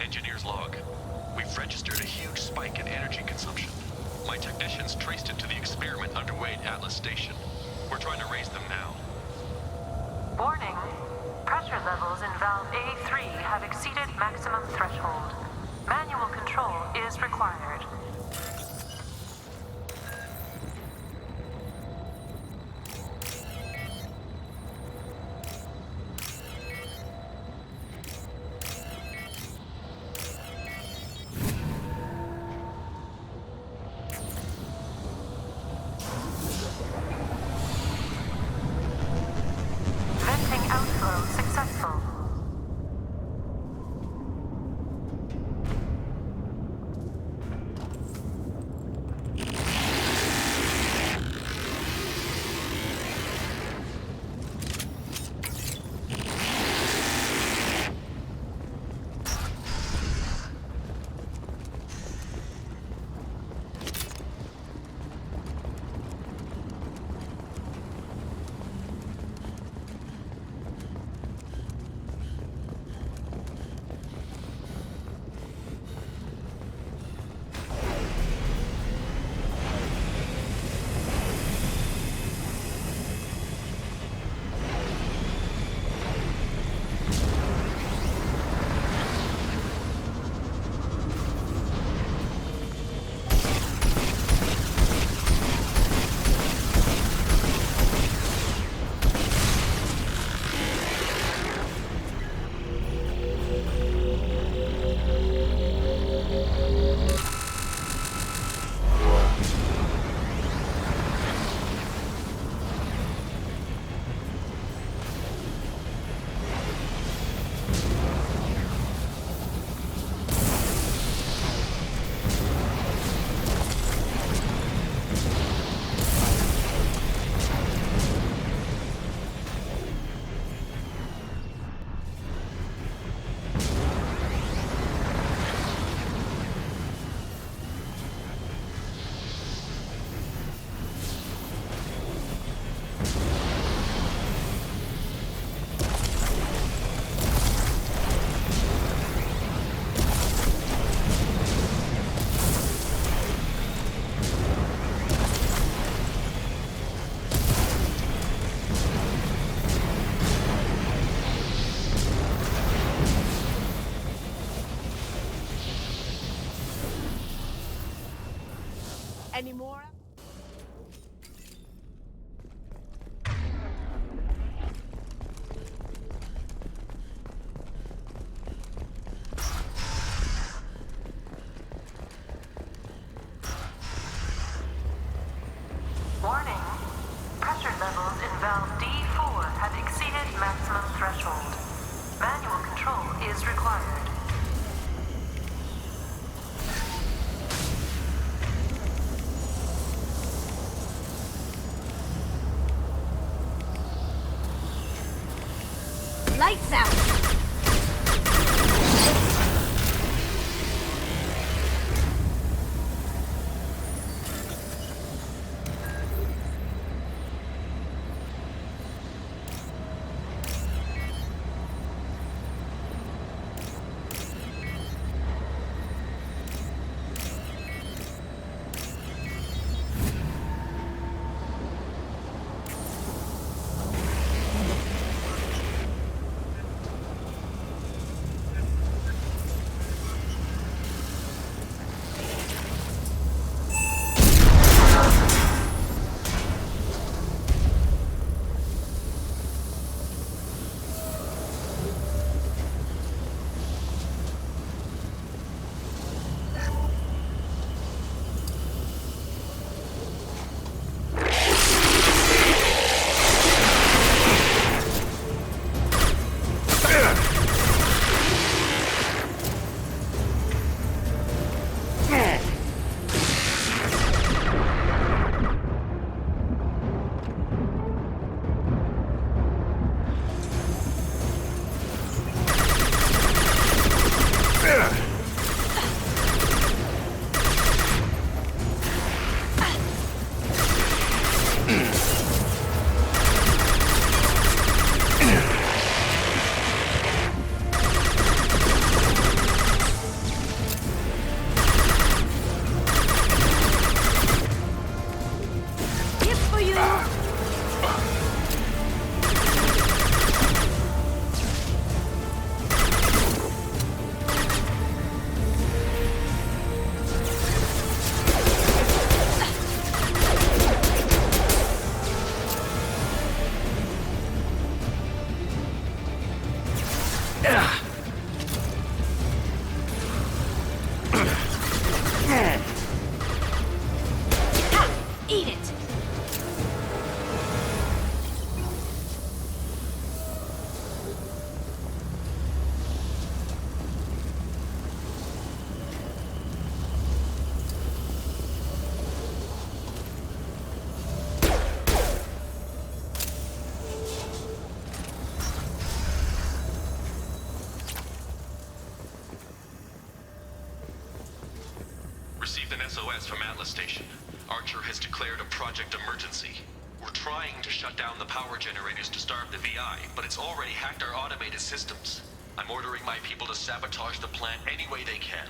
Engineer's log. We've registered a huge spike in energy consumption. My technicians traced it to the experiment underway at Atlas Station. We're trying to raise them now. Warning. Pressure levels in valve A3 have exceeded maximum threshold. Manual control is required. Any more? Warning. Pressure levels in valve D4 have exceeded maximum threshold. Manual control is required. Lights out! Eat it! Received an SOS from Atlas Station. Archer has declared a project emergency. We're trying to shut down the power generators to starve the VI, but it's already hacked our automated systems. I'm ordering my people to sabotage the plant any way they can.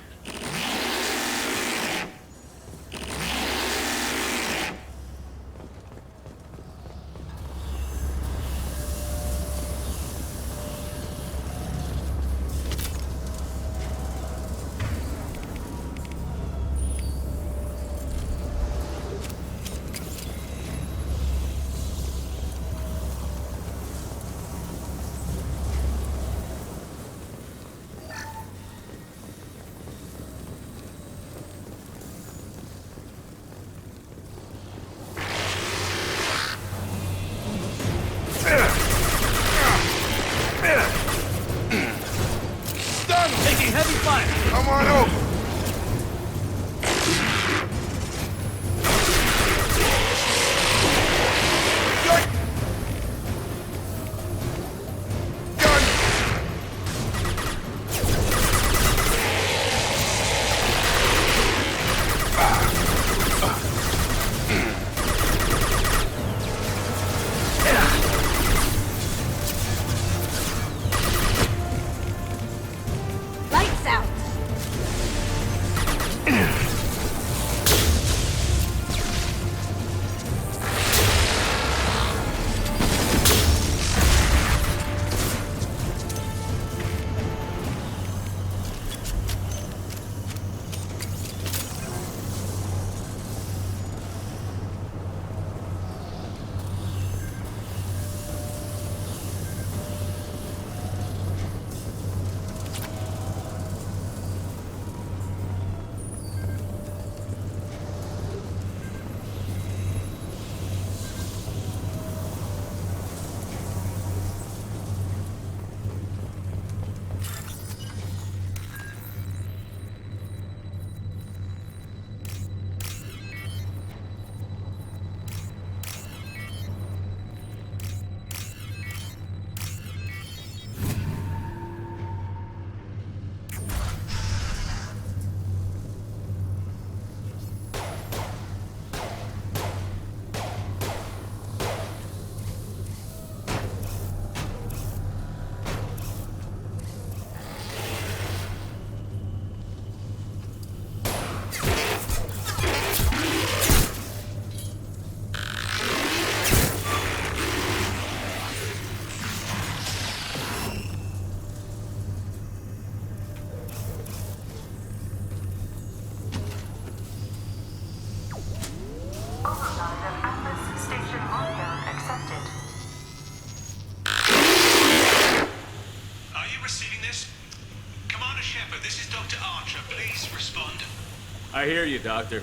I hear you, Doctor.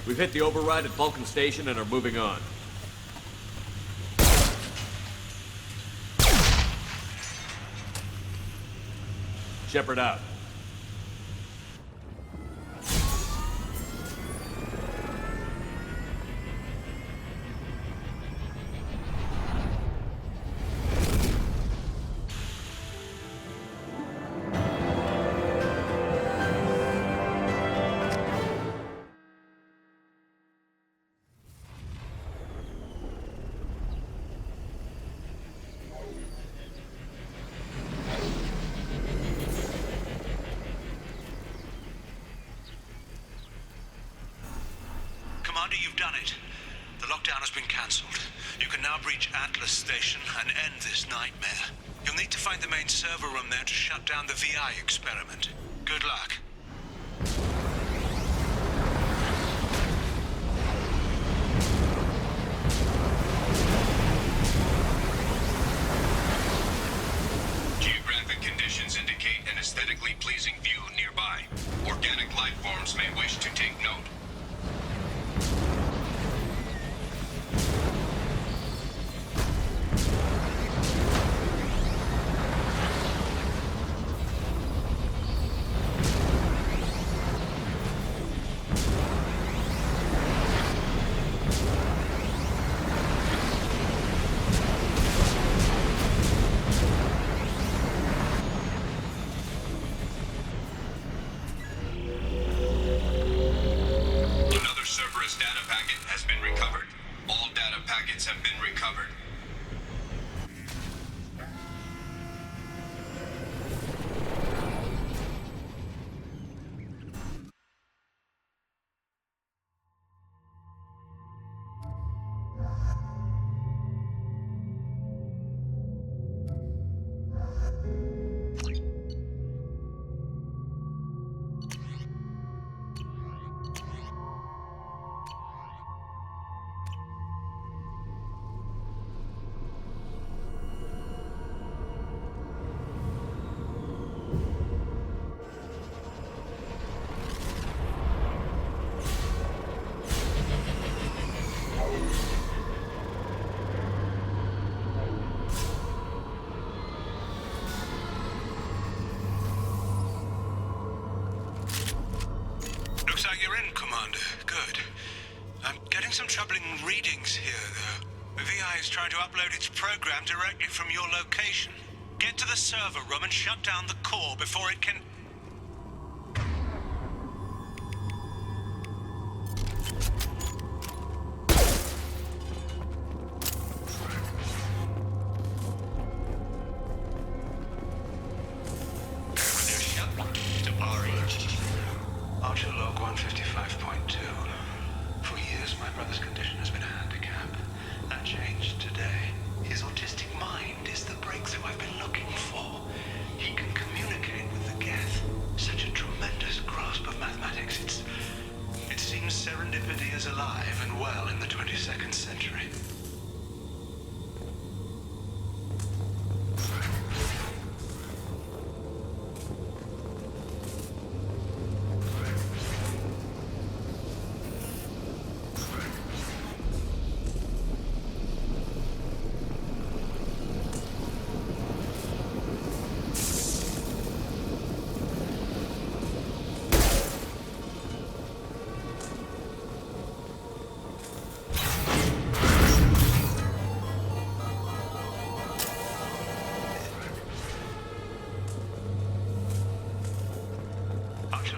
We've hit the override at Vulcan Station and are moving on. Shepard out. Commander, you've done it. The lockdown has been cancelled. You can now breach Atlas Station and end this nightmare. You'll need to find the main server room there to shut down the VI experiment. Good luck. Geographic conditions indicate an aesthetically pleasing view nearby. Organic life forms may wish to take note. Have been recovered. Looks like you're in, Commander. Good. I'm getting some troubling readings here, though. The VI is trying to upload its program directly from your location. Get to the server room and shut down the core before it can... Archer log 155.2. For years, my brother's condition has been a handicap. That changed today. His autistic mind is the breakthrough I've been looking for. He can communicate with the Geth. Such a tremendous grasp of mathematics. It seems serendipity is alive and well in the 22nd century.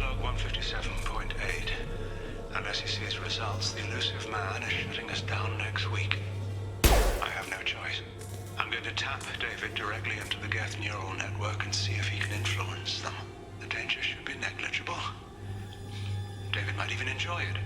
Log 157.8. Unless he sees results, the elusive man is shutting us down next week. I have no choice. I'm going to tap David directly into the Geth neural network and see if he can influence them. The danger should be negligible. David might even enjoy it.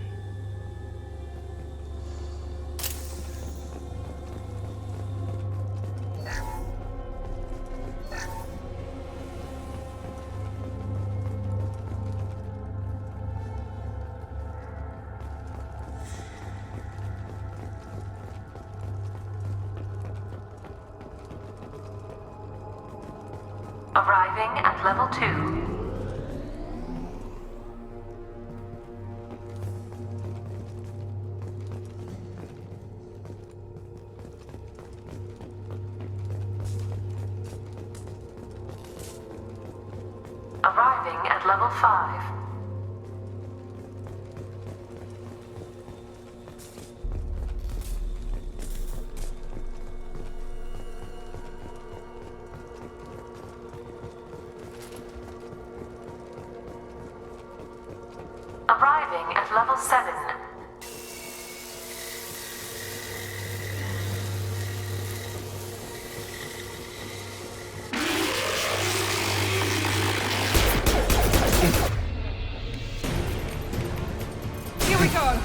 Arriving at level 2. Arriving at level 5. Arriving at level 7. Here we go!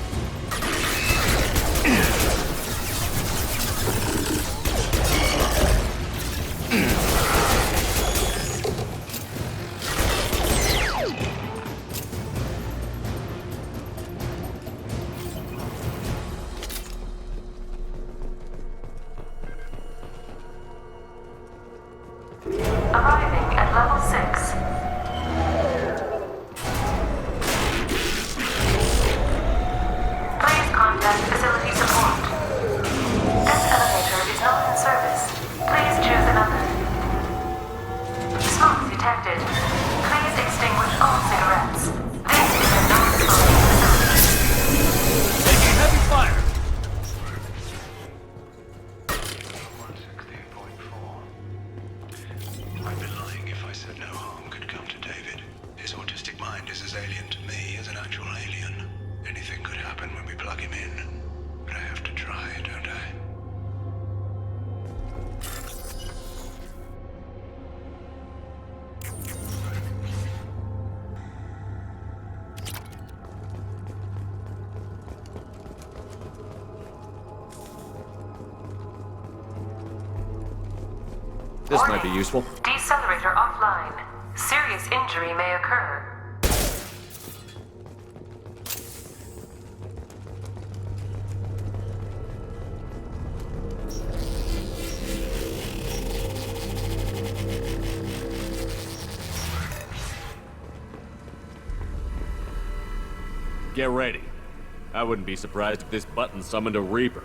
Arriving at level 6. Please contact facility support. This elevator is not in service. Please choose another. Smoke detected. Please extinguish all cigarettes. This is a non-smoking facility. Taking heavy fire! I'd be lying if I said no harm could come to David. His autistic mind is as alien to me as an actual alien. Anything could happen when we plug him in. But I have to try, don't I? This might be useful. Decelerator offline. Serious injury may occur. Get ready. I wouldn't be surprised if this button summoned a Reaper.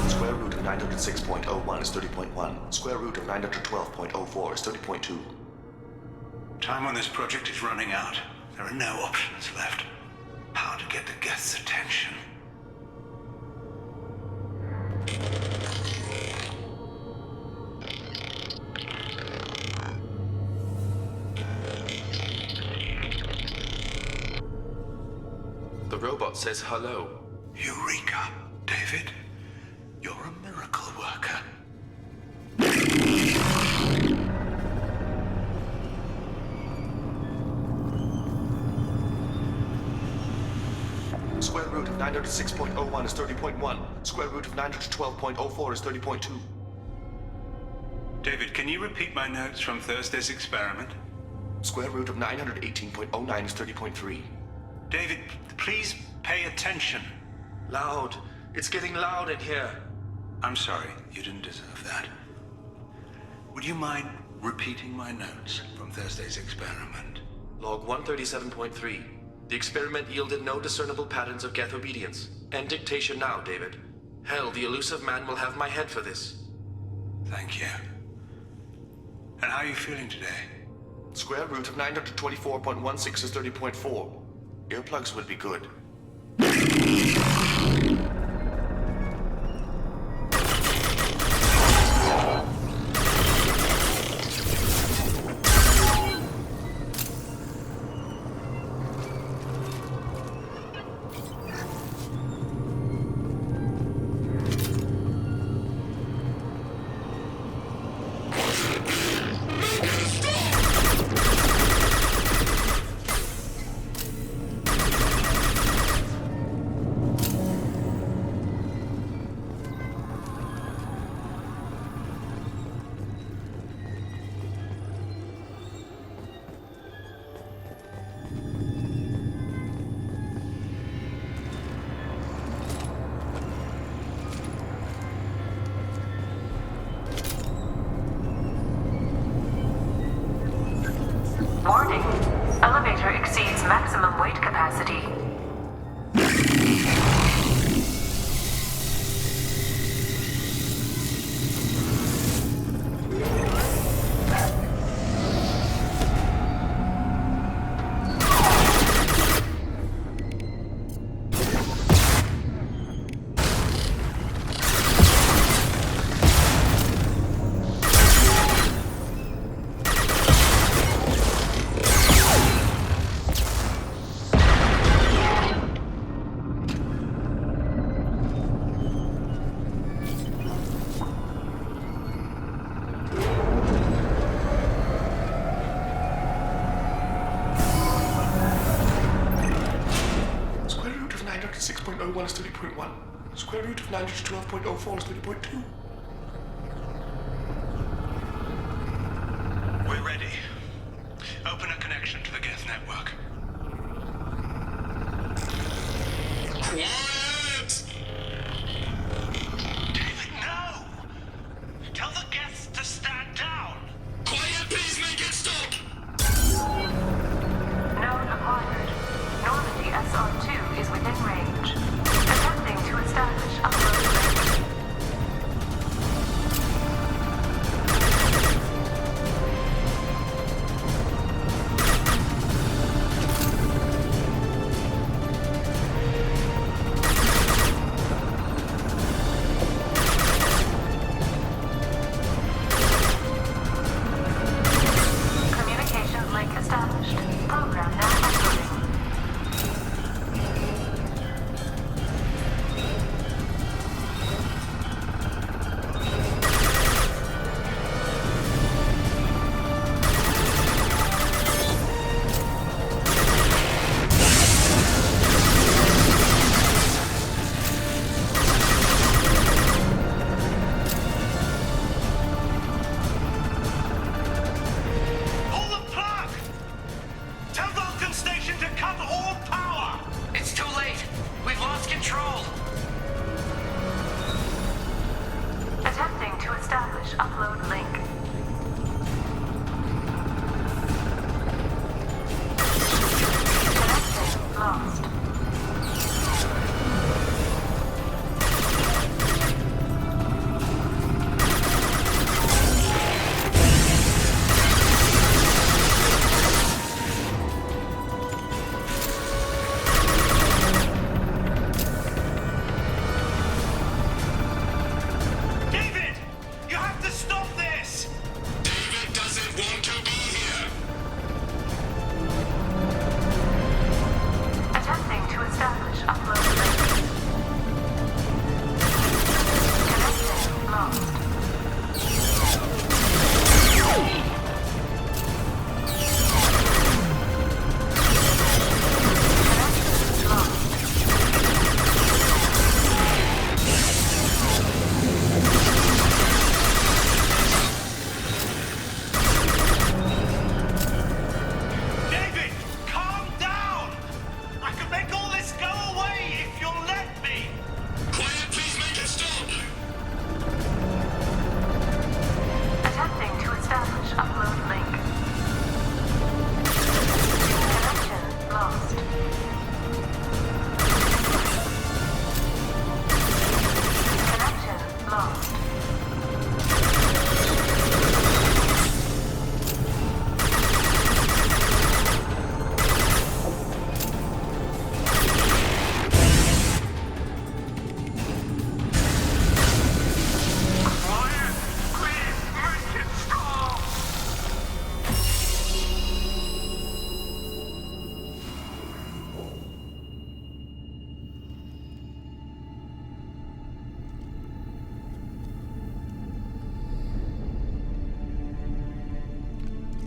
Square root of 906.01 is 30.1. Square root of 912.04 is 30.2. Time on this project is running out. There are no options left. How to get the Geth's attention. The robot says hello. Eureka, David. You're a miracle worker. Square root of 906.01 is 30.1. Square root of 912.04 is 30.2. David, can you repeat my notes from Thursday's experiment? Square root of 918.09 is 30.3. David, please pay attention. Loud. It's getting loud in here. I'm sorry, you didn't deserve that. Would you mind repeating my notes from Thursday's experiment? Log 137.3. The experiment yielded no discernible patterns of Geth obedience. End dictation now, David. Hell, the elusive man will have my head for this. Thank you. And how are you feeling today? Square root of 924.16 is 30.4. Earplugs would be good. Warning. Elevator exceeds maximum weight capacity. Square root of 906.01 is 30.1. Square root of 912.04 is 30.2. We're ready. Open a connection to the Geth network. Quiet! David, no! Tell the Geths to stand down! Quiet, please make it stop! Node acquired. Normandy SR2 is within range. Attempting to establish upload link. Communications link established. Program now uploading. Pull the plug! Tell Vulcan Station to cut all power! It's too late. We've lost control. Attempting to establish upload link. Connecting lost. David! You have to stop this!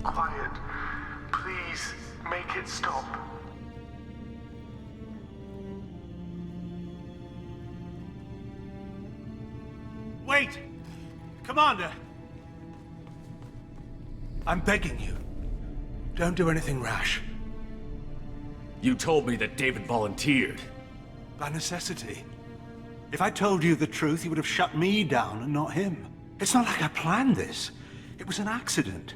Quiet. Please, make it stop. Wait! Commander! I'm begging you. Don't do anything rash. You told me that David volunteered. By necessity. If I told you the truth, you would have shut me down and not him. It's not like I planned this. It was an accident.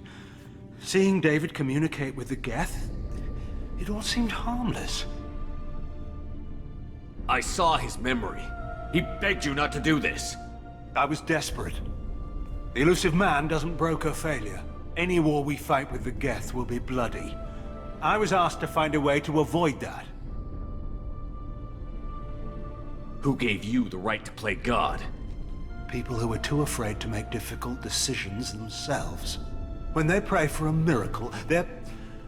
Seeing David communicate with the Geth, it all seemed harmless. I saw his memory. He begged you not to do this. I was desperate. The elusive man doesn't broker failure. Any war we fight with the Geth will be bloody. I was asked to find a way to avoid that. Who gave you the right to play God? People who are too afraid to make difficult decisions themselves. When they pray for a miracle, they're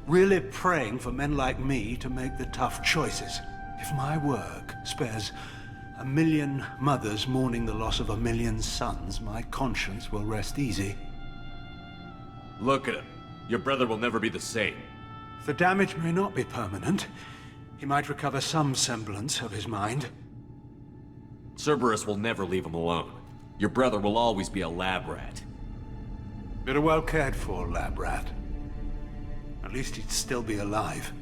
really praying for men like me to make the tough choices. If my work spares 1 million mothers mourning the loss of 1 million sons, my conscience will rest easy. Look at him. Your brother will never be the same. The damage may not be permanent. He might recover some semblance of his mind. Cerberus will never leave him alone. Your brother will always be a lab rat. But a well cared for lab rat. At least he'd still be alive.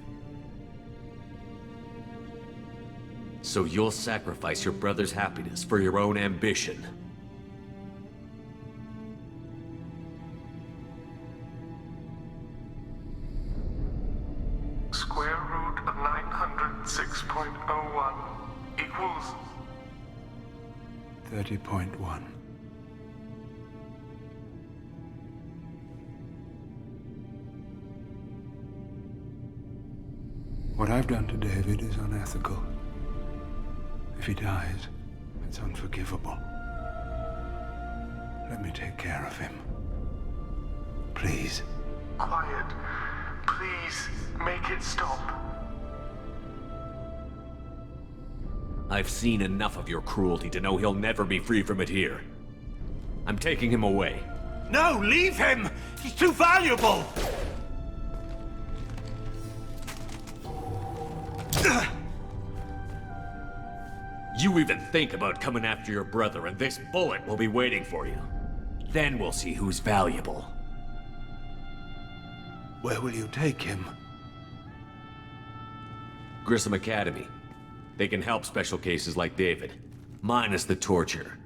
So you'll sacrifice your brother's happiness for your own ambition. Square root of 906.01 equals 30.1. What I've done to David is unethical. If he dies, it's unforgivable. Let me take care of him. Please. Quiet. Please, make it stop. I've seen enough of your cruelty to know he'll never be free from it here. I'm taking him away. No, leave him! He's too valuable! You even think about coming after your brother, and this bullet will be waiting for you. Then we'll see who's valuable. Where will you take him? Grissom Academy. They can help special cases like David, minus the torture.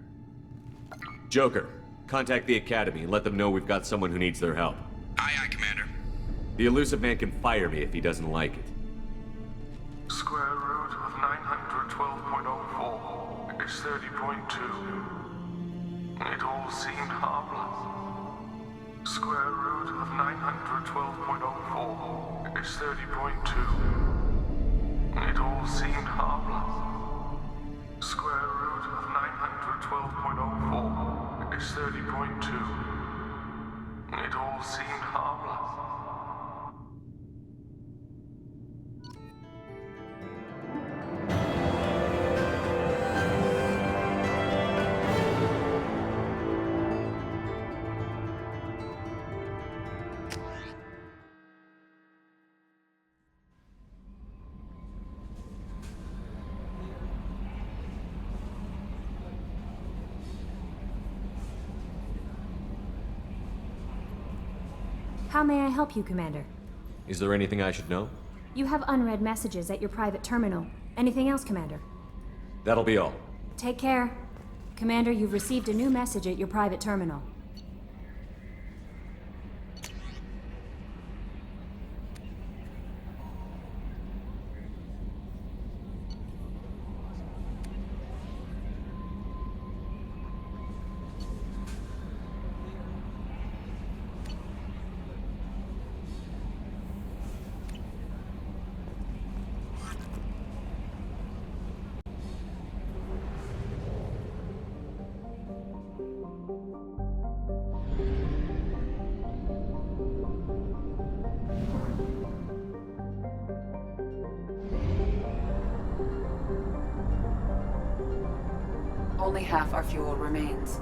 Joker, contact the Academy and let them know we've got someone who needs their help. Aye, aye, Commander. The elusive man can fire me if he doesn't like it. Square root of 912.04 is 30.2. It all seemed harmless. Square root of 912.04 is 30.2. It all seemed harmless. Square root of 912.04 is 30.2. It all seemed harmless. How may I help you, Commander? Is there anything I should know? You have unread messages at your private terminal. Anything else, Commander? That'll be all. Take care. Commander, you've received a new message at your private terminal. Only half our fuel remains.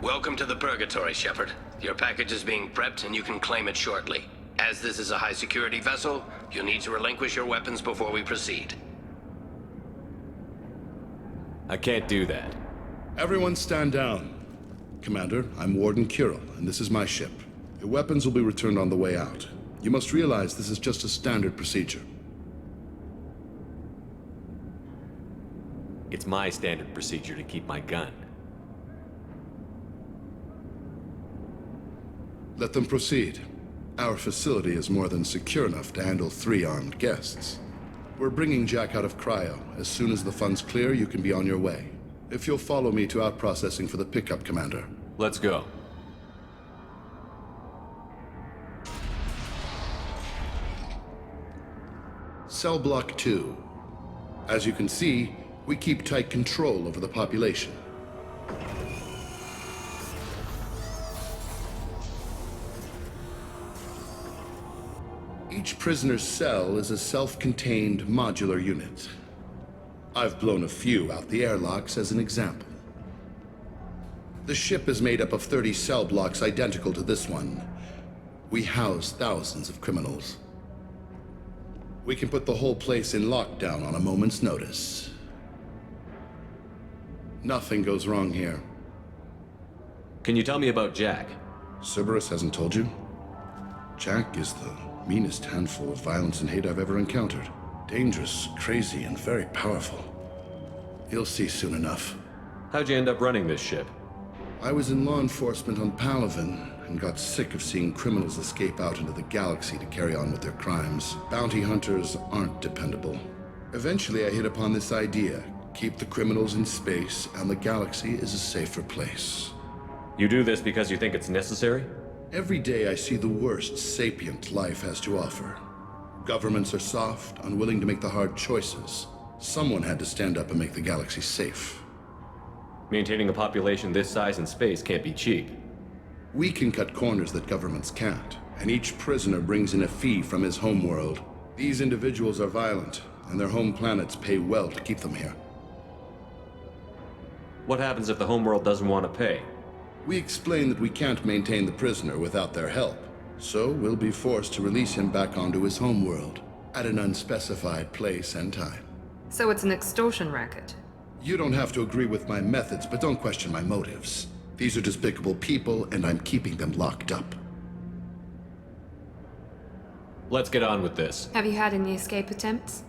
Welcome to the Purgatory, Shepard. Your package is being prepped and you can claim it shortly. As this is a high-security vessel, you'll need to relinquish your weapons before we proceed. I can't do that. Everyone stand down. Commander, I'm Warden Squirrel, and this is my ship. Your weapons will be returned on the way out. You must realize this is just a standard procedure. It's my standard procedure to keep my gun. Let them proceed. Our facility is more than secure enough to handle 3 armed guests. We're bringing Jack out of cryo. As soon as the funds clear, you can be on your way. If you'll follow me to out-processing for the pickup, Commander. Let's go. Cell Block 2. As you can see, we keep tight control over the population. Each prisoner's cell is a self-contained modular unit. I've blown a few out the airlocks as an example. The ship is made up of 30 cell blocks identical to this one. We house thousands of criminals. We can put the whole place in lockdown on a moment's notice. Nothing goes wrong here. Can you tell me about Jack? Cerberus hasn't told you? Jack is the meanest handful of violence and hate I've ever encountered. Dangerous, crazy, and very powerful. You'll see soon enough. How'd you end up running this ship? I was in law enforcement on Paragon and got sick of seeing criminals escape out into the galaxy to carry on with their crimes. Bounty hunters aren't dependable. Eventually I hit upon this idea. Keep the criminals in space and the galaxy is a safer place. You do this because you think it's necessary? Every day I see the worst sapient life has to offer. Governments are soft, unwilling to make the hard choices. Someone had to stand up and make the galaxy safe. Maintaining a population this size in space can't be cheap. We can cut corners that governments can't, and each prisoner brings in a fee from his homeworld. These individuals are violent, and their home planets pay well to keep them here. What happens if the homeworld doesn't want to pay? We explain that we can't maintain the prisoner without their help, so we'll be forced to release him back onto his homeworld, at an unspecified place and time. So it's an extortion racket? You don't have to agree with my methods, but don't question my motives. These are despicable people, and I'm keeping them locked up. Let's get on with this. Have you had any escape attempts?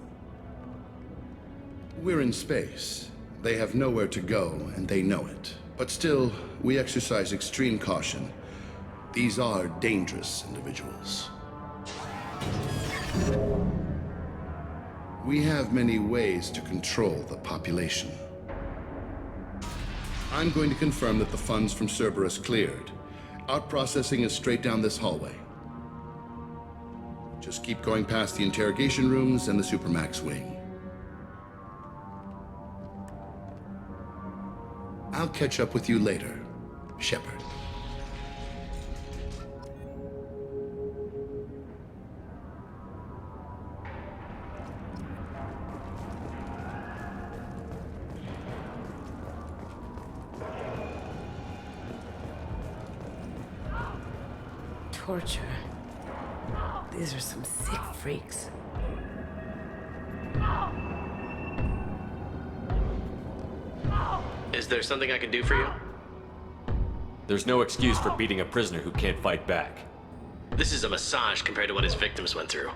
We're in space. They have nowhere to go, and they know it. But still, we exercise extreme caution. These are dangerous individuals. We have many ways to control the population. I'm going to confirm that the funds from Cerberus cleared. Art processing is straight down this hallway. Just keep going past the interrogation rooms and the Supermax wing. I'll catch up with you later, Shepard. Torture. These are some sick freaks. Is there something I can do for you? There's no excuse for beating a prisoner who can't fight back. This is a massage compared to what his victims went through.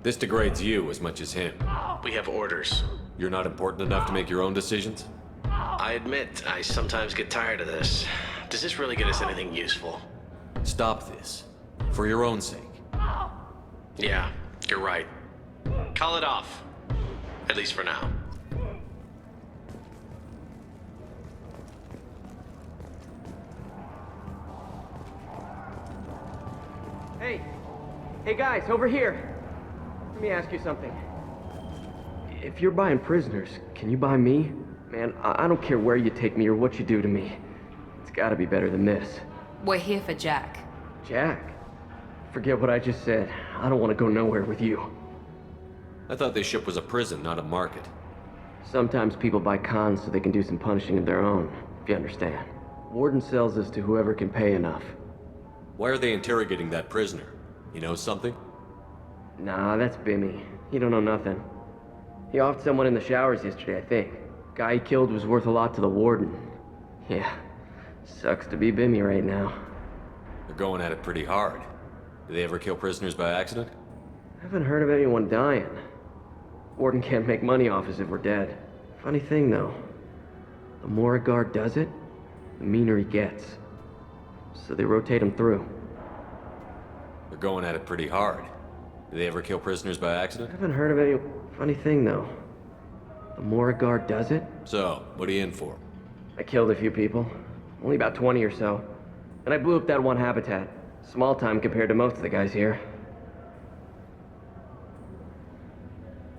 This degrades you as much as him. We have orders. You're not important enough to make your own decisions? I admit, I sometimes get tired of this. Does this really get us anything useful? Stop this. For your own sake. Yeah, you're right. Call it off. At least for now. Hey guys, over here. Let me ask you something. If you're buying prisoners, can you buy me? Man, I don't care where you take me or what you do to me. It's gotta be better than this. We're here for Jack. Jack? Forget what I just said. I don't want to go nowhere with you. I thought this ship was a prison, not a market. Sometimes people buy cons so they can do some punishing of their own, if you understand. Warden sells this to whoever can pay enough. Why are they interrogating that prisoner? You know something? Nah, that's Bimmy. He don't know nothing. He offed someone in the showers yesterday, I think. Guy he killed was worth a lot to the warden. Yeah, sucks to be Bimmy right now. They're going at it pretty hard. Do they ever kill prisoners by accident? I haven't heard of anyone dying. Warden can't make money off us if we're dead. Funny thing, though. The more a guard does it, the meaner he gets. So they rotate him through. They're going at it pretty hard. Do they ever kill prisoners by accident? I haven't heard of any... Funny thing, though. The more a guard does it... So, what are you in for? I killed a few people. Only about 20 or so. And I blew up that one habitat. Small time compared to most of the guys here.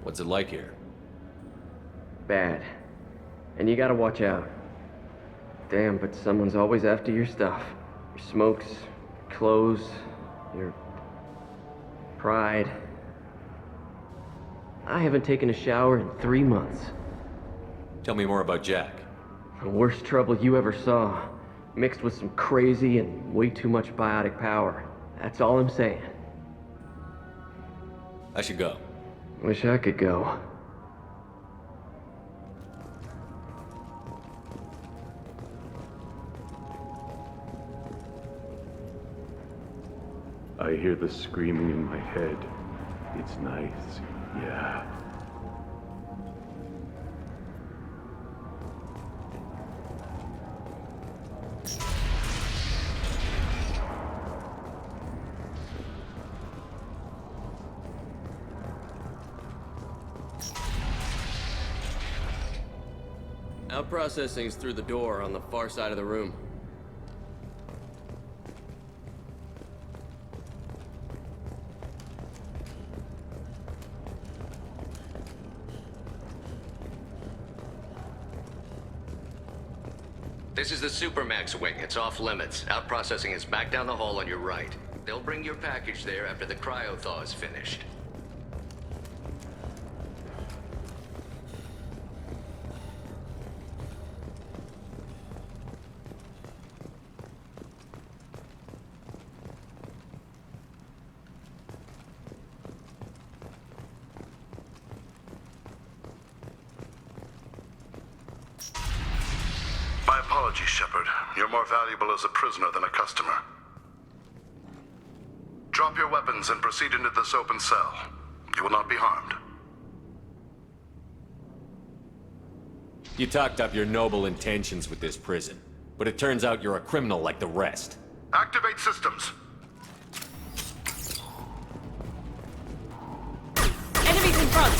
What's it like here? Bad. And you gotta watch out. Damn, but someone's always after your stuff. Your smokes, clothes, your... pride. I haven't taken a shower in 3 months. Tell me more about Jack. The worst trouble you ever saw. Mixed with some crazy and way too much biotic power. That's all I'm saying. I should go. Wish I could go. I hear the screaming in my head. It's nice, yeah. Out processing's through the door on the far side of the room. This is the Supermax wing. It's off limits. Out processing is back down the hall on your right. They'll bring your package there after the cryo-thaw is finished. My apologies, Shepard. You're more valuable as a prisoner than a customer. Drop your weapons and proceed into this open cell. You will not be harmed. You talked up your noble intentions with this prison, but it turns out you're a criminal like the rest. Activate systems. Enemies in front!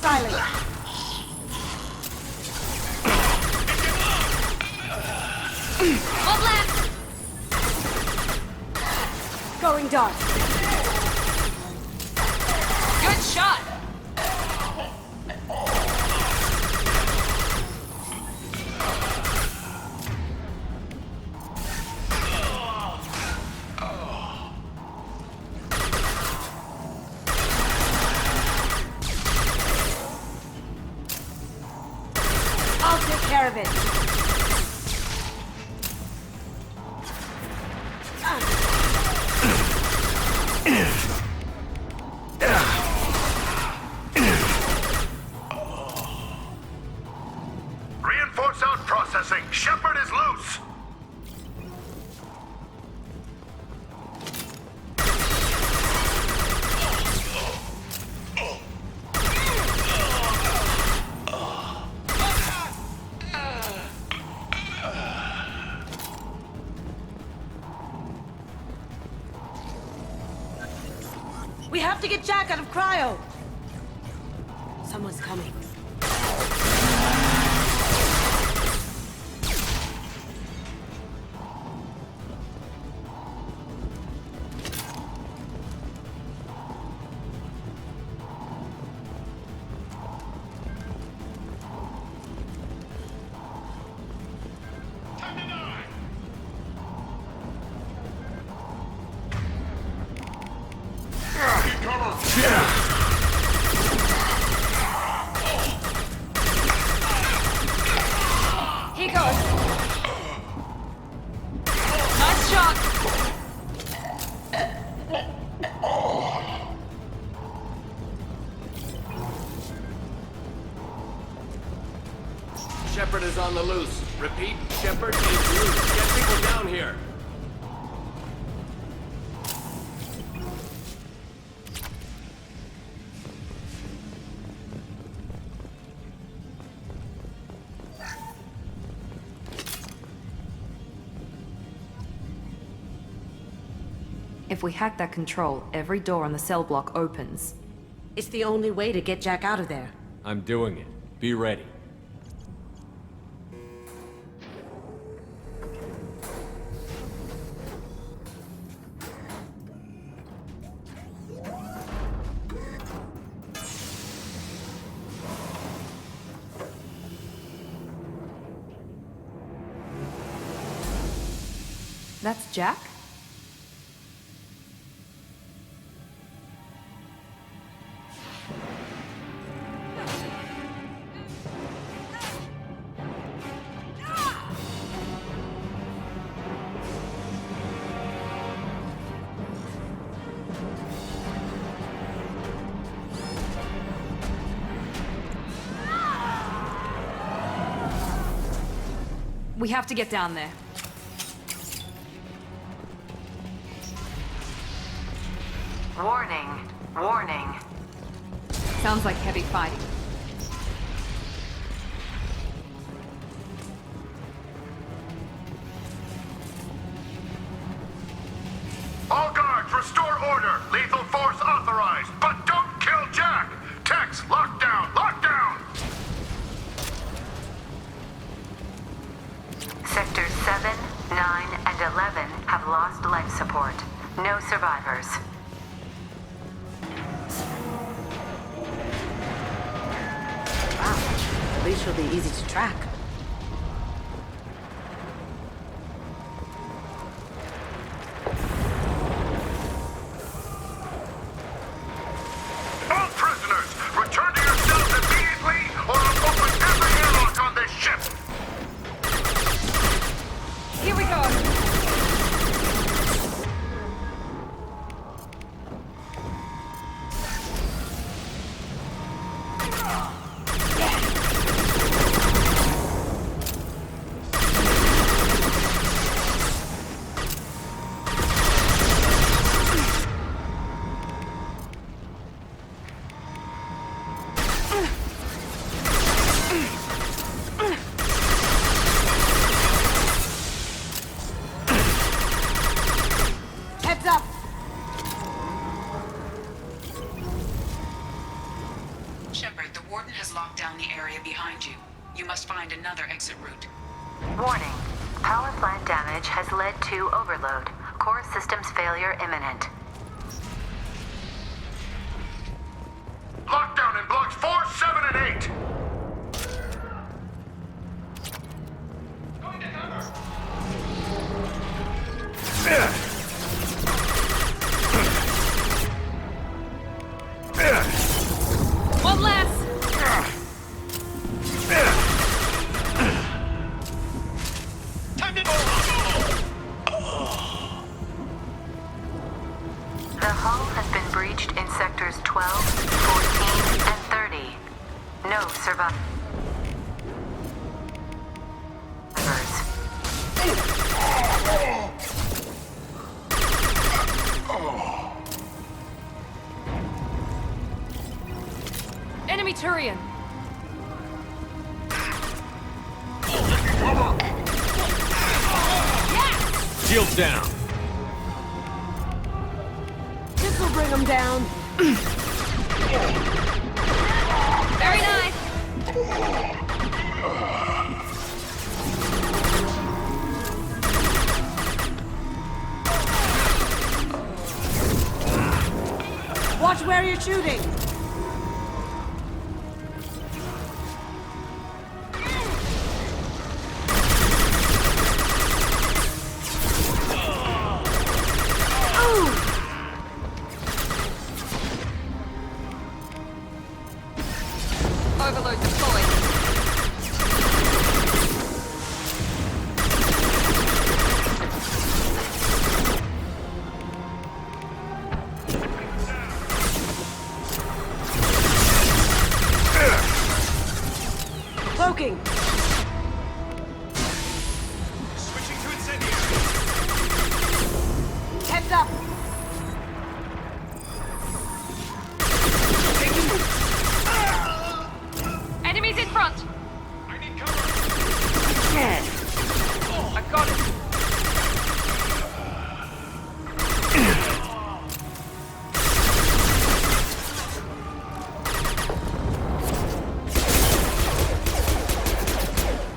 silent. One left! Going dark. Good shot! I'll take care of it. Reinforce out processing. Shepard is loose. We have to get Jack out of cryo. Someone's coming. He goes. Nice shot. Shepard is on the loose. Repeat, Shepard is loose. Get people down here. If we hack that control, every door on the cell block opens. It's the only way to get Jack out of there. I'm doing it. Be ready. That's Jack? We have to get down there. Warning. Warning. Sounds like heavy fighting. All guards, restore order. Lethal force authorized. But don't kill Jack. Tex, lockdown. Lockdown. Sectors 7, 9, and 11 have lost life support. No survivors. Wow. At least she'll be easy to track. All prisoners, return to your cells immediately, or I'll open every airlock on this ship. Here we go. the area behind you. You must find another exit route. Warning. Power plant damage has led to overload. Core systems failure imminent. Lockdown in blocks 4, 7, and 8! Going to cover! One less! Time to The hull has been breached in sectors 12, 14, and 30. No survivors. Enemy Turian! Shields down. This'll bring him down. Very nice! Watch where you're shooting. Overload deployed. Cloaking. Switching to incendiary. Heads up. Enemies in front! I need cover. I got it!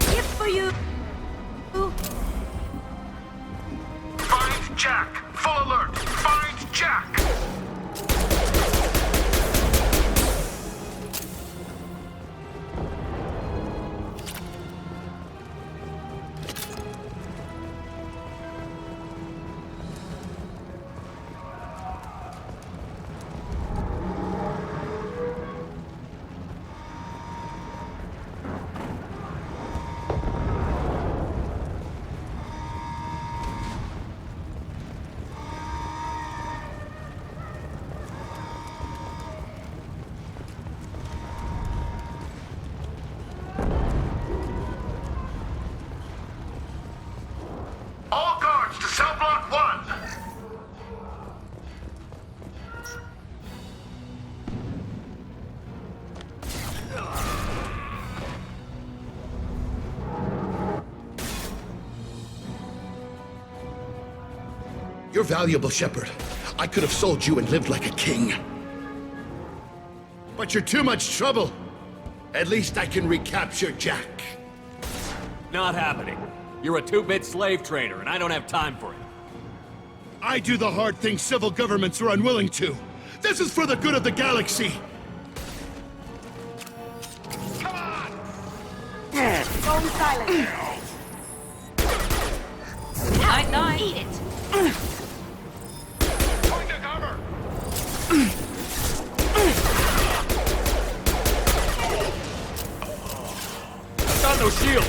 Gift for you. Find Jack. Full alert. Find Jack. All guards to cell block 1. You're valuable, Shepard. I could have sold you and lived like a king. But you're too much trouble. At least I can recapture Jack. Not happening. You're a two-bit slave trader, and I don't have time for it. I do the hard things civil governments are unwilling to. This is for the good of the galaxy. Phone silent. Night night! Eat it! Going to cover. I've got no shield.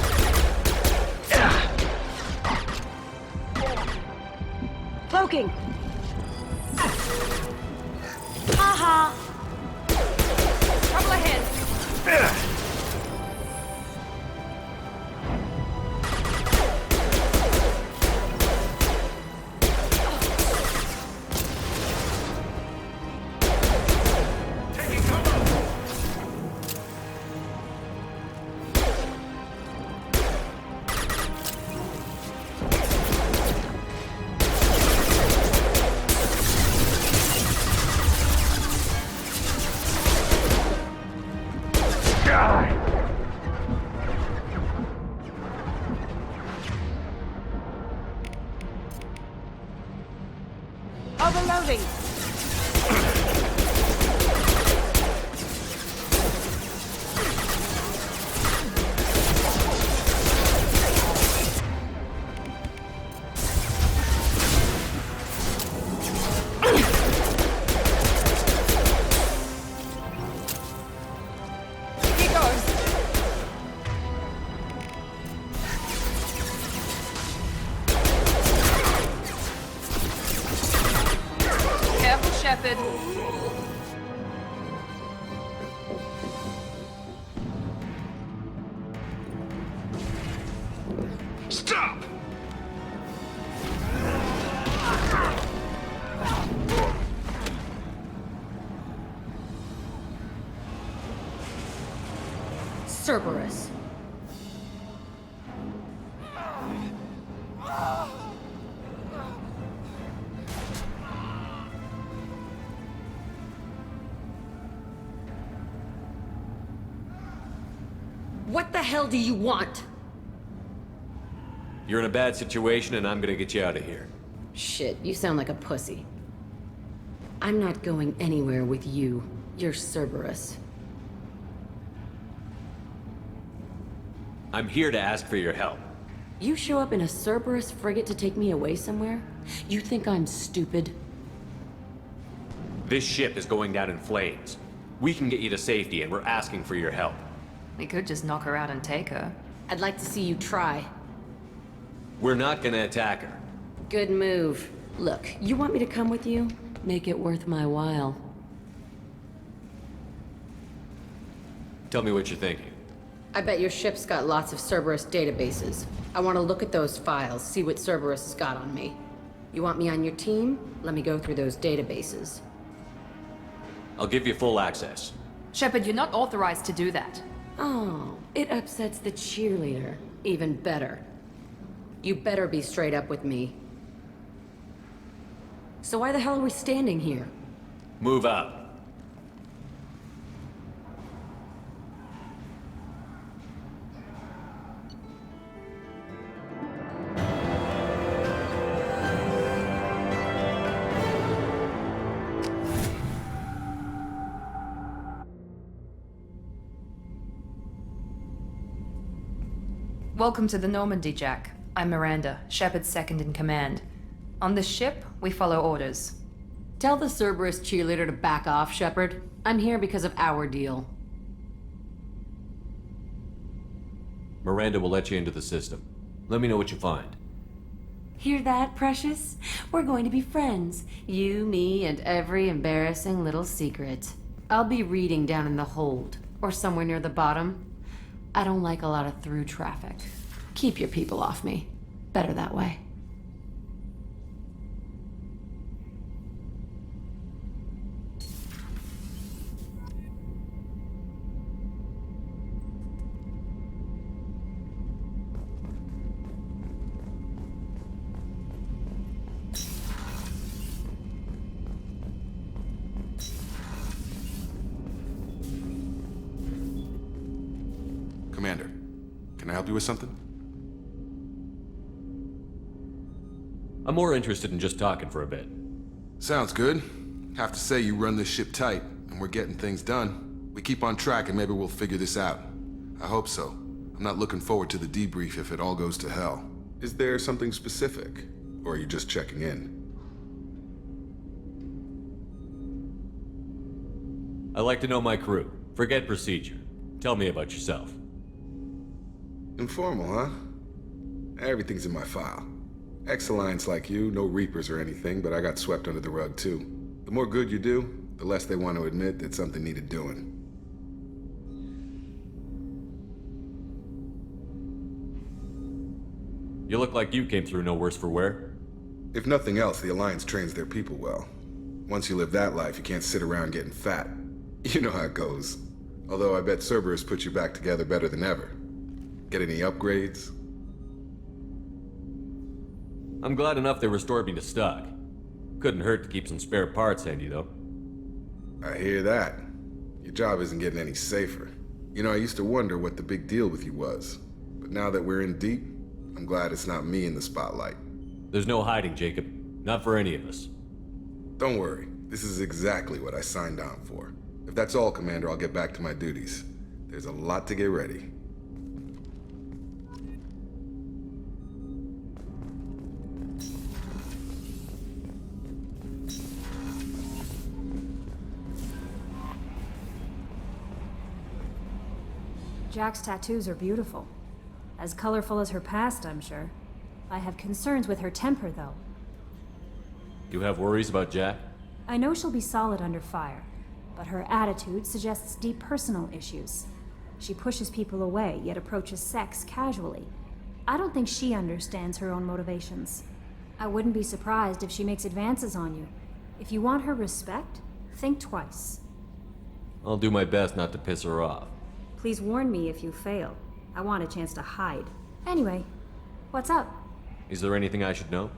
Cloaking. Ha-ha. Trouble ahead! Reloading! Shepard. Stop! Cerberus. What the hell do you want? You're in a bad situation and I'm gonna get you out of here. Shit, you sound like a pussy. I'm not going anywhere with you. You're Cerberus. I'm here to ask for your help. You show up in a Cerberus frigate to take me away somewhere? You think I'm stupid? This ship is going down in flames. We can get you to safety and we're asking for your help. We could just knock her out and take her. I'd like to see you try. We're not gonna attack her. Good move. Look, you want me to come with you? Make it worth my while. Tell me what you're thinking. I bet your ship's got lots of Cerberus databases. I want to look at those files, see what Cerberus has got on me. You want me on your team? Let me go through those databases. I'll give you full access. Shepard, you're not authorized to do that. Oh, it upsets the cheerleader. Even better. You better be straight up with me. So why the hell are we standing here? Move out. Welcome to the Normandy, Jack. I'm Miranda, Shepard's second in command. On this ship, we follow orders. Tell the Cerberus cheerleader to back off, Shepard. I'm here because of our deal. Miranda will let you into the system. Let me know what you find. Hear that, Precious? We're going to be friends. You, me, and every embarrassing little secret. I'll be reading down in the hold, or somewhere near the bottom. I don't like a lot of through traffic. Keep your people off me. Better that way. Commander, can I help you with something? I'm more interested in just talking for a bit. Sounds good. Have to say you run this ship tight, and we're getting things done. We keep on track and maybe we'll figure this out. I hope so. I'm not looking forward to the debrief if it all goes to hell. Is there something specific? Or are you just checking in? I like to know my crew. Forget procedure. Tell me about yourself. Informal, huh? Everything's in my file. Ex-Alliance like you, no Reapers or anything, but I got swept under the rug too. The more good you do, the less they want to admit that something needed doing. You look like you came through no worse for wear. If nothing else, the Alliance trains their people well. Once you live that life, you can't sit around getting fat. You know how it goes. Although I bet Cerberus put you back together better than ever. Get any upgrades? I'm glad enough they restored me to stock. Couldn't hurt to keep some spare parts handy, though. I hear that. Your job isn't getting any safer. You know, I used to wonder what the big deal with you was. But now that we're in deep, I'm glad it's not me in the spotlight. There's no hiding, Jacob. Not for any of us. Don't worry. This is exactly what I signed on for. If that's all, Commander, I'll get back to my duties. There's a lot to get ready. Jack's tattoos are beautiful. As colorful as her past, I'm sure. I have concerns with her temper, though. You have worries about Jack? I know she'll be solid under fire, but her attitude suggests deep personal issues. She pushes people away, yet approaches sex casually. I don't think she understands her own motivations. I wouldn't be surprised if she makes advances on you. If you want her respect, think twice. I'll do my best not to piss her off. Please warn me if you fail. I want a chance to hide. Anyway, what's up? Is there anything I should know?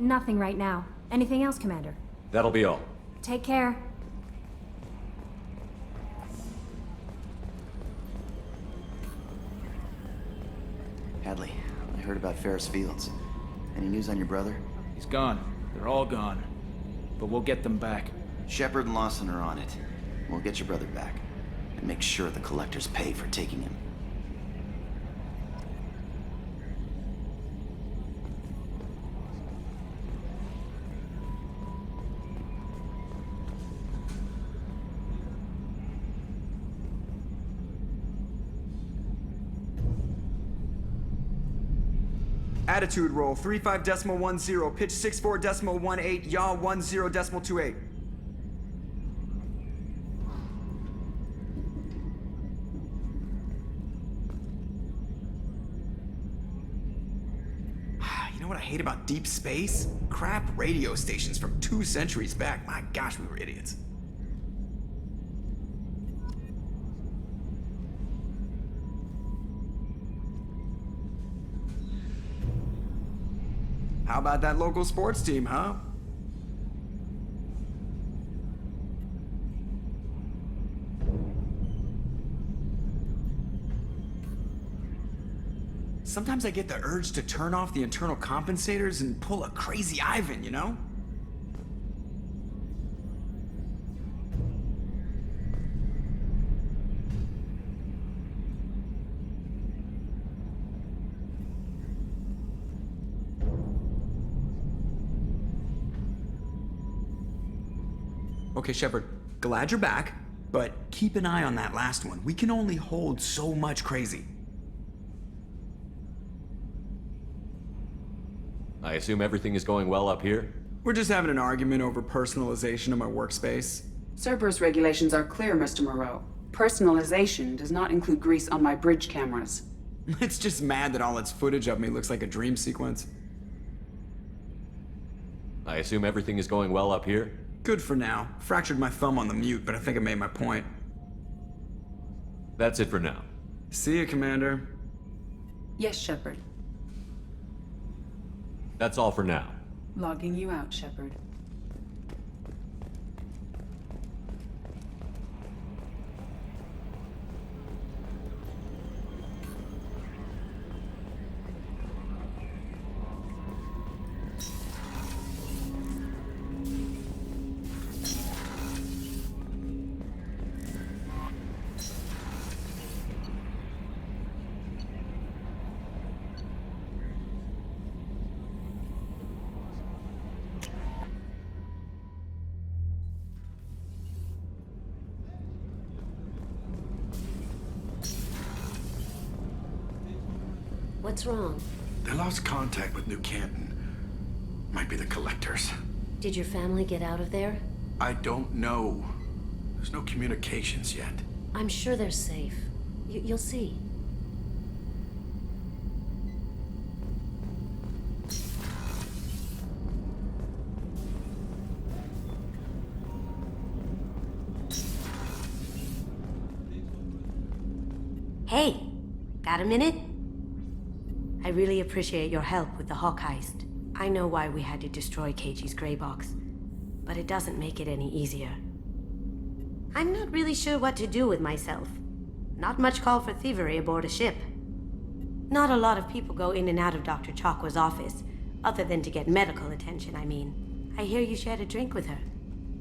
Nothing right now. Anything else, Commander? That'll be all. Take care. Hadley, I heard about Ferris Fields. Any news on your brother? He's gone. They're all gone. But we'll get them back. Shepard and Lawson are on it. We'll get your brother back. And make sure the collectors pay for taking him. Attitude roll 35.10, pitch 64.18, yaw 10.28. You know what I hate about deep space? Crap radio stations from 2 centuries back. My gosh, we were idiots. How about that local sports team, huh? Sometimes I get the urge to turn off the internal compensators and pull a crazy Ivan, you know? Okay, Shepard, glad you're back, but keep an eye on that last one. We can only hold so much crazy. I assume everything is going well up here? We're just having an argument over personalization of my workspace. Cerberus regulations are clear, Mr. Moreau. Personalization does not include grease on my bridge cameras. It's just mad that all its footage of me looks like a dream sequence. I assume everything is going well up here? Good for now. Fractured my thumb on the mute, but I think I made my point. That's it for now. See you, Commander. Yes, Shepard. That's all for now. Logging you out, Shepard. What's wrong? They lost contact with New Canton. Might be the collectors. Did your family get out of there? I don't know. There's no communications yet. I'm sure they're safe. You'll see. Hey, got a minute? I really appreciate your help with the Hawk heist. I know why we had to destroy KG's gray box, but it doesn't make it any easier. I'm not really sure what to do with myself. Not much call for thievery aboard a ship. Not a lot of people go in and out of Dr. Chakwa's office, other than to get medical attention, I mean. I hear you shared a drink with her.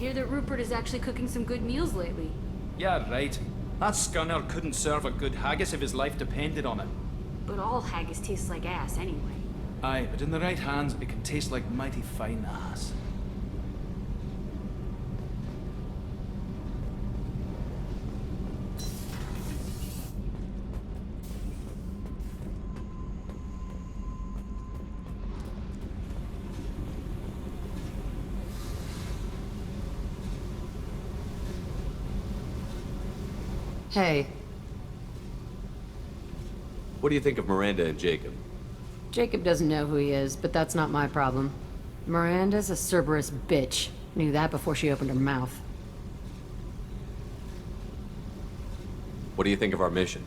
hear that Rupert is actually cooking some good meals lately. Yeah, right. That scunner couldn't serve a good haggis if his life depended on it. But all haggis tastes like ass anyway. Aye, but in the right hands, it can taste like mighty fine ass. Hey, What do you think of Miranda and Jacob? Jacob doesn't know who he is, but that's not my problem. Miranda's a Cerberus bitch. Knew that before she opened her mouth. What do you think of our mission?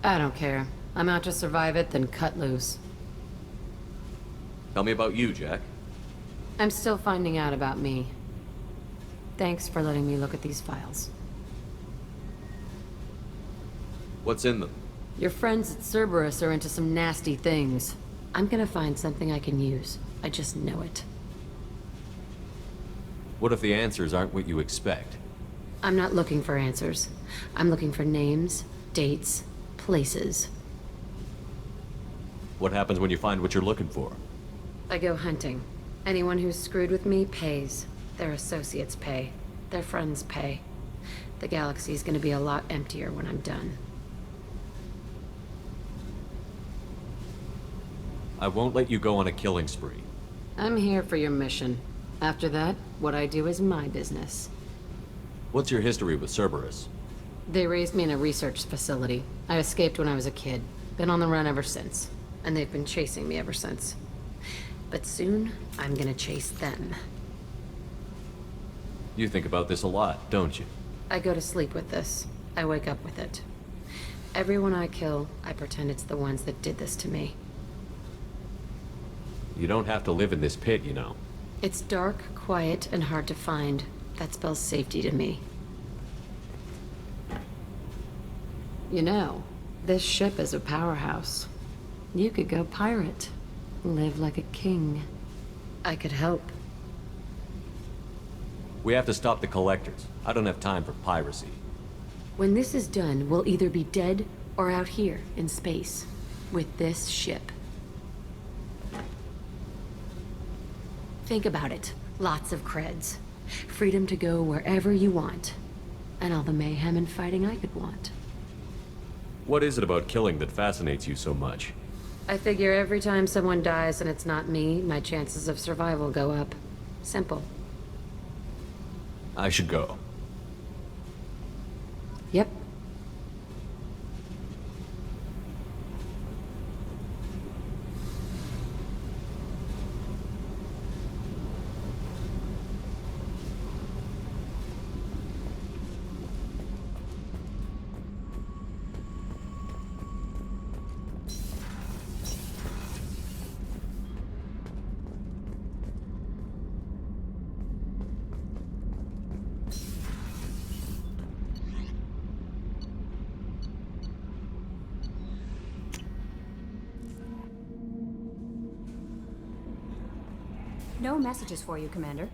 I don't care. I'm out to survive it, then cut loose. Tell me about you, Jack. I'm still finding out about me. Thanks for letting me look at these files. What's in them? Your friends at Cerberus are into some nasty things. I'm gonna find something I can use. I just know it. What if the answers aren't what you expect? I'm not looking for answers. I'm looking for names, dates, places. What happens when you find what you're looking for? I go hunting. Anyone who's screwed with me pays. Their associates pay. Their friends pay. The galaxy's gonna be a lot emptier when I'm done. I won't let you go on a killing spree. I'm here for your mission. After that, what I do is my business. What's your history with Cerberus? They raised me in a research facility. I escaped when I was a kid. Been on the run ever since. And they've been chasing me ever since. But soon, I'm gonna chase them. You think about this a lot, don't you? I go to sleep with this. I wake up with it. Everyone I kill, I pretend it's the ones that did this to me. You don't have to live in this pit, you know. It's dark, quiet, and hard to find. That spells safety to me. You know, this ship is a powerhouse. You could go pirate. Live like a king. I could help. We have to stop the collectors. I don't have time for piracy. When this is done, we'll either be dead or out here in space. With this ship. Think about it. Lots of creds. Freedom to go wherever you want. And all the mayhem and fighting I could want. What is it about killing that fascinates you so much? I figure every time someone dies and it's not me, my chances of survival go up. Simple. I should go. Yep. No messages for you, Commander.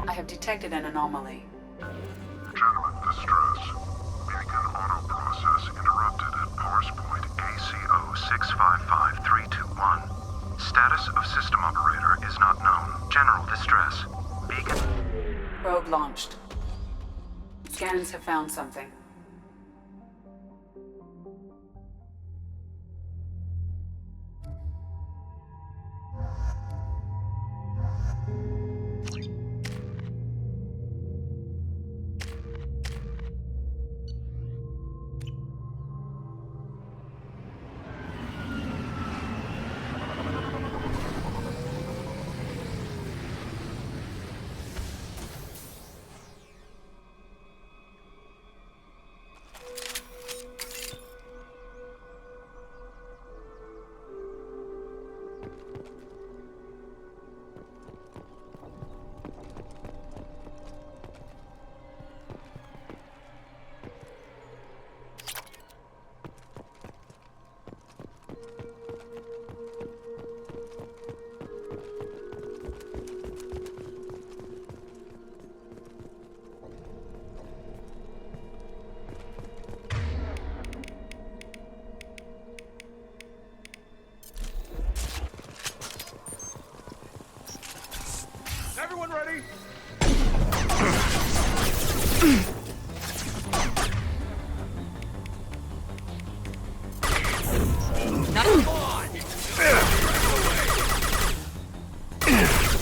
I have detected an anomaly. Gentlemen, distress. Beacon auto process interrupted at parse point ACO 655321. Status of system operator is not known. General distress. Beacon. Probe launched. Scans have found something.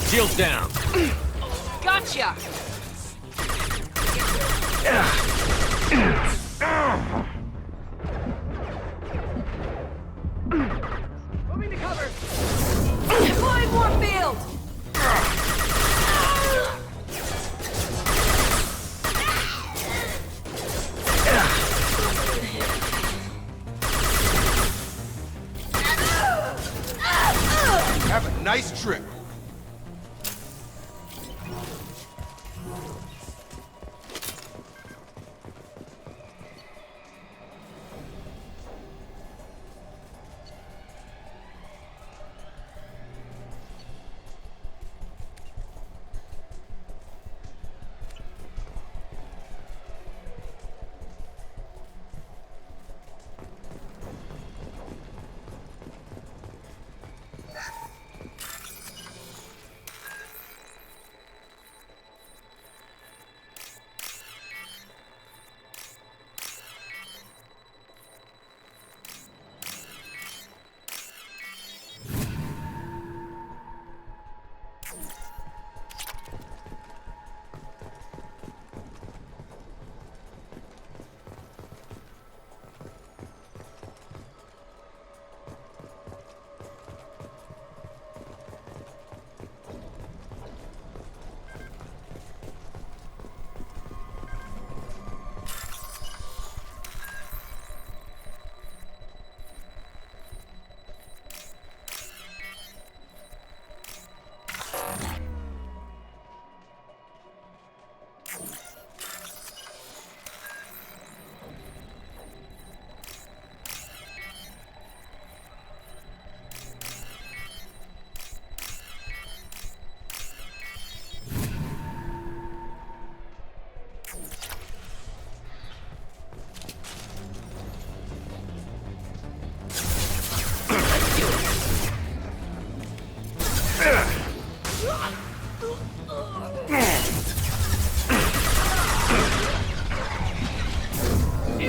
Shields down. Gotcha! Moving to cover! Deploying more field! Have a nice trip.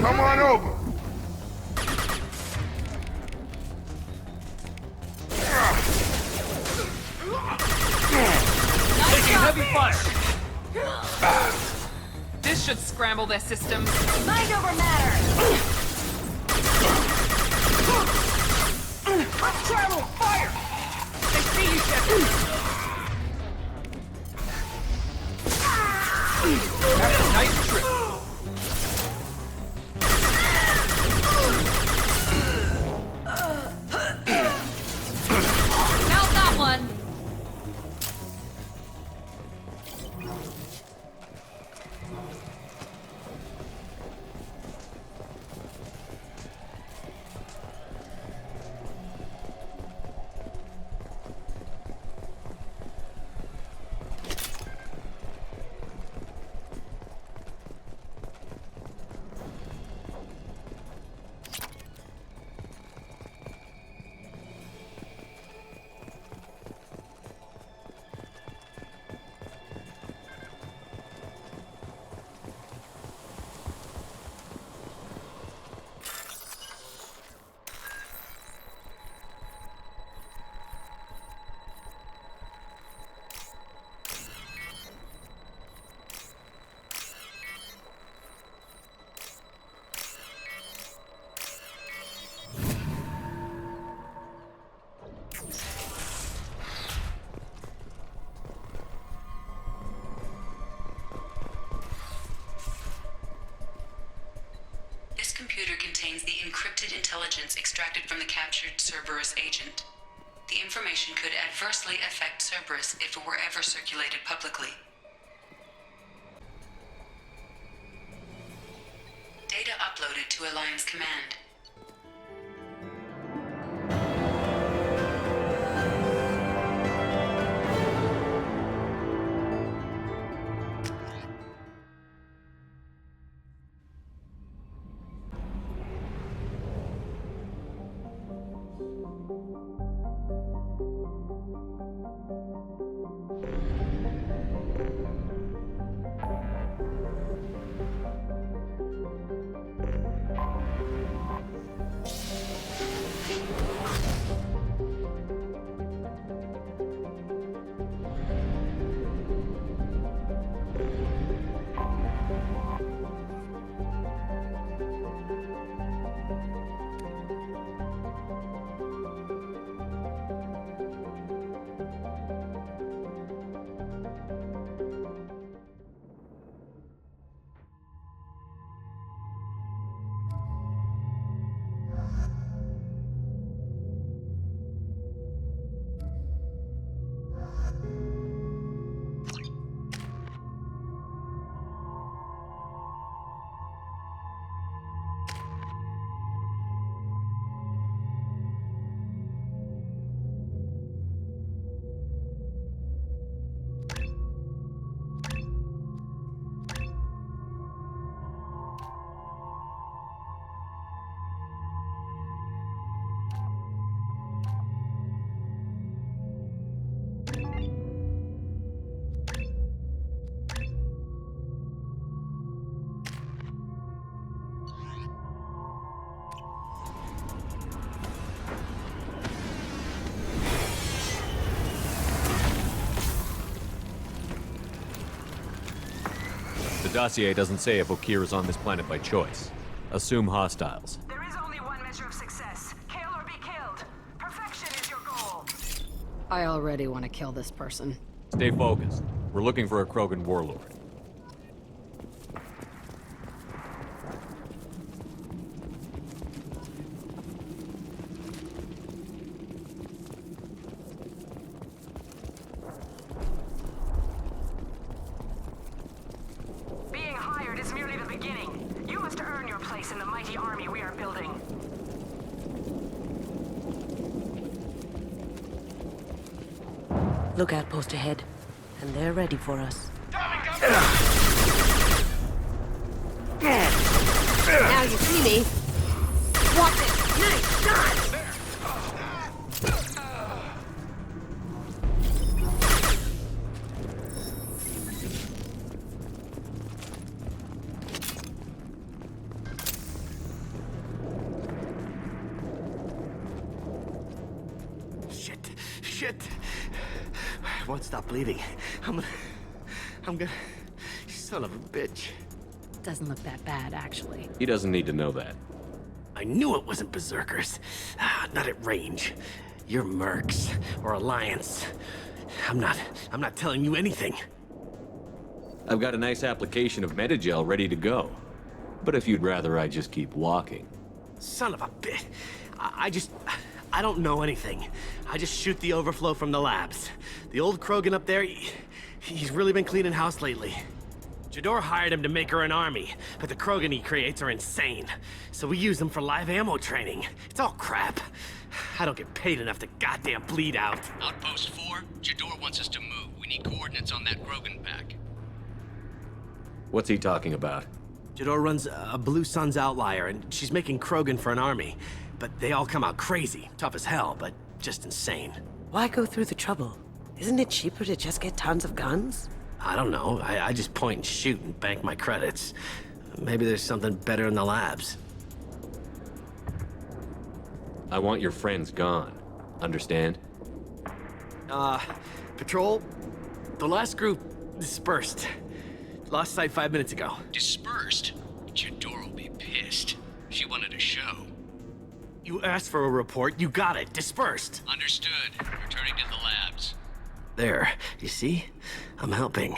Come on over. Taking heavy fire! This should scramble their systems. Mind over matter! Let's try a little fire! They see you, Shepard! Have a nice trip. Mount that one! This computer contains the encrypted intelligence extracted from the captured Cerberus agent. The information could adversely affect Cerberus if it were ever circulated publicly. Data uploaded to Alliance Command. The dossier doesn't say if Okir is on this planet by choice. Assume hostiles. There is only one measure of success. Kill or be killed. Perfection is your goal. I already want to kill this person. Stay focused. We're looking for a Krogan warlord. Being hired is merely the beginning. You must earn your place in the mighty army we are building. Lookout post ahead, and they're ready for us. Now you see me. Watch it. Nice shot. Shit. I won't stop bleeding. I'm gonna... Son of a bitch. Doesn't look that bad, actually. He doesn't need to know that. I knew it wasn't berserkers. Not at range. You're mercs or Alliance. I'm not telling you anything. I've got a nice application of Metagel ready to go. But if you'd rather I just keep walking. Son of a bitch. I don't know anything. I just shoot the overflow from the labs. The old Krogan up there, he's really been cleaning house lately. Jador hired him to make her an army, but the Krogan he creates are insane. So we use them for live ammo training. It's all crap. I don't get paid enough to goddamn bleed out. Outpost 4, Jador wants us to move. We need coordinates on that Krogan pack. What's he talking about? Jador runs a Blue Suns outlier, and she's making Krogan for an army. But they all come out crazy, tough as hell, but just insane. Why go through the trouble? Isn't it cheaper to just get tons of guns? I don't know. I just point and shoot and bank my credits. Maybe there's something better in the labs. I want your friends gone. Understand? Patrol, the last group dispersed. Lost sight 5 minutes ago. Dispersed? Jador will be pissed. She wanted a show. You asked for a report, you got it. Dispersed. Understood. Returning to the labs. There, you see? I'm helping.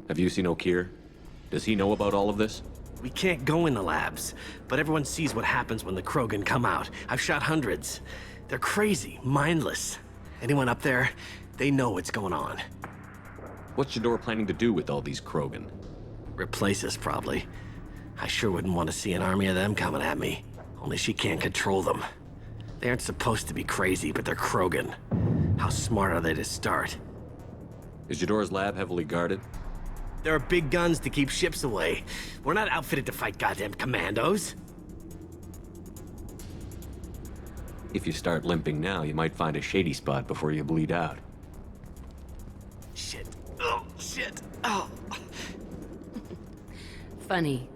Have you seen Okir? Does he know about all of this? We can't go in the labs, but everyone sees what happens when the Krogan come out. I've shot hundreds. They're crazy, mindless. Anyone up there, they know what's going on. What's Jador planning to do with all these Krogan? Replace us, probably. I sure wouldn't want to see an army of them coming at me. Only she can't control them. They aren't supposed to be crazy, but they're Krogan. How smart are they to start? Is Jador's lab heavily guarded? There are big guns to keep ships away. We're not outfitted to fight goddamn commandos. If you start limping now, you might find a shady spot before you bleed out. Shit. Oh, shit. Oh. Funny.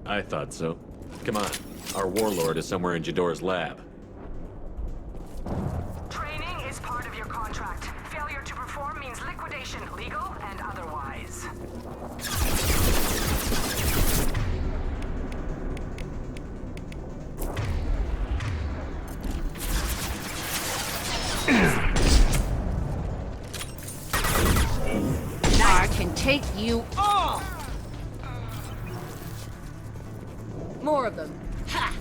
I thought so. Come on. Our warlord is somewhere in Jador's lab. Training is part of your contract. Failure to perform means liquidation, legal and otherwise. I can take you all! More of them. Ha!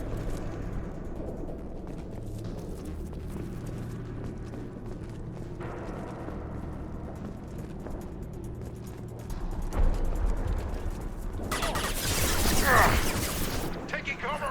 Taking cover!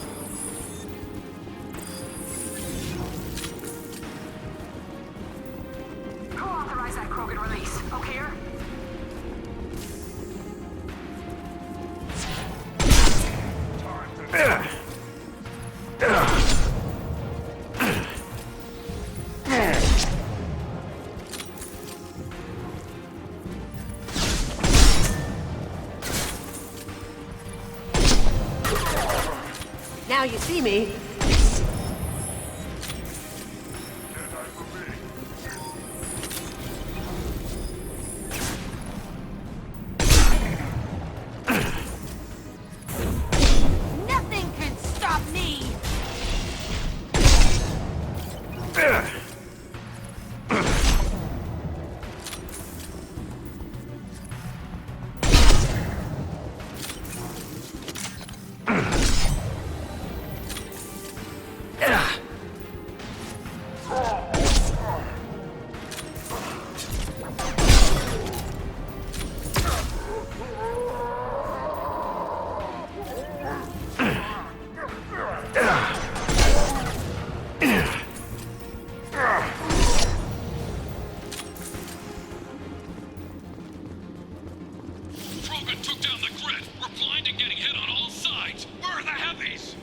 Now you see me. Nothing can stop me! Krogan took down the grid. We're blind and getting hit on all sides. Where are the heavies?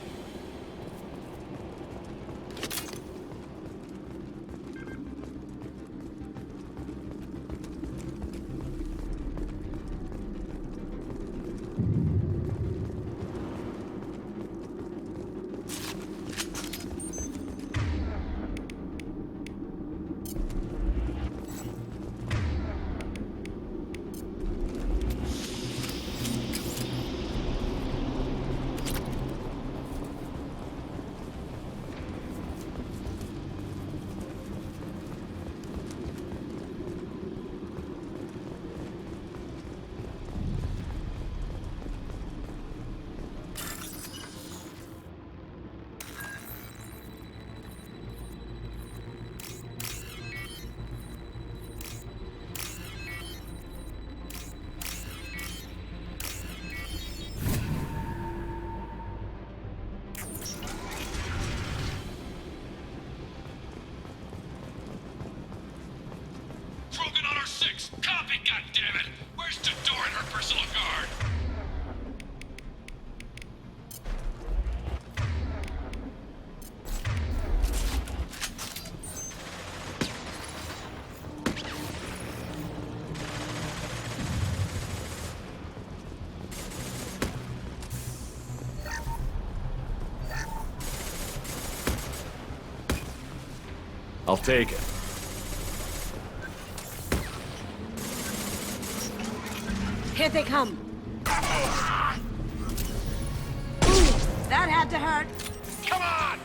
Krogan on our 6. Copy, goddammit! Where's Jador and her personal guard? I'll take it. Here they come. Ooh, that had to hurt. Come on!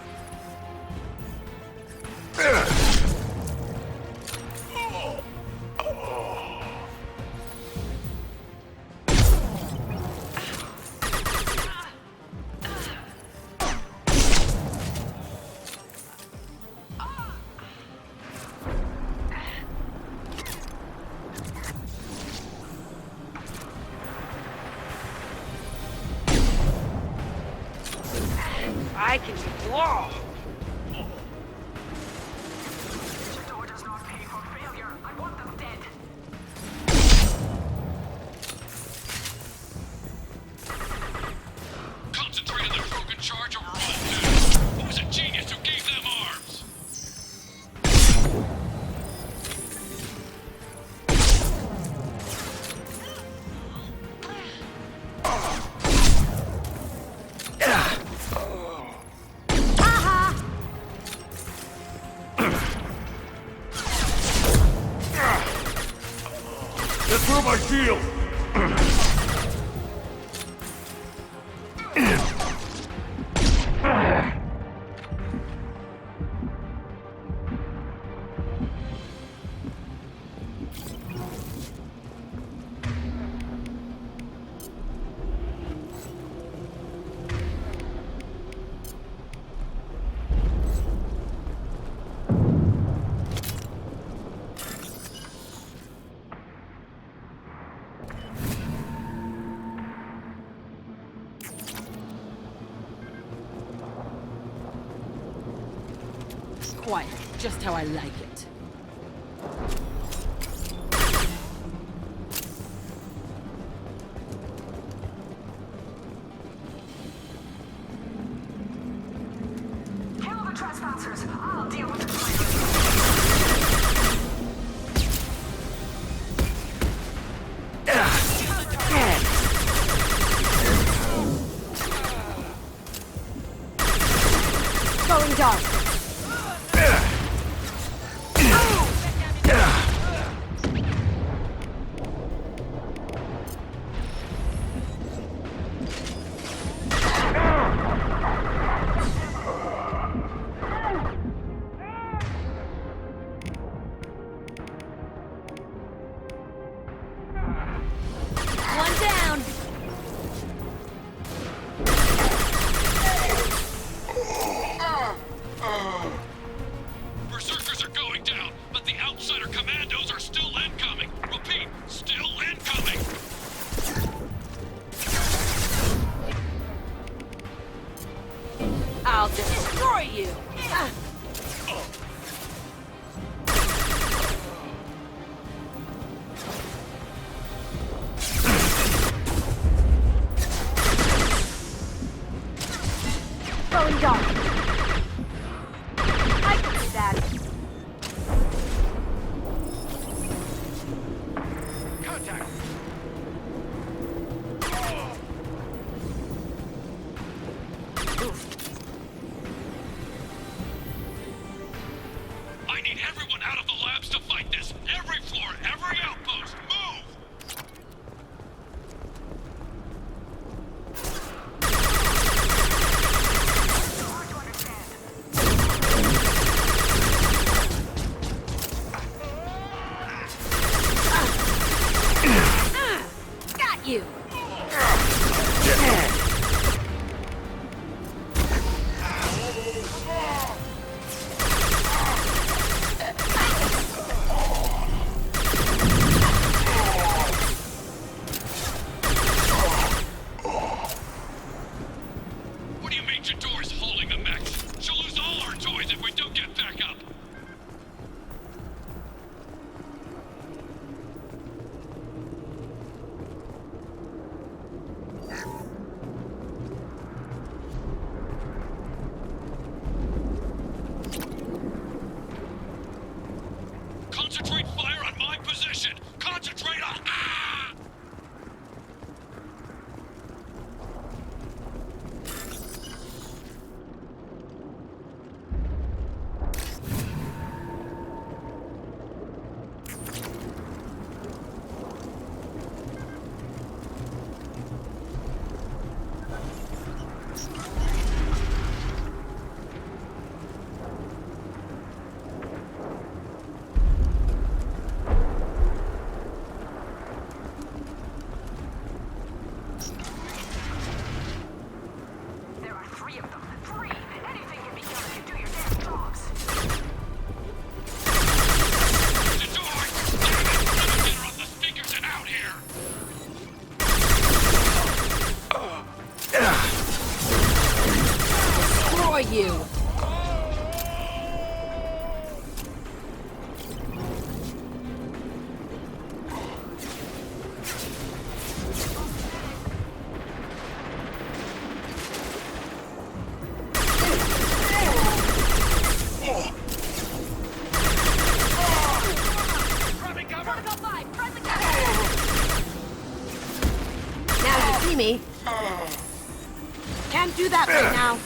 I can whoa! Concentrated the Krogan charge over all dudes. Who was a genius who gave them arms? That's through my shield! Quiet, just how I like it. Trespassers, I'll deal with the fire. Going dark. One down. Berserkers are going down, but the outsider commandos are still incoming. Repeat, still incoming. I'll destroy you. Going dark. I can do that. Contact. I need everyone out of the labs to fight this. Every floor, every outpost, move! Got you. What do you mean Jador's holding the mech? She'll lose all our toys if we don't get back up. Concentrate fire on my position! Concentrate on... Ah! There are three of them. Three! Anything can be done if you do your damn jobs. Jador! Damn it! Let me get her off the speakers and out here! Destroy you. Now you see me. Can't do that right now.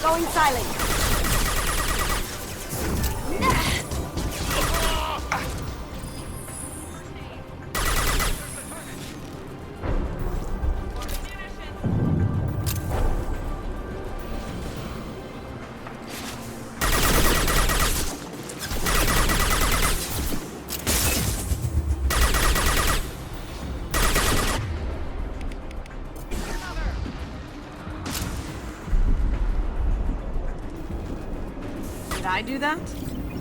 Going silent. Did I do that?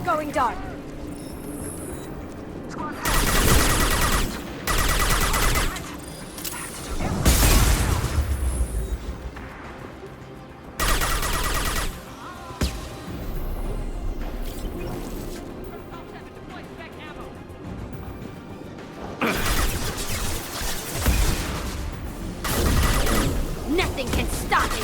Going dark. Stop it!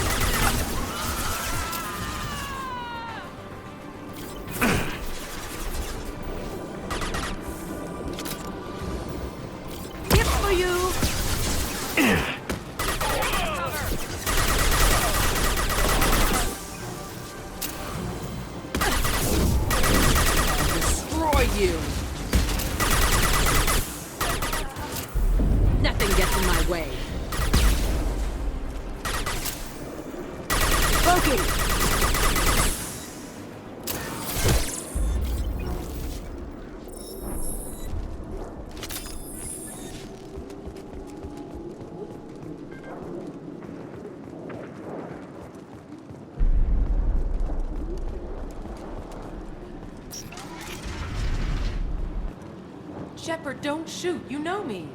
Here for you! Destroy you! Nothing gets in my way. Poking! Shepard, don't shoot. You know me.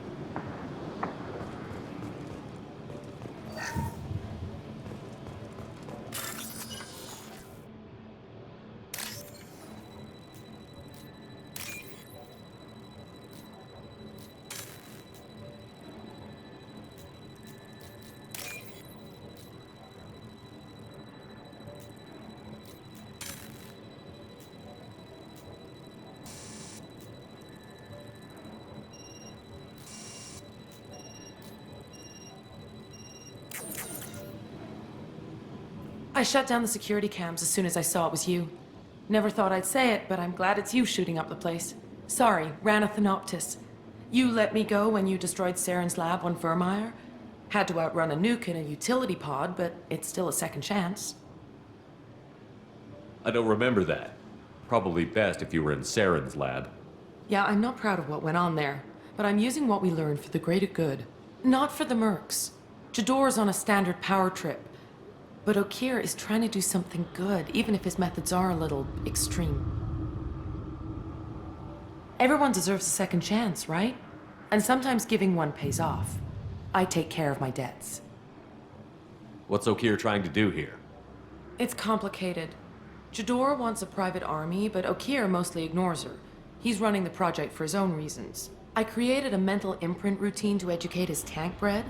I shut down the security cams as soon as I saw it was you. Never thought I'd say it, but I'm glad it's you shooting up the place. Sorry, ran a Thanoptis. You let me go when you destroyed Saren's lab on Vermeer. Had to outrun a nuke in a utility pod, but it's still a second chance. I don't remember that. Probably best if you were in Saren's lab. Yeah, I'm not proud of what went on there, but I'm using what we learned for the greater good. Not for the mercs. Jador's on a standard power trip. But Okir is trying to do something good, even if his methods are a little extreme. Everyone deserves a second chance, right? And sometimes giving one pays off. I take care of my debts. What's Okir trying to do here? It's complicated. Jador wants a private army, but Okir mostly ignores her. He's running the project for his own reasons. I created a mental imprint routine to educate his tank bred.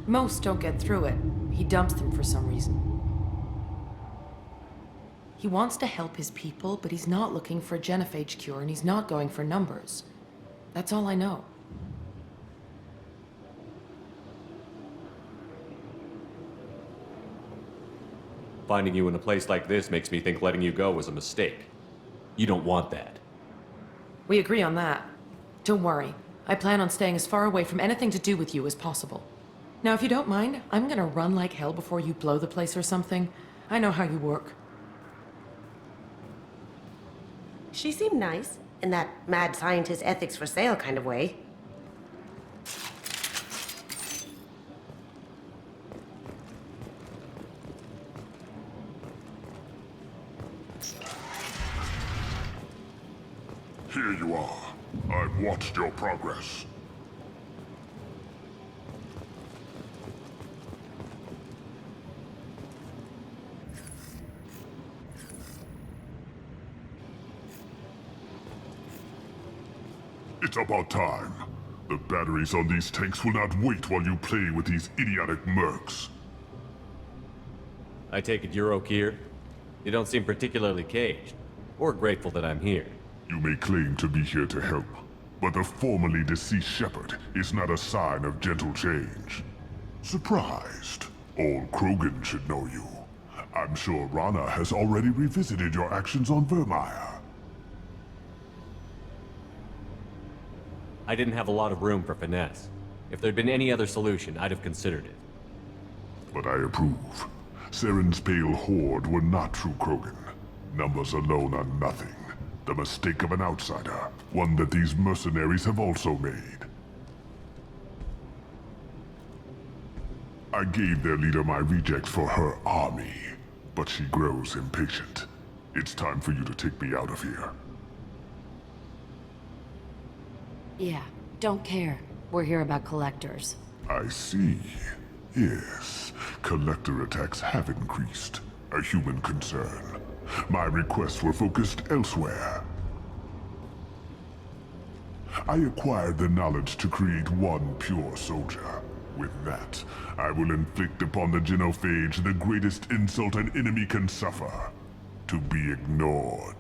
Most don't get through it. He dumps them for some reason. He wants to help his people, but he's not looking for a genophage cure, and he's not going for numbers. That's all I know. Finding you in a place like this makes me think letting you go was a mistake. You don't want that. We agree on that. Don't worry. I plan on staying as far away from anything to do with you as possible. Now, if you don't mind, I'm gonna run like hell before you blow the place or something. I know how you work. She seemed nice, in that mad scientist ethics for sale kind of way. Here you are. I've watched your progress. It's about time. The batteries on these tanks will not wait while you play with these idiotic mercs. I take it you're Okir? You don't seem particularly caged, or grateful that I'm here. You may claim to be here to help, but the formerly deceased Shepard is not a sign of gentle change. Surprised? Old Krogan should know you. I'm sure Rana has already revisited your actions on Vermeer. I didn't have a lot of room for finesse. If there'd been any other solution, I'd have considered it. But I approve. Saren's pale horde were not true Krogan. Numbers alone are nothing. The mistake of an outsider, one that these mercenaries have also made. I gave their leader my rejects for her army, but she grows impatient. It's time for you to take me out of here. Yeah, don't care. We're here about collectors. I see. Yes, collector attacks have increased. A human concern. My requests were focused elsewhere. I acquired the knowledge to create one pure soldier. With that, I will inflict upon the genophage the greatest insult an enemy can suffer. To be ignored.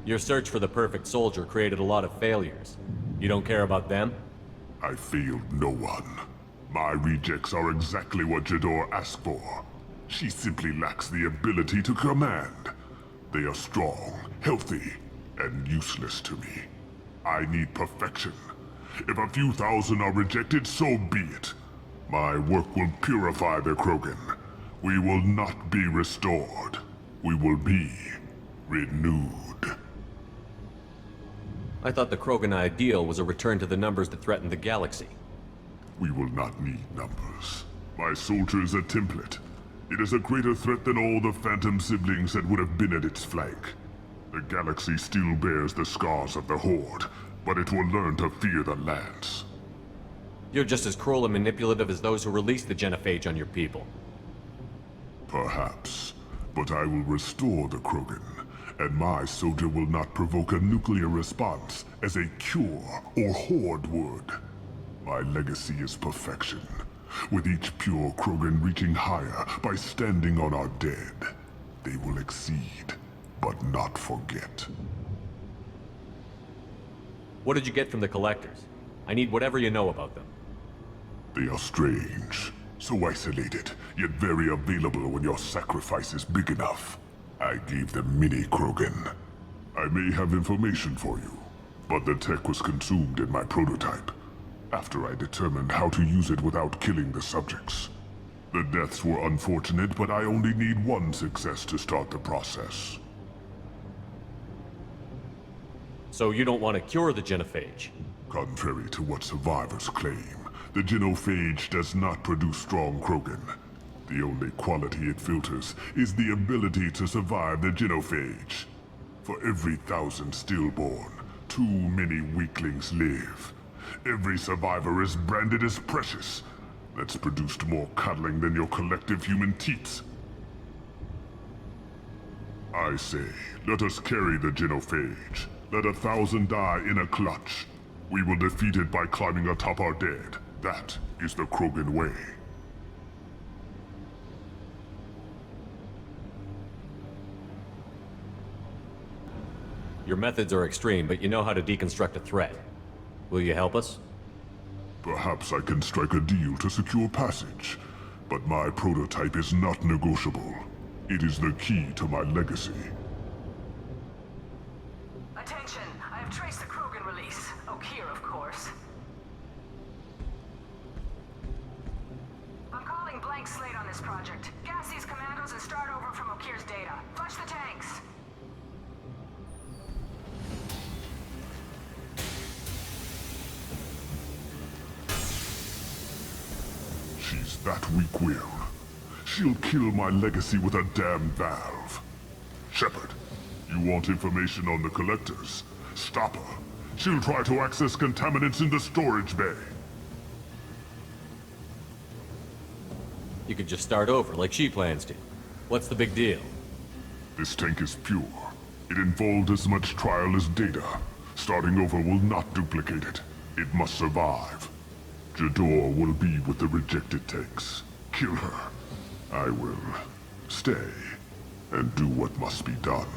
Your search for the perfect soldier created a lot of failures. You don't care about them? I failed no one. My rejects are exactly what Jador asked for. She simply lacks the ability to command. They are strong, healthy, and useless to me. I need perfection. If a few thousand are rejected, so be it. My work will purify the Krogan. We will not be restored. We will be renewed. I thought the Krogan ideal was a return to the numbers that threatened the galaxy. We will not need numbers. My soldier is a template. It is a greater threat than all the Phantom siblings that would have been at its flank. The galaxy still bears the scars of the Horde, but it will learn to fear the Lance. You're just as cruel and manipulative as those who released the genophage on your people. Perhaps, but I will restore the Krogan, and my soldier will not provoke a nuclear response as a cure or Horde would. My legacy is perfection, with each pure Krogan reaching higher by standing on our dead. They will exceed, but not forget. What did you get from the Collectors? I need whatever you know about them. They are strange, so isolated, yet very available when your sacrifice is big enough. I gave them mini Krogan. I may have information for you, but the tech was consumed in my prototype, after I determined how to use it without killing the subjects. The deaths were unfortunate, but I only need one success to start the process. So you don't want to cure the genophage? Contrary to what survivors claim, the genophage does not produce strong Krogan. The only quality it filters is the ability to survive the genophage. For every 1,000 stillborn, too many weaklings live. Every survivor is branded as precious. That's produced more cuddling than your collective human teats. I say, let us carry the genophage. Let 1,000 die in a clutch. We will defeat it by climbing atop our dead. That is the Krogan way. Your methods are extreme, but you know how to deconstruct a threat. Will you help us? Perhaps I can strike a deal to secure passage, but my prototype is not negotiable. It is the key to my legacy. Attention, I have traced the Krogan release. Okeer, of course. I'm calling blank slate on this project. Gas these commandos and start over from Okeer's data. Flush the tanks. She's that weak-willed. She'll kill my legacy with a damn valve. Shepard, you want information on the Collectors? Stop her. She'll try to access contaminants in the storage bay. You could just start over, like she plans to. What's the big deal? This tank is pure. It involved as much trial as data. Starting over will not duplicate it. It must survive. Jador will be with the rejected tanks. Kill her. I will stay and do what must be done.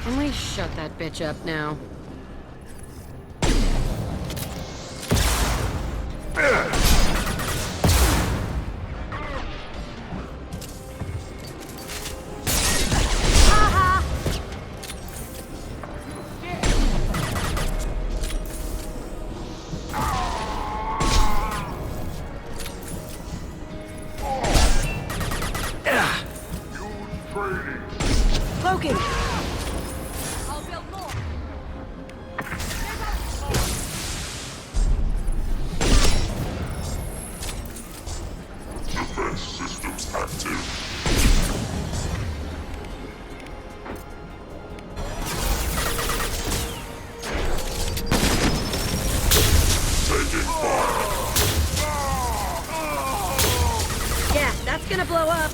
Can we shut that bitch up now? I'll build more. gonna blow up.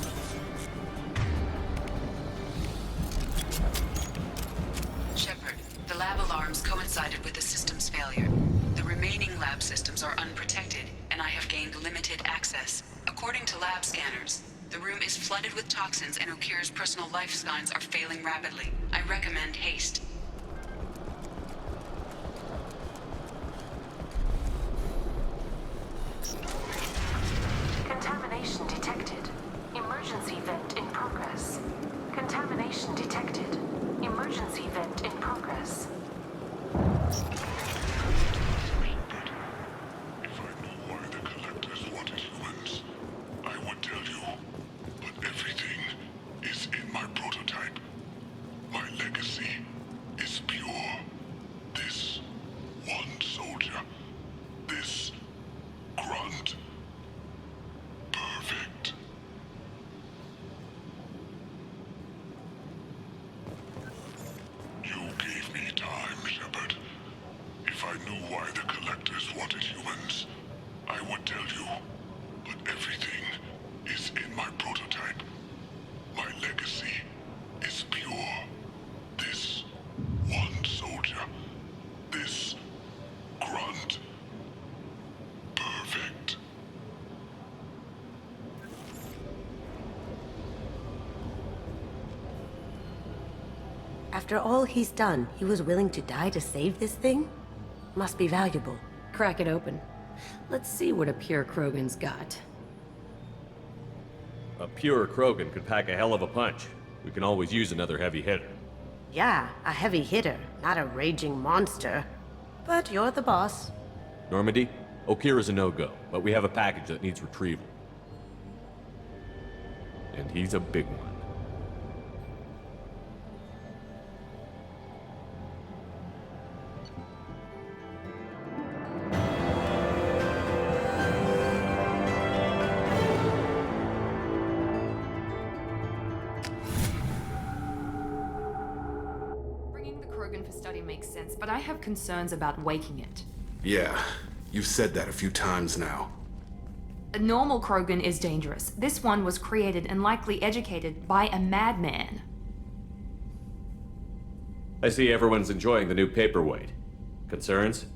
Shepard, the lab alarms coincided with the system's failure. The remaining lab systems are unprotected, and I have gained limited access. According to lab scanners, the room is flooded with toxins and Okir's personal life signs are failing rapidly. I recommend haste. Contamination detected. Emergency vent in progress. Contamination detected. Emergency vent in progress. If I knew why the collectors wanted humans, I would tell you. But everything is in my prototype. My legacy is pure. This one soldier. This grunt. Perfect. You gave me time, Shepard. If I knew why the collectors wanted humans, I would tell you. But everything is in my prototype. My legacy is pure. This one soldier. This grunt. Perfect. After all he's done, he was willing to die to save this thing? Must be valuable. Crack it open. Let's see what a pure Krogan's got. A pure Krogan could pack a hell of a punch. We can always use another heavy hitter. Yeah, a heavy hitter, not a raging monster. But you're the boss. Normandy, Okir is a no-go, but we have a package that needs retrieval. And he's a big one. Bringing the Krogan for study makes sense, but I have concerns about waking it. Yeah, you've said that a few times now. A normal Krogan is dangerous. This one was created and likely educated by a madman. I see everyone's enjoying the new paperweight. Concerns?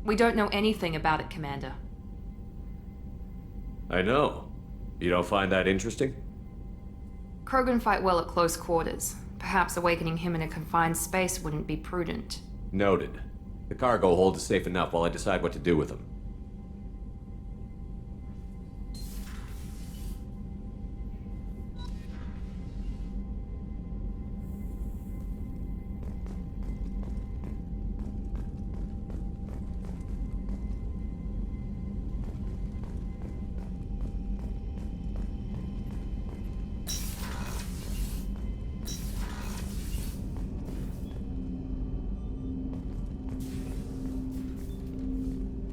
We don't know anything about it, Commander. I know. You don't find that interesting? Krogan fight well at close quarters. Perhaps awakening him in a confined space wouldn't be prudent. Noted. The cargo hold is safe enough while I decide what to do with them.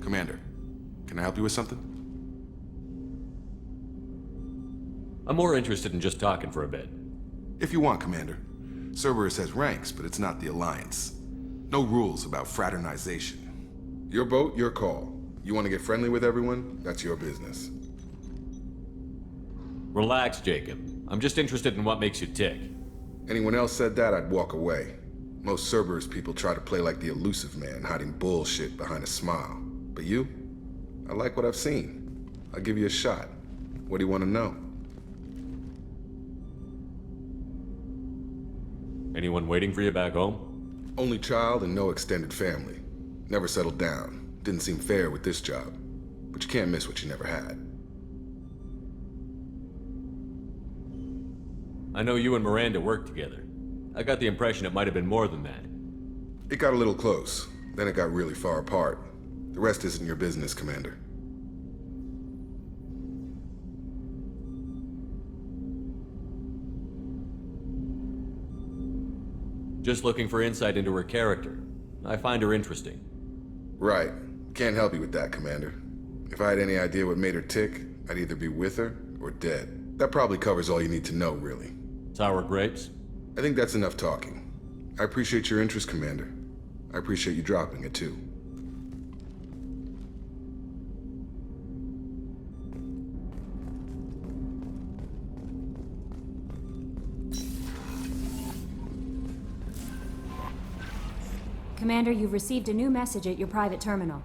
Commander, can I help you with something? I'm more interested in just talking for a bit. If you want, Commander. Cerberus has ranks, but it's not the Alliance. No rules about fraternization. Your boat, your call. You want to get friendly with everyone? That's your business. Relax, Jacob. I'm just interested in what makes you tick. Anyone else said that, I'd walk away. Most Cerberus people try to play like the elusive man, hiding bullshit behind a smile. But you? I like what I've seen. I'll give you a shot. What do you want to know? Anyone waiting for you back home? Only child and no extended family. Never settled down. Didn't seem fair with this job. But you can't miss what you never had. I know you and Miranda worked together. I got the impression it might have been more than that. It got a little close. Then it got really far apart. The rest isn't your business, Commander. Just looking for insight into her character. I find her interesting. Right. Can't help you with that, Commander. If I had any idea what made her tick, I'd either be with her or dead. That probably covers all you need to know, really. Sour grapes? I think that's enough talking. I appreciate your interest, Commander. I appreciate you dropping it, too. Commander, you've received a new message at your private terminal.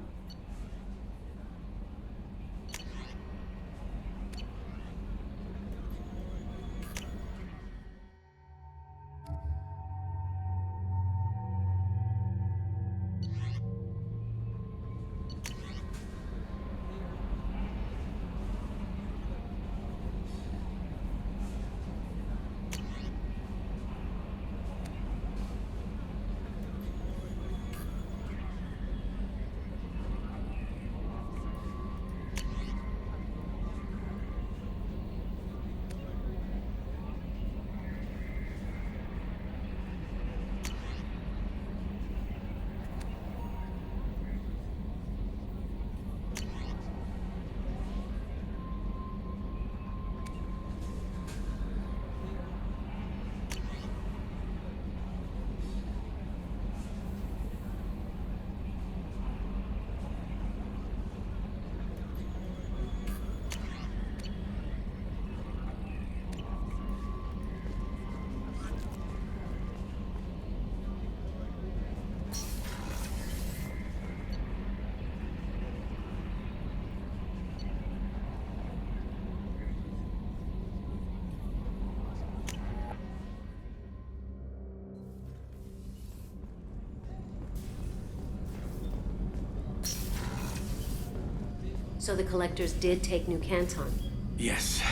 So the collectors did take New Canton? Yes,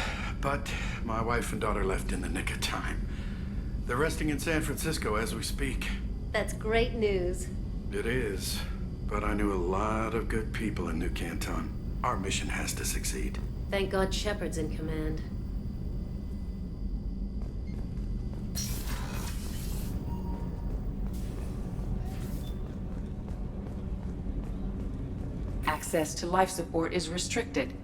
but my wife and daughter left in the nick of time. They're resting in San Francisco as we speak. That's great news. It is, but I knew a lot of good people in New Canton. Our mission has to succeed. Thank God Shepard's in command. Access to life support is restricted.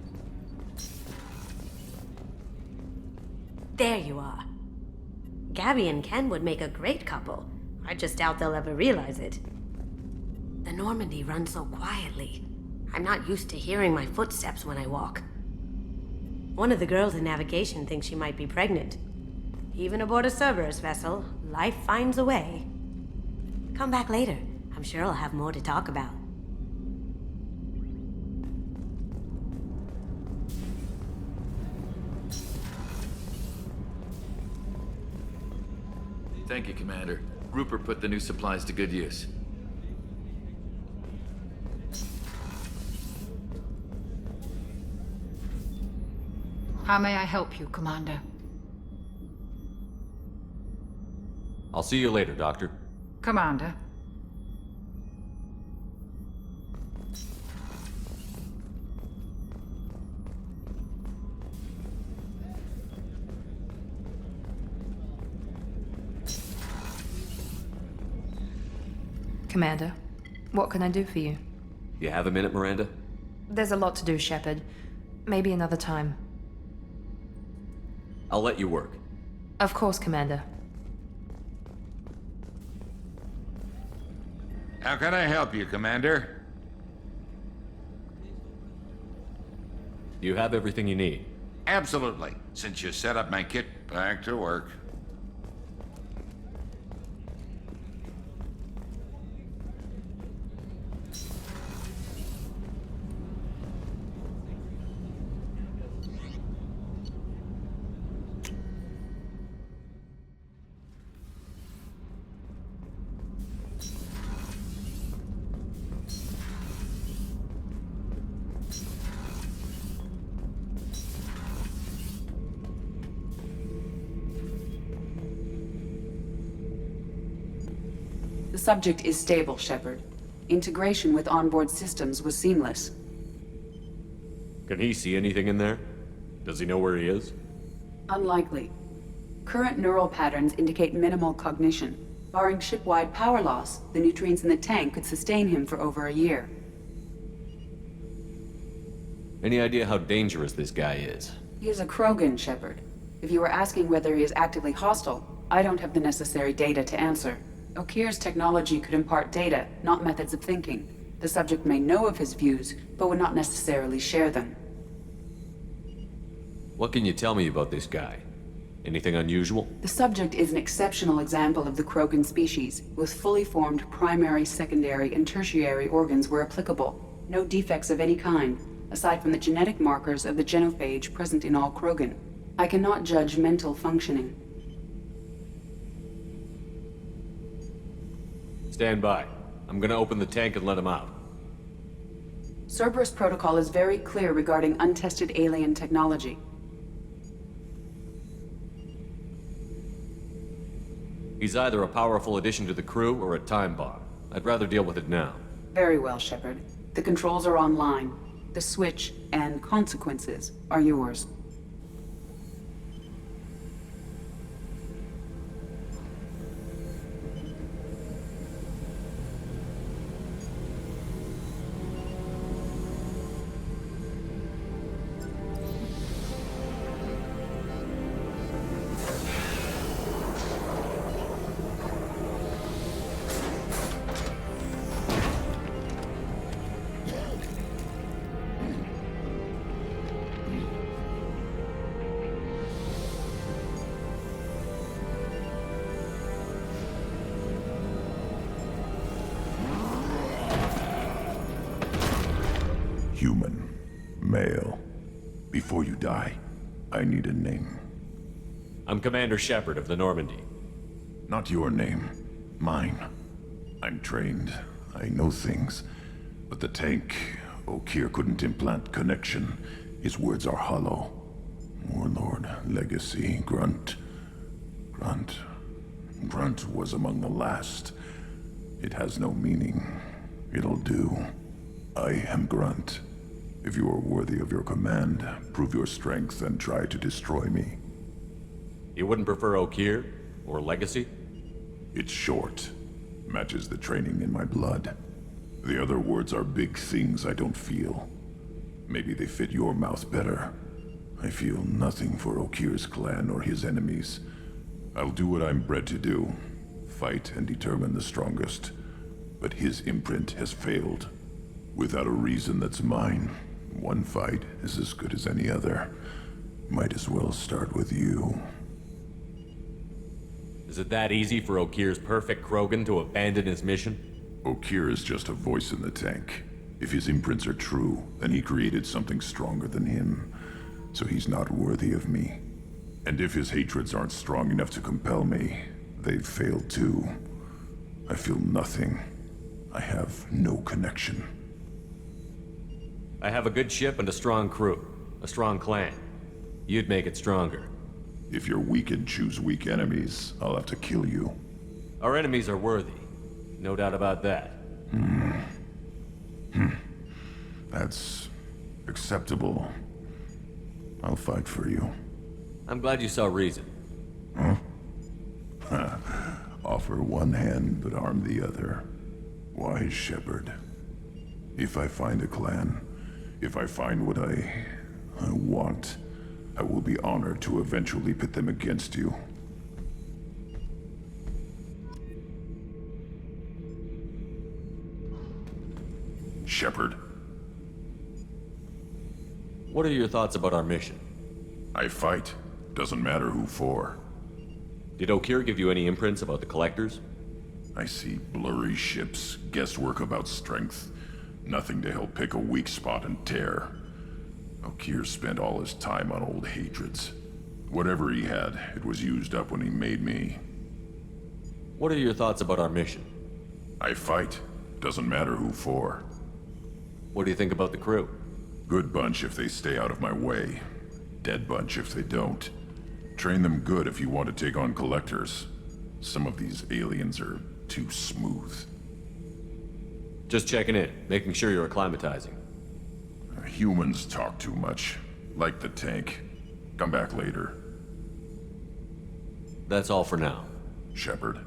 There you are. Gabby and Ken would make a great couple. I just doubt they'll ever realize it. The Normandy runs so quietly. I'm not used to hearing my footsteps when I walk. One of the girls in navigation thinks she might be pregnant. Even aboard a Cerberus vessel, life finds a way. Come back later. I'm sure I'll have more to talk about. Thank you, Commander. Rupert put the new supplies to good use. How may I help you, Commander? I'll see you later, Doctor. Commander. Commander, what can I do for you? You have a minute, Miranda? There's a lot to do, Shepard. Maybe another time. I'll let you work. Of course, Commander. How can I help you, Commander? You have everything you need. Absolutely. Since you set up my kit, back to work. The subject is stable, Shepard. Integration with onboard systems was seamless. Can he see anything in there? Does he know where he is? Unlikely. Current neural patterns indicate minimal cognition. Barring ship-wide power loss, the nutrients in the tank could sustain him for over a year. Any idea how dangerous this guy is? He is a Krogan, Shepard. If you were asking whether he is actively hostile, I don't have the necessary data to answer. Okir's technology could impart data, not methods of thinking. The subject may know of his views, but would not necessarily share them. What can you tell me about this guy? Anything unusual? The subject is an exceptional example of the Krogan species, with fully formed primary, secondary, and tertiary organs where applicable. No defects of any kind, aside from the genetic markers of the genophage present in all Krogan. I cannot judge mental functioning. Stand by. I'm gonna open the tank and let him out. Cerberus protocol is very clear regarding untested alien technology. He's either a powerful addition to the crew or a time bomb. I'd rather deal with it now. Very well, Shepard. The controls are online. The switch and consequences are yours. Human. Male. Before you die, I need a name. I'm Commander Shepard of the Normandy. Not your name. Mine. I'm trained. I know things. But the tank, Okeer couldn't implant connection. His words are hollow. Warlord, Legacy, Grunt. Grunt was among the last. It has no meaning. It'll do. I am Grunt. If you are worthy of your command, prove your strength and try to destroy me. You wouldn't prefer Okeer? Or Legacy? It's short. Matches the training in my blood. The other words are big things I don't feel. Maybe they fit your mouth better. I feel nothing for Okeer's clan or his enemies. I'll do what I'm bred to do. Fight and determine the strongest. But his imprint has failed. Without a reason that's mine, one fight is as good as any other. Might as well start with you. Is it that easy for Okeer's perfect Krogan to abandon his mission? Okeer is just a voice in the tank. If his imprints are true, then he created something stronger than him. So he's not worthy of me. And if his hatreds aren't strong enough to compel me, they've failed too. I feel nothing. I have no connection. I have a good ship and a strong crew. A strong clan. You'd make it stronger. If you're weak and choose weak enemies, I'll have to kill you. Our enemies are worthy. No doubt about that. That's acceptable. I'll fight for you. I'm glad you saw reason. Huh? Offer one hand, but arm the other. Wise Shepard. If I find a clan, if I find what I want, I will be honored to eventually pit them against you. Shepard. What are your thoughts about our mission? I fight. Doesn't matter who for. Did Okeer give you any imprints about the Collectors? I see blurry ships, guesswork about strength. Nothing to help pick a weak spot and tear. Okeer spent all his time on old hatreds. Whatever he had, it was used up when he made me. What are your thoughts about our mission? I fight. Doesn't matter who for. What do you think about the crew? Good bunch if they stay out of my way. Dead bunch if they don't. Train them good if you want to take on Collectors. Some of these aliens are too smooth. Just checking in, making sure you're acclimatizing. Humans talk too much. Like the tank. Come back later. That's all for now. Shepard.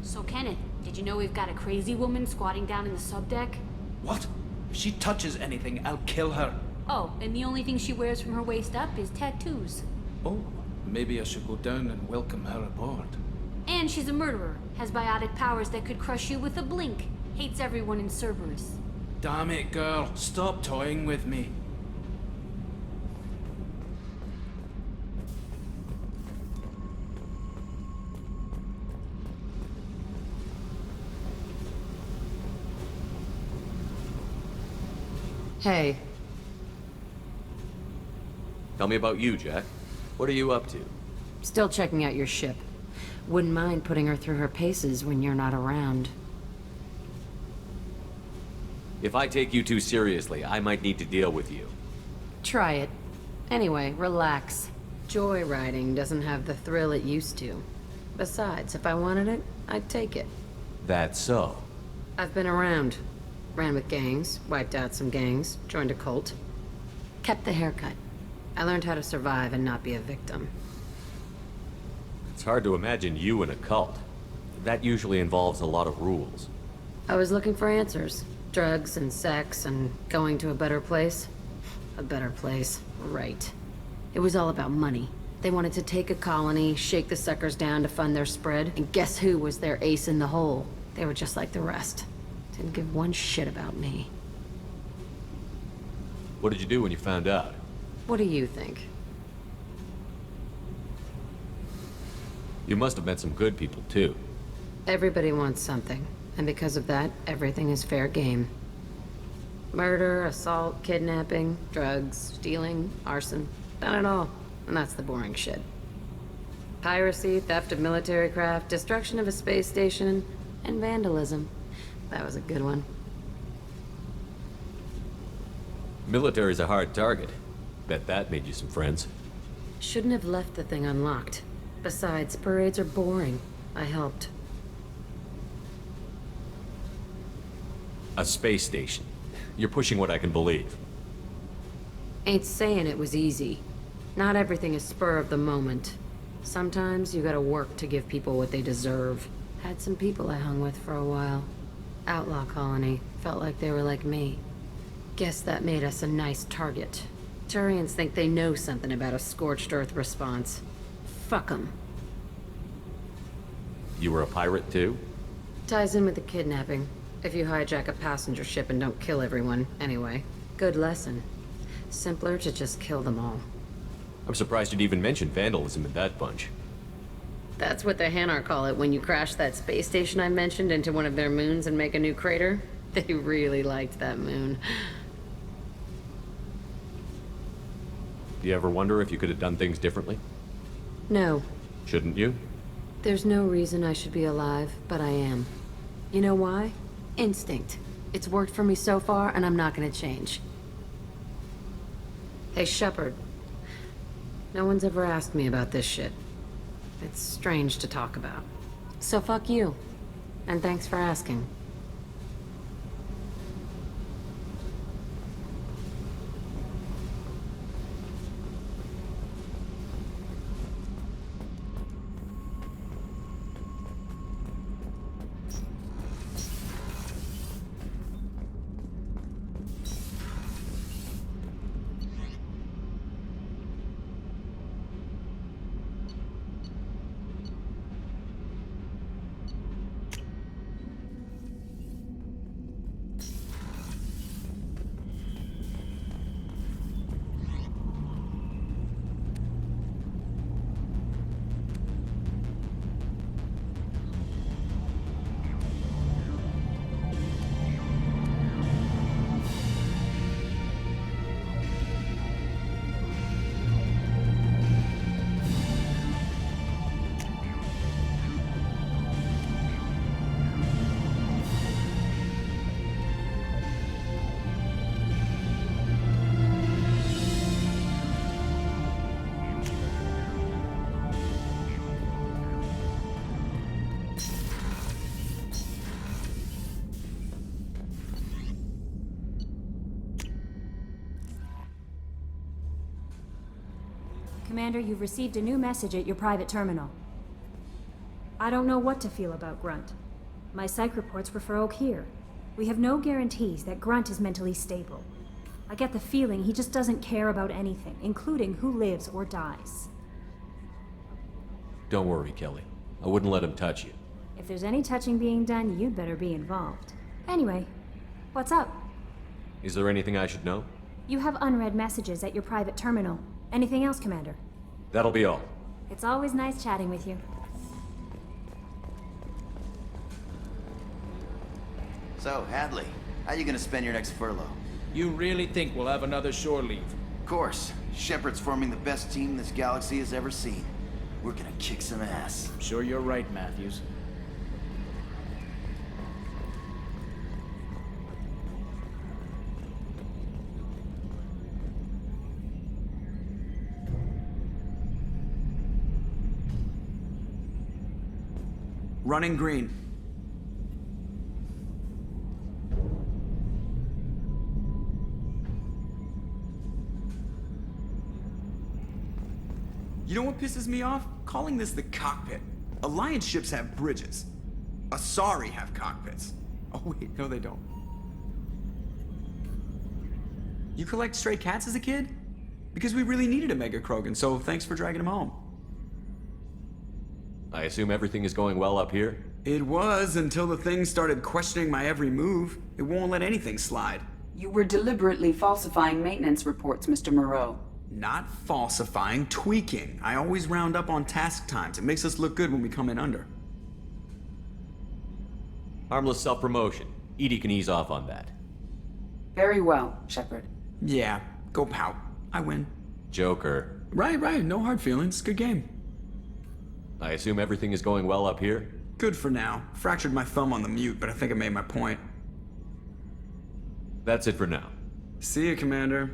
So, Kenneth, did you know we've got a crazy woman squatting down in the subdeck? What? If she touches anything, I'll kill her. Oh, and the only thing she wears from her waist up is tattoos. Oh, maybe I should go down and welcome her aboard. And she's a murderer, has biotic powers that could crush you with a blink, hates everyone in Cerberus. Damn it, girl. Stop toying with me. Hey. Tell me about you, Jack. What are you up to? Still checking out your ship. Wouldn't mind putting her through her paces when you're not around. If I take you too seriously, I might need to deal with you. Try it. Anyway, relax. Joyriding doesn't have the thrill it used to. Besides, if I wanted it, I'd take it. That's so. I've been around. Ran with gangs, wiped out some gangs, joined a cult. Kept the haircut. I learned how to survive and not be a victim. It's hard to imagine you in a cult. That usually involves a lot of rules. I was looking for answers. Drugs and sex and going to a better place. A better place, right. It was all about money. They wanted to take a colony, shake the suckers down to fund their spread, and guess who was their ace in the hole? They were just like the rest. Didn't give one shit about me. What did you do when you found out? What do you think? You must have met some good people, too. Everybody wants something, and because of that, everything is fair game. Murder, assault, kidnapping, drugs, stealing, arson, done it all. And that's the boring shit. Piracy, theft of military craft, destruction of a space station, and vandalism. That was a good one. Military's a hard target. Bet that made you some friends. Shouldn't have left the thing unlocked. Besides, parades are boring. I helped. A space station. You're pushing what I can believe. Ain't saying it was easy. Not everything is spur of the moment. Sometimes you gotta work to give people what they deserve. Had some people I hung with for a while. Outlaw colony. Felt like they were like me. Guess that made us a nice target. Turians think they know something about a scorched earth response. Fuck 'em. You were a pirate, too? Ties in with the kidnapping. If you hijack a passenger ship and don't kill everyone, anyway. Good lesson. Simpler to just kill them all. I'm surprised you'd even mention vandalism in that bunch. That's what the Hanar call it when you crash that space station I mentioned into one of their moons and make a new crater. They really liked that moon. Do you ever wonder if you could have done things differently? No. Shouldn't you? There's no reason I should be alive, but I am. You know why? Instinct. It's worked for me so far, and I'm not gonna change. Hey, Shepard. No one's ever asked me about this shit. It's strange to talk about. So fuck you. And thanks for asking. Commander, you've received a new message at your private terminal. I don't know what to feel about Grunt. My psych reports refer Oak here. We have no guarantees that Grunt is mentally stable. I get the feeling he just doesn't care about anything, including who lives or dies. Don't worry, Kelly. I wouldn't let him touch you. If there's any touching being done, you'd better be involved. Anyway, what's up? Is there anything I should know? You have unread messages at your private terminal. Anything else, Commander? That'll be all. It's always nice chatting with you. So, Hadley, how you gonna spend your next furlough? You really think we'll have another shore leave? Of course. Shepard's forming the best team this galaxy has ever seen. We're gonna kick some ass. I'm sure you're right, Matthews. Running green. You know what pisses me off? Calling this the cockpit. Alliance ships have bridges. Asari have cockpits. Oh wait, no they don't. You collect stray cats as a kid? Because we really needed a Mega Krogan, so thanks for dragging him home. I assume everything is going well up here? It was until the thing started questioning my every move. It won't let anything slide. You were deliberately falsifying maintenance reports, Mr. Moreau. Not falsifying, tweaking. I always round up on task times. It makes us look good when we come in under. Harmless self-promotion. Edie can ease off on that. Very well, Shepard. Yeah, go pout. I win. Joker. Right. No hard feelings. Good game. I assume everything is going well up here? Good for now. Fractured my thumb on the mute, but I think I made my point. That's it for now. See you, Commander.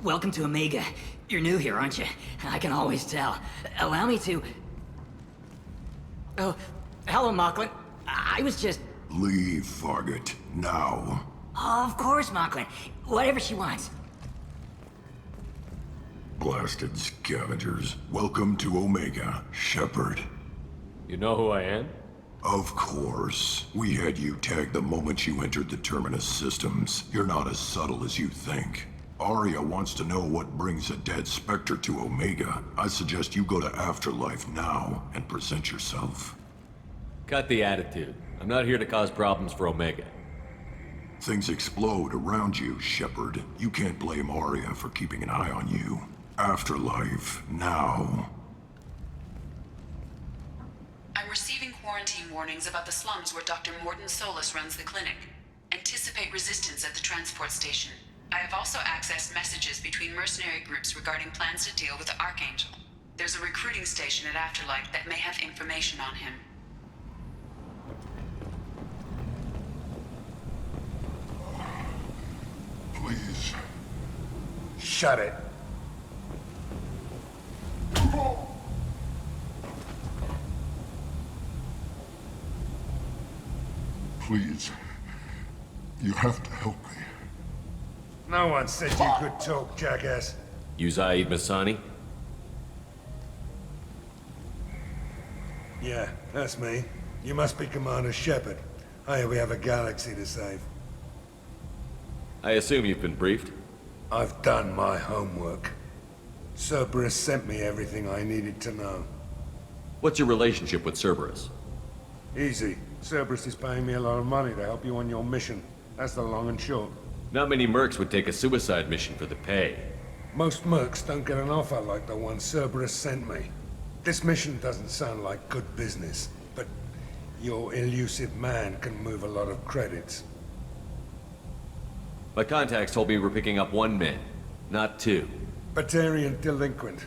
Welcome to Omega. You're new here, aren't you? I can always tell. Allow me to... Oh, hello, Mocklin. I was just... Leave, Fargate. Now. Oh, of course, Mocklin. Whatever she wants. Blasted scavengers. Welcome to Omega, Shepard. You know who I am? Of course. We had you tagged the moment you entered the Terminus systems. You're not as subtle as you think. Arya wants to know what brings a dead Spectre to Omega. I suggest you go to Afterlife now and present yourself. Cut the attitude. I'm not here to cause problems for Omega. Things explode around you, Shepard. You can't blame Arya for keeping an eye on you. Afterlife now. I'm receiving quarantine warnings about the slums where Dr. Morton Solus runs the clinic. Anticipate resistance at the transport station. I have also accessed messages between mercenary groups regarding plans to deal with the Archangel. There's a recruiting station at Afterlight that may have information on him. Please. Shut it. Please. You have to help me. No one said you could talk, jackass. You Zaid Masani? Yeah, that's me. You must be Commander Shepard. Hey, we have a galaxy to save. I assume you've been briefed? I've done my homework. Cerberus sent me everything I needed to know. What's your relationship with Cerberus? Easy. Cerberus is paying me a lot of money to help you on your mission. That's the long and short. Not many mercs would take a suicide mission for the pay. Most mercs don't get an offer like the one Cerberus sent me. This mission doesn't sound like good business, but your elusive man can move a lot of credits. My contacts told me we're picking up one man, not two. Batarian delinquent.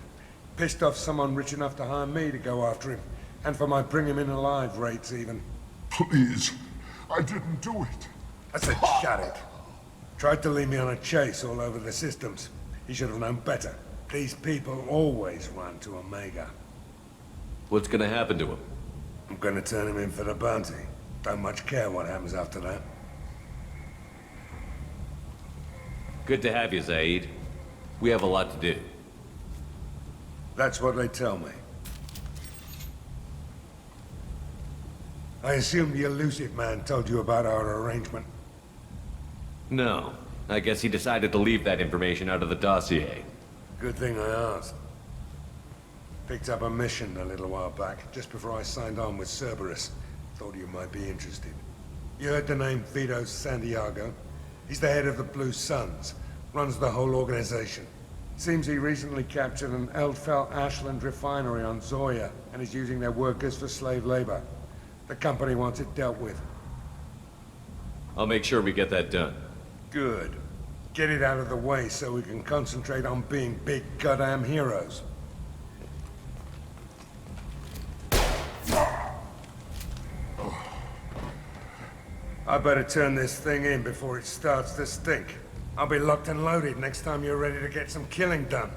Pissed off someone rich enough to hire me to go after him. And for my bring him in alive rates even. Please. I didn't do it. I said shut it. Tried to lead me on a chase all over the systems. He should have known better. These people always run to Omega. What's gonna happen to him? I'm gonna turn him in for the bounty. Don't much care what happens after that. Good to have you, Zaid. We have a lot to do. That's what they tell me. I assume the elusive man told you about our arrangement. No. I guess he decided to leave that information out of the dossier. Good thing I asked. Picked up a mission a little while back, just before I signed on with Cerberus. Thought you might be interested. You heard the name Vito Santiago? He's the head of the Blue Suns. Runs the whole organization. Seems he recently captured an Eldfell Ashland refinery on Zoya and is using their workers for slave labor. The company wants it dealt with. I'll make sure we get that done. Good. Get it out of the way so we can concentrate on being big goddamn heroes. I better turn this thing in before it starts to stink. I'll be locked and loaded next time you're ready to get some killing done.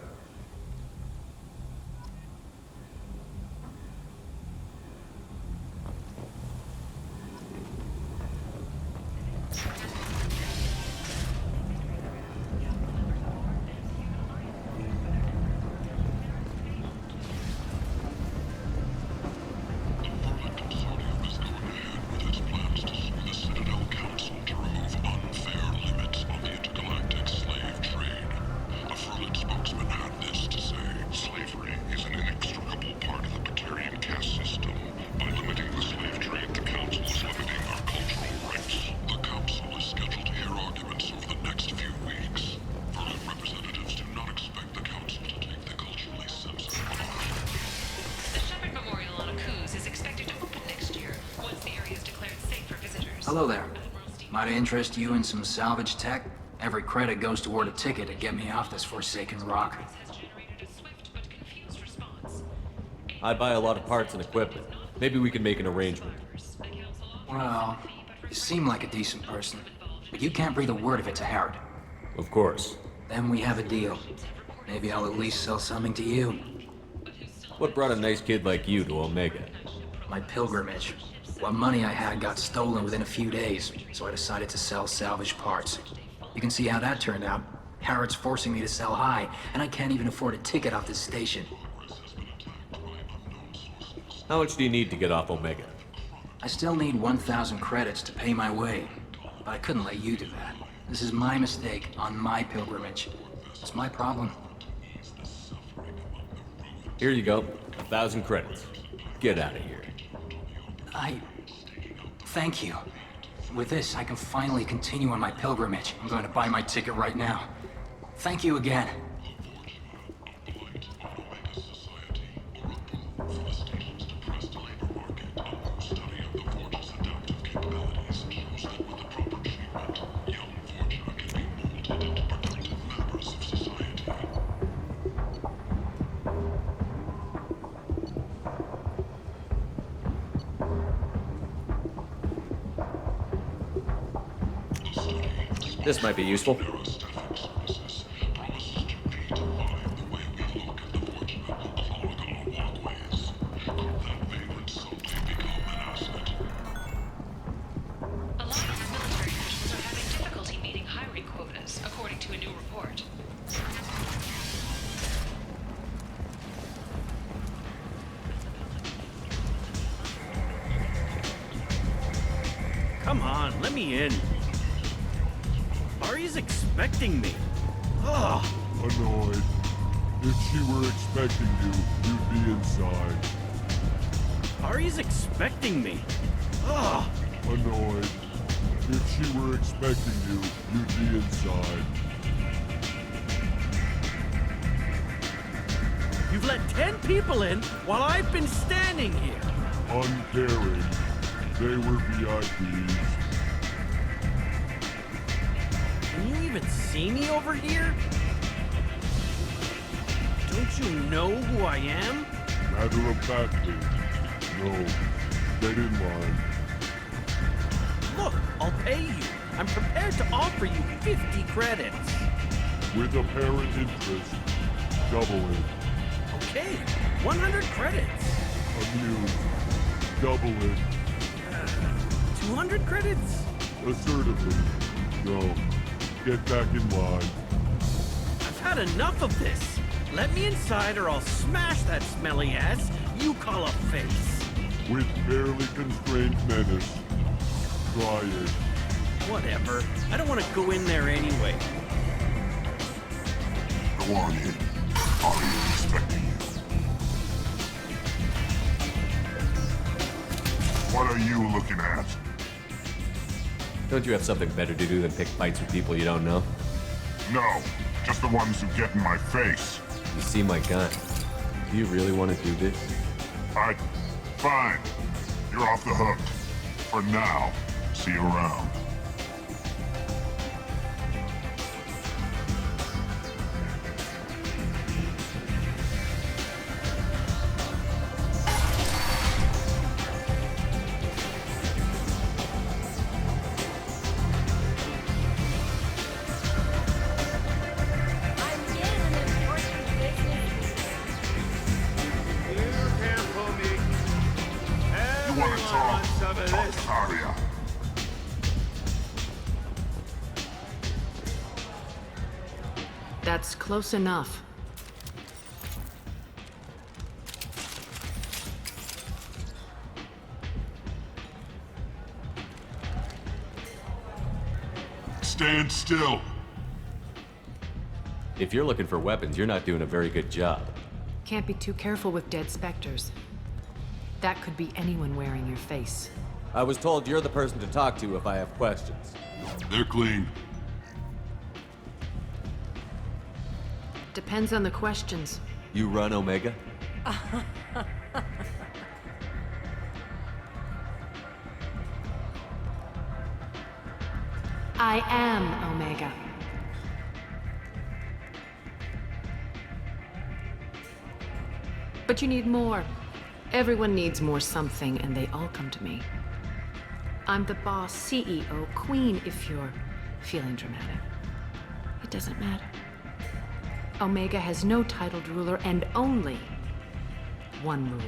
Hello there. Might interest you in some salvage tech? Every credit goes toward a ticket to get me off this forsaken rock. I buy a lot of parts and equipment. Maybe we can make an arrangement. Well, you seem like a decent person, but you can't breathe a word of it to Harrod. Of course. Then we have a deal. Maybe I'll at least sell something to you. What brought a nice kid like you to Omega? My pilgrimage. What money I had got stolen within a few days, so I decided to sell salvage parts. You can see how that turned out. Harrod's forcing me to sell high, and I can't even afford a ticket off this station. How much do you need to get off Omega? I still need 1,000 credits to pay my way, but I couldn't let you do that. This is my mistake on my pilgrimage. It's my problem. Here you go. 1,000 credits. Get out of here. Thank you. With this, I can finally continue on my pilgrimage. I'm going to buy my ticket right now. Thank you again. This might be useful. Come on, let me in. Ari's expecting me. Ugh. Annoyed. If she were expecting you, you'd be inside. Ari's expecting me. Ugh. Annoyed. If she were expecting you, you'd be inside. You've let 10 people in while I've been standing here. Uncaring. They were VIPs. Can you even see me over here? Don't you know who I am? Matter of factly. No. Get in line. Look, I'll pay you. I'm prepared to offer you 50 credits. With apparent interest, double it. Okay, 100 credits. Amused. Double it. 200 credits? Assertively. No. Get back in line. I've had enough of this. Let me inside or I'll smash that smelly ass you call a face. With barely constrained menace. Try it. Whatever. I don't want to go in there anyway. Go on in. Aria expecting you. What are you looking at? Don't you have something better to do than pick fights with people you don't know? No, just the ones who get in my face. You see my gun. Do you really want to do this? Fine. You're off the hook. For now. See you around. That's close enough. Stand still. If you're looking for weapons, you're not doing a very good job. Can't be too careful with dead specters. That could be anyone wearing your face. I was told you're the person to talk to if I have questions. They're clean. Depends on the questions. You run Omega? I am Omega. But you need more. Everyone needs more something, and they all come to me. I'm the boss, CEO, queen, if you're feeling dramatic. It doesn't matter. Omega has no titled ruler and only one rule.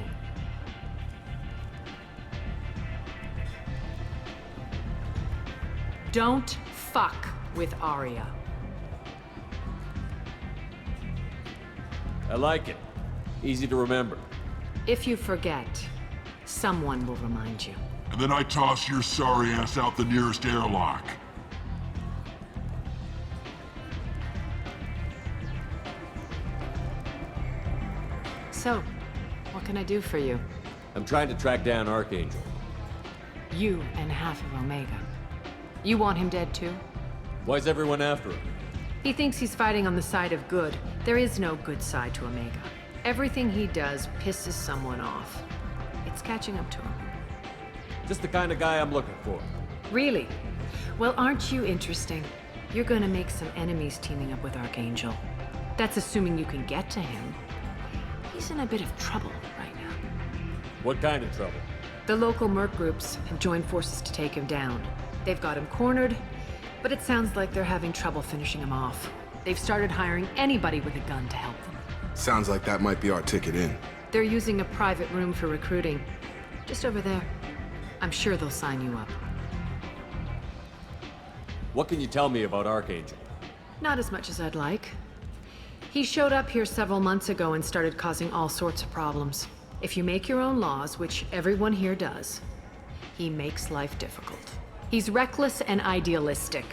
Don't fuck with Aria. I like it. Easy to remember. If you forget, someone will remind you. And then I toss your sorry ass out the nearest airlock. So, what can I do for you? I'm trying to track down Archangel. You and half of Omega. You want him dead too? Why's everyone after him? He thinks he's fighting on the side of good. There is no good side to Omega. Everything he does pisses someone off. It's catching up to him. Just the kind of guy I'm looking for. Really? Well, aren't you interesting? You're gonna make some enemies teaming up with Archangel. That's assuming you can get to him. He's in a bit of trouble right now. What kind of trouble? The local merc groups have joined forces to take him down. They've got him cornered, But it sounds like they're having trouble finishing him off. They've started hiring anybody with a gun to help them. Sounds like that might be our ticket in. They're using a private room for recruiting. Just over there. I'm sure they'll sign you up. What can you tell me about Archangel? Not as much as I'd like. He showed up here several months ago and started causing all sorts of problems. If you make your own laws, which everyone here does, he makes life difficult. He's reckless and idealistic.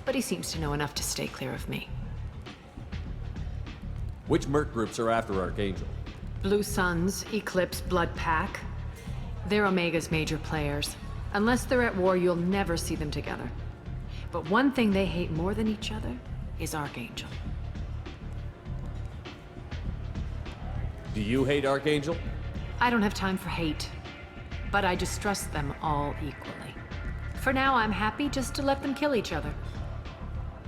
But he seems to know enough to stay clear of me. Which merc groups are after Archangel? Blue Suns, Eclipse, Blood Pack. They're Omega's major players. Unless they're at war, you'll never see them together. But one thing they hate more than each other is Archangel. Do you hate Archangel? I don't have time for hate, but I distrust them all equally. For now, I'm happy just to let them kill each other.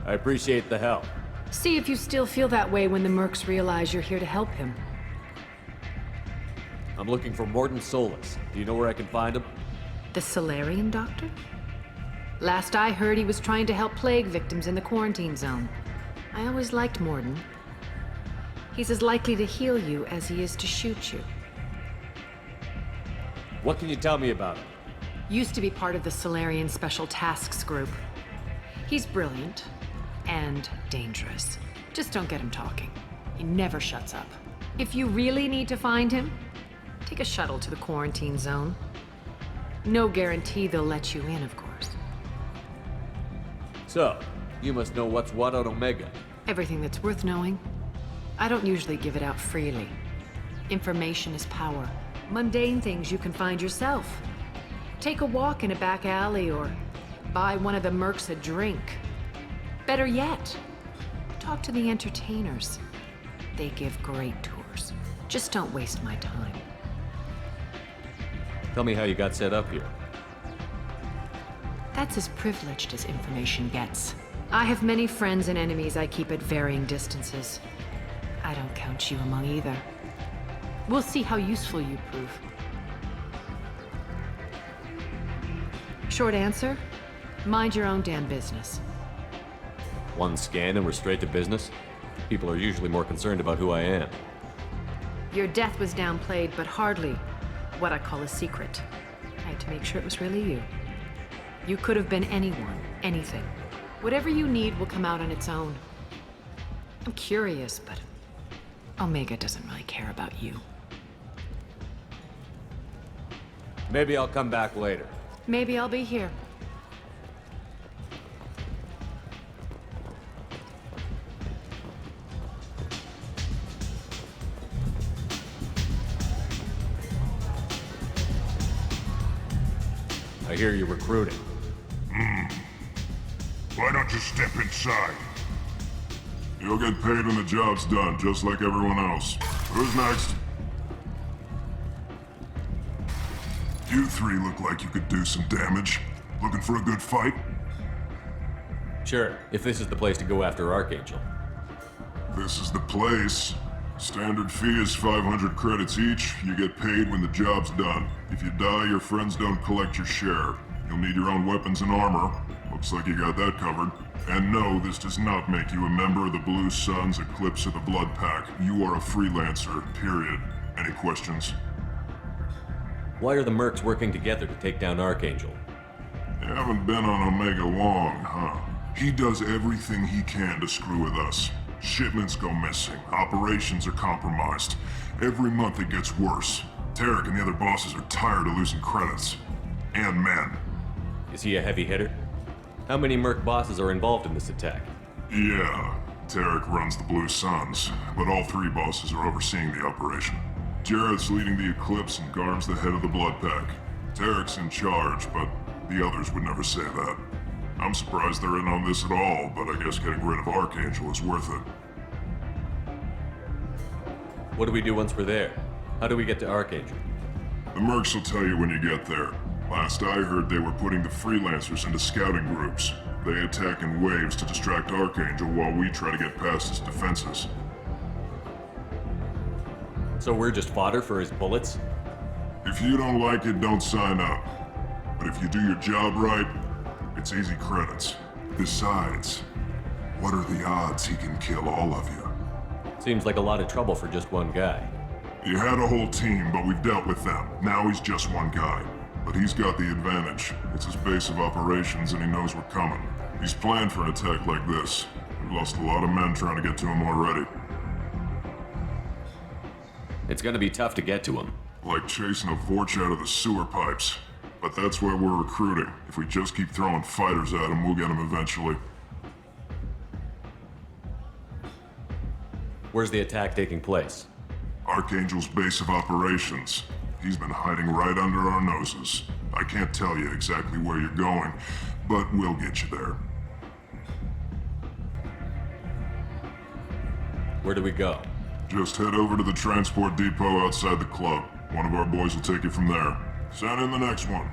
I appreciate the help. See if you still feel that way when the mercs realize you're here to help him. I'm looking for Morton Solus. Do you know where I can find him? The Solarian doctor? Last I heard, he was trying to help plague victims in the quarantine zone. I always liked Morton. He's as likely to heal you as he is to shoot you. What can you tell me about him? Used to be part of the Solarian Special Tasks Group. He's brilliant and dangerous. Just don't get him talking. He never shuts up. If you really need to find him, take a shuttle to the quarantine zone. No guarantee they'll let you in, of course. So, you must know what's what on Omega. Everything that's worth knowing. I don't usually give it out freely. Information is power. Mundane things you can find yourself. Take a walk in a back alley or buy one of the mercs a drink. Better yet, talk to the entertainers. They give great tours. Just don't waste my time. Tell me how you got set up here. That's as privileged as information gets. I have many friends and enemies I keep at varying distances. I don't count you among either. We'll see how useful you prove. Short answer, mind your own damn business. One scan and we're straight to business? People are usually more concerned about who I am. Your death was downplayed, but hardly what I call a secret. I had to make sure it was really you. You could have been anyone, anything. Whatever you need will come out on its own. I'm curious, but Omega doesn't really care about you. Maybe I'll come back later. Maybe I'll be here. I hear you're recruiting. Why don't you step inside? You'll get paid when the job's done, just like everyone else. Who's next? You three look like you could do some damage. Looking for a good fight? Sure, if this is the place to go after Archangel. This is the place. Standard fee is 500 credits each. You get paid when the job's done. If you die, your friends don't collect your share. You'll need your own weapons and armor. Looks like you got that covered. And no, this does not make you a member of the Blue Suns, Eclipse, or the Blood Pack. You are a freelancer, period. Any questions? Why are the mercs working together to take down Archangel? You haven't been on Omega long, huh? He does everything he can to screw with us. Shipments go missing. Operations are compromised. Every month it gets worse. Tarek and the other bosses are tired of losing credits. And men. Is he a heavy hitter? How many merc bosses are involved in this attack? Yeah, Tarek runs the Blue Suns, but all three bosses are overseeing the operation. Jarrett's leading the Eclipse and Garm's the head of the Blood Pack. Tarek's in charge, but the others would never say that. I'm surprised they're in on this at all, but I guess getting rid of Archangel is worth it. What do we do once we're there? How do we get to Archangel? The mercs will tell you when you get there. Last I heard, they were putting the freelancers into scouting groups. They attack in waves to distract Archangel while we try to get past his defenses. So we're just fodder for his bullets? If you don't like it, don't sign up. But if you do your job right, it's easy credits. Besides, what are the odds he can kill all of you? Seems like a lot of trouble for just one guy. He had a whole team, but we've dealt with them. Now he's just one guy. But he's got the advantage. It's his base of operations and he knows we're coming. He's planned for an attack like this. We've lost a lot of men trying to get to him already. It's gonna be tough to get to him. Like chasing a Vorch out of the sewer pipes. But that's why we're recruiting. If we just keep throwing fighters at him, we'll get him eventually. Where's the attack taking place? Archangel's base of operations. He's been hiding right under our noses. I can't tell you exactly where you're going, but we'll get you there. Where do we go? Just head over to the transport depot outside the club. One of our boys will take you from there. Send in the next one.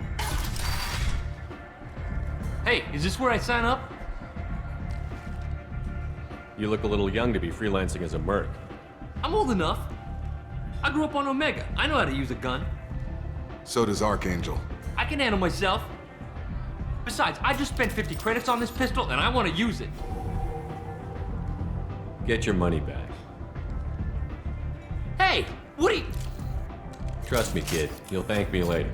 Hey, is this where I sign up? You look a little young to be freelancing as a merc. I'm old enough. I grew up on Omega. I know how to use a gun. So does Archangel. I can handle myself. Besides, I just spent 50 credits on this pistol and I want to use it. Get your money back. Hey, what are you... Trust me, kid. You'll thank me later.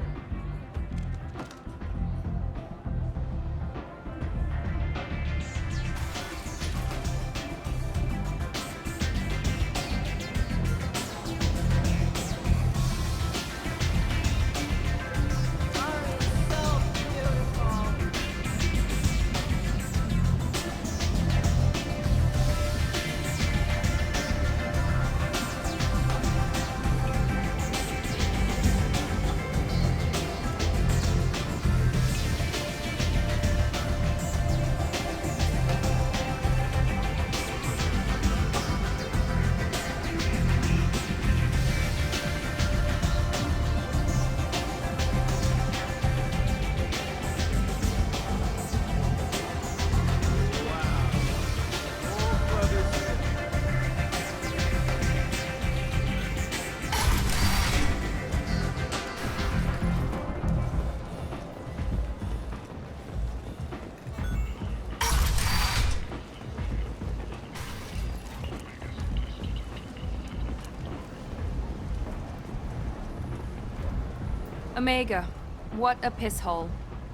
Omega, what a piss hole.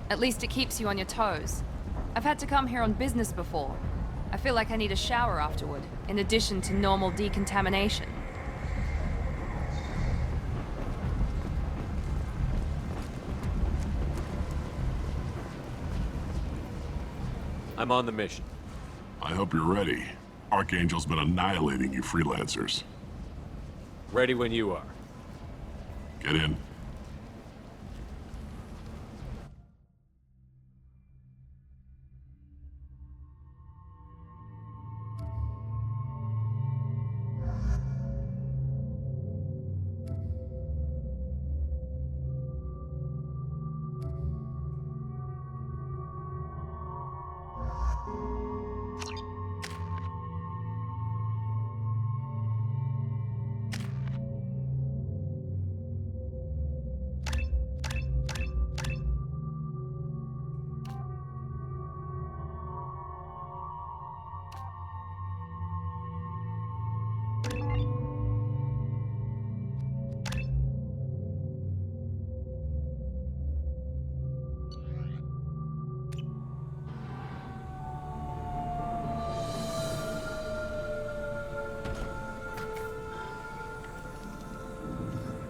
At least it keeps you on your toes. I've had to come here on business before. I feel like I need a shower afterward, in addition to normal decontamination. I'm on the mission. I hope you're ready. Archangel's been annihilating you freelancers. Ready when you are. Get in.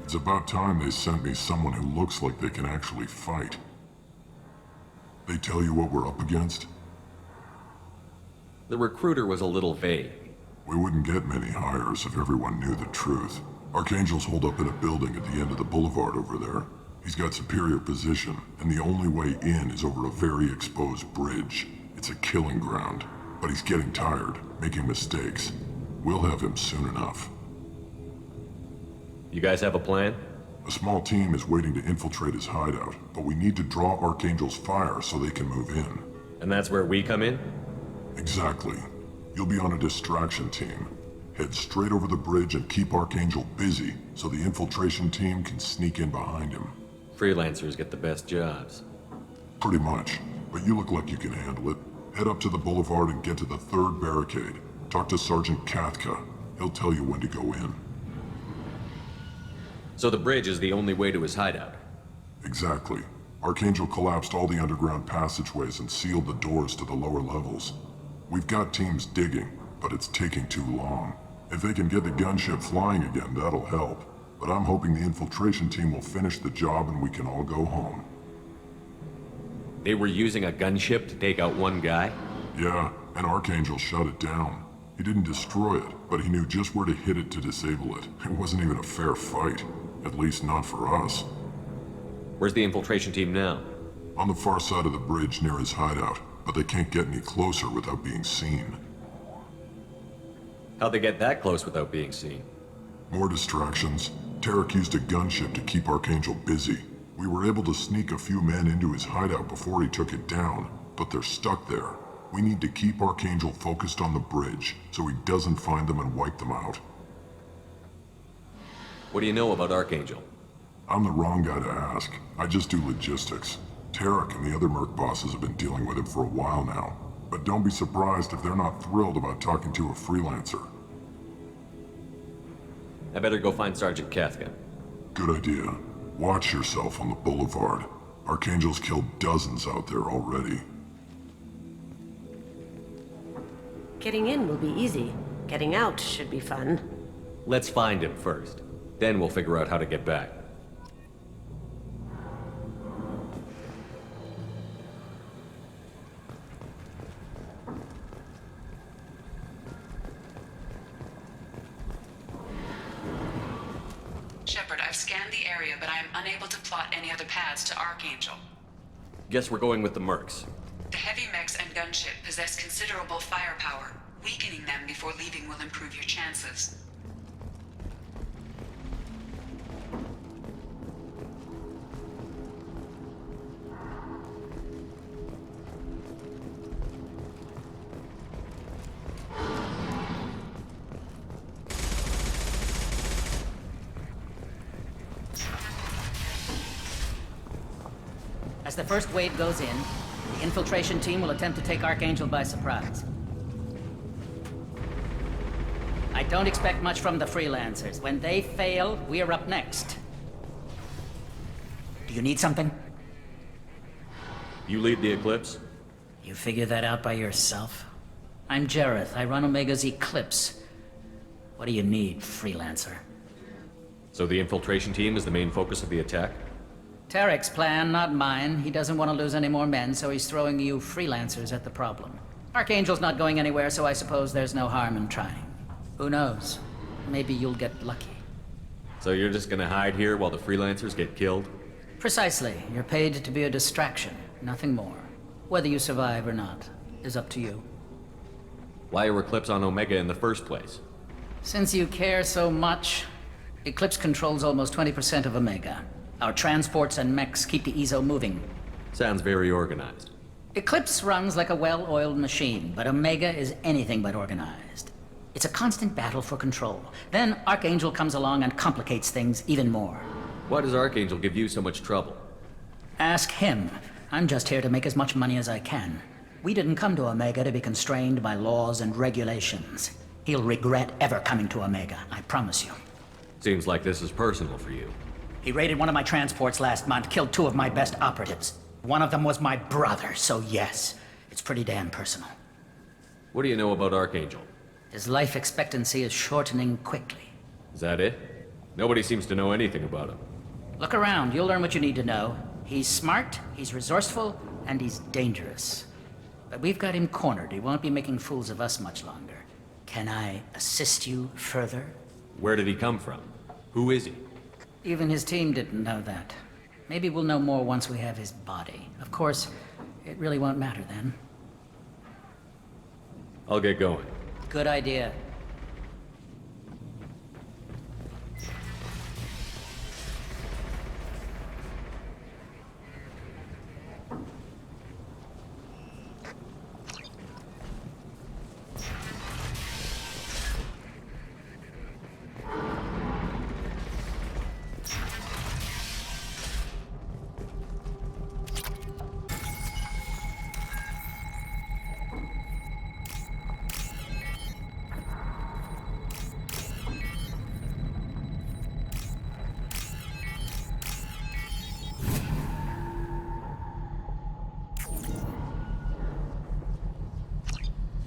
It's about time they sent me someone who looks like they can actually fight. They tell you what we're up against? The recruiter was a little vague. We wouldn't get many hires if everyone knew the truth. Archangel's holed up in a building at the end of the boulevard over there. He's got superior position, and the only way in is over a very exposed bridge. It's a killing ground, but he's getting tired, making mistakes. We'll have him soon enough. You guys have a plan? A small team is waiting to infiltrate his hideout, but we need to draw Archangel's fire so they can move in. And that's where we come in? Exactly. You'll be on a distraction team. Head straight over the bridge and keep Archangel busy so the infiltration team can sneak in behind him. Freelancers get the best jobs. Pretty much, but you look like you can handle it. Head up to the boulevard and get to the 3rd barricade. Talk to Sergeant Kathka. He'll tell you when to go in. So the bridge is the only way to his hideout? Exactly. Archangel collapsed all the underground passageways and sealed the doors to the lower levels. We've got teams digging, but it's taking too long. If they can get the gunship flying again, that'll help. But I'm hoping the infiltration team will finish the job and we can all go home. They were using a gunship to take out one guy? Yeah, and Archangel shut it down. He didn't destroy it, but he knew just where to hit it to disable it. It wasn't even a fair fight. At least not for us. Where's the infiltration team now? On the far side of the bridge near his hideout, but they can't get any closer without being seen. How'd they get that close without being seen? More distractions. Tarek used a gunship to keep Archangel busy. We were able to sneak a few men into his hideout before he took it down, but they're stuck there. We need to keep Archangel focused on the bridge, so he doesn't find them and wipe them out. What do you know about Archangel? I'm the wrong guy to ask. I just do logistics. Tarek and the other merc bosses have been dealing with him for a while now. But don't be surprised if they're not thrilled about talking to a freelancer. I better go find Sergeant Kathka. Good idea. Watch yourself on the boulevard. Archangel's killed dozens out there already. Getting in will be easy. Getting out should be fun. Let's find him first. Then we'll figure out how to get back. Shepard, I've scanned the area, but I am unable to plot any other paths to Archangel. Guess we're going with the mercs. The heavy mechs and gunship possess considerable firepower. Weakening them before leaving will improve your chances. As the first wave goes in, the infiltration team will attempt to take Archangel by surprise. I don't expect much from the freelancers. When they fail, we're up next. Do you need something? You lead the Eclipse? You figure that out by yourself? I'm Jareth. I run Omega's Eclipse. What do you need, freelancer? So the infiltration team is the main focus of the attack? Tarek's plan, not mine. He doesn't want to lose any more men, so he's throwing you freelancers at the problem. Archangel's not going anywhere, so I suppose there's no harm in trying. Who knows? Maybe you'll get lucky. So you're just gonna hide here while the freelancers get killed? Precisely. You're paid to be a distraction, nothing more. Whether you survive or not is up to you. Why are Eclipse on Omega in the first place? Since you care so much, Eclipse controls almost 20% of Omega. Our transports and mechs keep the EZO moving. Sounds very organized. Eclipse runs like a well-oiled machine, but Omega is anything but organized. It's a constant battle for control. Then Archangel comes along and complicates things even more. Why does Archangel give you so much trouble? Ask him. I'm just here to make as much money as I can. We didn't come to Omega to be constrained by laws and regulations. He'll regret ever coming to Omega, I promise you. Seems like this is personal for you. He raided one of my transports last month, killed 2 of my best operatives. One of them was my brother, so yes, it's pretty damn personal. What do you know about Archangel? His life expectancy is shortening quickly. Is that it? Nobody seems to know anything about him. Look around, you'll learn what you need to know. He's smart, he's resourceful, and he's dangerous. But we've got him cornered. He won't be making fools of us much longer. Can I assist you further? Where did he come from? Who is he? Even his team didn't know that. Maybe we'll know more once we have his body. Of course, it really won't matter then. I'll get going. Good idea.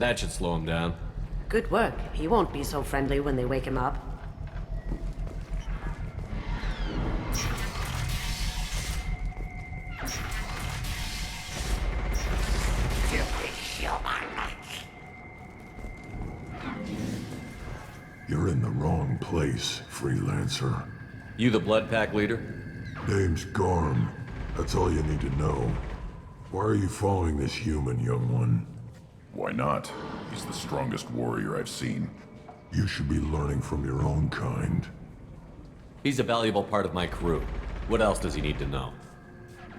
That should slow him down. Good work. He won't be so friendly when they wake him up. You're in the wrong place, freelancer. You the Blood Pack leader? Name's Garm. That's all you need to know. Why are you following this human, young one? Why not? He's the strongest warrior I've seen. You should be learning from your own kind. He's a valuable part of my crew. What else does he need to know?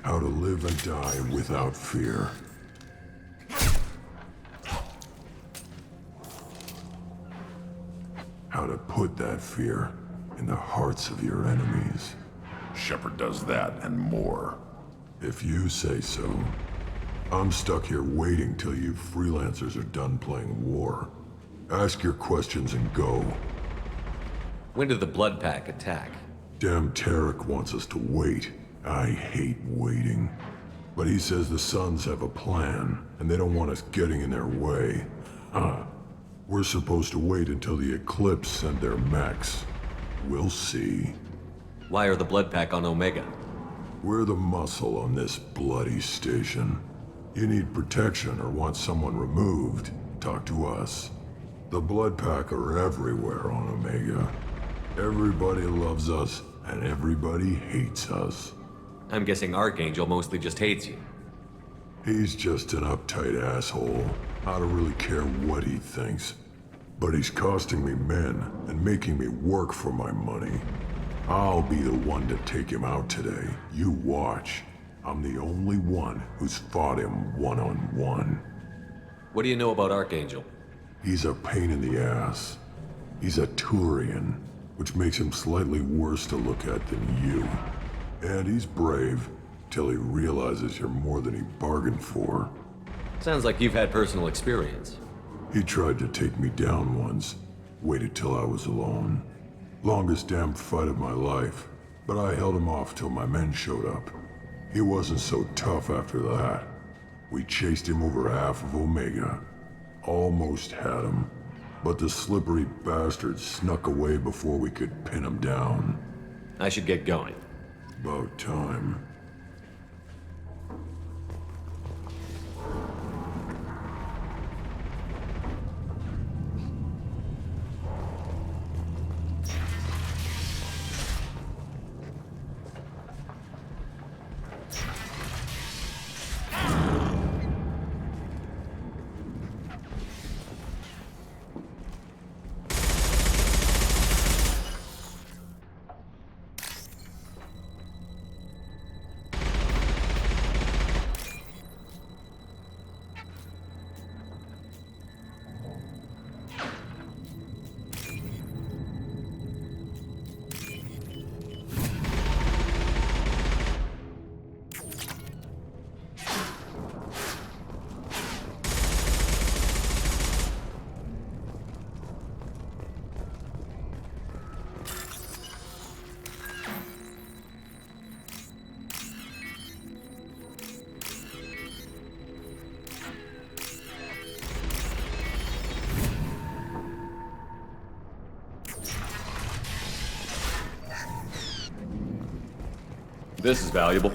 How to live and die without fear. How to put that fear in the hearts of your enemies. Shepard does that and more. If you say so. I'm stuck here waiting till you freelancers are done playing war. Ask your questions and go. When did the Blood Pack attack? Damn Tarek wants us to wait. I hate waiting. But he says the Suns have a plan, and they don't want us getting in their way. We're supposed to wait until the Eclipse send their mechs. We'll see. Why are the Blood Pack on Omega? We're the muscle on this bloody station. You need protection or want someone removed, talk to us. The Blood Pack are everywhere on Omega. Everybody loves us, and everybody hates us. I'm guessing Archangel mostly just hates you. He's just an uptight asshole. I don't really care what he thinks. But he's costing me men and making me work for my money. I'll be the one to take him out today. You watch. I'm the only one who's fought him one-on-one. What do you know about Archangel? He's a pain in the ass. He's a Turian, which makes him slightly worse to look at than you. And he's brave, till he realizes you're more than he bargained for. Sounds like you've had personal experience. He tried to take me down once. Waited till I was alone. Longest damn fight of my life. But I held him off till my men showed up. He wasn't so tough after that. We chased him over half of Omega. Almost had him. But the slippery bastard snuck away before we could pin him down. I should get going. About time. This is valuable.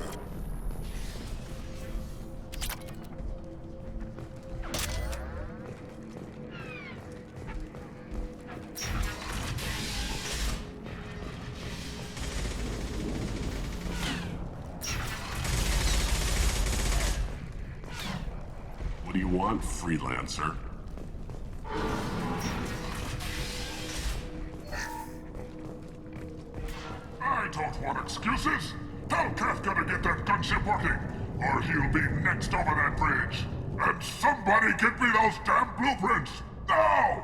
What do you want, freelancer? I don't want excuses. Tell Kafka to get that gunship working, or he'll be next over that bridge. And somebody get me those damn blueprints! Now!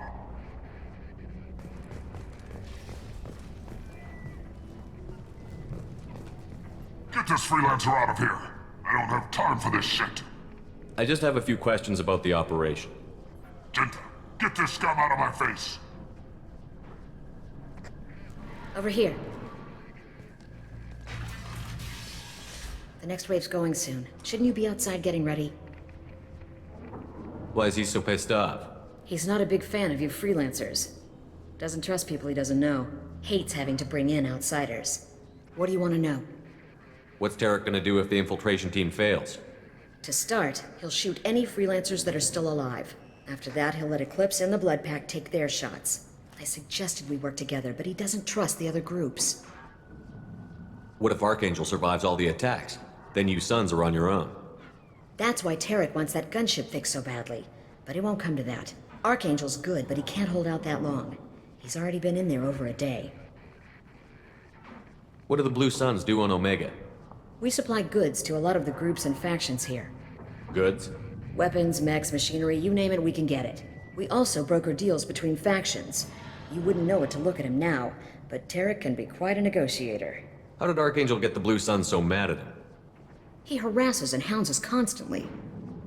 Get this freelancer out of here. I don't have time for this shit. I just have a few questions about the operation. Jinta, get this scum out of my face. Over here. The next wave's going soon. Shouldn't you be outside getting ready? Why is he so pissed off? He's not a big fan of you freelancers. Doesn't trust people he doesn't know. Hates having to bring in outsiders. What do you want to know? What's Tarek gonna do if the infiltration team fails? To start, he'll shoot any freelancers that are still alive. After that, he'll let Eclipse and the Blood Pack take their shots. I suggested we work together, but he doesn't trust the other groups. What if Archangel survives all the attacks? Then you sons are on your own. That's why Tarek wants that gunship fixed so badly. But it won't come to that. Archangel's good, but he can't hold out that long. He's already been in there over a day. What do the Blue Suns do on Omega? We supply goods to a lot of the groups and factions here. Goods? Weapons, mechs, machinery, you name it, we can get it. We also broker deals between factions. You wouldn't know it to look at him now, but Tarek can be quite a negotiator. How did Archangel get the Blue Suns so mad at him? He harasses and hounds us constantly.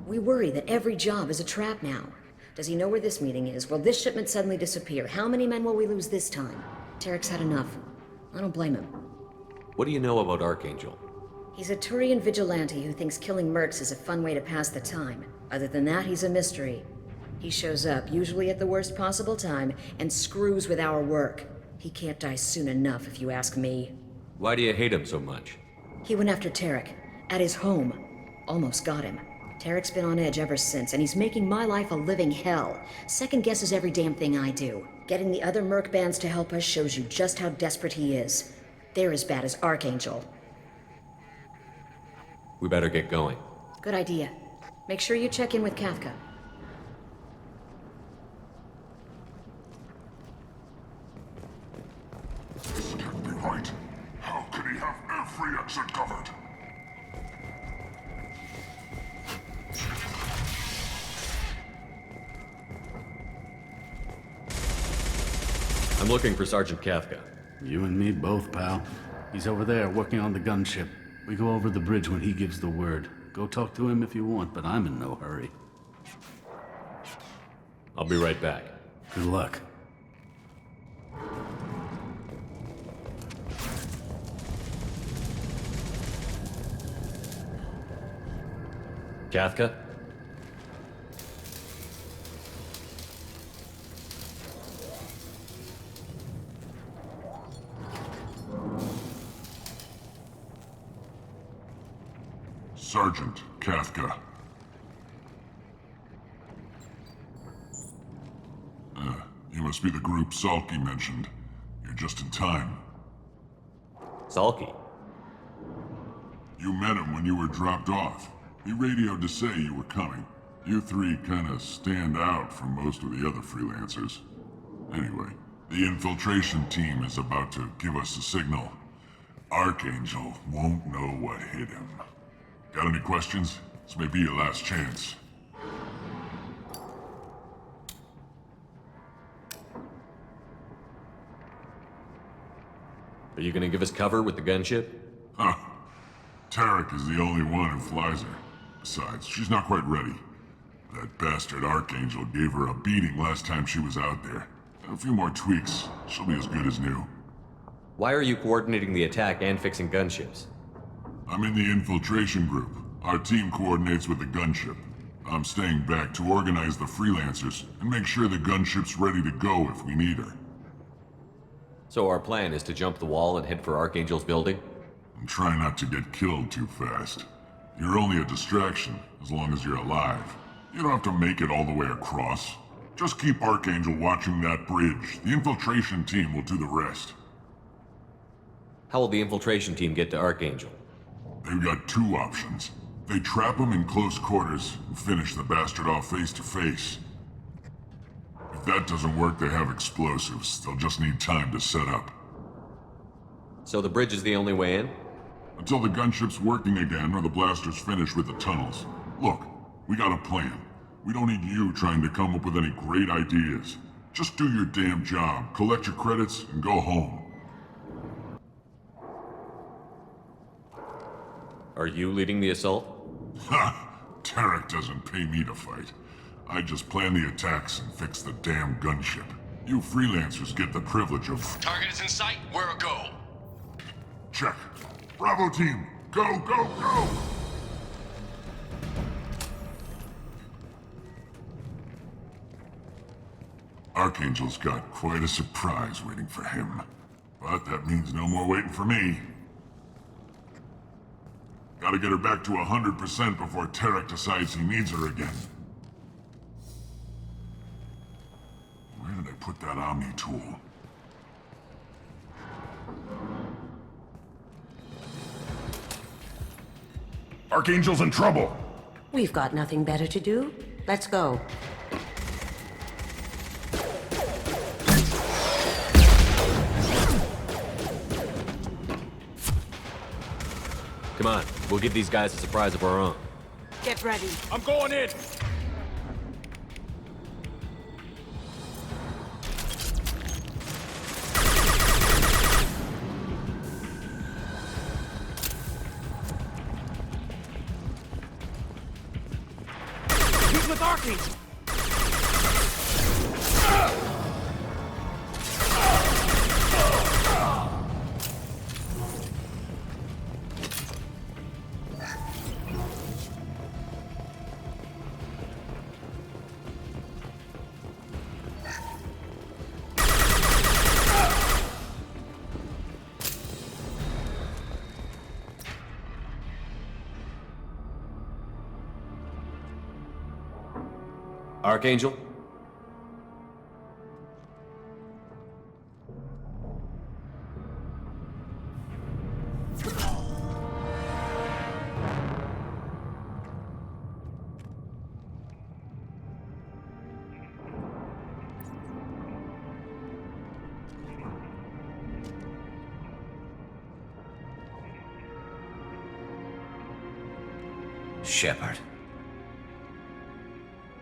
We worry that every job is a trap now. Does he know where this meeting is? Will this shipment suddenly disappear? How many men will we lose this time? Tarek's had enough. I don't blame him. What do you know about Archangel? He's a Turian vigilante who thinks killing mercs is a fun way to pass the time. Other than that, he's a mystery. He shows up, usually at the worst possible time, and screws with our work. He can't die soon enough, if you ask me. Why do you hate him so much? He went after Tarek, at his home. Almost got him. Tarek's been on edge ever since, and he's making my life a living hell. Second guesses every damn thing I do. Getting the other merc bands to help us shows you just how desperate he is. They're as bad as Archangel. We better get going. Good idea. Make sure you check in with Kafka. This can't be right. How could he have every exit covered? I'm looking for Sergeant Kafka. You and me both, pal. He's over there working on the gunship. We go over the bridge when he gives the word. Go talk to him if you want, but I'm in no hurry. I'll be right back. Good luck. Kafka? Sergeant Kafka. You must be the group Salky mentioned. You're just in time. Salky? You met him when you were dropped off. He radioed to say you were coming. You three kinda stand out from most of the other freelancers. Anyway, the infiltration team is about to give us a signal. Archangel won't know what hit him. Got any questions? This may be your last chance. Are you gonna give us cover with the gunship? Huh. Tarek is the only one who flies her. Besides, she's not quite ready. That bastard Archangel gave her a beating last time she was out there. A few more tweaks, she'll be as good as new. Why are you coordinating the attack and fixing gunships? I'm in the infiltration group. Our team coordinates with the gunship. I'm staying back to organize the freelancers and make sure the gunship's ready to go if we need her. So our plan is to jump the wall and head for Archangel's building? And try not to get killed too fast. You're only a distraction, as long as you're alive. You don't have to make it all the way across. Just keep Archangel watching that bridge. The infiltration team will do the rest. How will the infiltration team get to Archangel? They've got two options. They trap him in close quarters and finish the bastard off face to face. If that doesn't work, they have explosives. They'll just need time to set up. So the bridge is the only way in? Until the gunship's working again or the blasters finish with the tunnels. Look, we got a plan. We don't need you trying to come up with any great ideas. Just do your damn job, collect your credits, and go home. Are you leading the assault? Ha! Tarek doesn't pay me to fight. I just plan the attacks and fix the damn gunship. You freelancers get the privilege of... Target is in sight. Where a go? Check. Bravo team! Go, go, go! Archangel's got quite a surprise waiting for him. But that means no more waiting for me. Gotta get her back to 100% before Tarek decides he needs her again. Where did I put that Omni tool? Archangel's in trouble! We've got nothing better to do. Let's go. Come on, we'll give these guys a surprise of our own. Get ready. I'm going in! He's with Archange! Archangel? Shepard.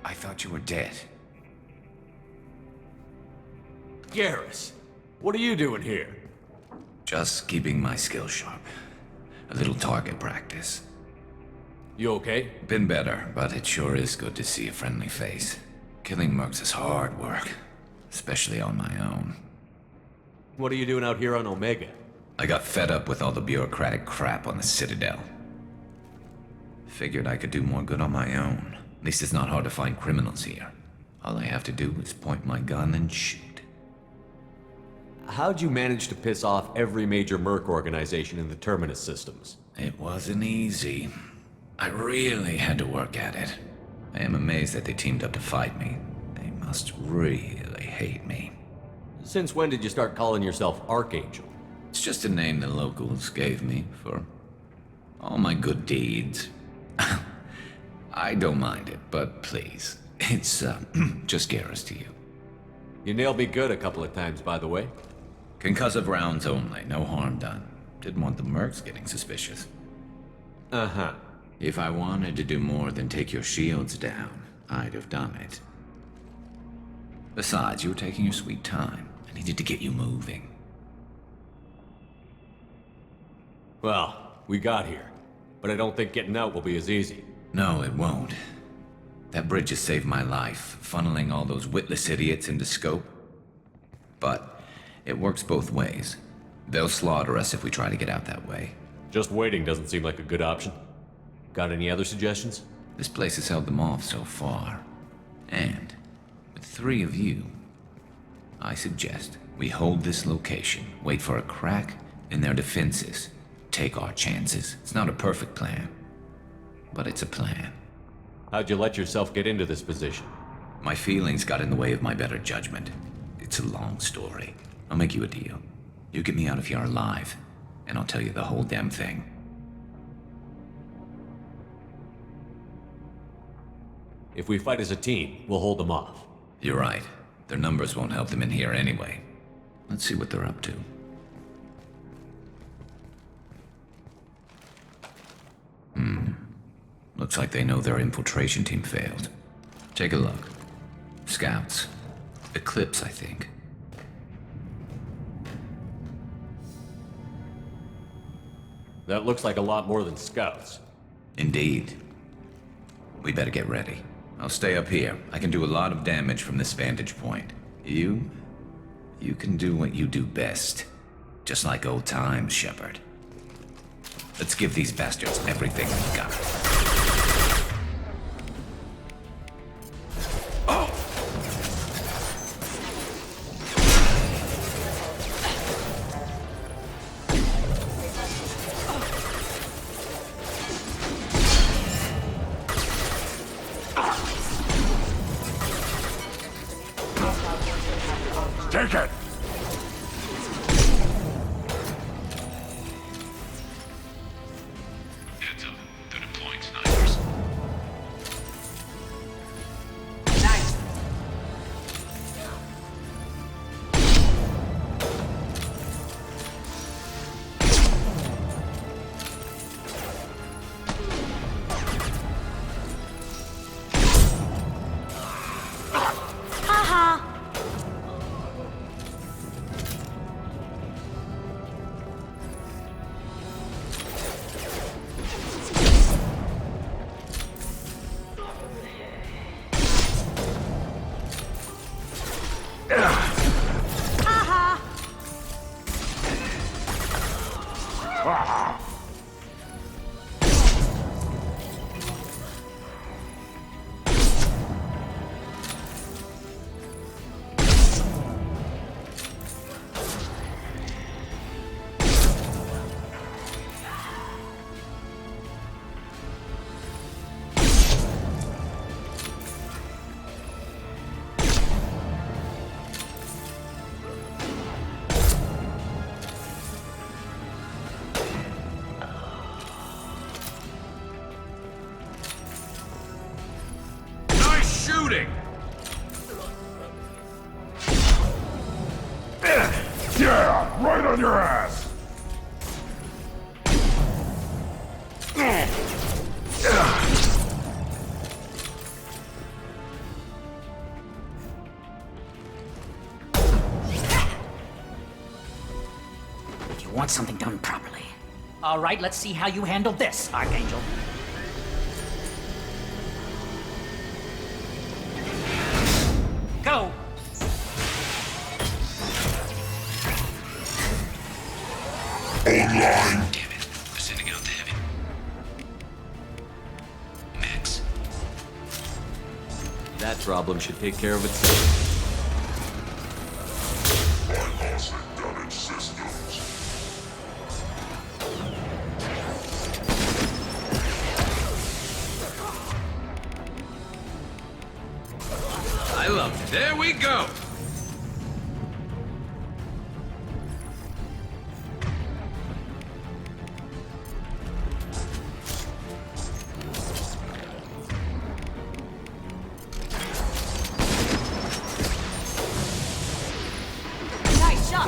I thought you were dead. Garrus, what are you doing here? Just keeping my skills sharp. A little target practice. You okay? Been better, but it sure is good to see a friendly face. Killing mercs is hard work, especially on my own. What are you doing out here on Omega? I got fed up with all the bureaucratic crap on the Citadel. Figured I could do more good on my own. At least it's not hard to find criminals here. All I have to do is point my gun and shoot. How'd you manage to piss off every major merc organization in the Terminus systems? It wasn't easy. I really had to work at it. I am amazed that they teamed up to fight me. They must really hate me. Since when did you start calling yourself Archangel? It's just a name the locals gave me for all my good deeds. I don't mind it, but please, it's just Garrus to you. You nailed me good a couple of times, by the way. Concussive rounds only, no harm done. Didn't want the mercs getting suspicious. Uh-huh. If I wanted to do more than take your shields down, I'd have done it. Besides, you were taking your sweet time. I needed to get you moving. Well, we got here. But I don't think getting out will be as easy. No, it won't. That bridge has saved my life, funneling all those witless idiots into scope. But it works both ways. They'll slaughter us if we try to get out that way. Just waiting doesn't seem like a good option. Got any other suggestions? This place has held them off so far. And with 3 of you, I suggest we hold this location, wait for a crack in their defenses. Take our chances. It's not a perfect plan, but it's a plan. How'd you let yourself get into this position? My feelings got in the way of my better judgment. It's a long story. I'll make you a deal. You get me out of here alive, and I'll tell you the whole damn thing. If we fight as a team, we'll hold them off. You're right. Their numbers won't help them in here anyway. Let's see what they're up to. Looks like they know their infiltration team failed. Take a look. Scouts. Eclipse, I think. That looks like a lot more than scouts. Indeed. We better get ready. I'll stay up here. I can do a lot of damage from this vantage point. You can do what you do best. Just like old times, Shepard. Let's give these bastards everything we've got. Take it! Heads up. They're deploying snipers. Shooting! Yeah, right on your ass! You want something done properly. All right, let's see how you handle this, Archangel. Go! Online! Damn it. They're sending out the heavy. Max. That problem should take care of itself. Bypassing damaged systems. I love it. There we go! Nice shot.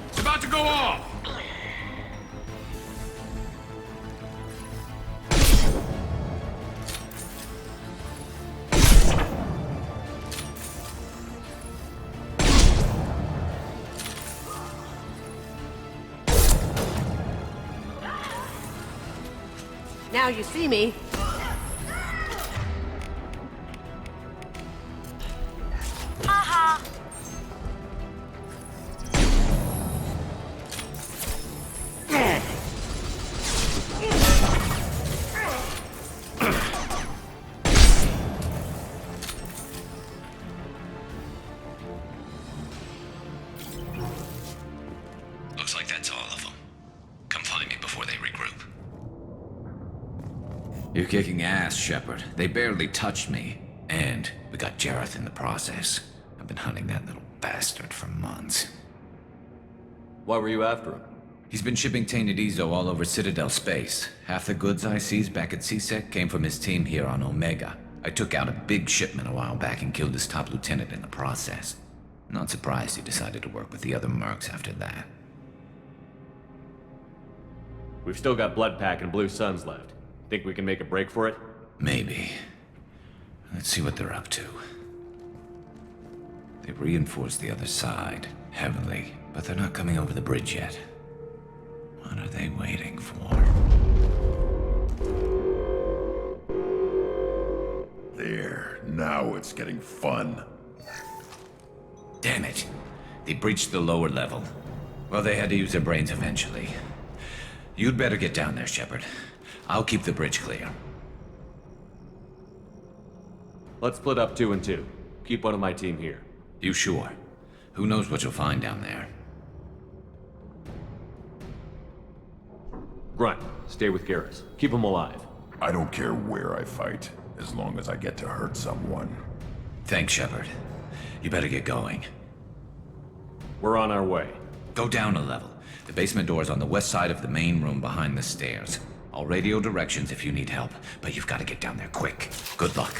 It's about to go off! Now you see me. Haha. Looks like that's all of them. Come find me before they regroup. You're kicking ass, Shepard. They barely touched me. And we got Jareth in the process. I've been hunting that little bastard for months. Why were you after him? He's been shipping tainted Ezo all over Citadel space. Half the goods I seized back at CSEC came from his team here on Omega. I took out a big shipment a while back and killed his top lieutenant in the process. Not surprised he decided to work with the other mercs after that. We've still got Bloodpack and Blue Suns left. Think we can make a break for it? Maybe. Let's see what they're up to. They've reinforced the other side, heavily, but they're not coming over the bridge yet. What are they waiting for? There, now it's getting fun. Damn it. They breached the lower level. Well, they had to use their brains eventually. You'd better get down there, Shepard. I'll keep the bridge clear. Let's split up 2 and 2. Keep one of my team here. You sure? Who knows what you'll find down there? Grunt, stay with Garrus. Keep him alive. I don't care where I fight, as long as I get to hurt someone. Thanks, Shepard. You better get going. We're on our way. Go down a level. The basement door's on the west side of the main room behind the stairs. I'll radio directions if you need help, but you've got to get down there quick. Good luck.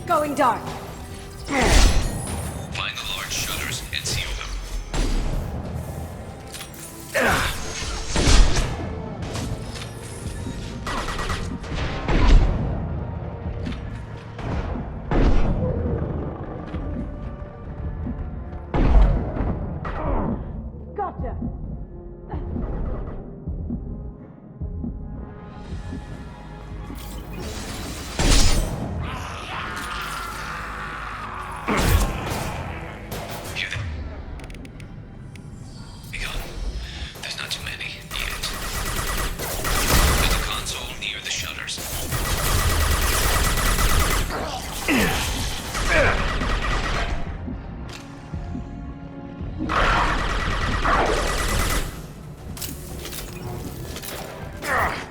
Going dark. Find the large shutters and seal them. Gotcha. There's not too many yet. There's a console near the shutters.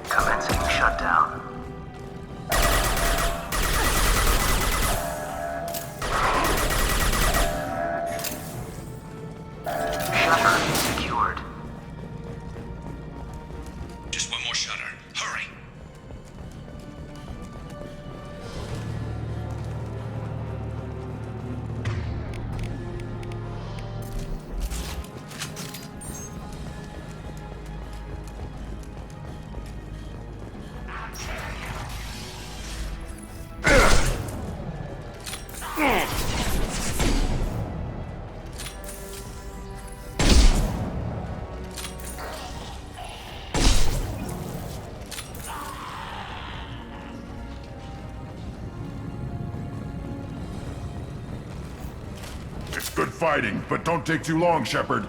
Commencing shutdown. Shutter secured. Just one more shutter. Hurry! It's good fighting, but don't take too long, Shepard.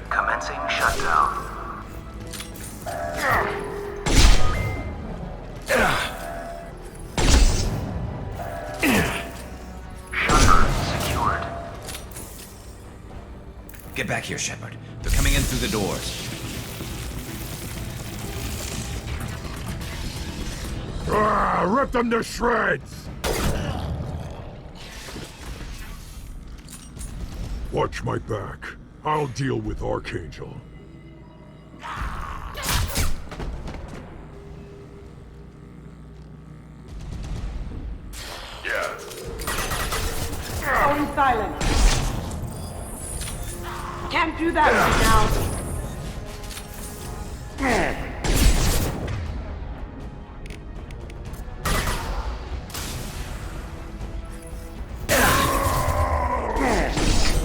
Commencing shutdown. Shutter secured. Get back here, Shepard. They're coming in through the doors. Rip them to shreds! Watch my back. I'll deal with Archangel. Going silent. Can't do that right now.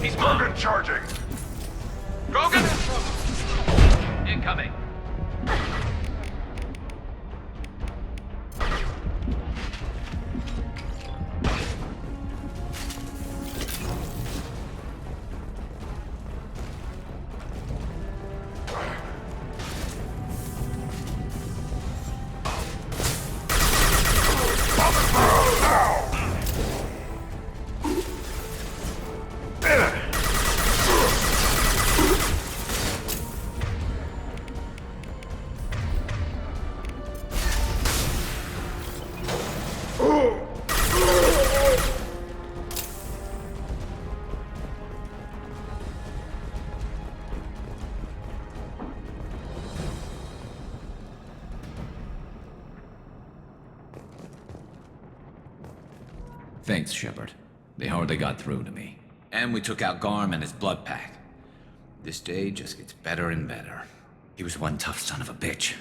He's Morgan charging. Go get him! Incoming. Thanks, Shepard. They hardly got through to me. And we took out Garm and his blood pack. This day just gets better and better. He was one tough son of a bitch.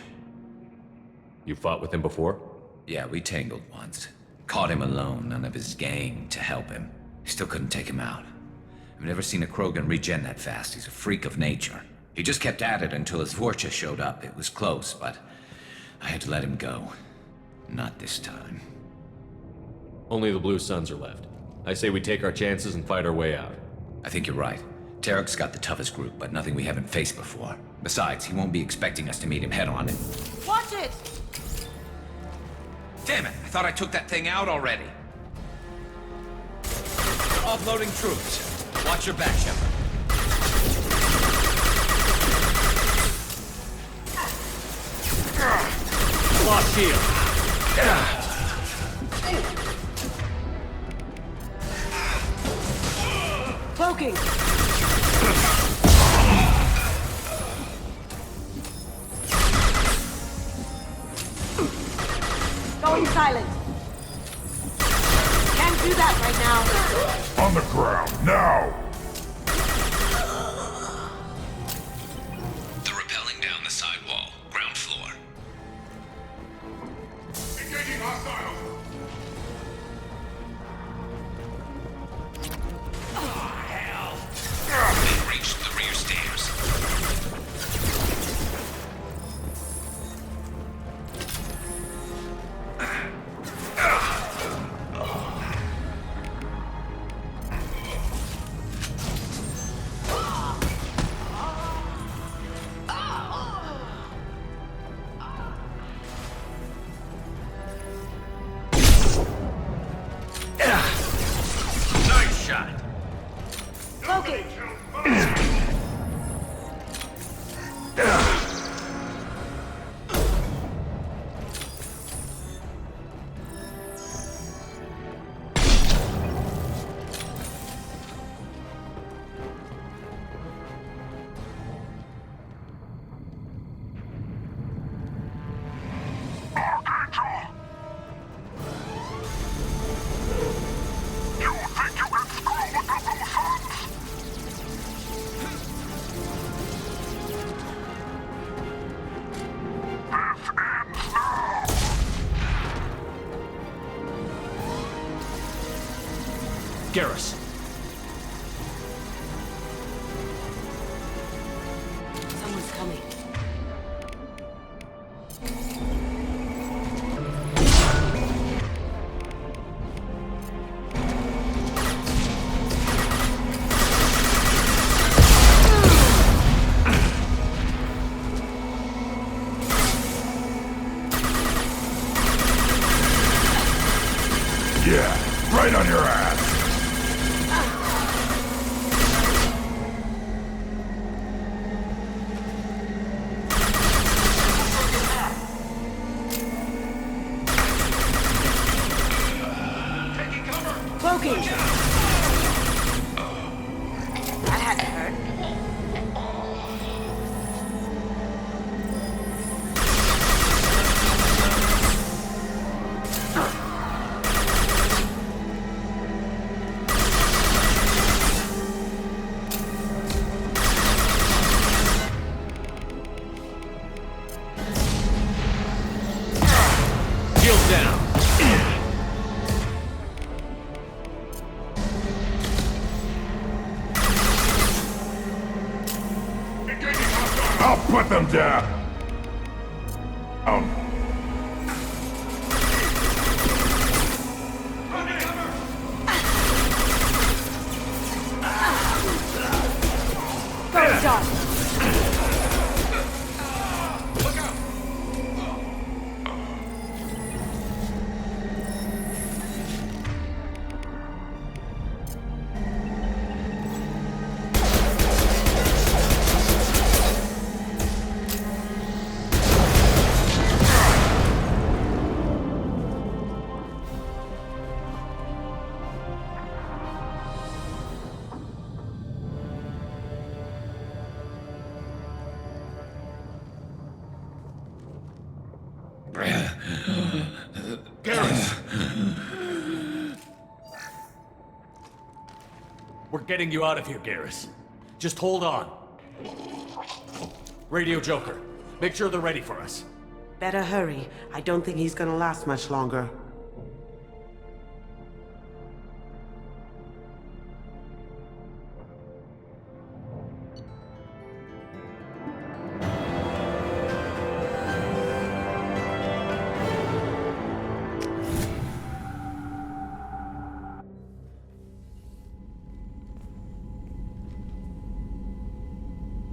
You fought with him before? Yeah, we tangled once. Caught him alone, none of his gang to help him. Still couldn't take him out. I've never seen a Krogan regen that fast. He's a freak of nature. He just kept at it until his Vorcha showed up. It was close, but I had to let him go. Not this time. Only the Blue Suns are left. I say we take our chances and fight our way out. I think you're right. Tarek's got the toughest group, but nothing we haven't faced before. Besides, he won't be expecting us to meet him head-on and... Watch it! Damn it! I thought I took that thing out already. They're offloading troops. Watch your back, Shepard. Lost shield. Cloaking! Going silent. Can't do that right now. On the ground, now! They're rappelling down the side wall, ground floor. Engaging hostiles! They've reached the rear stairs. Nice shot! Cloaking! Garrus. Someone's coming. Yeah, right on your ass! Cloaking! That had to hurt. Put them down! Go, John! We're getting you out of here, Garrus. Just hold on. Radio Joker, make sure they're ready for us. Better hurry. I don't think he's gonna last much longer.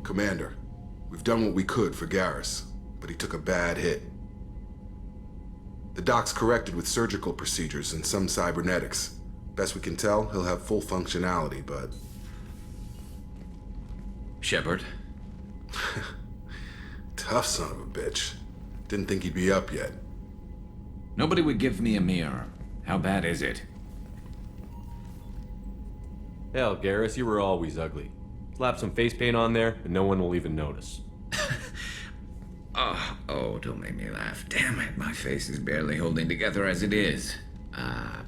Commander, we've done what we could for Garrus, but he took a bad hit. The doc's corrected with surgical procedures and some cybernetics. Best we can tell, he'll have full functionality, but... Shepard? Tough son of a bitch. Didn't think he'd be up yet. Nobody would give me a mirror. How bad is it? Hell, Garrus, you were always ugly. Slap some face paint on there, and no one will even notice. Oh, don't make me laugh. Damn it, my face is barely holding together as it is.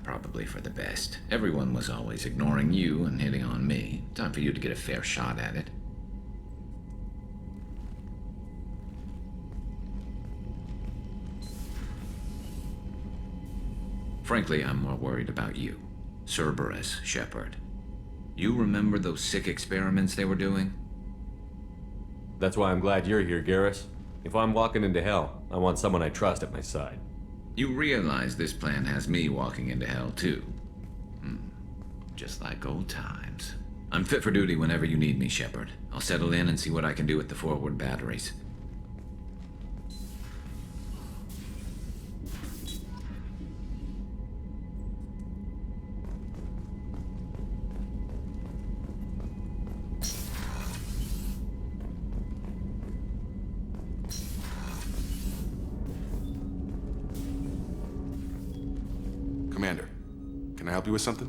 Probably for the best. Everyone was always ignoring you and hitting on me. Time for you to get a fair shot at it. Frankly, I'm more worried about you. Cerberus, Shepard. You remember those sick experiments they were doing? That's why I'm glad you're here, Garrus. If I'm walking into hell, I want someone I trust at my side. You realize this plan has me walking into hell, too. Just like old times. I'm fit for duty whenever you need me, Shepard. I'll settle in and see what I can do with the forward batteries. Commander, can I help you with something?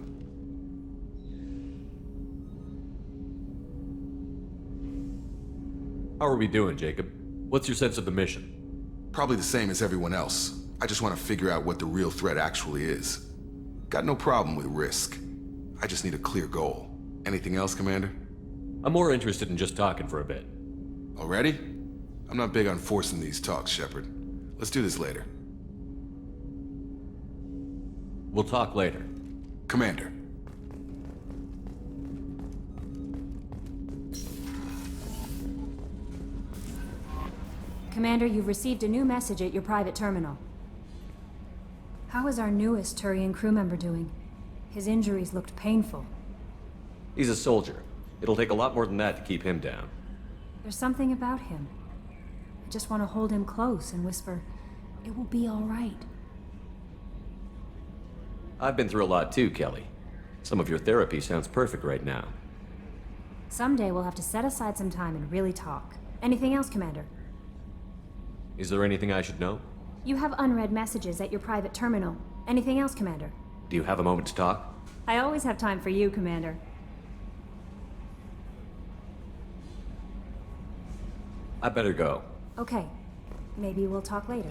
How are we doing, Jacob? What's your sense of the mission? Probably the same as everyone else. I just want to figure out what the real threat actually is. Got no problem with risk. I just need a clear goal. Anything else, Commander? I'm more interested in just talking for a bit. Already? I'm not big on forcing these talks, Shepard. Let's do this later. We'll talk later. Commander. Commander, you've received a new message at your private terminal. How is our newest Turian crew member doing? His injuries looked painful. He's a soldier. It'll take a lot more than that to keep him down. There's something about him. I just want to hold him close and whisper, "It will be all right." I've been through a lot too, Kelly. Some of your therapy sounds perfect right now. Someday we'll have to set aside some time and really talk. Anything else, Commander? Is there anything I should know? You have unread messages at your private terminal. Anything else, Commander? Do you have a moment to talk? I always have time for you, Commander. I better go. Okay. Maybe we'll talk later.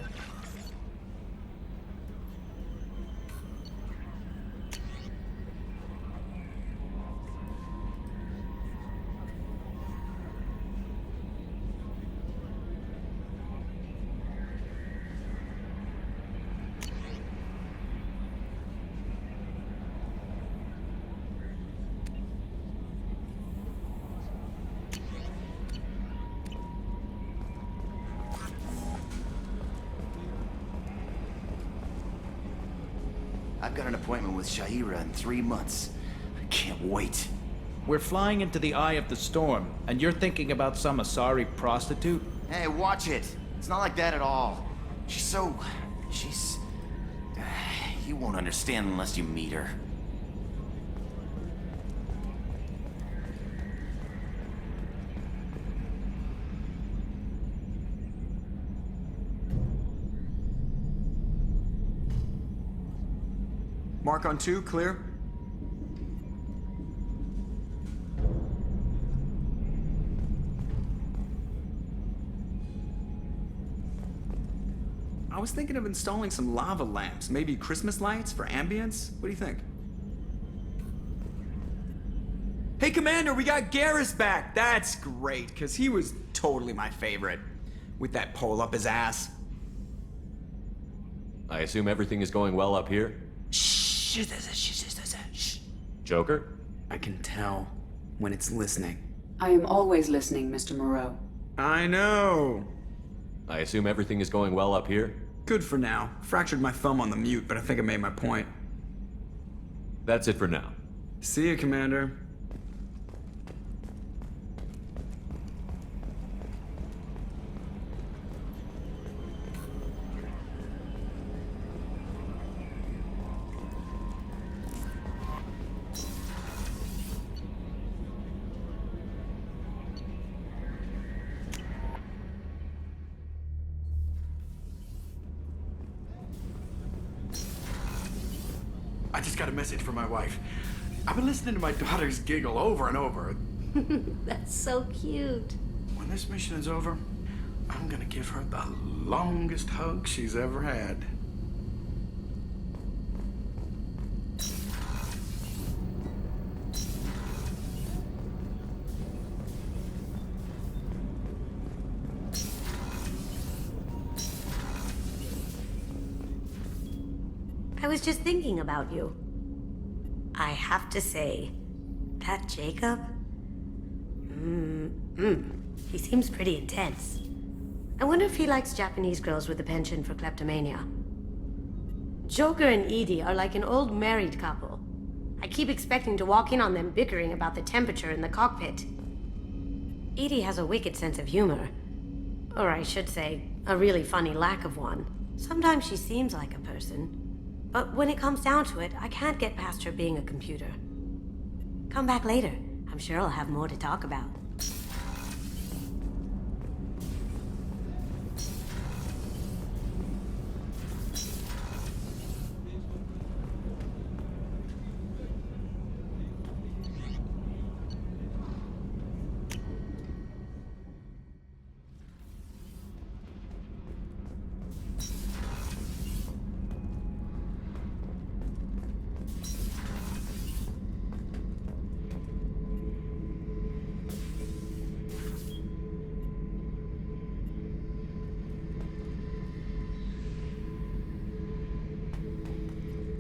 got an appointment with Shaira in 3 months. I can't wait. We're flying into the eye of the storm, and you're thinking about some Asari prostitute? Hey, watch it. It's not like that at all. She's... You won't understand unless you meet her. Mark on 2, clear. I was thinking of installing some lava lamps, maybe Christmas lights for ambience. What do you think? Hey, Commander, we got Garrus back. That's great, because he was totally my favorite. With that pole up his ass. I assume everything is going well up here? Shh. Joker? I can tell when it's listening. I am always listening, Mr. Moreau. I know. I assume everything is going well up here? Good for now. Fractured my thumb on the mute, but I think I made my point. That's it for now. See you, Commander. I just got a message from my wife. I've been listening to my daughters giggle over and over. That's so cute. When this mission is over, I'm gonna give her the longest hug she's ever had. I was just thinking about you. I have to say, that Jacob? He seems pretty intense. I wonder if he likes Japanese girls with a penchant for kleptomania. Joker and Edie are like an old married couple. I keep expecting to walk in on them bickering about the temperature in the cockpit. Edie has a wicked sense of humor. Or I should say, a really funny lack of one. Sometimes she seems like a person. But when it comes down to it, I can't get past her being a computer. Come back later. I'm sure I'll have more to talk about.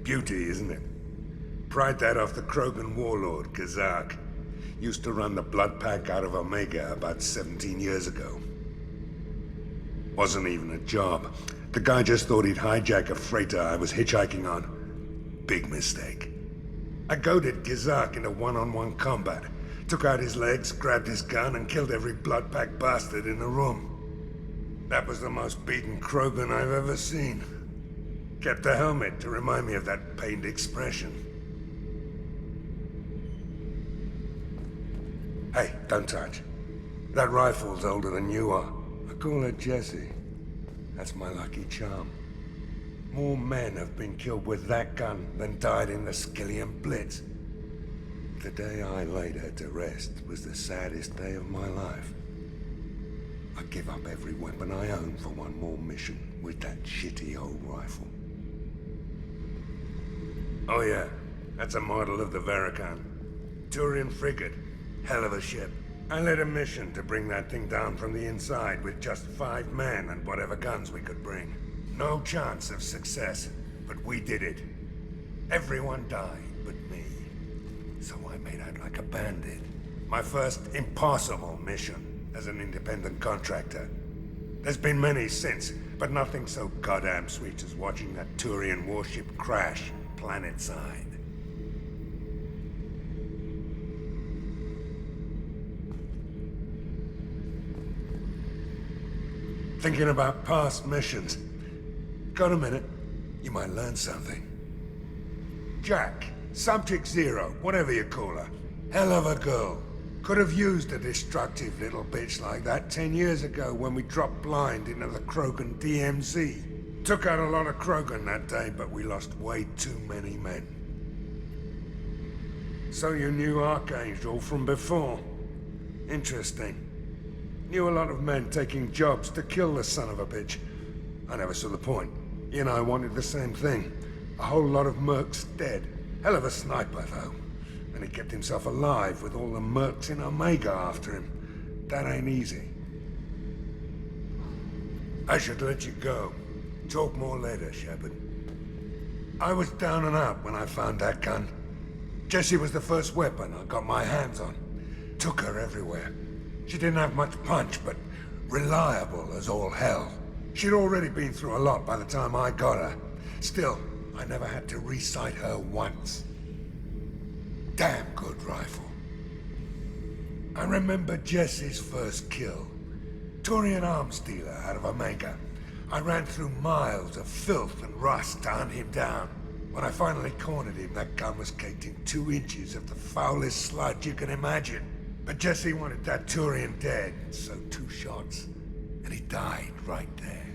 Beauty, isn't it? Pried that off the Krogan warlord, Kazak. Used to run the blood pack out of Omega about 17 years ago. Wasn't even a job. The guy just thought he'd hijack a freighter I was hitchhiking on. Big mistake. I goaded Kazak into one-on-one combat. Took out his legs, grabbed his gun, and killed every blood pack bastard in the room. That was the most beaten Krogan I've ever seen. Kept a helmet to remind me of that pained expression. Hey, don't touch. That rifle's older than you are. I call her Jessie. That's my lucky charm. More men have been killed with that gun than died in the Skillian Blitz. The day I laid her to rest was the saddest day of my life. I'd give up every weapon I own for one more mission with that shitty old rifle. Oh yeah, that's a model of the Paragon. Turian frigate. Hell of a ship. I led a mission to bring that thing down from the inside with just 5 men and whatever guns we could bring. No chance of success, but we did it. Everyone died but me. So I made out like a bandit. My first impossible mission as an independent contractor. There's been many since, but nothing so goddamn sweet as watching that Turian warship crash planet side. Thinking about past missions. Got a minute? You might learn something. Jack, Subject Zero, whatever you call her. Hell of a girl. Could have used a destructive little bitch like that 10 years ago when we dropped blind into the Krogan DMZ. Took out a lot of Krogan that day, but we lost way too many men. So you knew Archangel from before? Interesting. Knew a lot of men taking jobs to kill the son of a bitch. I never saw the point. He and I wanted the same thing. A whole lot of mercs dead. Hell of a sniper, though. And he kept himself alive with all the mercs in Omega after him. That ain't easy. I should let you go. Talk more later, Shepard. I was down and out when I found that gun. Jessie was the first weapon I got my hands on. Took her everywhere. She didn't have much punch, but reliable as all hell. She'd already been through a lot by the time I got her. Still, I never had to re-sight her once. Damn good rifle. I remember Jessie's first kill. Turian arms dealer out of Omega. I ran through miles of filth and rust to hunt him down. When I finally cornered him, that gun was caked in 2 inches of the foulest sludge you can imagine. But Jessie wanted that Turian dead, so 2 shots, and he died right there.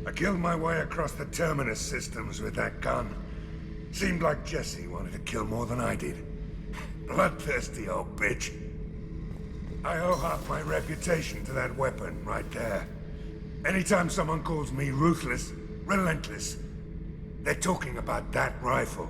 I killed my way across the Terminus systems with that gun. Seemed like Jessie wanted to kill more than I did. Bloodthirsty old bitch. I owe half my reputation to that weapon right there. Anytime someone calls me ruthless, relentless, they're talking about that rifle.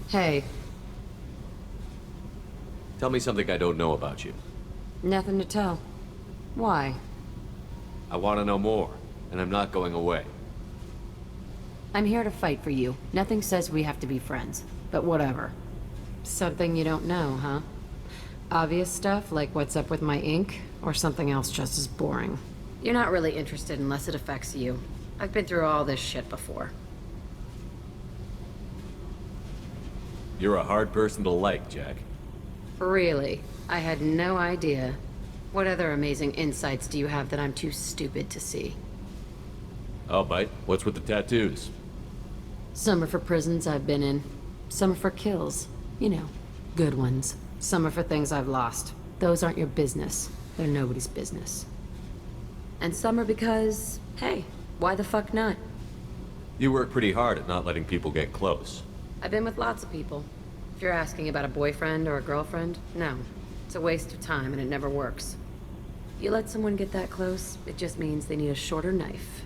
Hey. Tell me something I don't know about you. Nothing to tell. Why? I want to know more, and I'm not going away. I'm here to fight for you. Nothing says we have to be friends, but whatever. Something you don't know, huh? Obvious stuff, like what's up with my ink, or something else just as boring? You're not really interested unless it affects you. I've been through all this shit before. You're a hard person to like, Jack. Really? I had no idea. What other amazing insights do you have that I'm too stupid to see? I'll bite. What's with the tattoos? Some are for prisons I've been in. Some are for kills. You know, good ones. Some are for things I've lost. Those aren't your business. They're nobody's business. And some are because, hey, why the fuck not? You work pretty hard at not letting people get close. I've been with lots of people. If you're asking about a boyfriend or a girlfriend, no. It's a waste of time and it never works. You let someone get that close, it just means they need a shorter knife.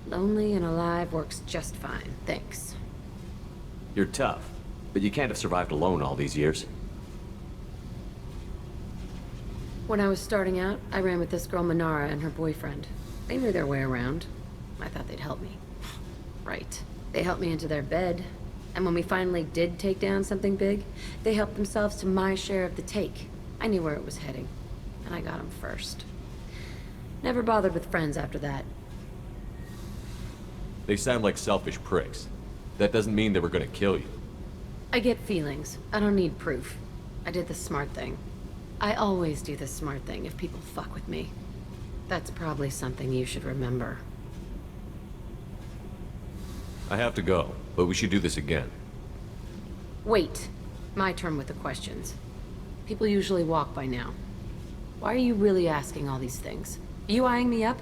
Lonely and alive works just fine, thanks. You're tough, but you can't have survived alone all these years. When I was starting out, I ran with this girl Manara and her boyfriend. They knew their way around. I thought they'd help me. Right. They helped me into their bed. And when we finally did take down something big, they helped themselves to my share of the take. I knew where it was heading, and I got them first. Never bothered with friends after that. They sound like selfish pricks. That doesn't mean they were gonna kill you. I get feelings. I don't need proof. I did the smart thing. I always do the smart thing if people fuck with me. That's probably something you should remember. I have to go, but we should do this again. Wait. My turn with the questions. People usually walk by now. Why are you really asking all these things? Are you eyeing me up?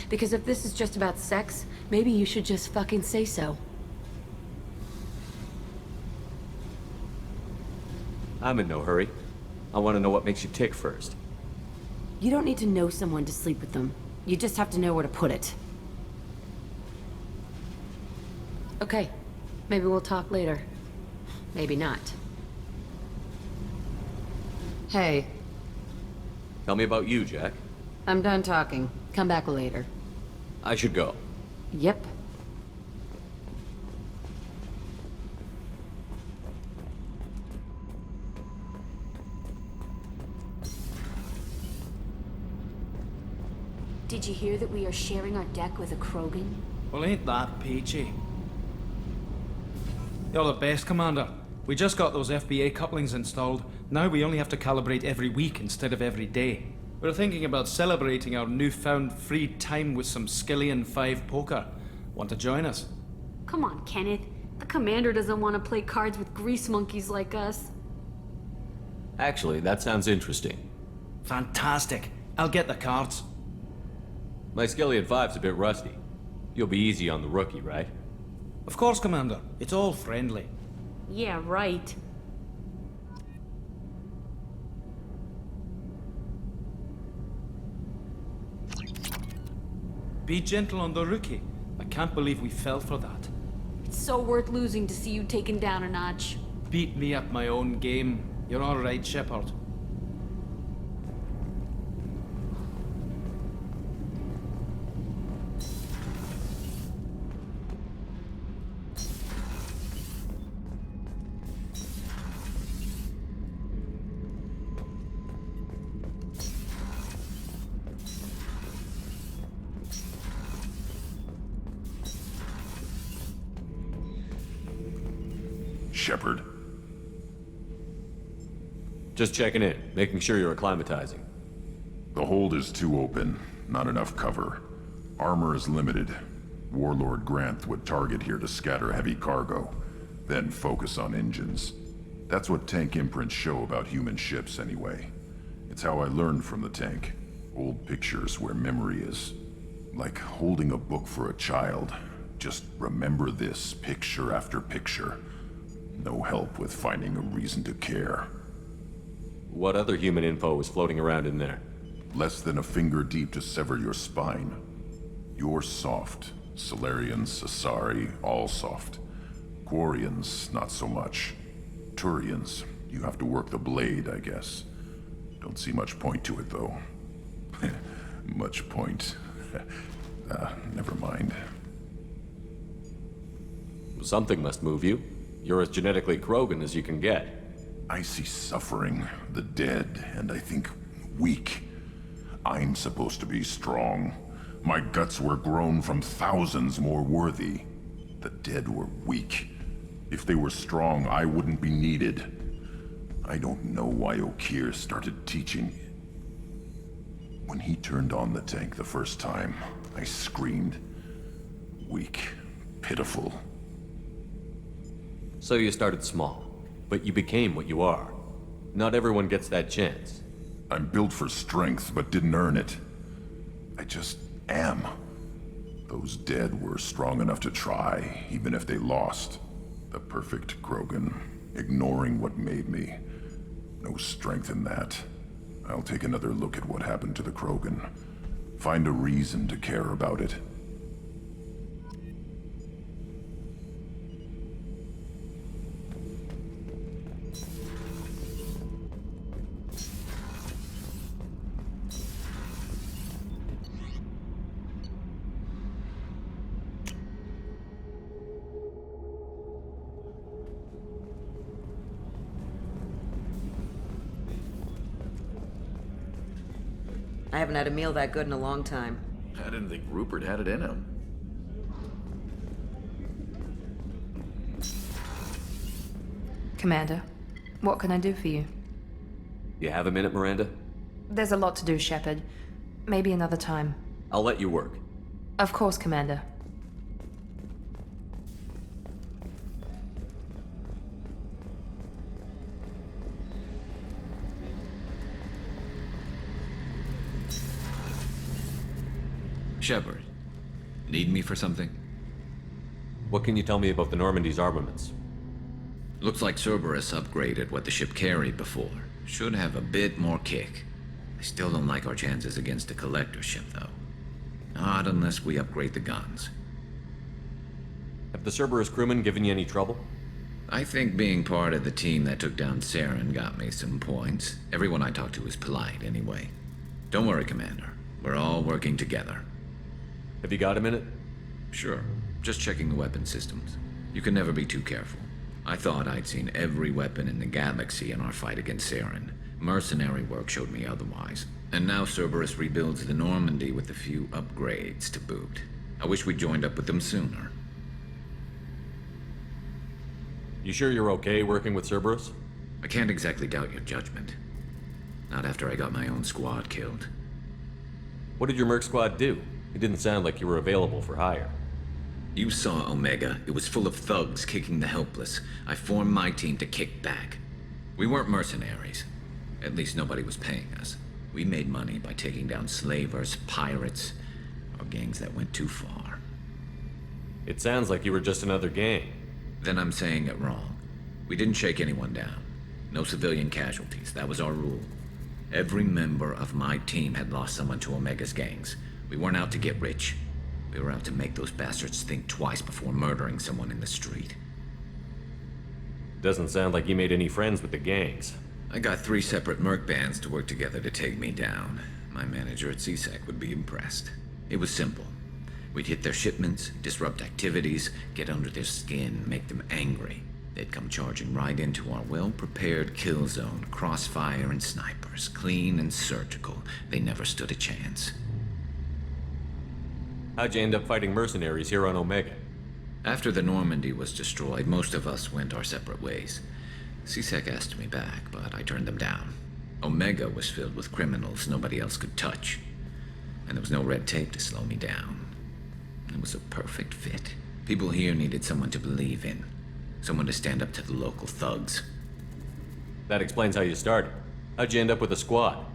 Because if this is just about sex, maybe you should just fucking say so. I'm in no hurry. I want to know what makes you tick first. You don't need to know someone to sleep with them. You just have to know where to put it. Okay, maybe we'll talk later. Maybe not. Hey. Tell me about you, Jack. I'm done talking. Come back later. I should go. Yep. Did you hear that we are sharing our deck with a Krogan? Well, ain't that peachy? You're the best, Commander. We just got those FBA couplings installed. Now we only have to calibrate every week instead of every day. We're thinking about celebrating our newfound free time with some Skillian 5 poker. Want to join us? Come on, Kenneth. The commander doesn't want to play cards with grease monkeys like us. Actually, that sounds interesting. Fantastic. I'll get the cards. My Skillian 5's a bit rusty. You'll be easy on the rookie, right? Of course, Commander. It's all friendly. Yeah, right. Be gentle on the rookie. I can't believe we fell for that. It's so worth losing to see you taken down a notch. Beat me at my own game. You're all right, Shepard. Shepard. Just checking in, making sure you're acclimatizing. The hold is too open, not enough cover. Armor is limited. Warlord Granth would target here to scatter heavy cargo, then focus on engines. That's what tank imprints show about human ships anyway. It's how I learned from the tank. Old pictures where memory is. Like holding a book for a child. Just remember this, picture after picture. No help with finding a reason to care. What other human info is floating around in there? Less than a finger deep to sever your spine. You're soft. Solarians, Asari, all soft. Quarians, not so much. Turians, you have to work the blade, I guess. Don't see much point to it, though. Much point. Never mind. Something must move you. You're as genetically Krogan as you can get. I see suffering, the dead, and I think weak. I'm supposed to be strong. My guts were grown from thousands more worthy. The dead were weak. If they were strong, I wouldn't be needed. I don't know why Okeer started teaching. When he turned on the tank the first time, I screamed. Weak, pitiful. So you started small, but you became what you are. Not everyone gets that chance. I'm built for strength, but didn't earn it. I just am. Those dead were strong enough to try, even if they lost. The perfect Krogan, ignoring what made me. No strength in that. I'll take another look at what happened to the Krogan. Find a reason to care about it. I haven't had a meal that good in a long time. I didn't think Rupert had it in him. Commander, what can I do for you? You have a minute, Miranda? There's a lot to do, Shepard. Maybe another time. I'll let you work. Of course, Commander. Shepard, need me for something? What can you tell me about the Normandy's armaments? Looks like Cerberus upgraded what the ship carried before. Should have a bit more kick. I still don't like our chances against a collector ship, though. Not unless we upgrade the guns. Have the Cerberus crewmen given you any trouble? I think being part of the team that took down Saren got me some points. Everyone I talked to was polite, anyway. Don't worry, Commander. We're all working together. Have you got a minute? Sure. Just checking the weapon systems. You can never be too careful. I thought I'd seen every weapon in the galaxy in our fight against Saren. Mercenary work showed me otherwise. And now Cerberus rebuilds the Normandy with a few upgrades to boot. I wish we'd joined up with them sooner. You sure you're okay working with Cerberus? I can't exactly doubt your judgment. Not after I got my own squad killed. What did your Merc squad do? It didn't sound like you were available for hire. You saw Omega. It was full of thugs kicking the helpless. I formed my team to kick back. We weren't mercenaries. At least nobody was paying us. We made money by taking down slavers, pirates, or gangs that went too far. It sounds like you were just another gang. Then I'm saying it wrong. We didn't shake anyone down. No civilian casualties. That was our rule. Every member of my team had lost someone to Omega's gangs. We weren't out to get rich. We were out to make those bastards think twice before murdering someone in the street. Doesn't sound like you made any friends with the gangs. I got 3 separate merc bands to work together to take me down. My manager at CSEC would be impressed. It was simple. We'd hit their shipments, disrupt activities, get under their skin, make them angry. They'd come charging right into our well-prepared kill zone, crossfire and snipers, clean and surgical. They never stood a chance. How'd you end up fighting mercenaries here on Omega? After the Normandy was destroyed, most of us went our separate ways. CSEC asked me back, but I turned them down. Omega was filled with criminals nobody else could touch. And there was no red tape to slow me down. It was a perfect fit. People here needed someone to believe in. Someone to stand up to the local thugs. That explains how you started. How'd you end up with a squad?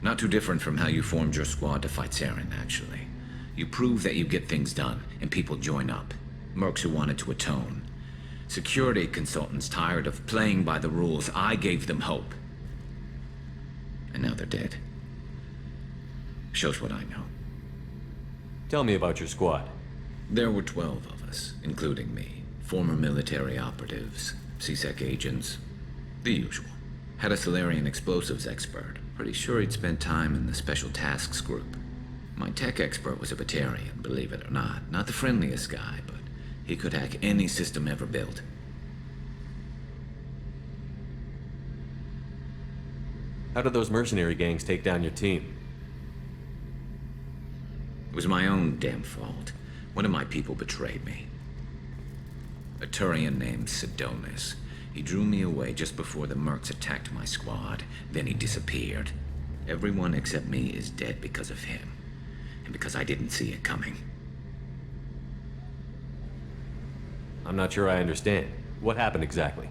Not too different from how you formed your squad to fight Saren, actually. You prove that you get things done, and people join up. Mercs who wanted to atone. Security consultants tired of playing by the rules. I gave them hope. And now they're dead. Shows what I know. Tell me about your squad. There were 12 of us, including me. Former military operatives, CSEC agents, the usual. Had a Solarian explosives expert. Pretty sure he'd spent time in the Special Tasks group. My tech expert was a Batarian, believe it or not. Not the friendliest guy, but he could hack any system ever built. How did those mercenary gangs take down your team? It was my own damn fault. One of my people betrayed me. A Turian named Sidonis. He drew me away just before the mercs attacked my squad. Then he disappeared. Everyone except me is dead because of him. And because I didn't see it coming. I'm not sure I understand. What happened exactly?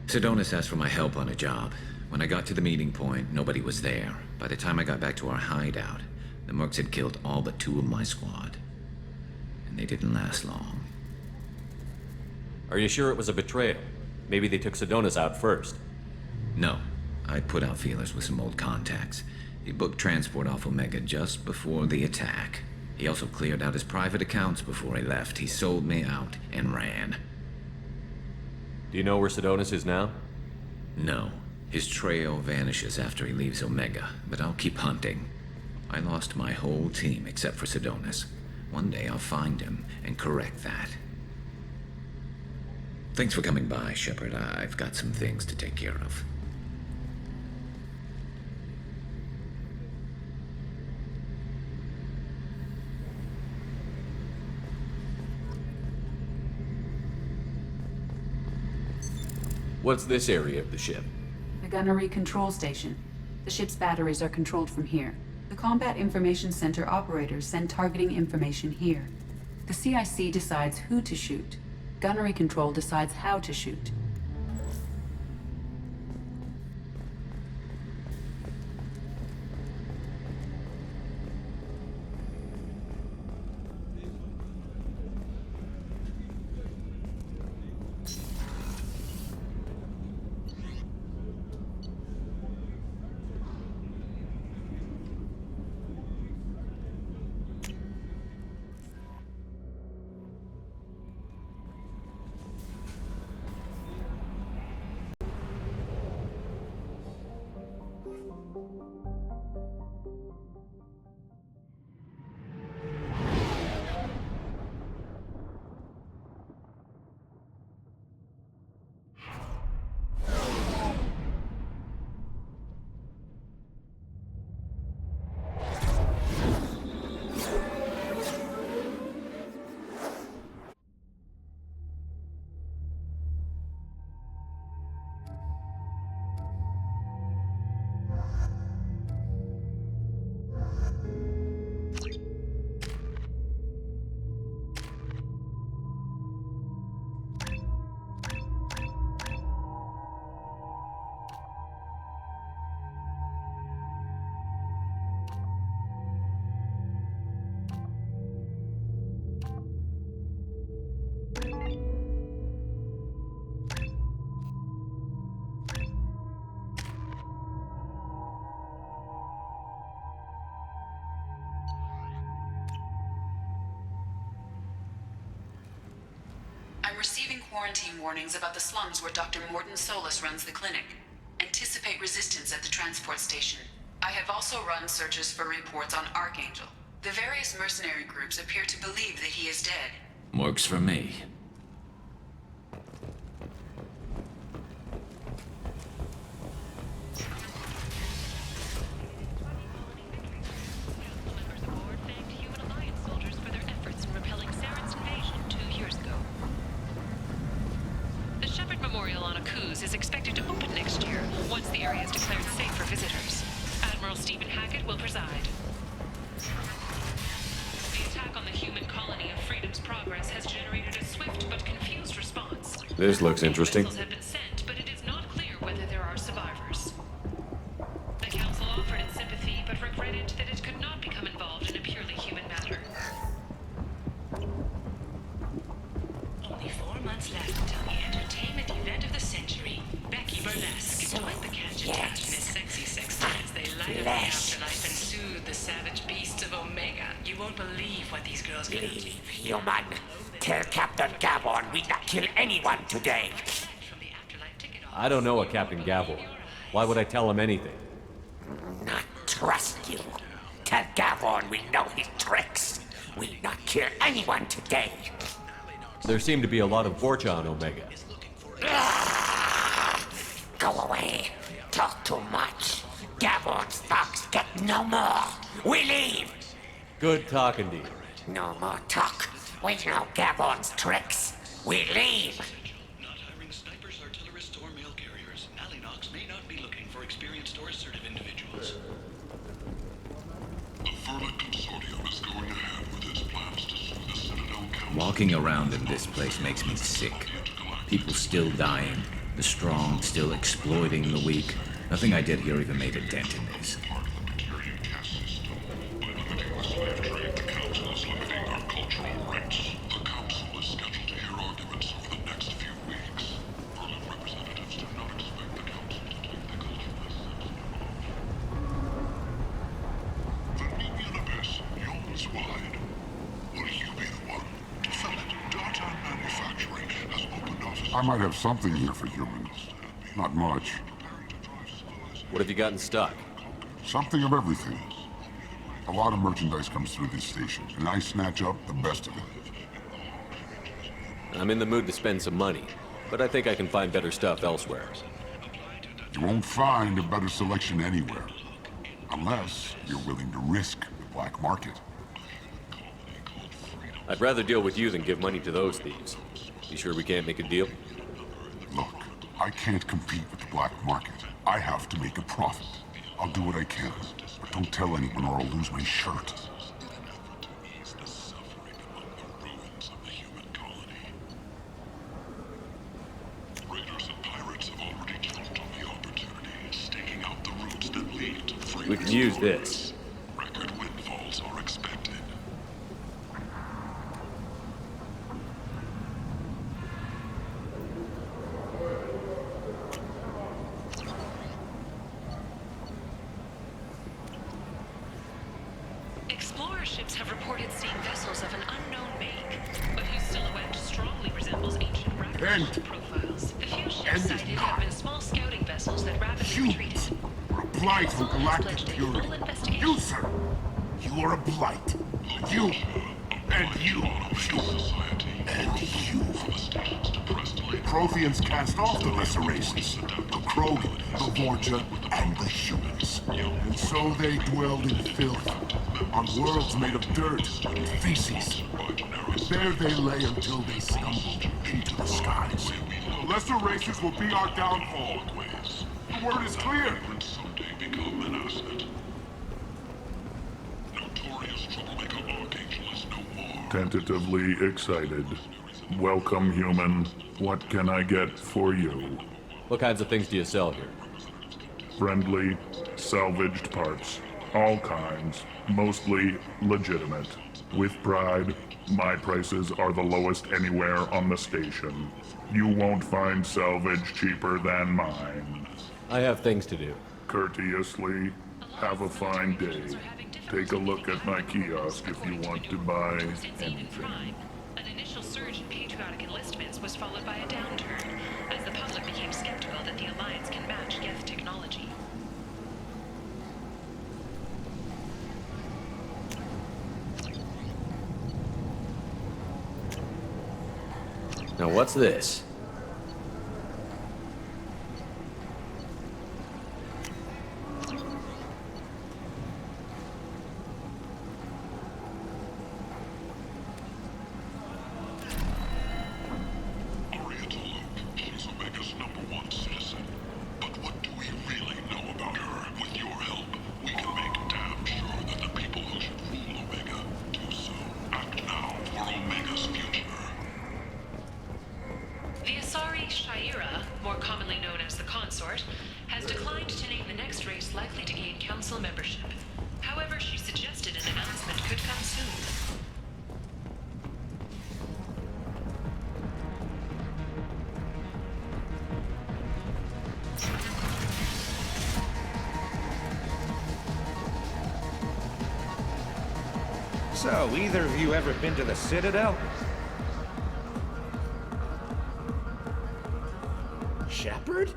Sidonis asked for my help on a job. When I got to the meeting point, nobody was there. By the time I got back to our hideout, the mercs had killed all but 2 of my squad. And they didn't last long. Are you sure it was a betrayal? Maybe they took Sidonis out first. No. I put out feelers with some old contacts. He booked transport off Omega just before the attack. He also cleared out his private accounts before he left. He sold me out and ran. Do you know where Sidonis is now? No. His trail vanishes after he leaves Omega, but I'll keep hunting. I lost my whole team except for Sidonis. One day I'll find him and correct that. Thanks for coming by, Shepard. I've got some things to take care of. What's this area of the ship? The gunnery control station. The ship's batteries are controlled from here. The Combat Information Center operators send targeting information here. The CIC decides who to shoot. Gunnery control decides how to shoot. receiving quarantine warnings about the slums where Dr. Morton Solus runs the clinic. Anticipate resistance at the transport station. I have also run searches for reports on Archangel. The various mercenary groups appear to believe that he is dead. Works for me. Is expected to open next year, once the area is declared safe for visitors. Admiral Stephen Hackett will preside. The attack on the human colony of Freedom's Progress has generated a swift but confused response. This looks interesting. Missiles have been sent, but it is not clear whether there are survivors. The Council offered its sympathy, but regretted that it could not become involved in a purely human matter. Only 4 months left until the entertainment event of the century. Becky Burlesque. So like the catch attached in his sexy sex scenes, they light up the afterlife and soothe the savage beasts of Omega. You won't believe what these girls can do. Human, tell Captain Gavon we not kill anyone today. I don't know a Captain Gavel. Why would I tell him anything? Not trust you. Tell Gavon we know his tricks. We not kill anyone today. There seem to be a lot of Vorcha on Omega. Go away. Talk too much. Gavon's thugs get no more. We leave. Good talking to you. No more talk. We know Gavon's tricks. We leave. Not hiring snipers, artillerists, or mail carriers. Alinox may not be looking for experienced or assertive individuals. The Verlet Consortium is going ahead with its plans to sue the Citadel Council. Walking around in this place makes me sick. People still dying. The strong still exploiting the weak. Nothing I did here even made a dent in this. I might have something here for humans. Not much. What have you gotten stuck? Something of everything. A lot of merchandise comes through this station, and I snatch up the best of it. I'm in the mood to spend some money, but I think I can find better stuff elsewhere. You won't find a better selection anywhere. Unless you're willing to risk the black market. I'd rather deal with you than give money to those thieves. You sure we can't make a deal? Look, I can't compete with the black market. I have to make a profit. I'll do what I can, but don't tell anyone or I'll lose my shirt. We can use this. Record windfalls are expected. Explorer ships have reported seeing vessels of an unknown make, but whose silhouette strongly resembles ancient Rakdos profiles. The few ships sighted have been small scouting vessels that rapidly retreated. Blight from galactic purity. You, sir! You are a blight. You! And you! And you! Protheans cast off the lesser races. The Krogan, the Vorcha, and the humans. And so they dwelled in filth, on worlds made of dirt and feces. There they lay until they stumbled into the skies. The lesser races will be our downfall. The word is clear. Become an asset. Notorious troublemaker Archangel is no more. Tentatively excited. Welcome, human. What can I get for you? What kinds of things do you sell here? Friendly, salvaged parts. All kinds. Mostly legitimate. With pride, my prices are the lowest anywhere on the station. You won't find salvage cheaper than mine. I have things to do. Courteously, have a fine day. Take a look at my kiosk if you want to buy anything. An initial surge in patriotic enlistments was followed by a downturn, as the public became skeptical that the Alliance can match Geth technology. Now what's this? has declined to name the next race likely to gain council membership. However, she suggested an announcement could come soon. So, either of you ever been to the Citadel? Shepard?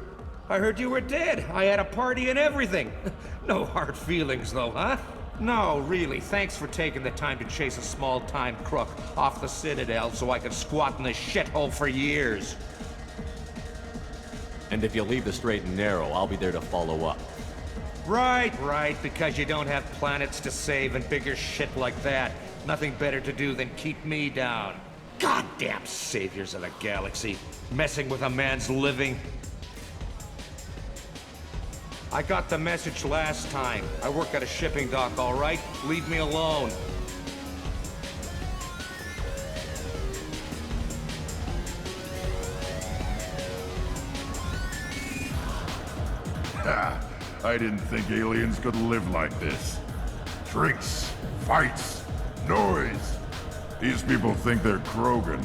I heard you were dead. I had a party and everything. No hard feelings, though, huh? No, really, thanks for taking the time to chase a small-time crook off the Citadel so I could squat in this shithole for years. And if you leave the straight and narrow, I'll be there to follow up. Right, because you don't have planets to save and bigger shit like that. Nothing better to do than keep me down. Goddamn saviors of the galaxy, messing with a man's living. I got the message last time. I work at a shipping dock, all right? Leave me alone. Ha! I didn't think aliens could live like this. Drinks, fights, noise. These people think they're Krogan.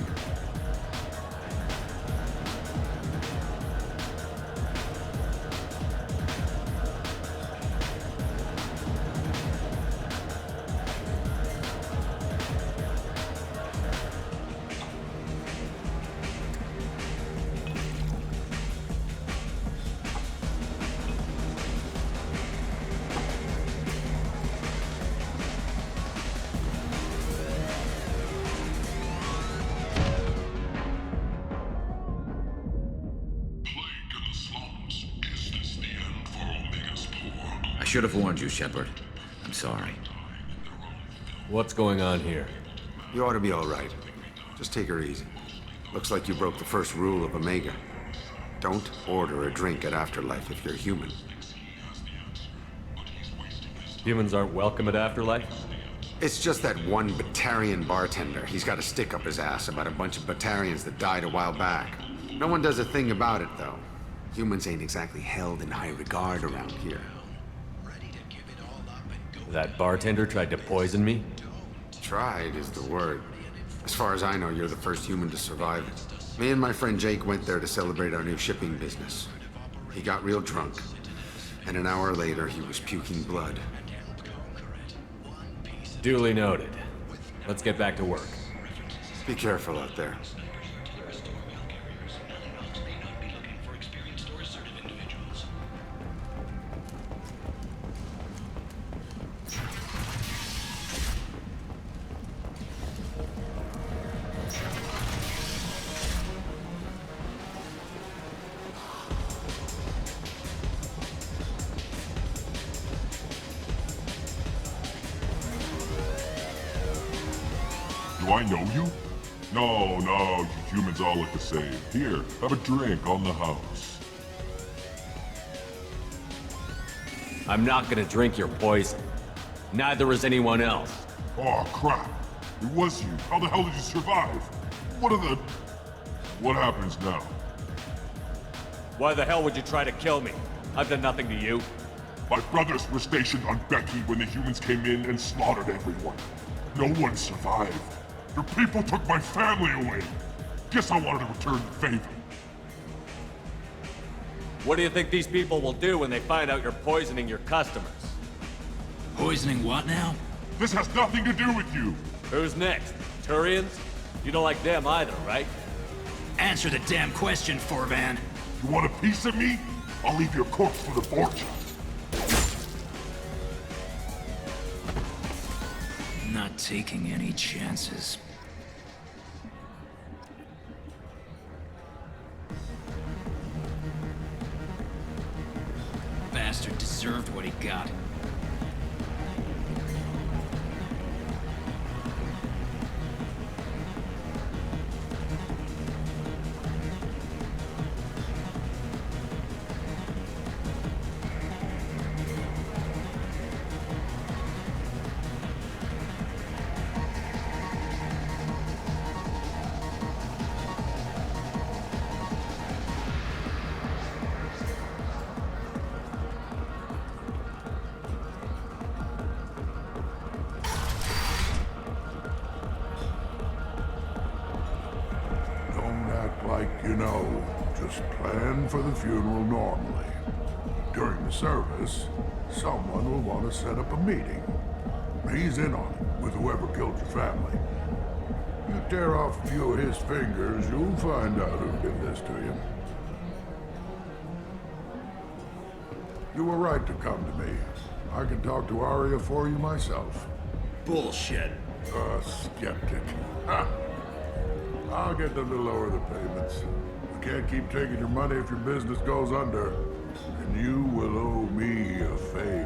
I should have warned you, Shepard. I'm sorry. What's going on here? You ought to be all right. Just take her easy. Looks like you broke the first rule of Omega. Don't order a drink at Afterlife if you're human. Humans aren't welcome at Afterlife? It's just that one Batarian bartender. He's got a stick up his ass about a bunch of Batarians that died a while back. No one does a thing about it, though. Humans ain't exactly held in high regard around here. That bartender tried to poison me? Tried is the word. As far as I know, you're the first human to survive it. Me and my friend Jake went there to celebrate our new shipping business. He got real drunk, and an hour later he was puking blood. Duly noted. Let's get back to work. Be careful out there. Do I know you? No, you humans all look the same. Here, have a drink on the house. I'm not gonna drink your poison. Neither is anyone else. Oh, crap. It was you. How the hell did you survive? What happens now? Why the hell would you try to kill me? I've done nothing to you. My brothers were stationed on Becky when the humans came in and slaughtered everyone. No one survived. Your people took my family away. Guess I wanted to return the favor. What do you think these people will do when they find out you're poisoning your customers? Poisoning what now? This has nothing to do with you. Who's next? Turians? You don't like them either, right? Answer the damn question, Forvan. You want a piece of me? I'll leave your corpse for the fortune. Not taking any chances. Bastard deserved what he got. You know, just plan for the funeral normally. During the service, someone will want to set up a meeting. He's in on it with whoever killed your family. You tear off a few of his fingers, you'll find out who did this to you. You were right to come to me. I can talk to Arya for you myself. Bullshit. Skeptic. Ha! I'll get them to lower the payments. We can't keep taking your money if your business goes under. And you will owe me a favor.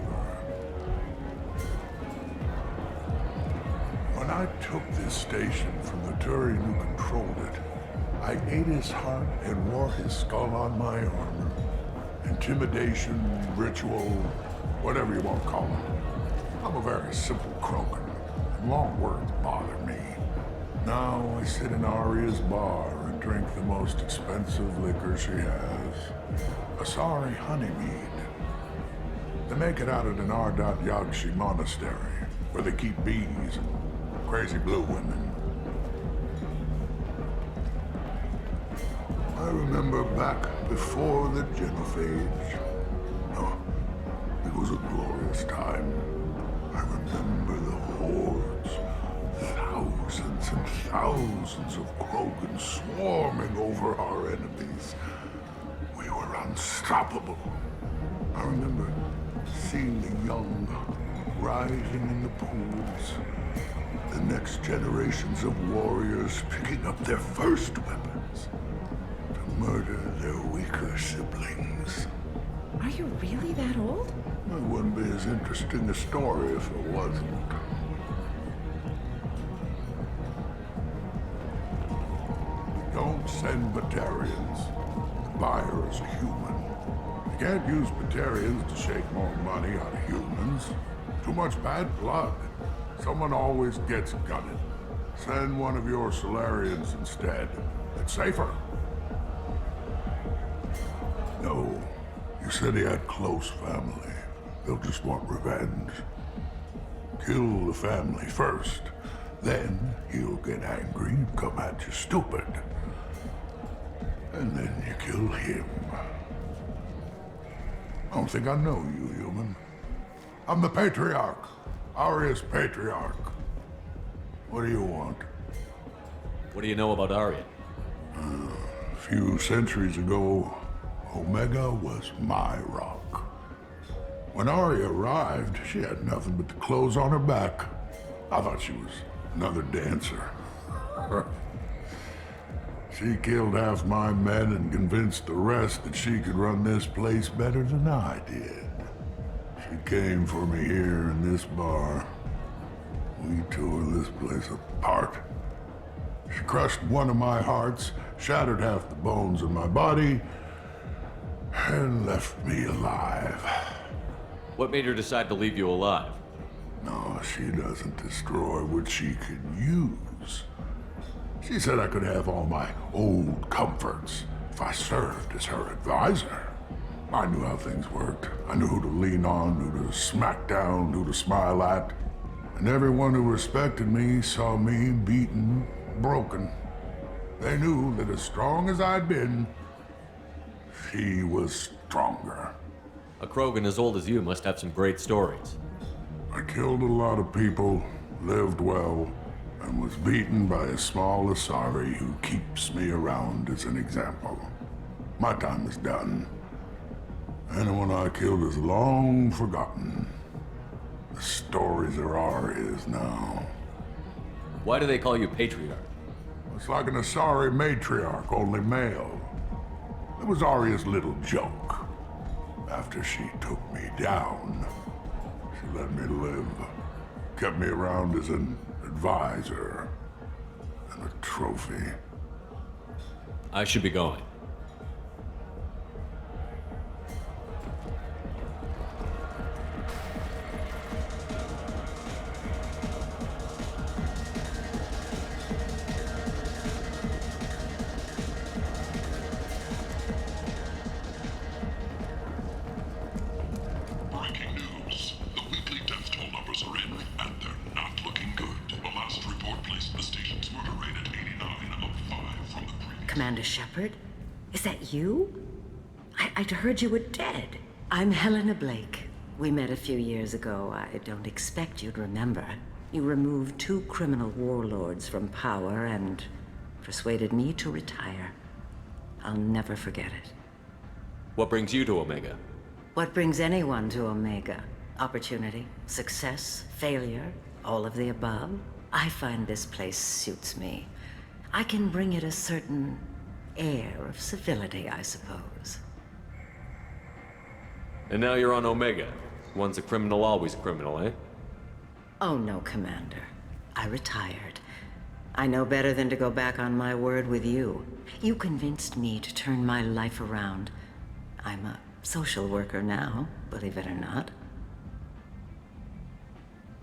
When I took this station from the Turian who controlled it, I ate his heart and wore his skull on my armor. Intimidation, ritual, whatever you want to call it. I'm a very simple Krogan, and long words bother me. Now I sit in Arya's bar and drink the most expensive liquor she has. Asari honeymead. They make it out at an Ardat Yagshi monastery, where they keep bees and crazy blue women. I remember back before the Genophage. Oh, it was a glorious time. I remember the hordes. Thousands and thousands of Krogan swarming over our enemies. We were unstoppable. I remember seeing the young rising in the pools. The next generations of warriors picking up their first weapons to murder their weaker siblings. Are you really that old? It wouldn't be as interesting a story if it wasn't. Don't send Batarians. The buyer is a human. You can't use Batarians to shake more money out of humans. Too much bad blood. Someone always gets gutted. Send one of your Solarians instead. It's safer. No. You said he had close family. They'll just want revenge. Kill the family first. Then he'll get angry and come at you stupid. And then you kill him. I don't think I know you, human. I'm the Patriarch. Arya's Patriarch. What do you want? What do you know about Arya? A few centuries ago, Omega was my rock. When Arya arrived, she had nothing but the clothes on her back. I thought she was another dancer. She killed half my men and convinced the rest that she could run this place better than I did. She came for me here in this bar. We tore this place apart. She crushed one of my hearts, shattered half the bones in my body, and left me alive. What made her decide to leave you alive? No, she doesn't destroy what she can use. She said I could have all my old comforts if I served as her advisor. I knew how things worked. I knew who to lean on, who to smack down, who to smile at. And everyone who respected me saw me beaten, broken. They knew that as strong as I'd been, she was stronger. A Krogan as old as you must have some great stories. I killed a lot of people, lived well, and was beaten by a small Asari who keeps me around as an example. My time is done. Anyone I killed is long forgotten. The stories are Arya's now. Why do they call you Patriarch? It's like an Asari matriarch, only male. It was Arya's little joke. After she took me down, she let me live. Kept me around as an advisor and a trophy. I should be going. Breaking news. The weekly death toll numbers are in, and they're not looking good. The last report placed the station's murder rate at 89, up 5 from the previous. Commander Shepard? Is that you? I'd heard you were dead. I'm Helena Blake. We met a few years ago. I don't expect you'd remember. You removed 2 criminal warlords from power and persuaded me to retire. I'll never forget it. What brings you to Omega? What brings anyone to Omega? Opportunity, success, failure, all of the above? I find this place suits me. I can bring it a certain air of civility, I suppose. And now you're on Omega. Once a criminal, always a criminal, eh? Oh no, Commander. I retired. I know better than to go back on my word with you. You convinced me to turn my life around. I'm a social worker now, believe it or not.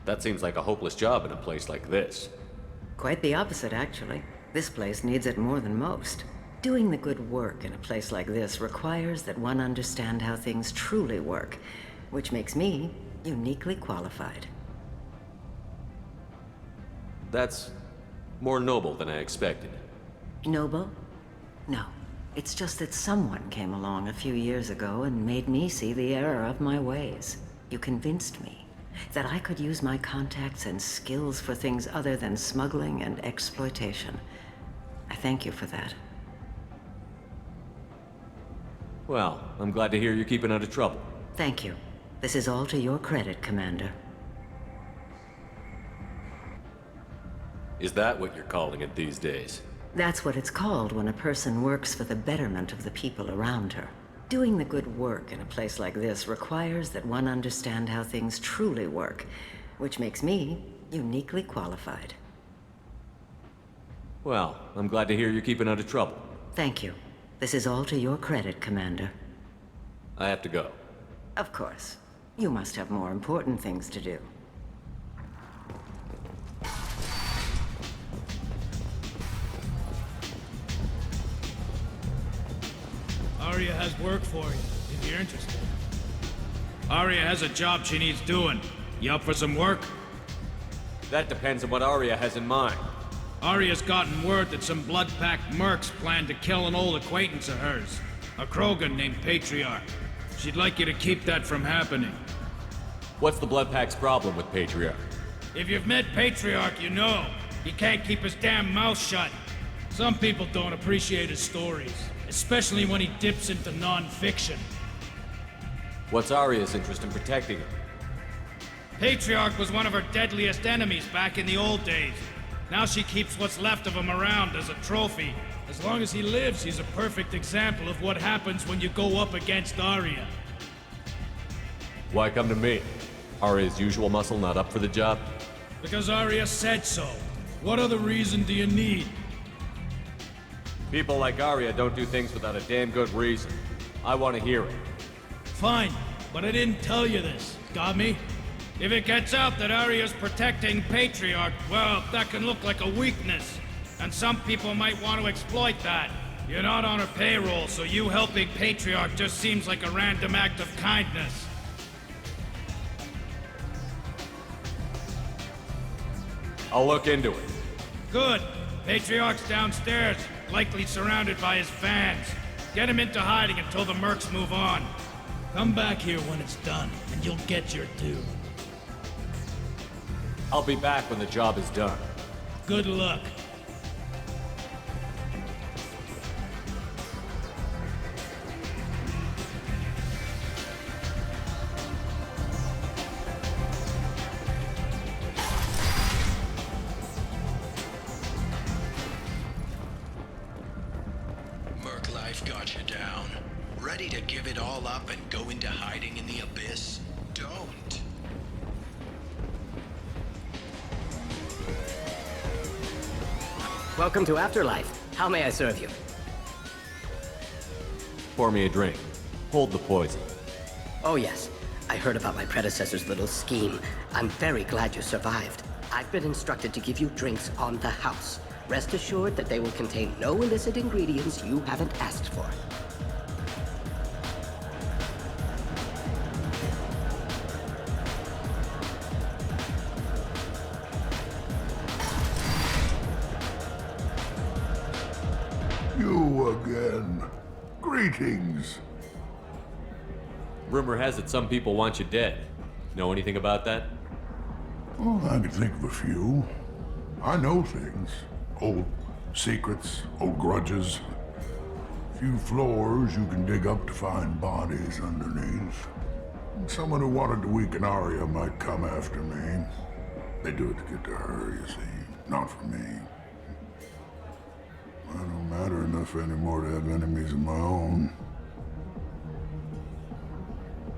That seems like a hopeless job in a place like this. Quite the opposite, actually. This place needs it more than most. Doing the good work in a place like this requires that one understand how things truly work, which makes me uniquely qualified. That's more noble than I expected. Noble? No. It's just that someone came along a few years ago and made me see the error of my ways. You convinced me that I could use my contacts and skills for things other than smuggling and exploitation. I thank you for that. Well, I'm glad to hear you're keeping out of trouble. Thank you. This is all to your credit, Commander. Is that what you're calling it these days? That's what it's called when a person works for the betterment of the people around her. Doing the good work in a place like this requires that one understand how things truly work, which makes me uniquely qualified. Well, I'm glad to hear you're keeping out of trouble. Thank you. This is all to your credit, Commander. I have to go. Of course. You must have more important things to do. Arya has work for you, if you're interested. Arya has a job she needs doing. You up for some work? That depends on what Arya has in mind. Arya's gotten word that some blood-packed mercs plan to kill an old acquaintance of hers, a Krogan named Patriarch. She'd like you to keep that from happening. What's the Bloodpack's problem with Patriarch? If you've met Patriarch, you know. He can't keep his damn mouth shut. Some people don't appreciate his stories, especially when he dips into non-fiction. What's Arya's interest in protecting him? Patriarch was one of her deadliest enemies back in the old days. Now she keeps what's left of him around as a trophy. As long as he lives, he's a perfect example of what happens when you go up against Arya. Why come to me? Arya's usual muscle not up for the job? Because Arya said so. What other reason do you need? People like Arya don't do things without a damn good reason. I want to hear it. Fine, but I didn't tell you this. Got me? If it gets out that Arya's protecting Patriarch, well, that can look like a weakness. And some people might want to exploit that. You're not on her payroll, so you helping Patriarch just seems like a random act of kindness. I'll look into it. Good. Patriarch's downstairs, likely surrounded by his fans. Get him into hiding until the mercs move on. Come back here when it's done, and you'll get your due. I'll be back when the job is done. Good luck. Merc life got you down. Ready to give it all up and go into hiding in the abyss? Don't. Welcome to Afterlife. How may I serve you? Pour me a drink. Hold the poison. Oh yes, I heard about my predecessor's little scheme. I'm very glad you survived. I've been instructed to give you drinks on the house. Rest assured that they will contain no illicit ingredients you haven't asked for. You again. Greetings. Rumor has it some people want you dead. Know anything about that? Well, I can think of a few. I know things. Old secrets, old grudges. Few floors you can dig up to find bodies underneath. And someone who wanted to weaken Arya might come after me. They do it to get to her, you see, not for me. I don't matter enough anymore to have enemies of my own.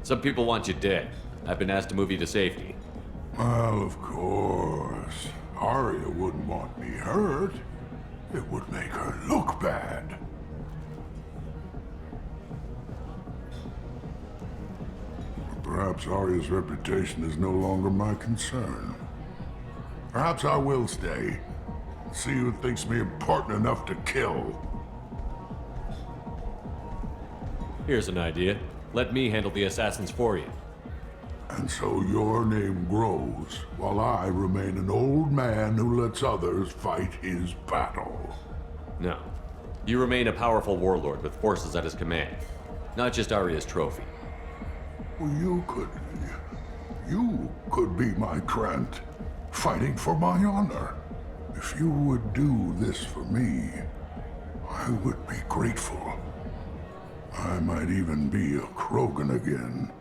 Some people want you dead. I've been asked to move you to safety. Well, of course. Arya wouldn't want me hurt. It would make her look bad. Or perhaps Arya's reputation is no longer my concern. Perhaps I will stay. See who thinks me important enough to kill. Here's an idea. Let me handle the assassins for you. And so your name grows, while I remain an old man who lets others fight his battle. No. You remain a powerful warlord with forces at his command. Not just Arya's trophy. Well, you could be my Trent, fighting for my honor. If you would do this for me, I would be grateful. I might even be a Krogan again.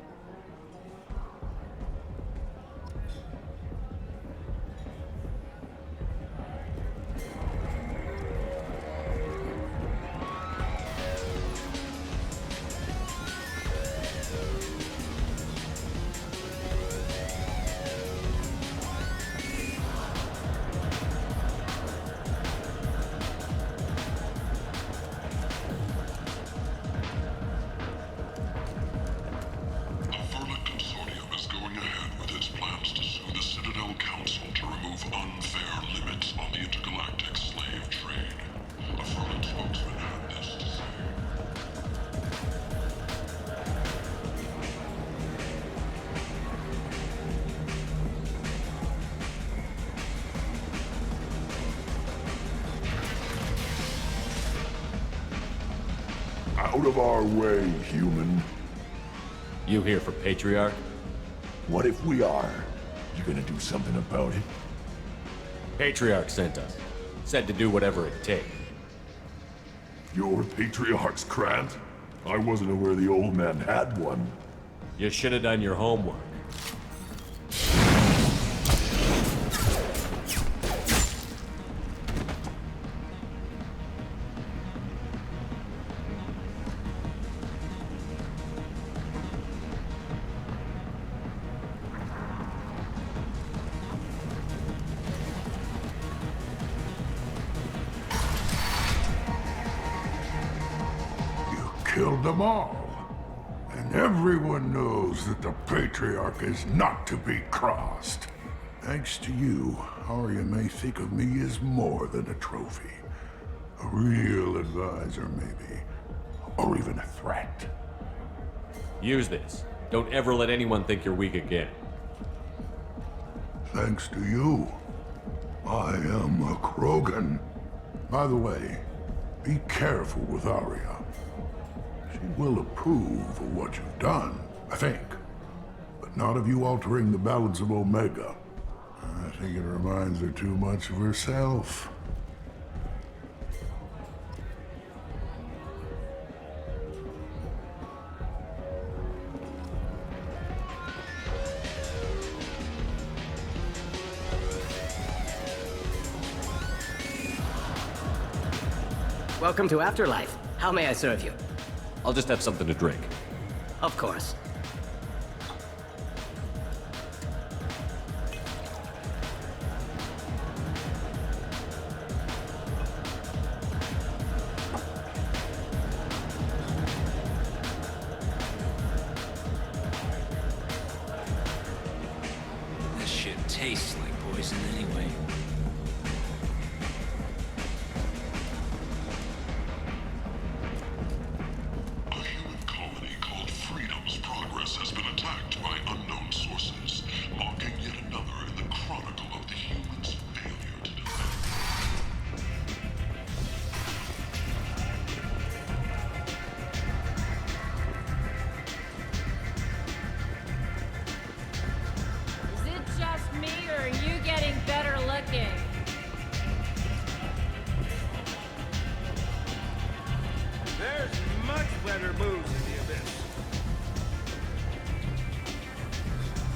Out of our way, human. You here for Patriarch? What if we are? You gonna do something about it? Patriarch sent us. Said to do whatever it takes. You're Patriarch's Krant? I wasn't aware the old man had one. You should have done your homework. Killed them all. And everyone knows that the Patriarch is not to be crossed. Thanks to you, Arya may think of me as more than a trophy. A real advisor, maybe. Or even a threat. Use this. Don't ever let anyone think you're weak again. Thanks to you, I am a Krogan. By the way, be careful with Arya. She will approve of what you've done, I think. But not of you altering the balance of Omega. I think it reminds her too much of herself. Welcome to Afterlife. How may I serve you? I'll just have something to drink. Of course. This shit tastes like poison anyway.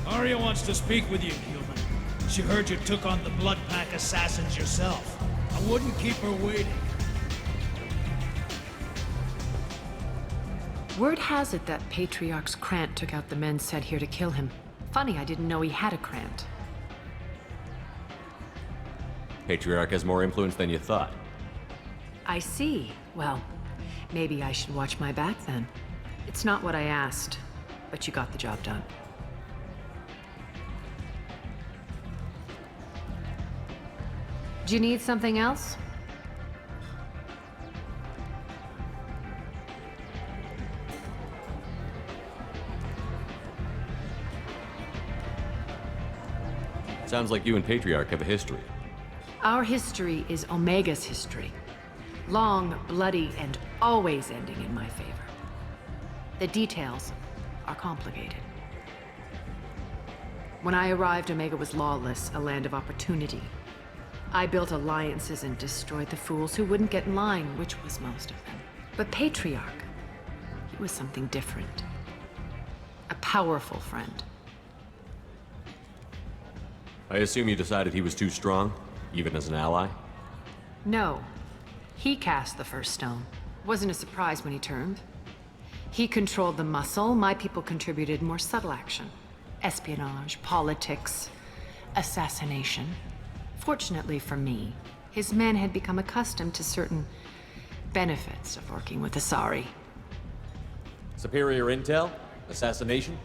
Arya wants to speak with you, human. She heard you took on the Blood Pack assassins yourself. I wouldn't keep her waiting. Word has it that Patriarch's Krant took out the men sent here to kill him. Funny, I didn't know he had a Krant. Patriarch has more influence than you thought. I see. Well, maybe I should watch my back then. It's not what I asked, but you got the job done. Do you need something else? Sounds like you and Patriarch have a history. Our history is Omega's history. Long, bloody, and always ending in my favor. The details are complicated. When I arrived, Omega was lawless, a land of opportunity. I built alliances and destroyed the fools who wouldn't get in line, which was most of them. But Patriarch, he was something different. A powerful friend. I assume you decided he was too strong, even as an ally? No. He cast the first stone. Wasn't a surprise when he turned. He controlled the muscle, my people contributed more subtle action. Espionage, politics, assassination. Fortunately for me, his men had become accustomed to certain benefits of working with Asari. Superior intel? Assassination?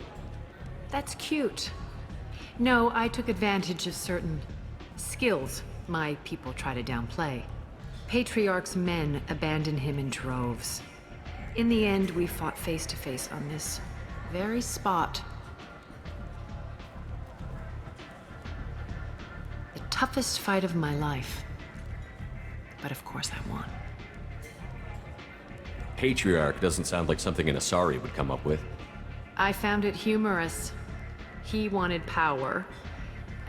That's cute. No, I took advantage of certain skills my people try to downplay. Patriarch's men abandoned him in droves. In the end, we fought face to face on this very spot. The toughest fight of my life. But of course I won. Patriarch doesn't sound like something an Asari would come up with. I found it humorous. He wanted power,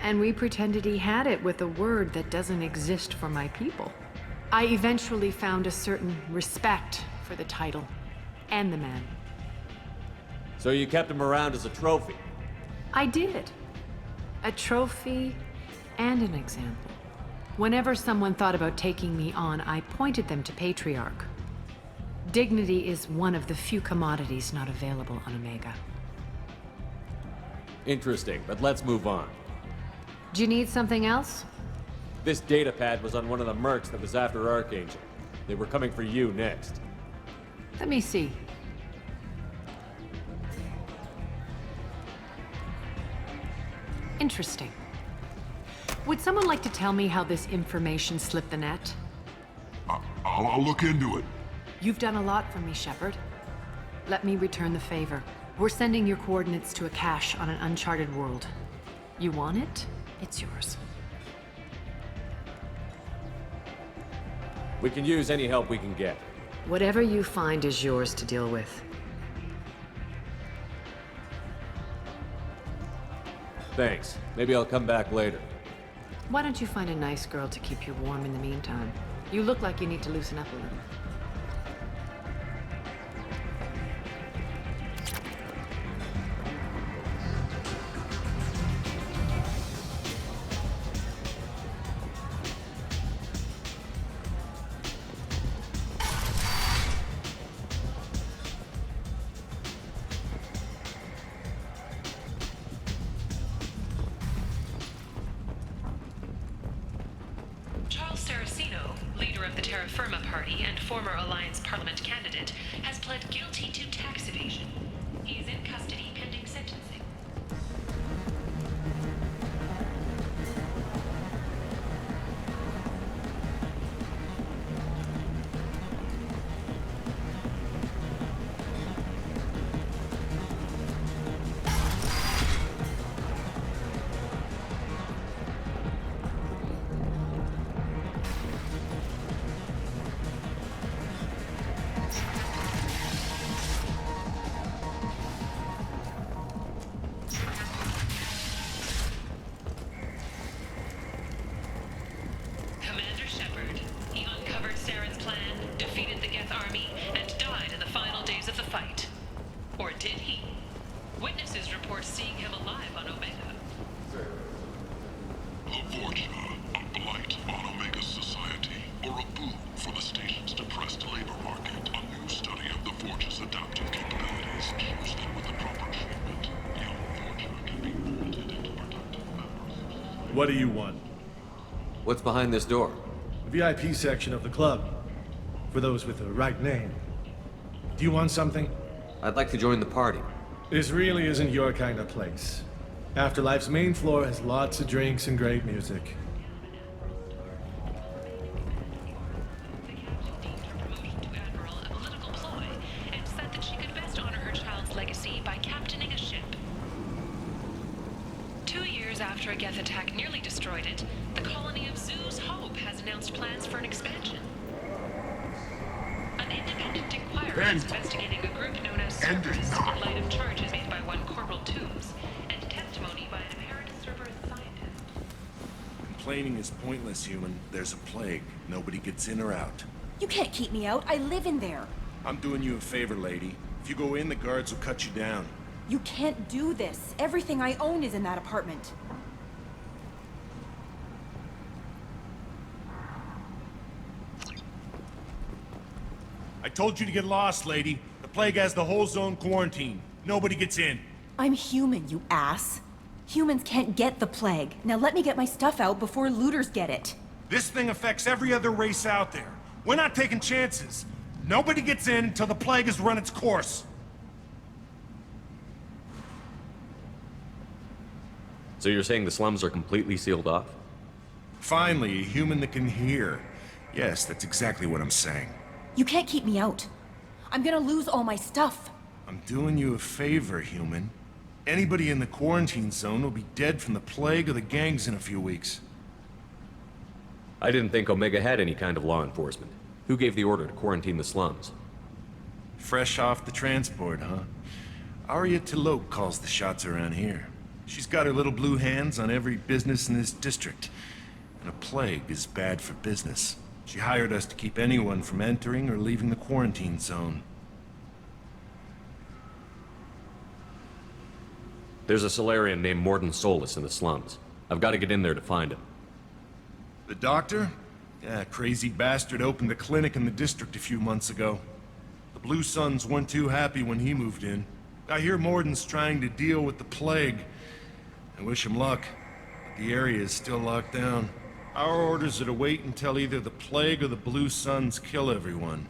and we pretended he had it with a word that doesn't exist for my people. I eventually found a certain respect for the title and the man. So you kept him around as a trophy? I did. A trophy and an example. Whenever someone thought about taking me on, I pointed them to Patriarch. Dignity is one of the few commodities not available on Omega. Interesting, but let's move on. Do you need something else? This data pad was on one of the mercs that was after Archangel. They were coming for you next. Let me see. Interesting. Would someone like to tell me how this information slipped the net? I'll look into it. You've done a lot for me, Shepard. Let me return the favor. We're sending your coordinates to a cache on an uncharted world. You want it? It's yours. We can use any help we can get. Whatever you find is yours to deal with. Thanks. Maybe I'll come back later. Why don't you find a nice girl to keep you warm in the meantime? You look like you need to loosen up a little. Leader of the Terra Firma Party and former Alliance Parliament candidate, has pled guilty to tax evasion. He is in custody pending sentencing. What do you want? What's behind this door? The VIP section of the club. For those with the right name. Do you want something? I'd like to join the party. This really isn't your kind of place. Afterlife's main floor has lots of drinks and great music. After a Geth attack nearly destroyed it, the colony of Zoo's Hope has announced plans for an expansion. An independent inquiry is investigating a group known as Cerberus in light of charges made by one Corporal Toombs and testimony by an apparent Cerberus scientist. Complaining is pointless, human. There's a plague. Nobody gets in or out. You can't keep me out. I live in there. I'm doing you a favor, lady. If you go in, the guards will cut you down. You can't do this. Everything I own is in that apartment. I told you to get lost, lady. The plague has the whole zone quarantined. Nobody gets in. I'm human, you ass. Humans can't get the plague. Now let me get my stuff out before looters get it. This thing affects every other race out there. We're not taking chances. Nobody gets in until the plague has run its course. So you're saying the slums are completely sealed off? Finally, a human that can hear. Yes, that's exactly what I'm saying. You can't keep me out. I'm gonna lose all my stuff. I'm doing you a favor, human. Anybody in the quarantine zone will be dead from the plague or the gangs in a few weeks. I didn't think Omega had any kind of law enforcement. Who gave the order to quarantine the slums? Fresh off the transport, huh? Arya Tilok calls the shots around here. She's got her little blue hands on every business in this district. And a plague is bad for business. She hired us to keep anyone from entering or leaving the quarantine zone. There's a Solarian named Morden Solus in the slums. I've got to get in there to find him. The doctor? Yeah, crazy bastard opened a clinic in the district a few months ago. The Blue Suns weren't too happy when he moved in. I hear Morden's trying to deal with the plague. I wish him luck, but the area is still locked down. Our orders are to wait until either the plague or the Blue Suns kill everyone.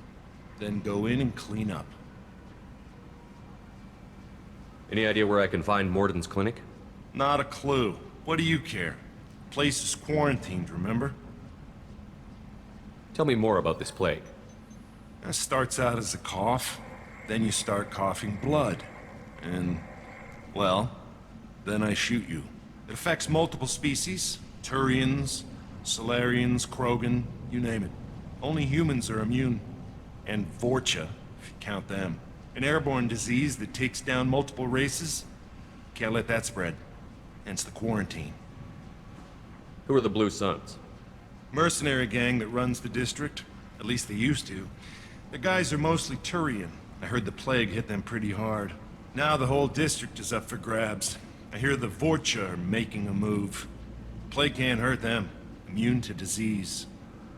Then go in and clean up. Any idea where I can find Morden's clinic? Not a clue. What do you care? Place is quarantined, remember? Tell me more about this plague. It starts out as a cough, then you start coughing blood. And, well, then I shoot you. It affects multiple species. Turians, Solarians, Krogan, you name it. Only humans are immune. And Vorcha, if you count them. An airborne disease that takes down multiple races. Can't let that spread. Hence the quarantine. Who are the Blue Suns? Mercenary gang that runs the district. At least they used to. The guys are mostly Turian. I heard the plague hit them pretty hard. Now the whole district is up for grabs. I hear the Vorcha are making a move. Plague can't hurt them. Immune to disease.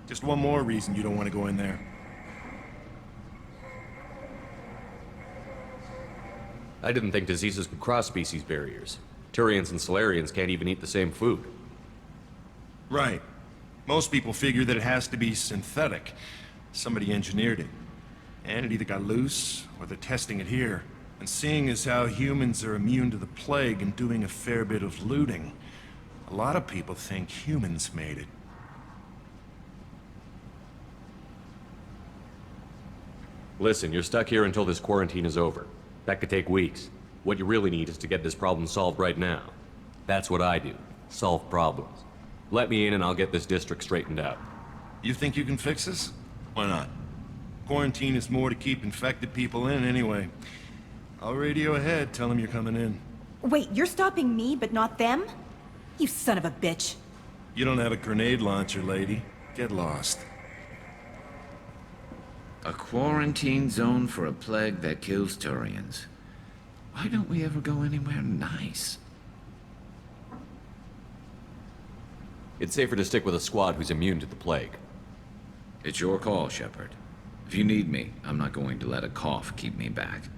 Just one more reason you don't want to go in there. I didn't think diseases could cross species barriers. Turians and Solarians can't even eat the same food. Right. Most people figure that it has to be synthetic. Somebody engineered it. And it either got loose, or they're testing it here. And seeing as how humans are immune to the plague and doing a fair bit of looting, a lot of people think humans made it. Listen, you're stuck here until this quarantine is over. That could take weeks. What you really need is to get this problem solved right now. That's what I do. Solve problems. Let me in and I'll get this district straightened out. You think you can fix this? Why not? Quarantine is more to keep infected people in anyway. I'll radio ahead, tell them you're coming in. Wait, you're stopping me, but not them? You son of a bitch. You don't have a grenade launcher, lady. Get lost. A quarantine zone for a plague that kills Turians. Why don't we ever go anywhere nice? It's safer to stick with a squad who's immune to the plague. It's your call, Shepard. If you need me, I'm not going to let a cough keep me back.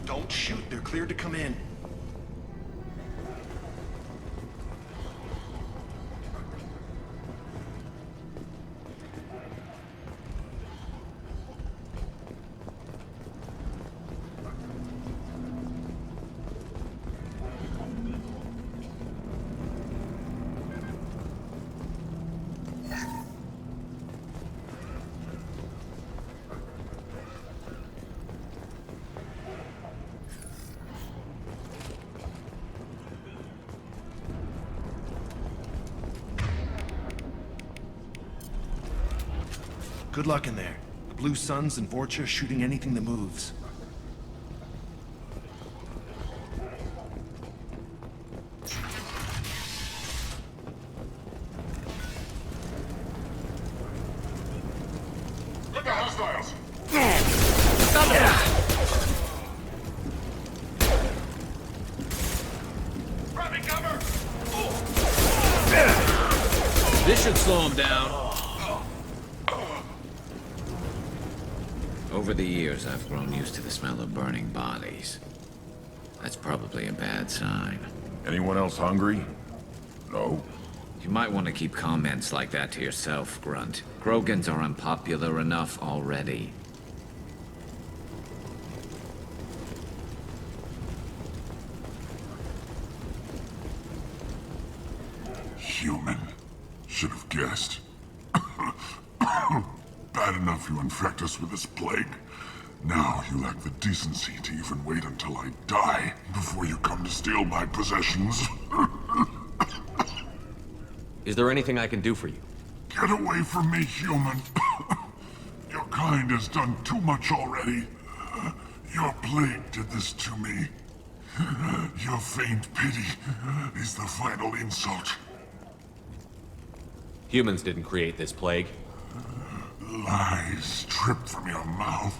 Don't shoot, they're cleared to come in. Good luck in there. The Blue Suns and Vorcha are shooting anything that moves. Look at hostiles! Grabbing cover! This should slow him down. Over the years, I've grown used to the smell of burning bodies. That's probably a bad sign. Anyone else hungry? No? You might want to keep comments like that to yourself, Grunt. Krogans are unpopular enough already. Human. Should have guessed. Bad enough you infect us with this plague. Now you lack the decency to even wait until I die before you come to steal my possessions. Is there anything I can do for you? Get away from me, human. Your kind has done too much already. Your plague did this to me. Your faint pity is the final insult. Humans didn't create this plague. Lies drip from your mouth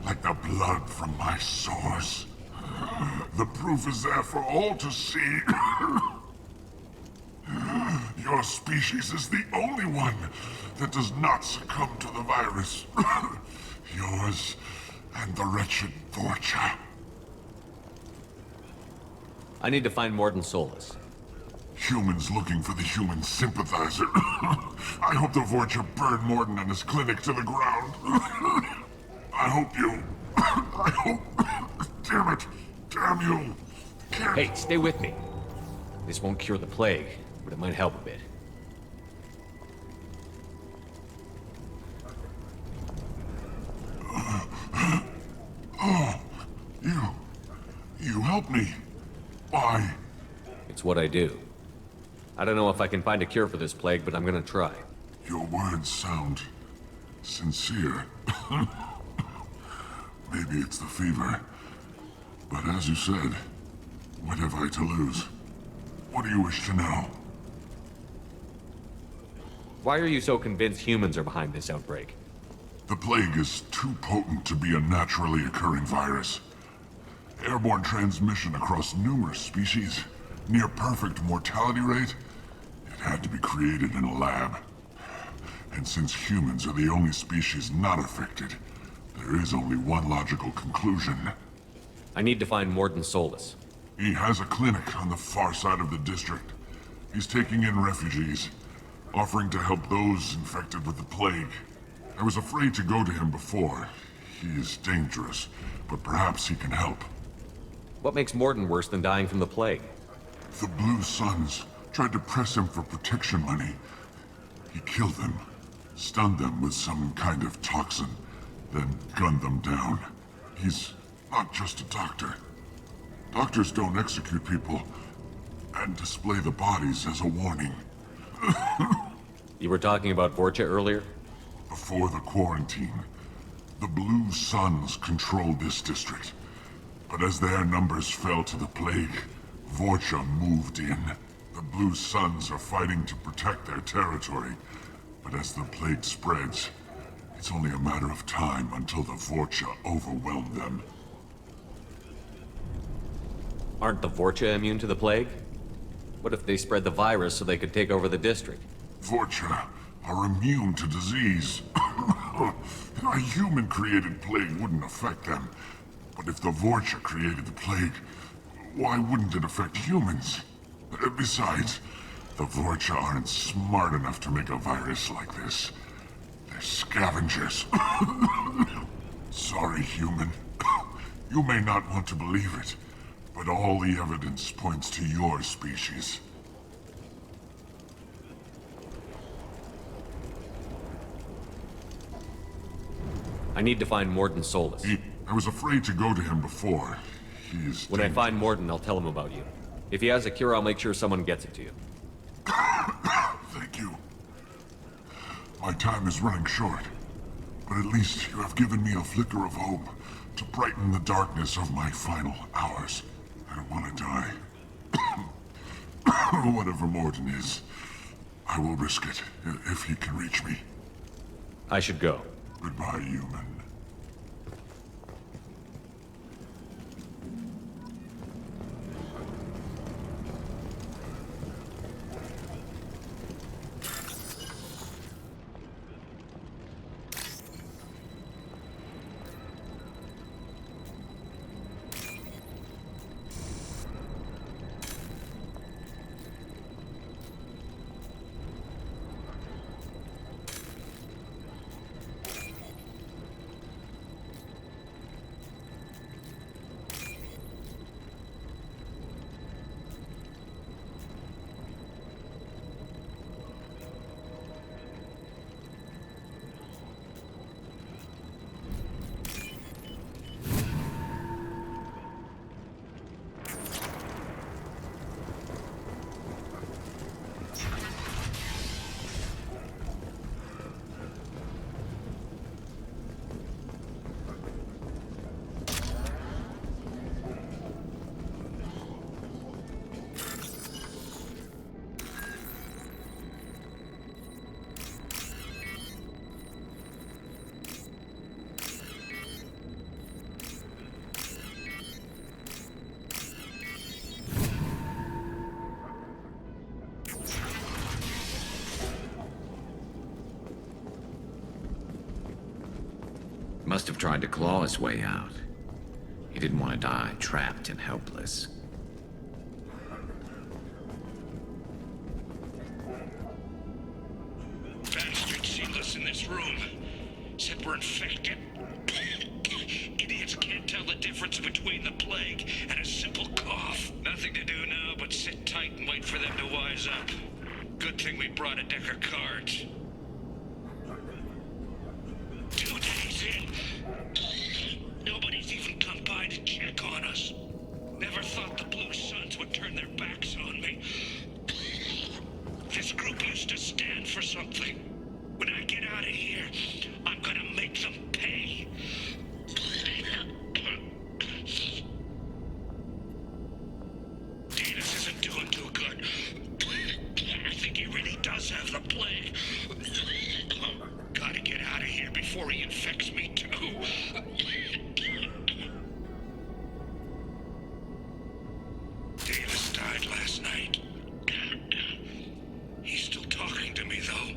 like the blood from my sores. The proof is there for all to see. Your species is the only one that does not succumb to the virus. Yours and the wretched Vorcha. I need to find Morden Solus. Humans looking for the human sympathizer. I hope the Vorcha burn Morden and his clinic to the ground. I hope you... I hope... Damn it! Damn you! Hey, stay with me. This won't cure the plague, but it might help a bit. Oh, you helped me. Why? It's what I do. I don't know if I can find a cure for this plague, but I'm gonna try. Your words sound sincere. Maybe it's the fever. But as you said, what have I to lose? What do you wish to know? Why are you so convinced humans are behind this outbreak? The plague is too potent to be a naturally occurring virus. Airborne transmission across numerous species, near perfect mortality rate. It had to be created in a lab. And since humans are the only species not affected, there is only one logical conclusion. I need to find Morden Solus. He has a clinic on the far side of the district. He's taking in refugees, offering to help those infected with the plague. I was afraid to go to him before. He is dangerous, but perhaps he can help. What makes Morden worse than dying from the plague? The Blue Suns tried to press him for protection money. He killed them, stunned them with some kind of toxin, then gunned them down. He's not just a doctor. Doctors don't execute people and display the bodies as a warning. You were talking about Vorcha earlier? Before the quarantine, the Blue Suns controlled this district. But as their numbers fell to the plague, Vorcha moved in. The Blue Suns are fighting to protect their territory. But as the plague spreads, it's only a matter of time until the Vorcha overwhelm them. Aren't the Vorcha immune to the plague? What if they spread the virus so they could take over the district? Vorcha are immune to disease. A human-created plague wouldn't affect them. But if the Vorcha created the plague, why wouldn't it affect humans? Besides, the Vorcha aren't smart enough to make a virus like this. They're scavengers. Sorry, human. You may not want to believe it, but all the evidence points to your species. I need to find Morden Solus. I was afraid to go to him before. He's... When I find Morden, I'll tell him about you. If he has a cure, I'll make sure someone gets it to you. Thank you. My time is running short, but at least you have given me a flicker of hope to brighten the darkness of my final hours. I don't want to die. Whatever Morden is, I will risk it if he can reach me. I should go. Goodbye, human. must have tried to claw his way out. He didn't want to die trapped and helpless. Bastards sealed us in this room. Said we're infected. Idiots can't tell the difference between the plague and a simple cough. Nothing to do now but sit tight and wait for them to wise up. Good thing we brought a deck of cards. 2 days in. Nobody's even come by to check on us. Never thought the Blue Suns would turn their backs on me. This group used to stand for something. When I get out of here, I'm gonna make them pay. Davis isn't doing too good. I think he really does have the plague. Gotta get out of here before he infects me too. Davis died last night. He's still talking to me, though.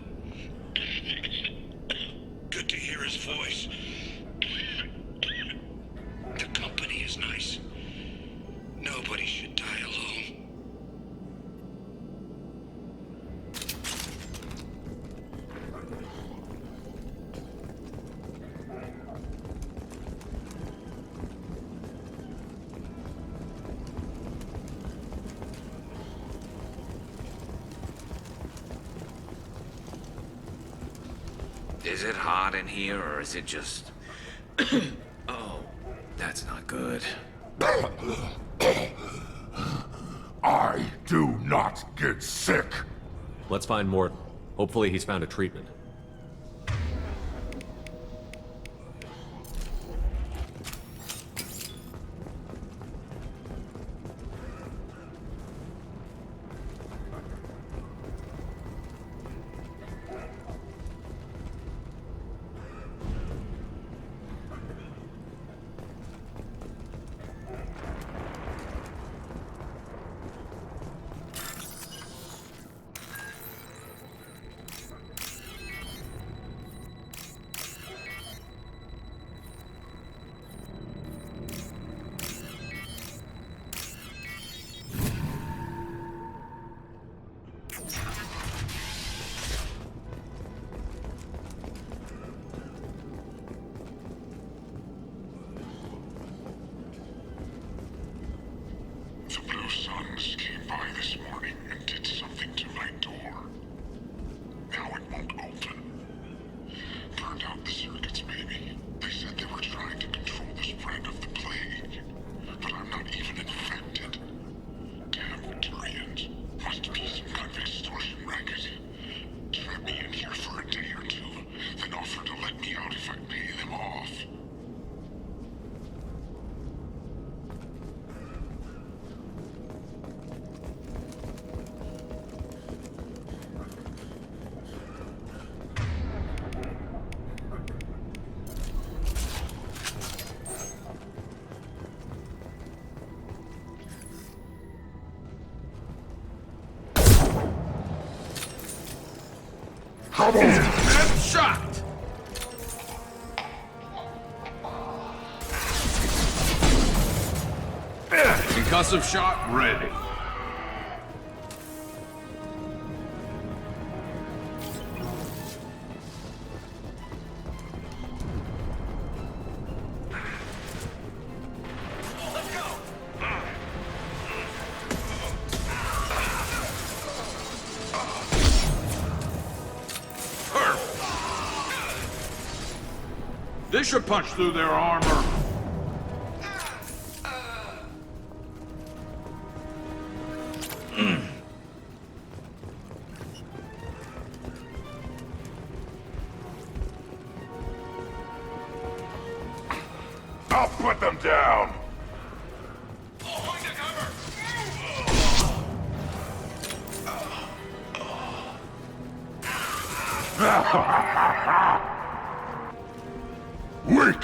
Good to hear his voice. The company is nice. Nobody should die alone. Is it hot in here, or is it just... Oh, that's not good. I do not get sick. Let's find Morton. Hopefully he's found a treatment. The Blue Suns came by this morning and did something to my door. Now it won't open. Burned out the circuits, maybe. They said they were trying to control the spread of the plague. But I'm not even infected. Damn Turians. Must be some kind of extortion racket. Trap me in here for a day or two, then offer to let me out if I pay them off. Come on! I'm shocked! Concussive shot ready. This should punch through their armor. I'll put them down! Weak!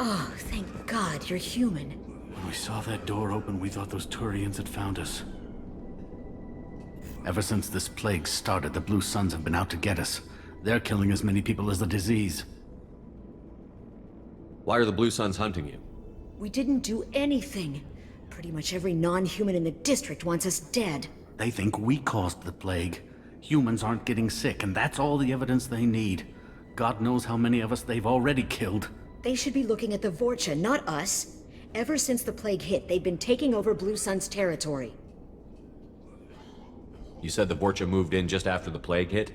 Oh, thank God you're human. When we saw that door open, we thought those Turians had found us. Ever since this plague started, the Blue Suns have been out to get us. They're killing as many people as the disease. Why are the Blue Suns hunting you? We didn't do anything. Pretty much every non-human in the district wants us dead. They think we caused the plague. Humans aren't getting sick, and that's all the evidence they need. God knows how many of us they've already killed. They should be looking at the Vorcha, not us. Ever since the plague hit, they've been taking over Blue Sun's territory. You said the Vorcha moved in just after the plague hit?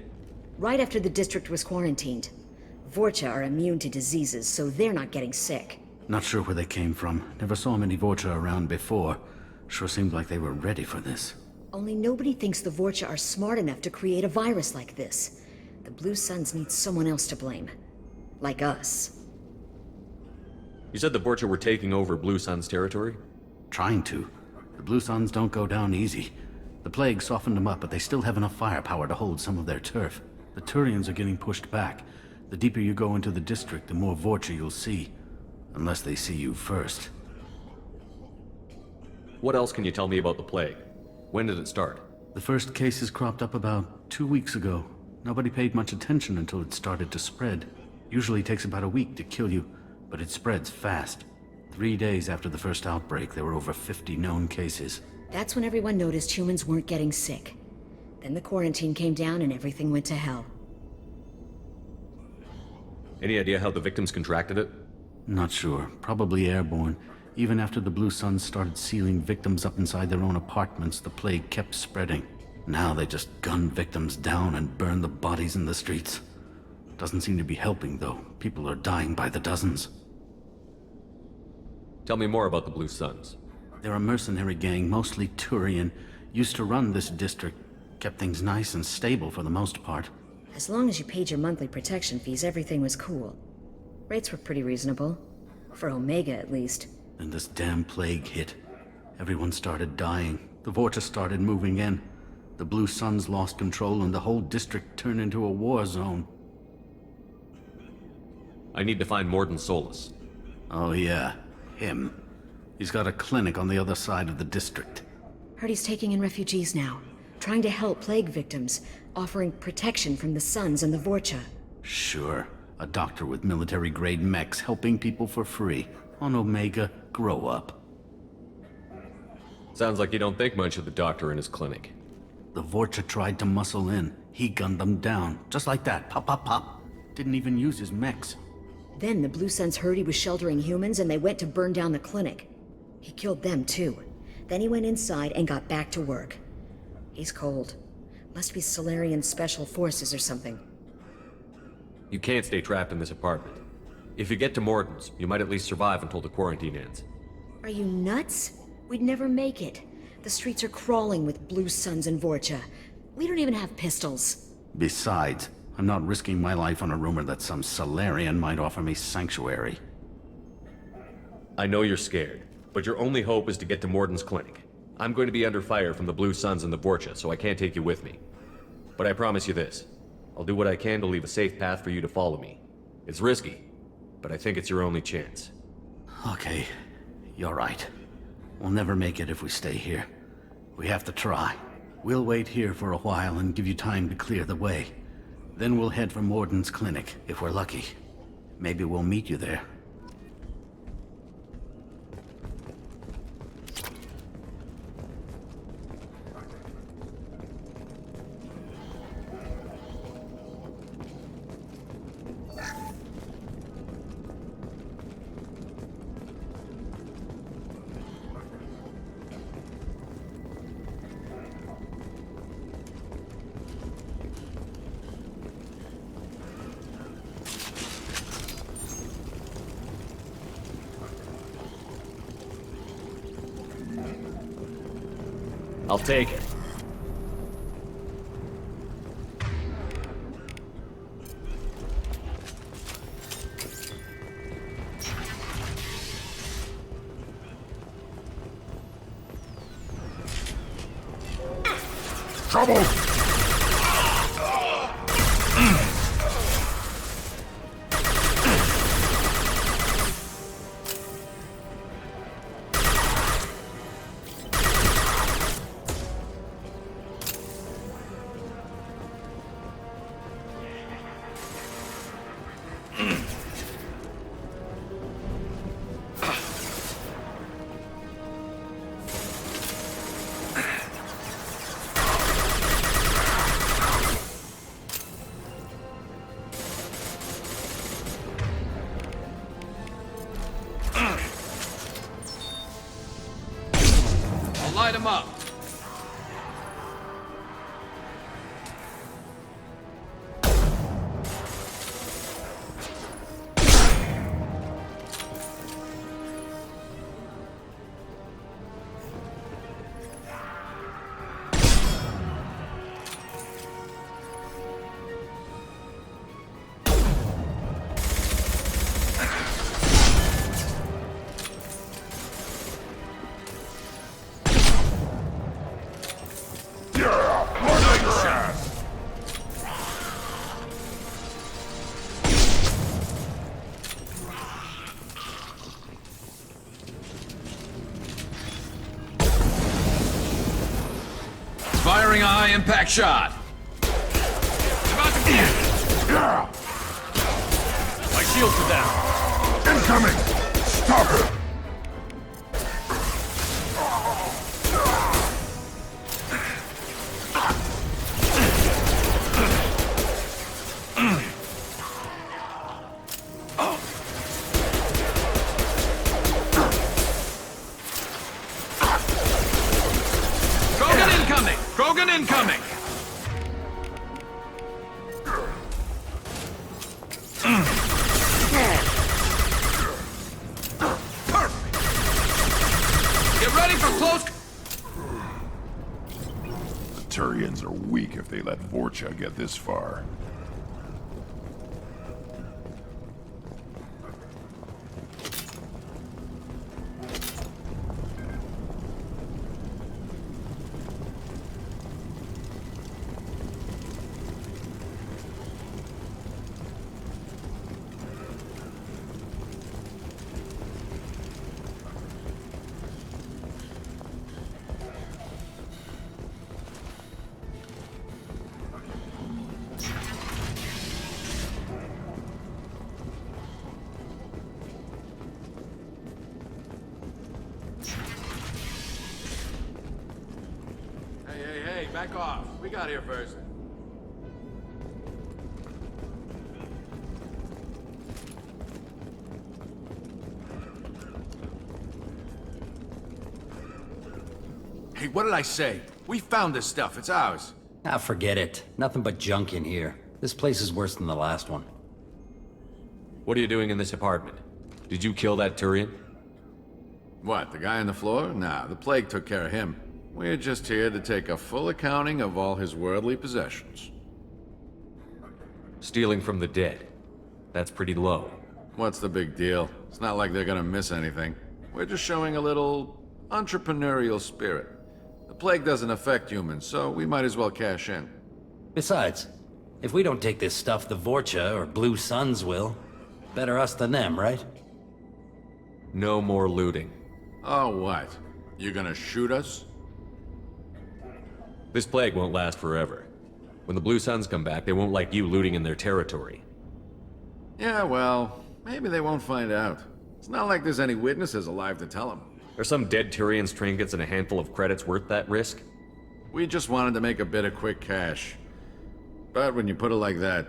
Right after the district was quarantined. Vorcha are immune to diseases, so they're not getting sick. Not sure where they came from. Never saw many Vorcha around before. Sure seemed like they were ready for this. Only nobody thinks the Vorcha are smart enough to create a virus like this. The Blue Suns need someone else to blame. Like us. You said the Vorcha were taking over Blue Sun's territory? Trying to. The Blue Suns don't go down easy. The plague softened them up, but they still have enough firepower to hold some of their turf. The Turians are getting pushed back. The deeper you go into the district, the more Vorcha you'll see. Unless they see you first. What else can you tell me about the plague? When did it start? The first cases cropped up about 2 weeks ago. Nobody paid much attention until it started to spread. Usually takes about a week to kill you, but it spreads fast. 3 days after the first outbreak, there were over 50 known cases. That's when everyone noticed humans weren't getting sick. Then the quarantine came down and everything went to hell. Any idea how the victims contracted it? Not sure. Probably airborne. Even after the Blue Suns started sealing victims up inside their own apartments, the plague kept spreading. Now they just gun victims down and burn the bodies in the streets. Doesn't seem to be helping, though. People are dying by the dozens. Tell me more about the Blue Suns. They're a mercenary gang, mostly Turian. Used to run this district. Kept things nice and stable for the most part. As long as you paid your monthly protection fees, everything was cool. Rates were pretty reasonable. For Omega, at least. Then this damn plague hit. Everyone started dying. The Vorcha started moving in. The Blue Suns lost control and the whole district turned into a war zone. I need to find Morden Solus. Oh yeah, him. He's got a clinic on the other side of the district. Heard he's taking in refugees now. Trying to help plague victims. Offering protection from the Suns and the Vorcha. Sure. A doctor with military-grade mechs helping people for free. On Omega, grow up. Sounds like you don't think much of the doctor in his clinic. The Vorcha tried to muscle in. He gunned them down. Just like that. Pop, pop, pop. Didn't even use his mechs. Then the Blue Suns heard he was sheltering humans and they went to burn down the clinic. He killed them too. Then he went inside and got back to work. He's cold. Must be Solarian Special Forces or something. You can't stay trapped in this apartment. If you get to Morden's, you might at least survive until the quarantine ends. Are you nuts? We'd never make it. The streets are crawling with Blue Suns and Vorcha. We don't even have pistols. Besides, I'm not risking my life on a rumor that some Solarian might offer me sanctuary. I know you're scared, but your only hope is to get to Morden's clinic. I'm going to be under fire from the Blue Suns and the Vorcha, so I can't take you with me. But I promise you this. I'll do what I can to leave a safe path for you to follow me. It's risky, but I think it's your only chance. Okay, you're right. We'll never make it if we stay here. We have to try. We'll wait here for a while and give you time to clear the way. Then we'll head for Morden's clinic, if we're lucky. Maybe we'll meet you there. I'll take it. Trouble! light him up. Firing a high-impact shot. About to get it. My shields are down. Incoming! Stop her! Krogan incoming! Perfect! Get ready for close... The Turians are weak if they let Vorcha get this far. Hey, back off. We got here first. Hey, what did I say? We found this stuff. It's ours. Ah, forget it. Nothing but junk in here. This place is worse than the last one. What are you doing in this apartment? Did you kill that Turian? What, the guy on the floor? Nah, the plague took care of him. We're just here to take a full accounting of all his worldly possessions. Stealing from the dead. That's pretty low. What's the big deal? It's not like they're gonna miss anything. We're just showing a little entrepreneurial spirit. The plague doesn't affect humans, so we might as well cash in. Besides, if we don't take this stuff, the Vorcha or Blue Suns will. Better us than them, right? No more looting. Oh, what? You gonna shoot us? This plague won't last forever. When the Blue Suns come back, they won't like you looting in their territory. Yeah, well, maybe they won't find out. It's not like there's any witnesses alive to tell them. Are some dead Tyrians' trinkets and a handful of credits worth that risk? We just wanted to make a bit of quick cash. But when you put it like that,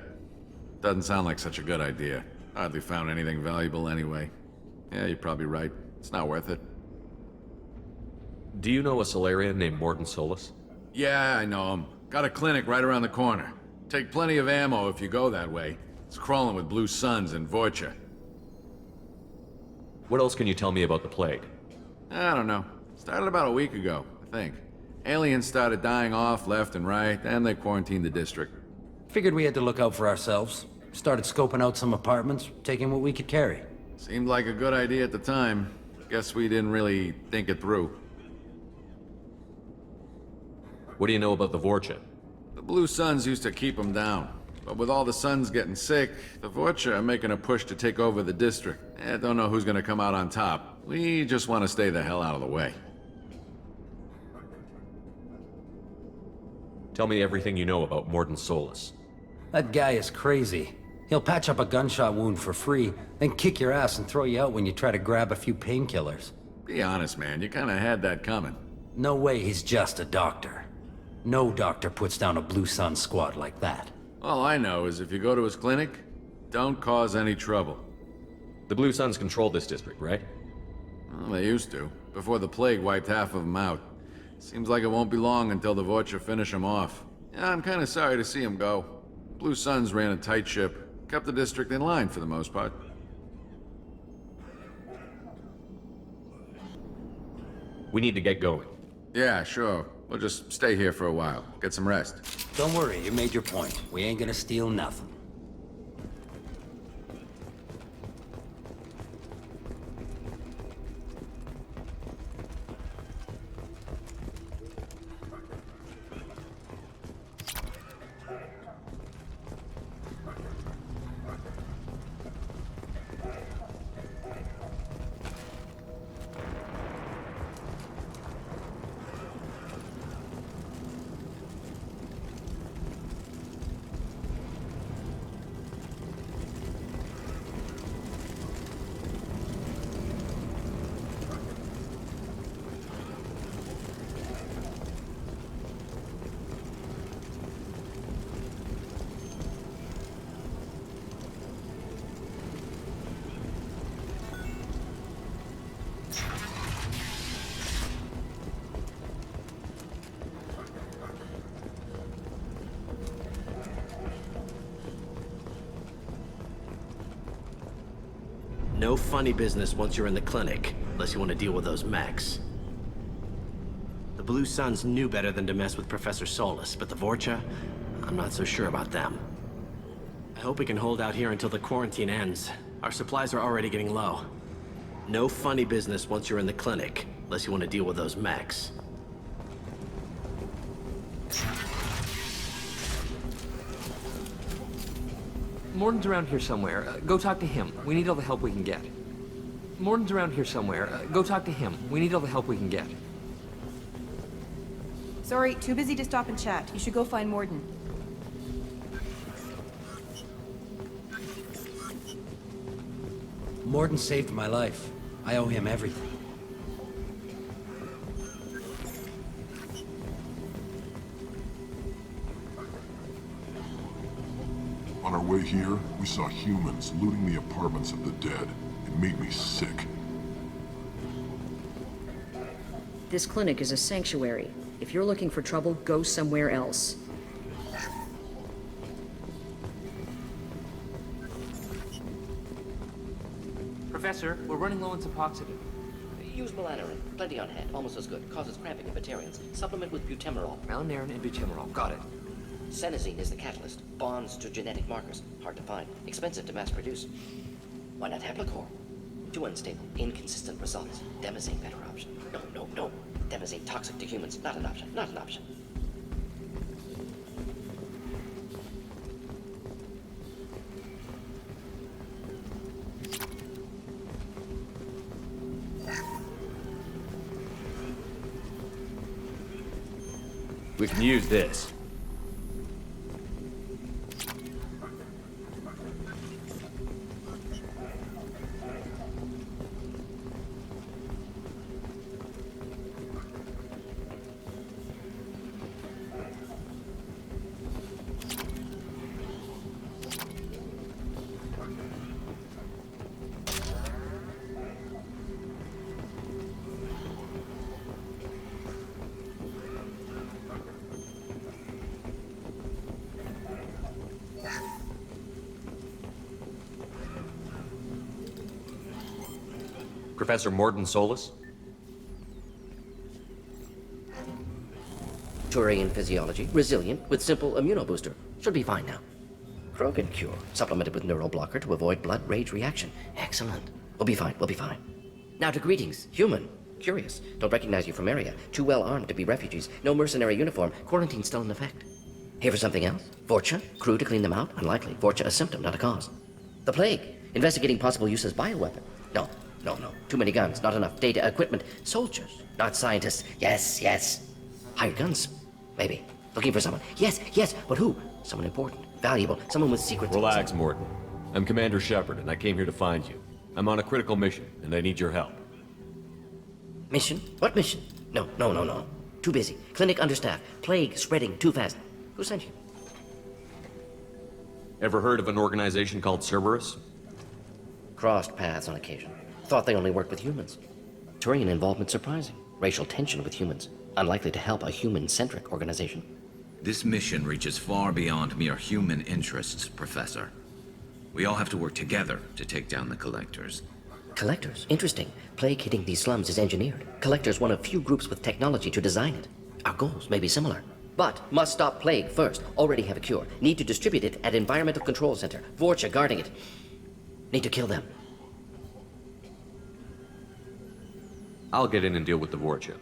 doesn't sound like such a good idea. Hardly found anything valuable anyway. Yeah, you're probably right. It's not worth it. Do you know a Solarian named Morton Solus? Yeah, I know him. Got a clinic right around the corner. Take plenty of ammo if you go that way. It's crawling with Blue Suns and Vorcha. What else can you tell me about the plague? I don't know. Started about a week ago, I think. Aliens started dying off left and right, and they quarantined the district. Figured we had to look out for ourselves. Started scoping out some apartments, taking what we could carry. Seemed like a good idea at the time. Guess we didn't really think it through. What do you know about the Vorcha? The Blue Suns used to keep them down. But with all the Suns getting sick, the Vorcha are making a push to take over the district. I don't know who's gonna come out on top. We just want to stay the hell out of the way. Tell me everything you know about Morton Solus. That guy is crazy. He'll patch up a gunshot wound for free, then kick your ass and throw you out when you try to grab a few painkillers. Be honest, man. You kinda had that coming. No way he's just a doctor. No doctor puts down a Blue Sun squad like that. All I know is if you go to his clinic, don't cause any trouble. The Blue Suns control this district, right? Well, they used to, before the plague wiped half of them out. Seems like it won't be long until the Vorcha finish him off. Yeah, I'm kinda sorry to see him go. Blue Suns ran a tight ship, kept the district in line for the most part. We need to get going. Yeah, sure. We'll just stay here for a while, get some rest. Don't worry, you made your point. We ain't gonna steal nothing. No funny business once you're in the clinic, unless you want to deal with those mechs. The Blue Suns knew better than to mess with Professor Solus, but the Vorcha, I'm not so sure about them. I hope we can hold out here until the quarantine ends. Our supplies are already getting low. No funny business once you're in the clinic, unless you want to deal with those mechs. Morden's around here somewhere. Go talk to him. We need all the help we can get. Morden's around here somewhere. Go talk to him. We need all the help we can get. Sorry, too busy to stop and chat. You should go find Morden. Morden saved my life. I owe him everything. On our way here, we saw humans looting the apartments of the dead. It made me sick. This clinic is a sanctuary. If you're looking for trouble, go somewhere else. Professor, we're running low on Suboxidin. Use melanorin. Plenty on hand. Almost as good. Causes cramping in vegetarians. Supplement with butemerol. Malinarin and butemerol. Got it. Senesine is the catalyst. Bonds to genetic markers. Hard to find. Expensive to mass produce. Why not Haplocore? Too unstable. Inconsistent results. Demazine better option. No. Demazine toxic to humans. Not an option. Not an option. We can use this. Professor Morden Solus? Turian physiology. Resilient with simple immunobooster. Should be fine now. Krogan cure. Supplemented with neural blocker to avoid blood rage reaction. Excellent. We'll be fine. Now to greetings. Human. Curious. Don't recognize you from area. Too well armed to be refugees. No mercenary uniform. Quarantine still in effect. Here for something else? Vorcha? Crew to clean them out? Unlikely. Vorcha a symptom, not a cause. The plague. Investigating possible use as bioweapon. No. Too many guns, not enough data, equipment. Soldiers, not scientists. Yes. Hired guns, maybe. Looking for someone. Yes, but who? Someone important, valuable, someone with secrets. Relax, Morden. I'm Commander Shepard, and I came here to find you. I'm on a critical mission, and I need your help. Mission? What mission? No. Too busy. Clinic understaffed. Plague spreading too fast. Who sent you? Ever heard of an organization called Cerberus? Crossed paths on occasion. Thought they only worked with humans. Turian involvement surprising. Racial tension with humans. unlikely to help a human-centric organization. This mission reaches far beyond mere human interests, Professor. We all have to work together to take down the Collectors. Collectors? Interesting. Plague hitting these slums is engineered. Collectors one of few groups with technology to design it. Our goals may be similar. But must stop Plague first. Already have a cure. Need to distribute it at Environmental Control Center. Vorcha guarding it. Need to kill them. I'll get in and deal with the Vorcha.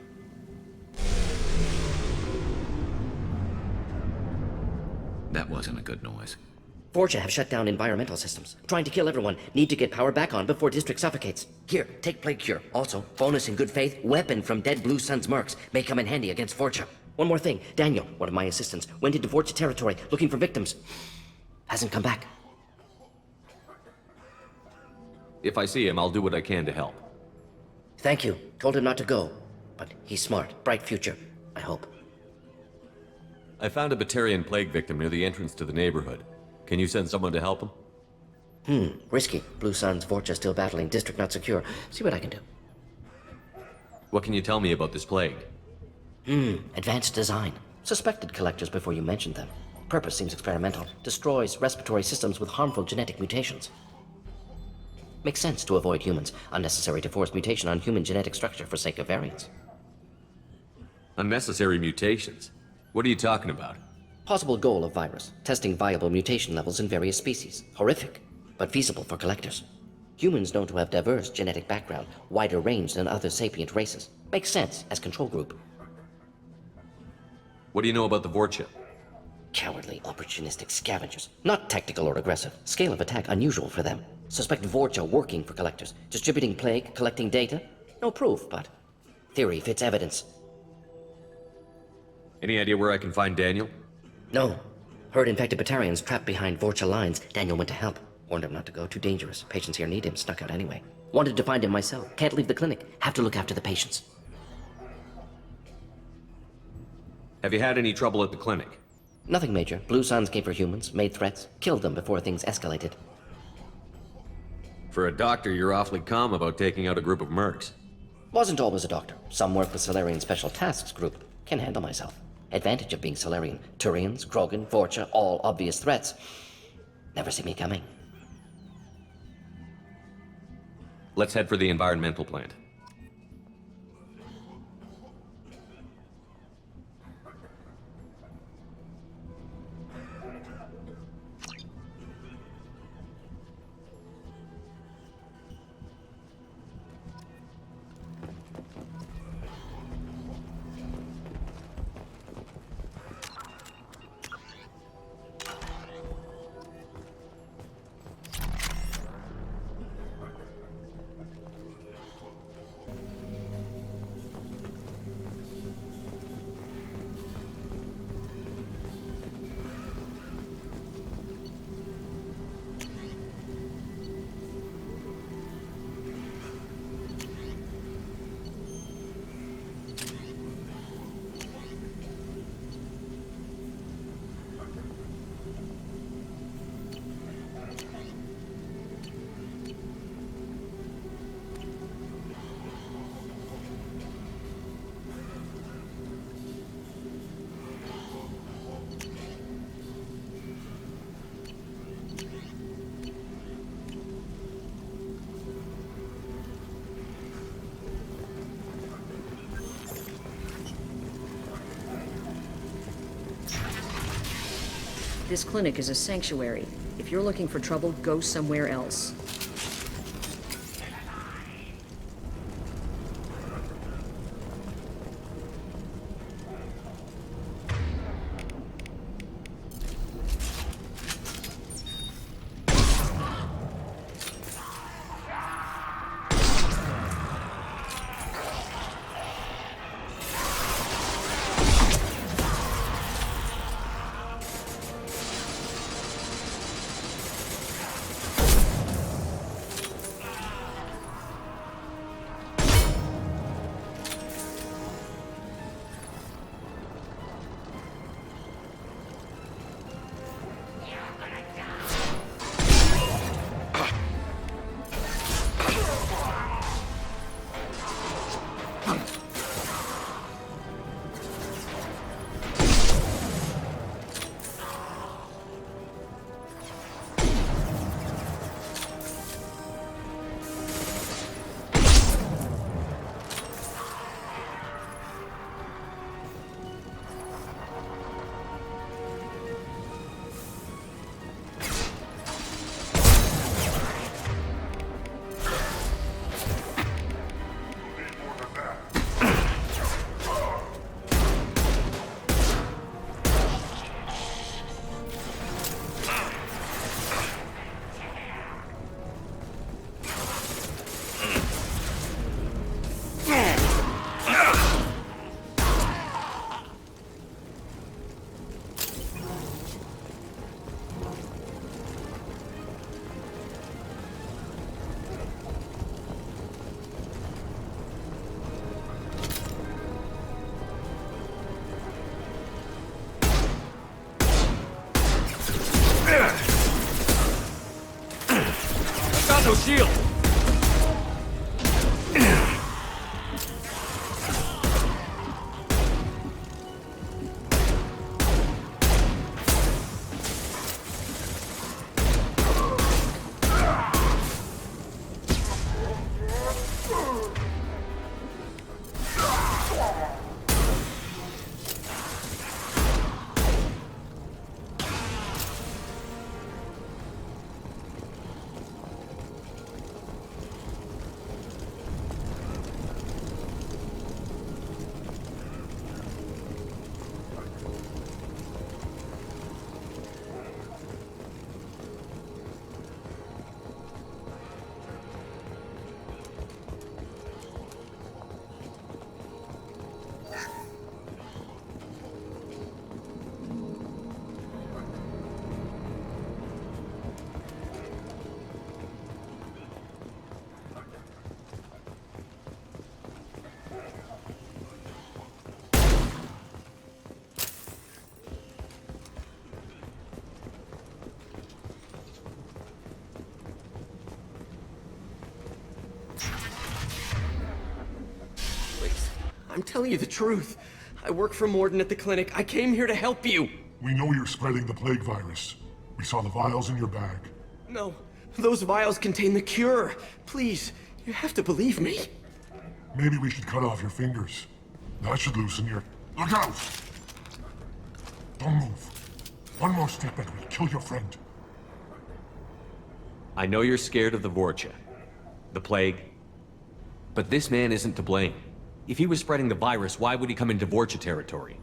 That wasn't a good noise. Vorcha have shut down environmental systems. Trying to kill everyone. Need to get power back on before District suffocates. Here, take Plague Cure. Also, bonus in good faith, weapon from dead Blue Sun's mercs. May come in handy against Vorcha. One more thing. Daniel, one of my assistants, went into Vorcha territory looking for victims. Hasn't come back. If I see him, I'll do what I can to help. Thank you. Told him not to go. But he's smart. Bright future. I hope. I found a Batarian plague victim near the entrance to the neighborhood. Can you send someone to help him? Risky. Blue Sun's Vorcha still battling. District not secure. See what I can do. What can you tell me about this plague? Advanced design. Suspected Collectors before you mentioned them. Purpose seems experimental. Destroys respiratory systems with harmful genetic mutations. Makes sense to avoid humans. Unnecessary to force mutation on human genetic structure for sake of variance. Unnecessary mutations? What are you talking about? Possible goal of virus. Testing viable mutation levels in various species. Horrific, but feasible for Collectors. Humans known to have diverse genetic background, wider range than other sapient races. Makes sense as control group. What do you know about the Vorcha? Cowardly, opportunistic scavengers. Not tactical or aggressive. Scale of attack unusual for them. Suspect Vorcha working for Collectors. Distributing plague, collecting data. No proof, but theory fits evidence. Any idea where I can find Daniel? No. Heard infected Batarians trapped behind Vorcha lines. Daniel went to help. Warned him not to go. Too dangerous. Patients here need him. Snuck out anyway. Wanted to find him myself. Can't leave the clinic. Have to look after the patients. Have you had any trouble at the clinic? Nothing major. Blue Suns came for humans, made threats, killed them before things escalated. For a doctor, you're awfully calm about taking out a group of mercs. Wasn't always a doctor. Some work with Solarian Special Tasks Group. Can handle myself. Advantage of being Solarian. Turians, Krogan, Vorcha, all obvious threats. Never see me coming. Let's head for the environmental plant. This clinic is a sanctuary. If you're looking for trouble, go somewhere else. no shield! I'm telling you the truth. I work for Morden at the clinic. I came here to help you. We know you're spreading the plague virus. We saw the vials in your bag. No, those vials contain the cure. Please, you have to believe me. Maybe we should cut off your fingers. That should loosen your... Look out! Don't move. One more step and we'll kill your friend. I know you're scared of the Vorcha, the plague, but this man isn't to blame. If he was spreading the virus, why would he come into Vorcha territory?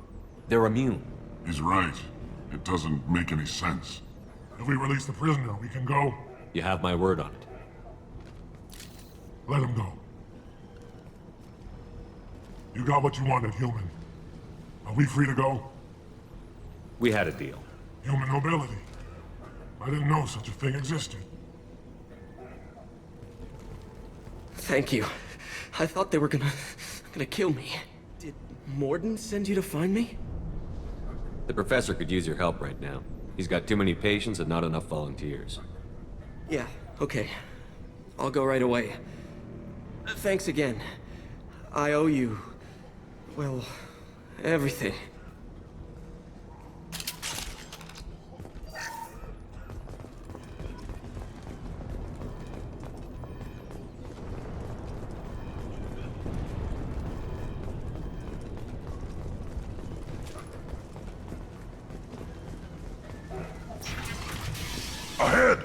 They're immune. He's right. It doesn't make any sense. If we release the prisoner, we can go. You have my word on it. Let him go. You got what you wanted, human. Are we free to go? We had a deal. Human nobility. I didn't know such a thing existed. Thank you. I thought they were gonna kill me. Did Morden send you to find me? The professor could use your help right now. He's got too many patients and not enough volunteers. Yeah, okay. I'll go right away. Thanks again. I owe you... well, everything. Ahead!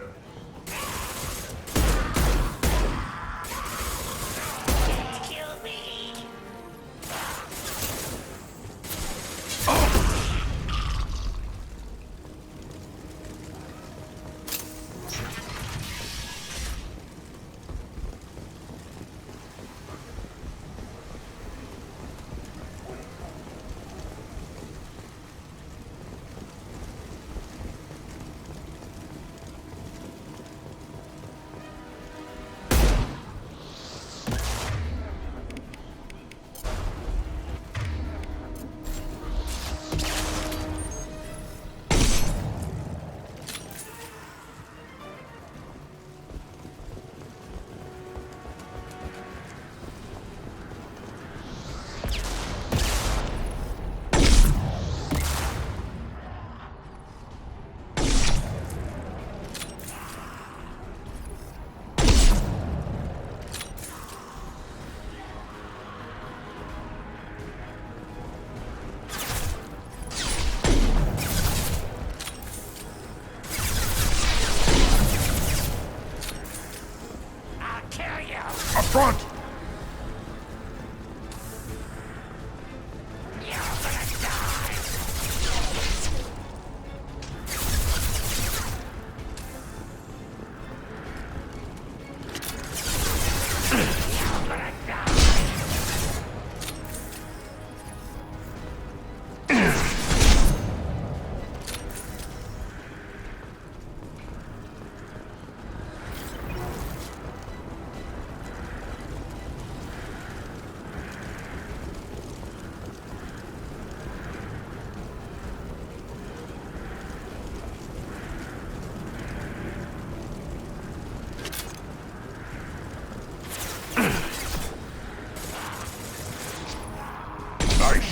Up front!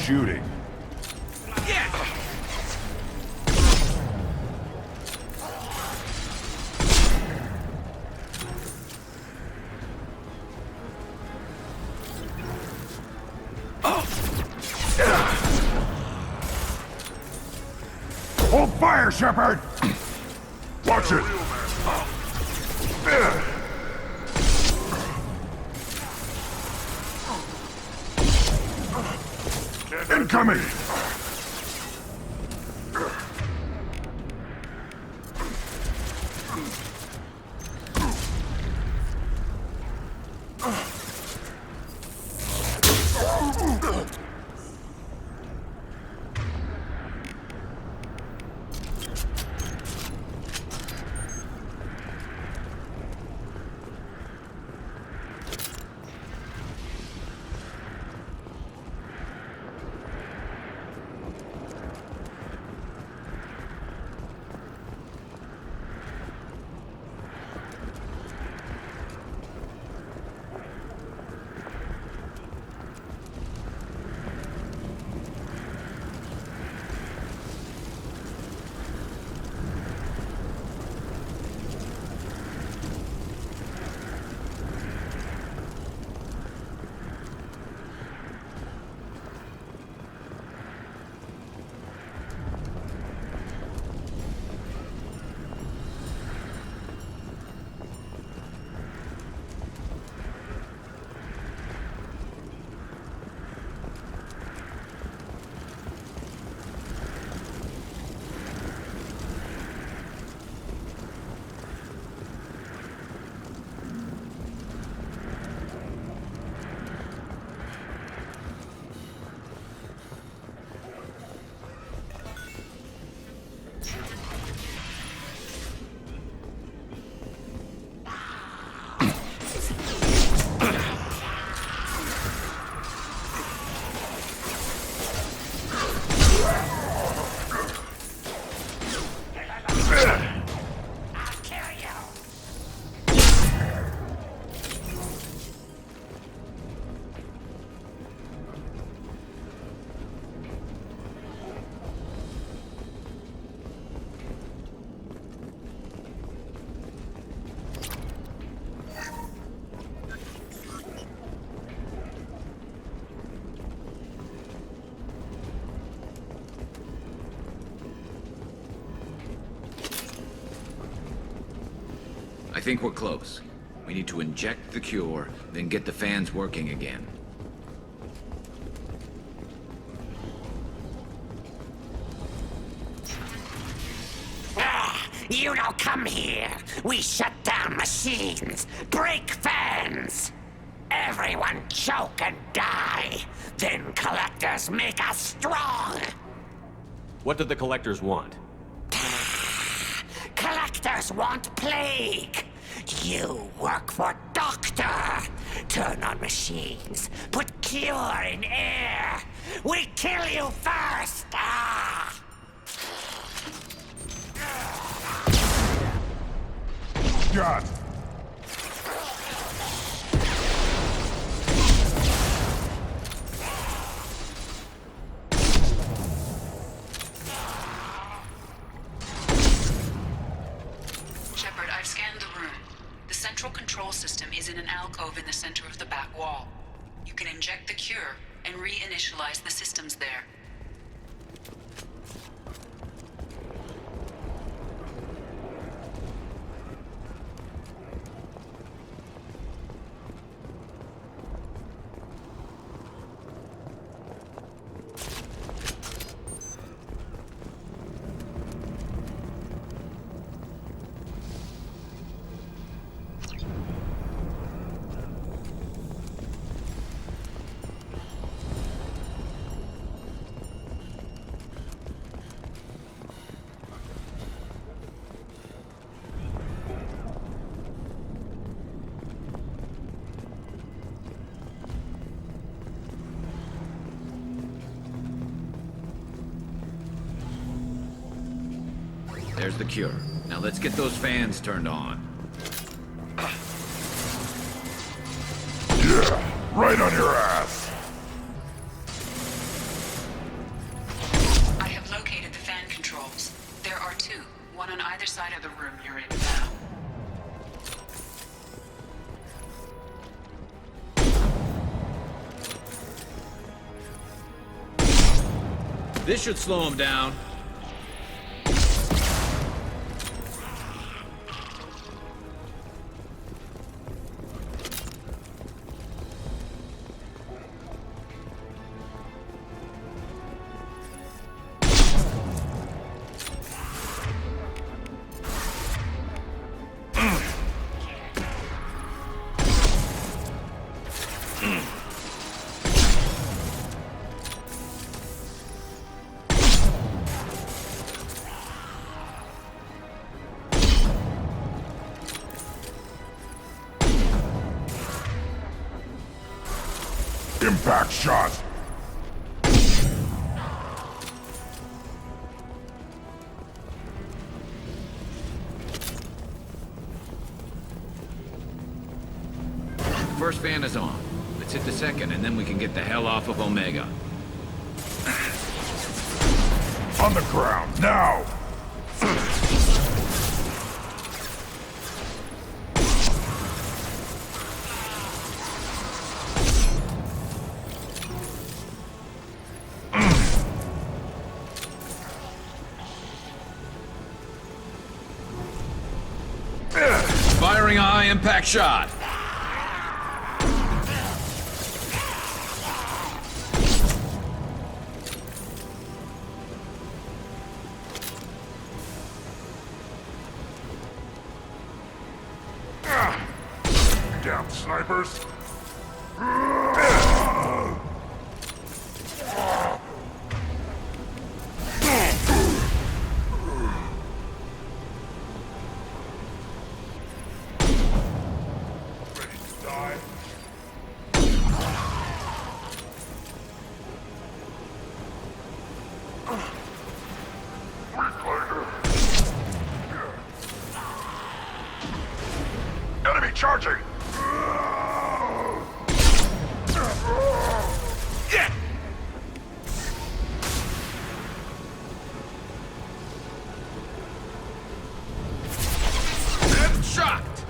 shooting. Hold fire, Shepard! Watch it! Incoming! I think we're close. We need to inject the cure, then get the fans working again. You don't come here. We shut down machines, break fans. Everyone choke and die. Then collectors make us strong. What did the collectors want? Collectors want plague. You work for Doctor. Turn on machines. Put cure in air. We kill you first. God. Shepard, I've scanned the room. The central control system is in an alcove in the center of the back wall. You can inject the cure and reinitialize the systems there. There's the cure. Now let's get those fans turned on. Yeah, right on your ass. one on either side of the room you're in now. This should slow him down. Impact shot! First fan is on. Let's hit the second, and then we can get the hell off of Omega. On the ground, now! Firing a high-impact shot. Damn snipers! Enemy charging! Yeah! And shocked!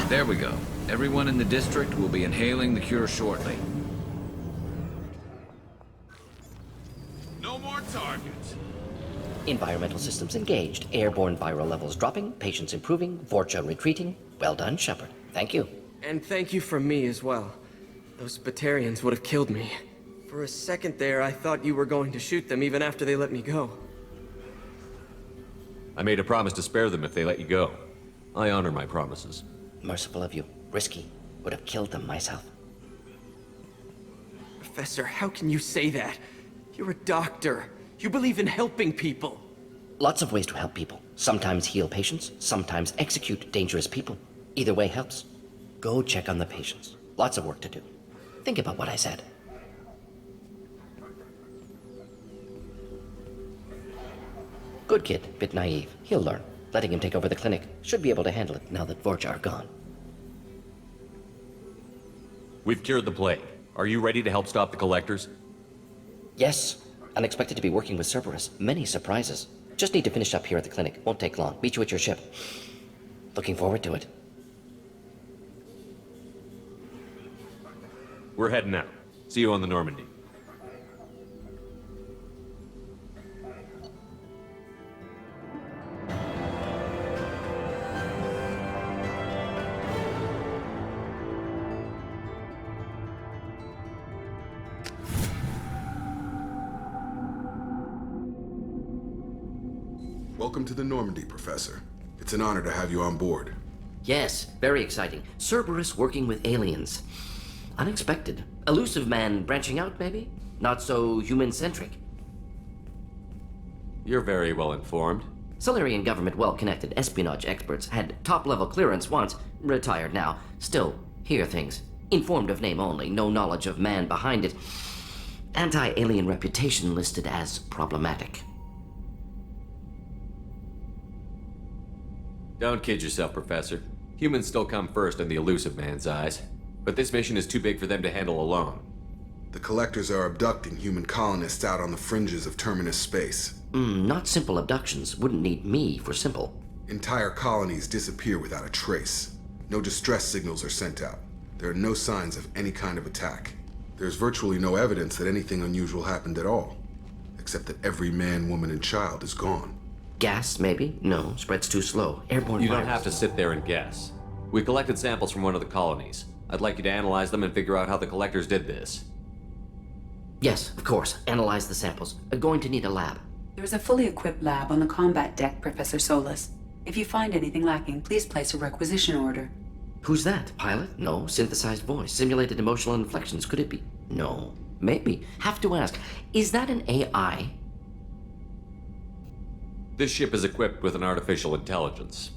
There we go. Everyone in the district will be inhaling the cure shortly. No more targets. Environmental systems engaged. Airborne viral levels dropping. Patients improving. Vorcha retreating. Well done, Shepard. Thank you. And thank you from me as well. Those Batarians would have killed me. For a second there, I thought you were going to shoot them even after they let me go. I made a promise to spare them if they let you go. I honor my promises. Merciful of you. Risky. Would have killed them myself. Professor, how can you say that? You're a doctor. You believe in helping people. Lots of ways to help people. Sometimes heal patients, sometimes execute dangerous people. Either way helps. Go check on the patients. Lots of work to do. Think about what I said. Good kid, bit naive. He'll learn. Letting him take over the clinic. Should be able to handle it now that Vorcha are gone. We've cured the plague. Are you ready to help stop the collectors? Yes. Unexpected to be working with Cerberus. Many surprises. Just need to finish up here at the clinic. Won't take long. Meet you at your ship. Looking forward to it. We're heading out. See you on the Normandy. Welcome to the Normandy, Professor. It's an honor to have you on board. Yes, very exciting. Cerberus working with aliens. Unexpected. Elusive man branching out, maybe? Not so human-centric. You're very well informed. Solarian government well-connected espionage experts had top-level clearance once, retired now. Still, hear things. Informed of name only, no knowledge of man behind it. Anti-alien reputation listed as problematic. Don't kid yourself, Professor. Humans still come first in the elusive man's eyes. But this mission is too big for them to handle alone. The Collectors are abducting human colonists out on the fringes of Terminus space. Not simple abductions. Wouldn't need me for simple. Entire colonies disappear without a trace. No distress signals are sent out. There are no signs of any kind of attack. There's virtually no evidence that anything unusual happened at all. Except that every man, woman, and child is gone. Gas, maybe? No, spreads too slow. Airborne You virus. don't have to sit there and guess. We collected samples from one of the colonies. I'd like you to analyze them and figure out how the Collectors did this. Yes, of course. Analyze the samples. Going to need a lab. There's a fully equipped lab on the combat deck, Professor Solis. If you find anything lacking, please place a requisition order. Who's that? Pilot? No. Synthesized voice. Simulated emotional inflections. Could it be? No. Maybe. Have to ask. Is that an AI? This ship is equipped with an artificial intelligence.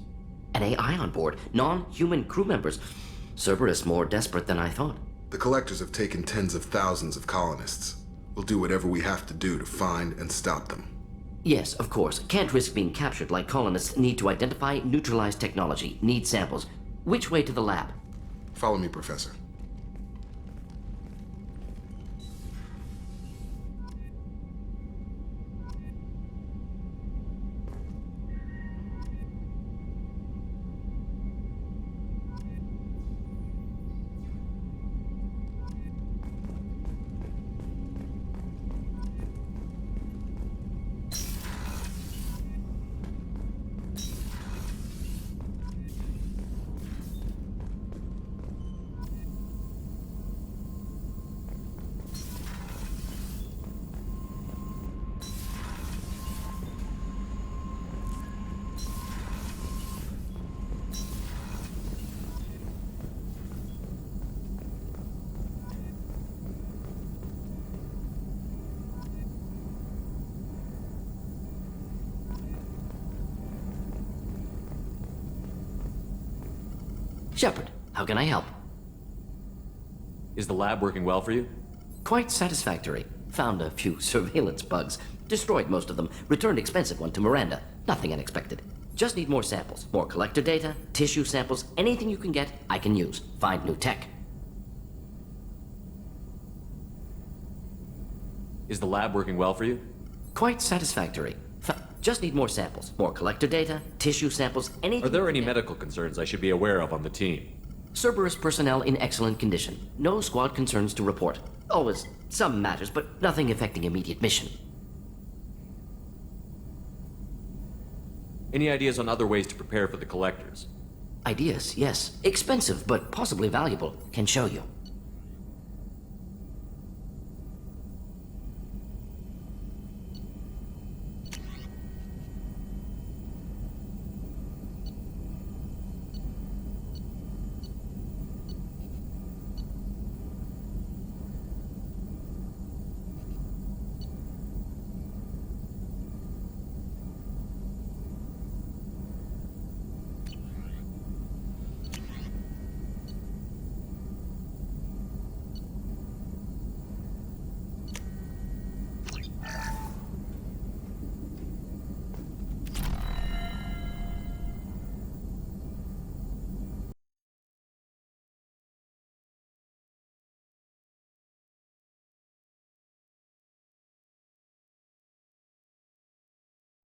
An AI on board? Non-human crew members? Cerberus more desperate than I thought. The Collectors have taken tens of thousands of colonists. We'll do whatever we have to do to find and stop them. Yes, of course. Can't risk being captured like colonists. Need to identify, neutralize technology. Need samples. Which way to the lab? Follow me, Professor. Shepard, how can I help? Is the lab working well for you? Quite satisfactory. Found a few surveillance bugs. Destroyed most of them. Returned expensive one to Miranda. Nothing unexpected. Just need more samples. More collector data, tissue samples, anything you can get, I can use. Find new tech. Is the lab working well for you? Quite satisfactory. Just need more samples. More collector data, tissue samples, anything. Are there any medical concerns I should be aware of on the team? Cerberus personnel in excellent condition. No squad concerns to report. Always some matters, but nothing affecting immediate mission. Any ideas on other ways to prepare for the Collectors? Ideas, yes. Expensive, but possibly valuable. Can show you.